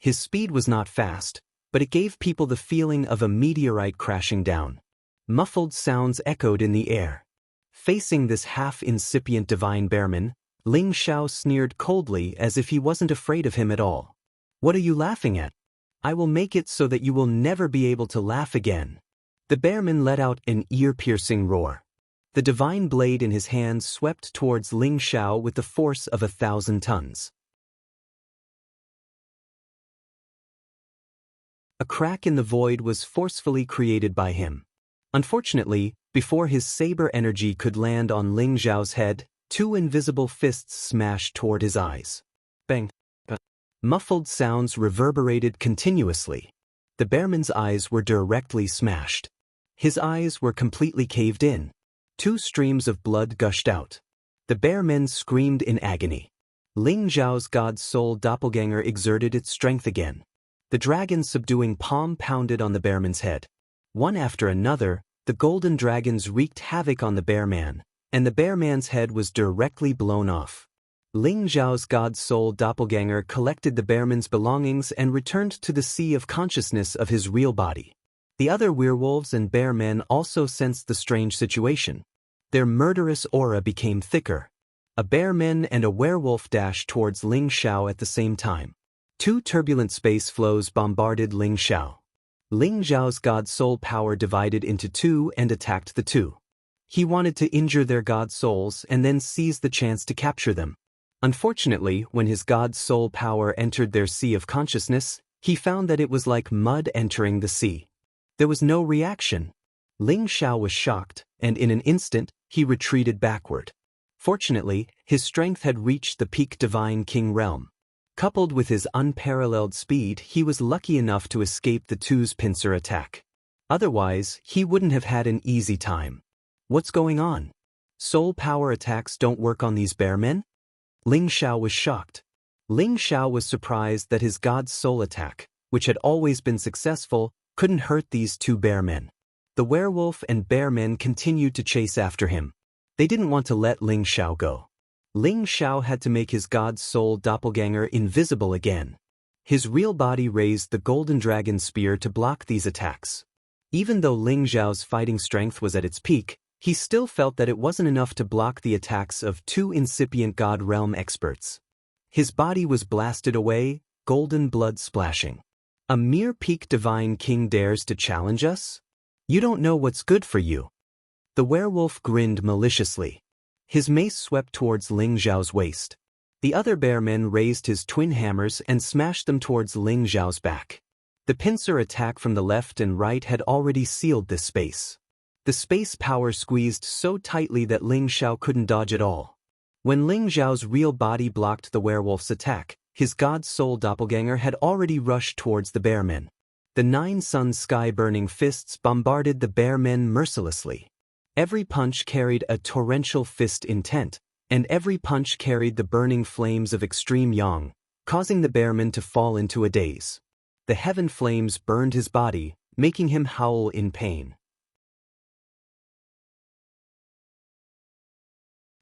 His speed was not fast, but it gave people the feeling of a meteorite crashing down. Muffled sounds echoed in the air. Facing this half-incipient divine bearman, Ling Xiao sneered coldly as if he wasn't afraid of him at all. "What are you laughing at? I will make it so that you will never be able to laugh again." The bearman let out an ear-piercing roar. The divine blade in his hand swept towards Ling Xiao with the force of 1,000 tons. A crack in the void was forcefully created by him. Unfortunately, before his saber energy could land on Ling Xiao's head, 2 invisible fists smashed toward his eyes. Bang! Muffled sounds reverberated continuously. The bearman's eyes were directly smashed. His eyes were completely caved in. 2 streams of blood gushed out. The bearman screamed in agony. Ling Xiao's god soul doppelganger exerted its strength again. The dragon's subduing palm pounded on the bearman's head. One after another, the golden dragons wreaked havoc on the bearman, and the bearman's head was directly blown off. Ling Xiao's god soul doppelganger collected the bearman's belongings and returned to the sea of consciousness of his real body. The other werewolves and bearmen also sensed the strange situation. Their murderous aura became thicker. A bearman and a werewolf dashed towards Ling Xiao at the same time. 2 turbulent space flows bombarded Ling Xiao. Ling Xiao's god soul power divided into 2 and attacked the 2. He wanted to injure their god souls and then seize the chance to capture them. Unfortunately, when his god soul power entered their sea of consciousness, he found that it was like mud entering the sea. There was no reaction. Ling Xiao was shocked, and in an instant, he retreated backward. Fortunately, his strength had reached the peak divine king realm. Coupled with his unparalleled speed, he was lucky enough to escape the 2's pincer attack. Otherwise, he wouldn't have had an easy time. What's going on? Soul power attacks don't work on these bearmen? Ling Xiao was shocked. Ling Xiao was surprised that his god's soul attack, which had always been successful, couldn't hurt these 2 bearmen. The werewolf and bearmen continued to chase after him. They didn't want to let Ling Xiao go. Ling Xiao had to make his god's soul doppelganger invisible again. His real body raised the golden dragon spear to block these attacks. Even though Ling Xiao's fighting strength was at its peak, he still felt that it wasn't enough to block the attacks of 2 incipient god realm experts. His body was blasted away, golden blood splashing. A mere peak divine king dares to challenge us? You don't know what's good for you. The werewolf grinned maliciously. His mace swept towards Ling Xiao's waist. The other bearman raised his twin hammers and smashed them towards Ling Xiao's back. The pincer attack from the left and right had already sealed this space. The space power squeezed so tightly that Ling Xiao couldn't dodge at all. When Ling Xiao's real body blocked the werewolf's attack, his god soul doppelganger had already rushed towards the bearmen. The 9 sun sky-burning fists bombarded the bearmen mercilessly. Every punch carried a torrential fist intent, and every punch carried the burning flames of extreme yang, causing the bearman to fall into a daze. The heaven flames burned his body, making him howl in pain.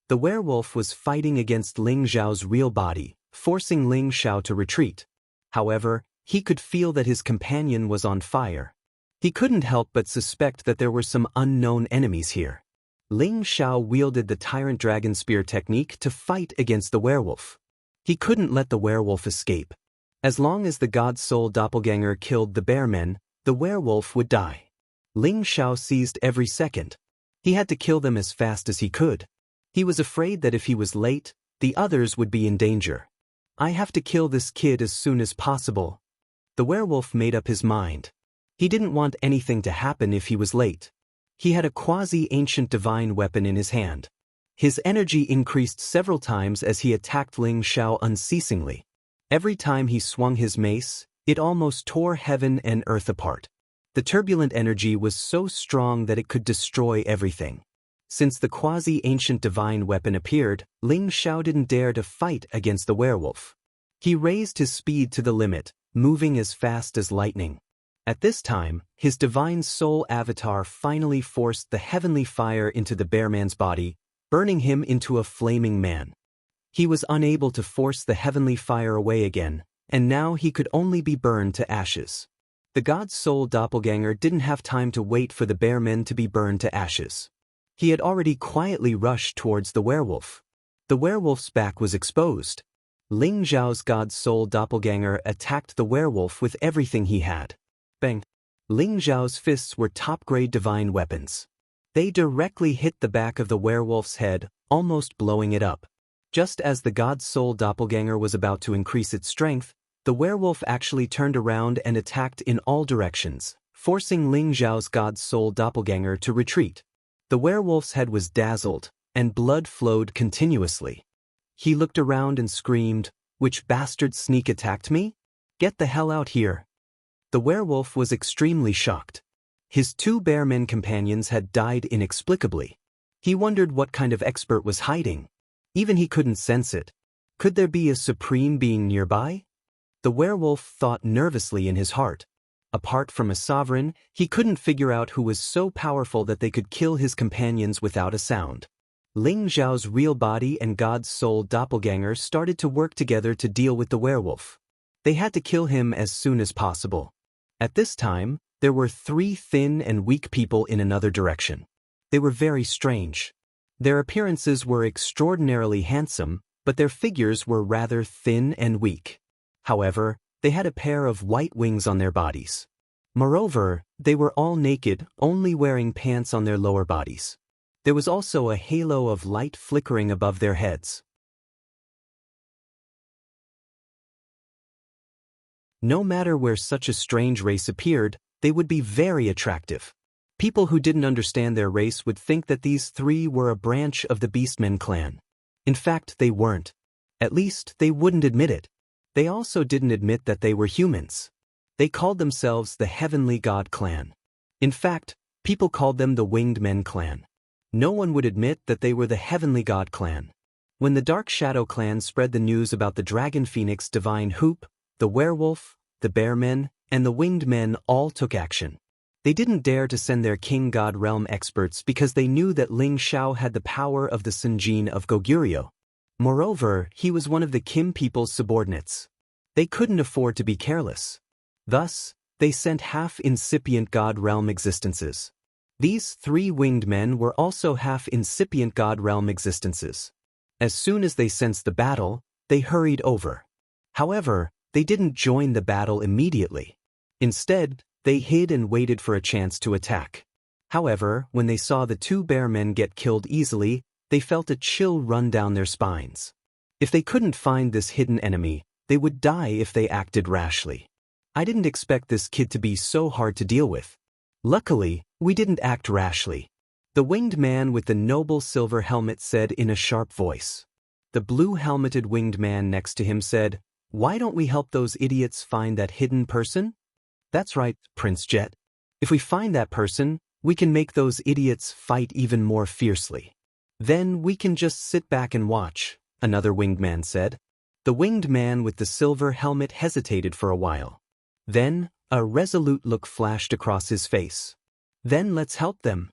The werewolf was fighting against Ling Xiao's real body, forcing Ling Xiao to retreat. However, he could feel that his companion was on fire. He couldn't help but suspect that there were some unknown enemies here. Ling Xiao wielded the Tyrant Dragon Spear technique to fight against the werewolf. He couldn't let the werewolf escape. As long as the god soul doppelganger killed the bearmen, the werewolf would die. Ling Xiao seized every second. He had to kill them as fast as he could. He was afraid that if he was late, the others would be in danger. I have to kill this kid as soon as possible. The werewolf made up his mind. He didn't want anything to happen if he was late. He had a quasi-ancient divine weapon in his hand. His energy increased several times as he attacked Ling Xiao unceasingly. Every time he swung his mace, it almost tore heaven and earth apart. The turbulent energy was so strong that it could destroy everything. Since the quasi-ancient divine weapon appeared, Ling Xiao didn't dare to fight against the werewolf. He raised his speed to the limit, moving as fast as lightning. At this time, his divine soul avatar finally forced the heavenly fire into the bearman's body, burning him into a flaming man. He was unable to force the heavenly fire away again, and now he could only be burned to ashes. The god's soul doppelganger didn't have time to wait for the bear men to be burned to ashes. He had already quietly rushed towards the werewolf. The werewolf's back was exposed. Ling Zhao's god's soul doppelganger attacked the werewolf with everything he had. Bang! Ling Zhao's fists were top-grade divine weapons. They directly hit the back of the werewolf's head, almost blowing it up. Just as the god's soul doppelganger was about to increase its strength, the werewolf actually turned around and attacked in all directions, forcing Ling Zhao's god's soul doppelganger to retreat. The werewolf's head was dazzled, and blood flowed continuously. He looked around and screamed, "Which bastard sneak attacked me? Get the hell out here!" The werewolf was extremely shocked. His two bearmen companions had died inexplicably. He wondered what kind of expert was hiding. Even he couldn't sense it. Could there be a supreme being nearby? The werewolf thought nervously in his heart. Apart from a sovereign, he couldn't figure out who was so powerful that they could kill his companions without a sound. Ling Zhao's real body and God's soul doppelganger started to work together to deal with the werewolf. They had to kill him as soon as possible. At this time, there were 3 thin and weak people in another direction. They were very strange. Their appearances were extraordinarily handsome, but their figures were rather thin and weak. However, they had a pair of white wings on their bodies. Moreover, they were all naked, only wearing pants on their lower bodies. There was also a halo of light flickering above their heads. No matter where such a strange race appeared, they would be very attractive. People who didn't understand their race would think that these 3 were a branch of the Beastmen clan. In fact, they weren't. At least, they wouldn't admit it. They also didn't admit that they were humans. They called themselves the Heavenly God clan. In fact, people called them the Winged Men clan. No one would admit that they were the Heavenly God clan. When the Dark Shadow clan spread the news about the Dragon Phoenix Divine Hoop, the werewolf, the bearmen, and the winged men all took action. They didn't dare to send their King God Realm experts because they knew that Ling Xiao had the power of the Sunjin of Goguryeo. Moreover, he was one of the Kim people's subordinates. They couldn't afford to be careless. Thus, they sent half-incipient God Realm existences. These 3 winged men were also half-incipient God Realm existences. As soon as they sensed the battle, they hurried over. However, they didn't join the battle immediately. Instead, they hid and waited for a chance to attack. However, when they saw the 2 bearmen get killed easily, they felt a chill run down their spines. If they couldn't find this hidden enemy, they would die if they acted rashly. I didn't expect this kid to be so hard to deal with. Luckily, we didn't act rashly. The winged man with the noble silver helmet said in a sharp voice. The blue-helmeted winged man next to him said, "Why don't we help those idiots find that hidden person?" "That's right, Prince Jet. If we find that person, we can make those idiots fight even more fiercely. Then we can just sit back and watch," another winged man said. The winged man with the silver helmet hesitated for a while. Then, a resolute look flashed across his face. "Then let's help them."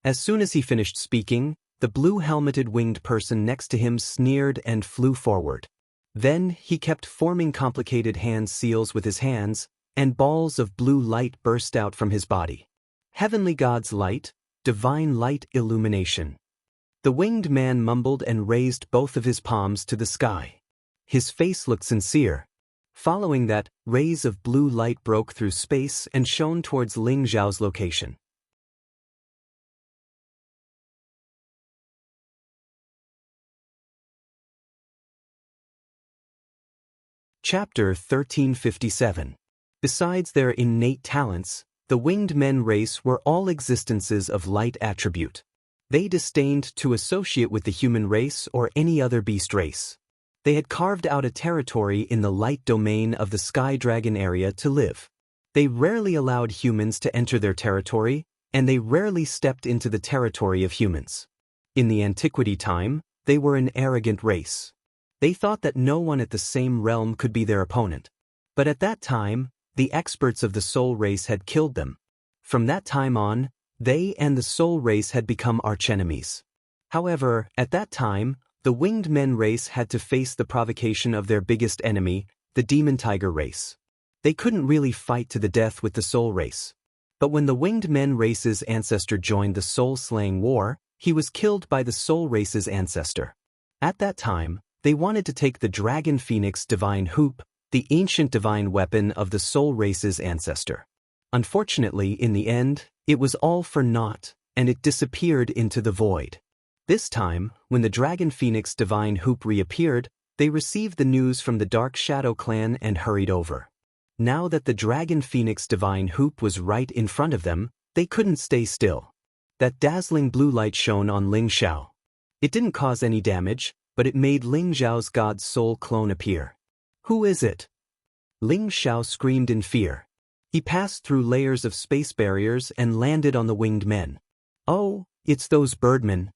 As soon as he finished speaking, the blue-helmeted winged person next to him sneered and flew forward. Then he kept forming complicated hand seals with his hands, and balls of blue light burst out from his body. Heavenly God's light, divine light illumination. The winged man mumbled and raised both of his palms to the sky. His face looked sincere. Following that, rays of blue light broke through space and shone towards Ling Zhao's location. Chapter 1357. Besides their innate talents, the winged men race were all existences of light attribute. They disdained to associate with the human race or any other beast race. They had carved out a territory in the light domain of the Sky Dragon area to live. They rarely allowed humans to enter their territory, and they rarely stepped into the territory of humans. In the antiquity time, they were an arrogant race. They thought that no one at the same realm could be their opponent. But at that time, the experts of the soul race had killed them. From that time on, they and the soul race had become archenemies. However, at that time, the winged men race had to face the provocation of their biggest enemy, the demon tiger race. They couldn't really fight to the death with the soul race. But when the winged men race's ancestor joined the soul-slaying war, he was killed by the soul race's ancestor. At that time, they wanted to take the dragon phoenix divine hoop, the ancient divine weapon of the soul race's ancestor. Unfortunately, in the end, it was all for naught, and it disappeared into the void. This time, when the dragon phoenix divine hoop reappeared, they received the news from the Dark Shadow clan and hurried over. Now that the dragon phoenix divine hoop was right in front of them, they couldn't stay still. That dazzling blue light shone on Ling Xiao. It didn't cause any damage, but it made Ling Xiao's god soul clone appear. Who is it? Ling Xiao screamed in fear. He passed through layers of space barriers and landed on the winged men. Oh, it's those birdmen.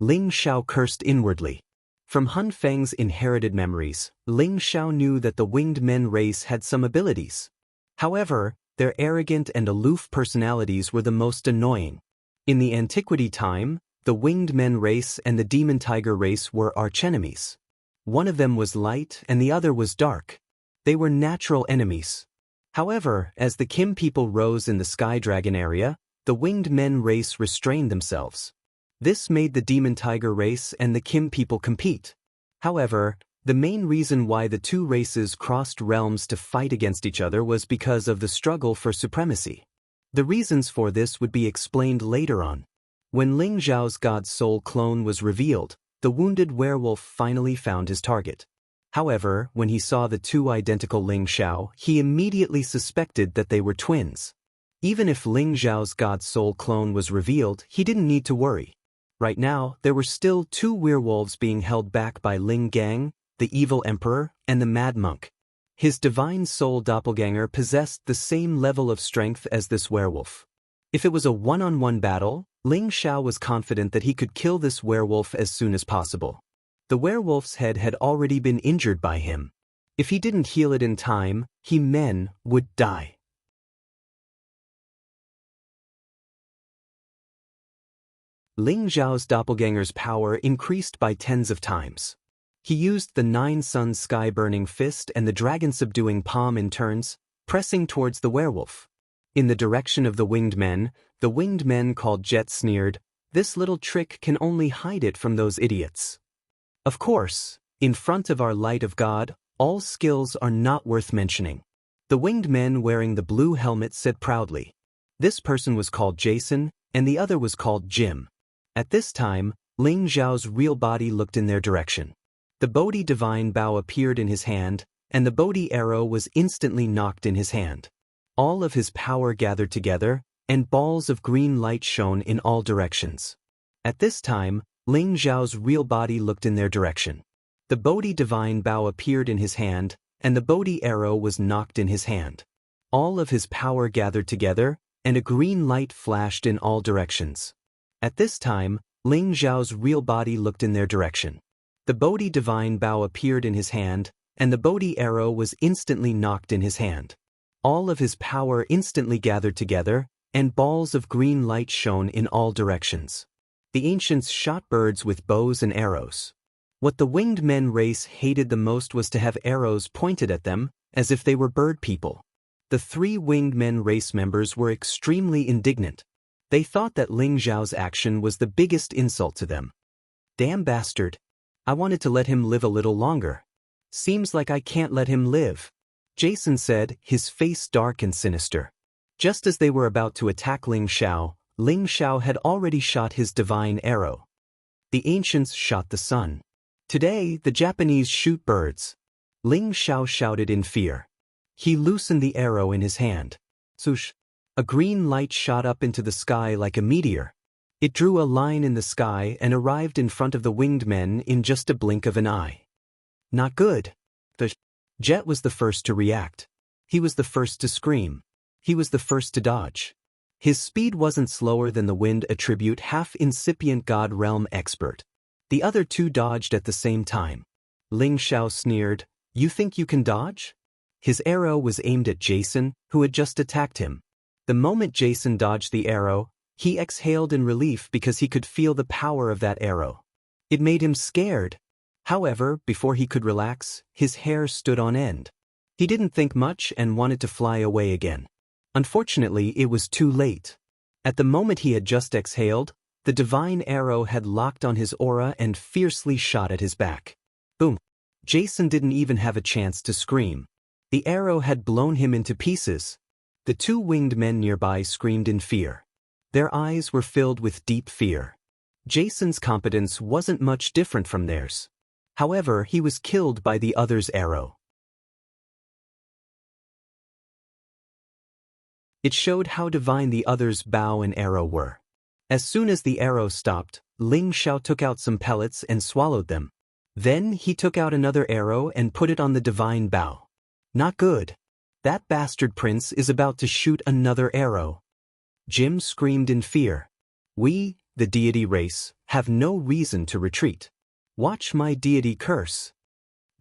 Ling Xiao cursed inwardly. From Hun Feng's inherited memories, Ling Xiao knew that the winged men race had some abilities. However, their arrogant and aloof personalities were the most annoying. In the antiquity time, the winged men race and the demon tiger race were archenemies. One of them was light and the other was dark. They were natural enemies. However, as the Kim people rose in the Sky Dragon area, the winged men race restrained themselves. This made the demon tiger race and the Kim people compete. However, the main reason why the two races crossed realms to fight against each other was because of the struggle for supremacy. The reasons for this would be explained later on. When Ling Xiao's god soul clone was revealed, the wounded werewolf finally found his target. However, when he saw the two identical Ling Xiao, he immediately suspected that they were twins. Even if Ling Xiao's god soul clone was revealed, he didn't need to worry. Right now, there were still two werewolves being held back by Ling Gang, the evil emperor, and the mad monk. His divine soul doppelganger possessed the same level of strength as this werewolf. If it was a one-on-one battle, Ling Xiao was confident that he could kill this werewolf as soon as possible. The werewolf's head had already been injured by him. If he didn't heal it in time, he would die. Ling Xiao's doppelganger's power increased by tens of times. He used the 9-sun sky-burning fist and the dragon-subduing palm in turns, pressing towards the werewolf. In the direction of the winged men called Jet sneered, "This little trick can only hide it from those idiots." Of course, in front of our light of God, all skills are not worth mentioning. The winged men wearing the blue helmet said proudly. This person was called Jason, and the other was called Jim. At this time, Ling Xiao's real body looked in their direction. The Bodhi divine bow appeared in his hand, and the Bodhi arrow was instantly knocked in his hand. All of his power gathered together, and balls of green light shone in all directions. At this time, Ling Xiao's real body looked in their direction. The Bodhi divine bow appeared in his hand, and the Bodhi arrow was knocked in his hand. All of his power gathered together, and a green light flashed in all directions. At this time, Ling Xiao's real body looked in their direction. The Bodhi divine bow appeared in his hand, and the Bodhi arrow was instantly knocked in his hand. All of his power instantly gathered together, and balls of green light shone in all directions. The ancients shot birds with bows and arrows. What the winged men race hated the most was to have arrows pointed at them, as if they were bird people. The 3 winged men race members were extremely indignant. They thought that Ling Xiao's action was the biggest insult to them. Damn bastard. I wanted to let him live a little longer. Seems like I can't let him live. Jason said, his face dark and sinister. Just as they were about to attack Ling Xiao had already shot his divine arrow. The ancients shot the sun. Today, the Japanese shoot birds. Ling Xiao shouted in fear. He loosened the arrow in his hand. Swoosh! A green light shot up into the sky like a meteor. It drew a line in the sky and arrived in front of the winged men in just a blink of an eye. Not good. The Jet was the first to react. He was the first to scream. He was the first to dodge. His speed wasn't slower than the wind attribute half-incipient God realm expert. The other 2 dodged at the same time. Ling Xiao sneered, "You think you can dodge?" His arrow was aimed at Jason, who had just attacked him. The moment Jason dodged the arrow, he exhaled in relief because he could feel the power of that arrow. It made him scared. However, before he could relax, his hair stood on end. He didn't think much and wanted to fly away again. Unfortunately, it was too late. At the moment he had just exhaled, the divine arrow had locked on his aura and fiercely shot at his back. Boom! Jason didn't even have a chance to scream. The arrow had blown him into pieces. The two winged men nearby screamed in fear. Their eyes were filled with deep fear. Jason's competence wasn't much different from theirs. However, he was killed by the other's arrow. It showed how divine the other's bow and arrow were. As soon as the arrow stopped, Ling Xiao took out some pellets and swallowed them. Then he took out another arrow and put it on the divine bow. Not good. That bastard prince is about to shoot another arrow. Jim screamed in fear. We, the deity race, have no reason to retreat. Watch my deity curse.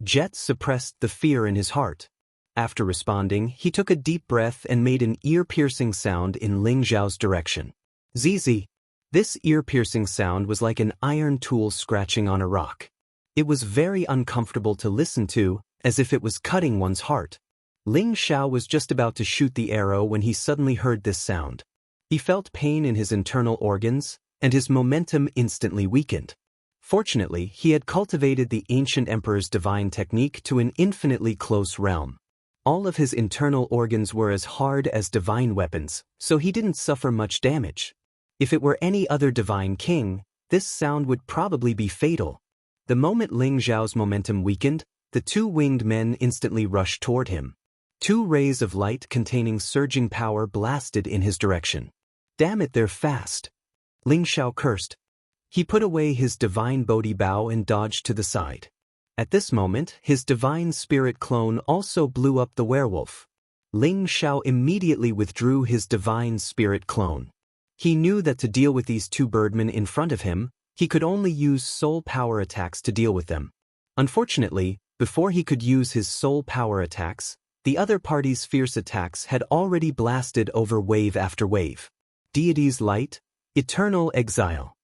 Jet suppressed the fear in his heart. After responding, he took a deep breath and made an ear-piercing sound in Ling Xiao's direction. Zizi. This ear-piercing sound was like an iron tool scratching on a rock. It was very uncomfortable to listen to, as if it was cutting one's heart. Ling Xiao was just about to shoot the arrow when he suddenly heard this sound. He felt pain in his internal organs, and his momentum instantly weakened. Fortunately, he had cultivated the ancient emperor's divine technique to an infinitely close realm. All of his internal organs were as hard as divine weapons, so he didn't suffer much damage. If it were any other divine king, this sound would probably be fatal. The moment Ling Xiao's momentum weakened, the two winged men instantly rushed toward him. Two rays of light containing surging power blasted in his direction. Damn it, they're fast. Ling Xiao cursed. He put away his divine Bodhi bow and dodged to the side. At this moment, his divine spirit clone also blew up the werewolf. Ling Xiao immediately withdrew his divine spirit clone. He knew that to deal with these two birdmen in front of him, he could only use soul power attacks to deal with them. Unfortunately, before he could use his soul power attacks, the other party's fierce attacks had already blasted over wave after wave. Deity's light, eternal exile.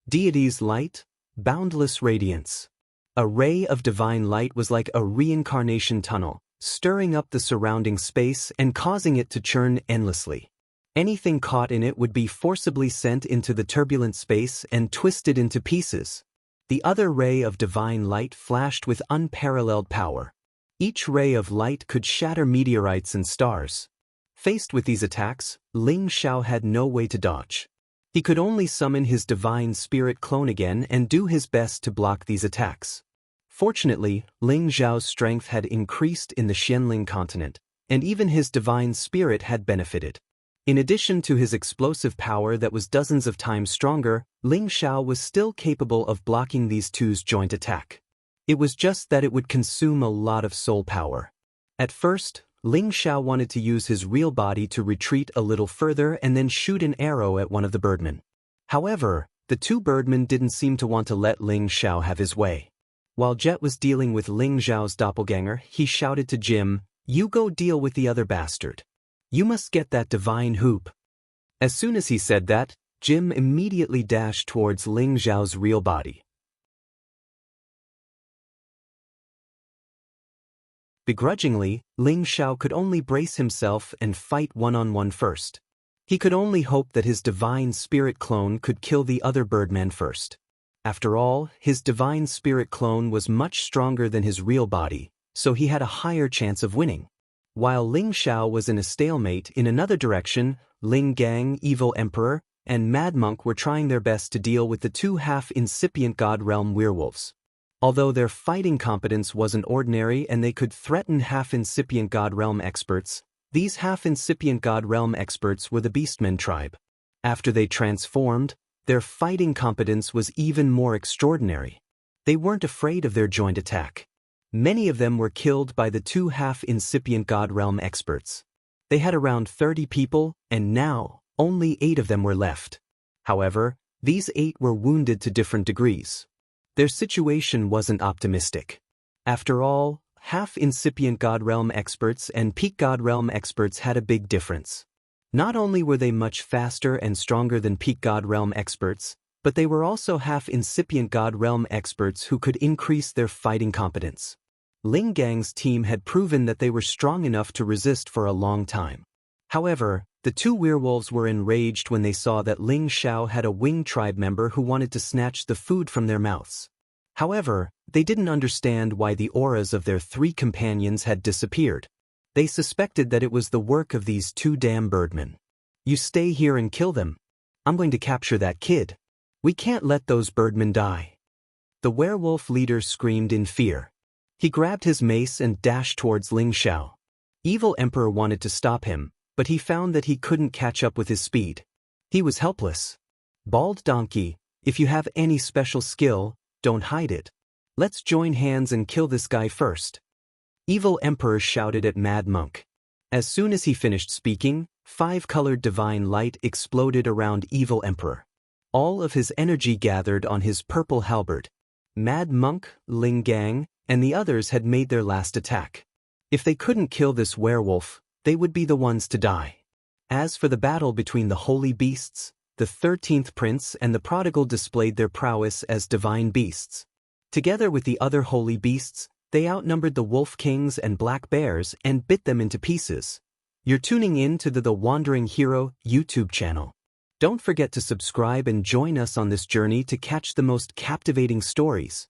Deity's light, boundless radiance. A ray of divine light was like a reincarnation tunnel, stirring up the surrounding space and causing it to churn endlessly. Anything caught in it would be forcibly sent into the turbulent space and twisted into pieces. The other ray of divine light flashed with unparalleled power. Each ray of light could shatter meteorites and stars. Faced with these attacks, Ling Xiao had no way to dodge. He could only summon his divine spirit clone again and do his best to block these attacks. Fortunately, Ling Xiao's strength had increased in the Xianling continent, and even his divine spirit had benefited. In addition to his explosive power that was dozens of times stronger, Ling Xiao was still capable of blocking these two's joint attack. It was just that it would consume a lot of soul power. At first, Ling Xiao wanted to use his real body to retreat a little further and then shoot an arrow at one of the birdmen. However, the two birdmen didn't seem to want to let Ling Xiao have his way. While Jet was dealing with Ling Xiao's doppelganger, he shouted to Jim, "You go deal with the other bastard. You must get that divine hoop." As soon as he said that, Jim immediately dashed towards Ling Xiao's real body. Begrudgingly, Ling Xiao could only brace himself and fight one-on-one first. He could only hope that his divine spirit clone could kill the other birdman first. After all, his divine spirit clone was much stronger than his real body, so he had a higher chance of winning. While Ling Xiao was in a stalemate in another direction, Ling Gang, Evil Emperor, and Mad Monk were trying their best to deal with the two half-incipient God Realm werewolves. Although their fighting competence wasn't ordinary and they could threaten half-incipient God Realm experts, these half-incipient God Realm experts were the Beastmen tribe. After they transformed, their fighting competence was even more extraordinary. They weren't afraid of their joint attack. Many of them were killed by the two half-incipient God Realm experts. They had around 30 people, and now, only 8 of them were left. However, these 8 were wounded to different degrees. Their situation wasn't optimistic. After all, half-incipient God Realm experts and peak God Realm experts had a big difference. Not only were they much faster and stronger than peak God Realm experts, but they were also half-incipient God Realm experts who could increase their fighting competence. Ling Gang's team had proven that they were strong enough to resist for a long time. However, the two werewolves were enraged when they saw that Ling Xiao had a Wing tribe member who wanted to snatch the food from their mouths. However, they didn't understand why the auras of their three companions had disappeared. They suspected that it was the work of these two damn birdmen. You stay here and kill them. I'm going to capture that kid. We can't let those birdmen die. The werewolf leader screamed in fear. He grabbed his mace and dashed towards Ling Xiao. Evil Emperor wanted to stop him, but he found that he couldn't catch up with his speed. He was helpless. Bald Donkey, if you have any special skill, don't hide it. Let's join hands and kill this guy first. Evil Emperor shouted at Mad Monk. As soon as he finished speaking, 5-colored divine light exploded around Evil Emperor. All of his energy gathered on his purple halberd. Mad Monk, Ling Gang, and the others had made their last attack. If they couldn't kill this werewolf, they would be the ones to die. As for the battle between the holy beasts, the 13th prince and the prodigal displayed their prowess as divine beasts. Together with the other holy beasts, they outnumbered the wolf kings and black bears and bit them into pieces. You're tuning in to the Wandering Hero YouTube channel. Don't forget to subscribe and join us on this journey to catch the most captivating stories.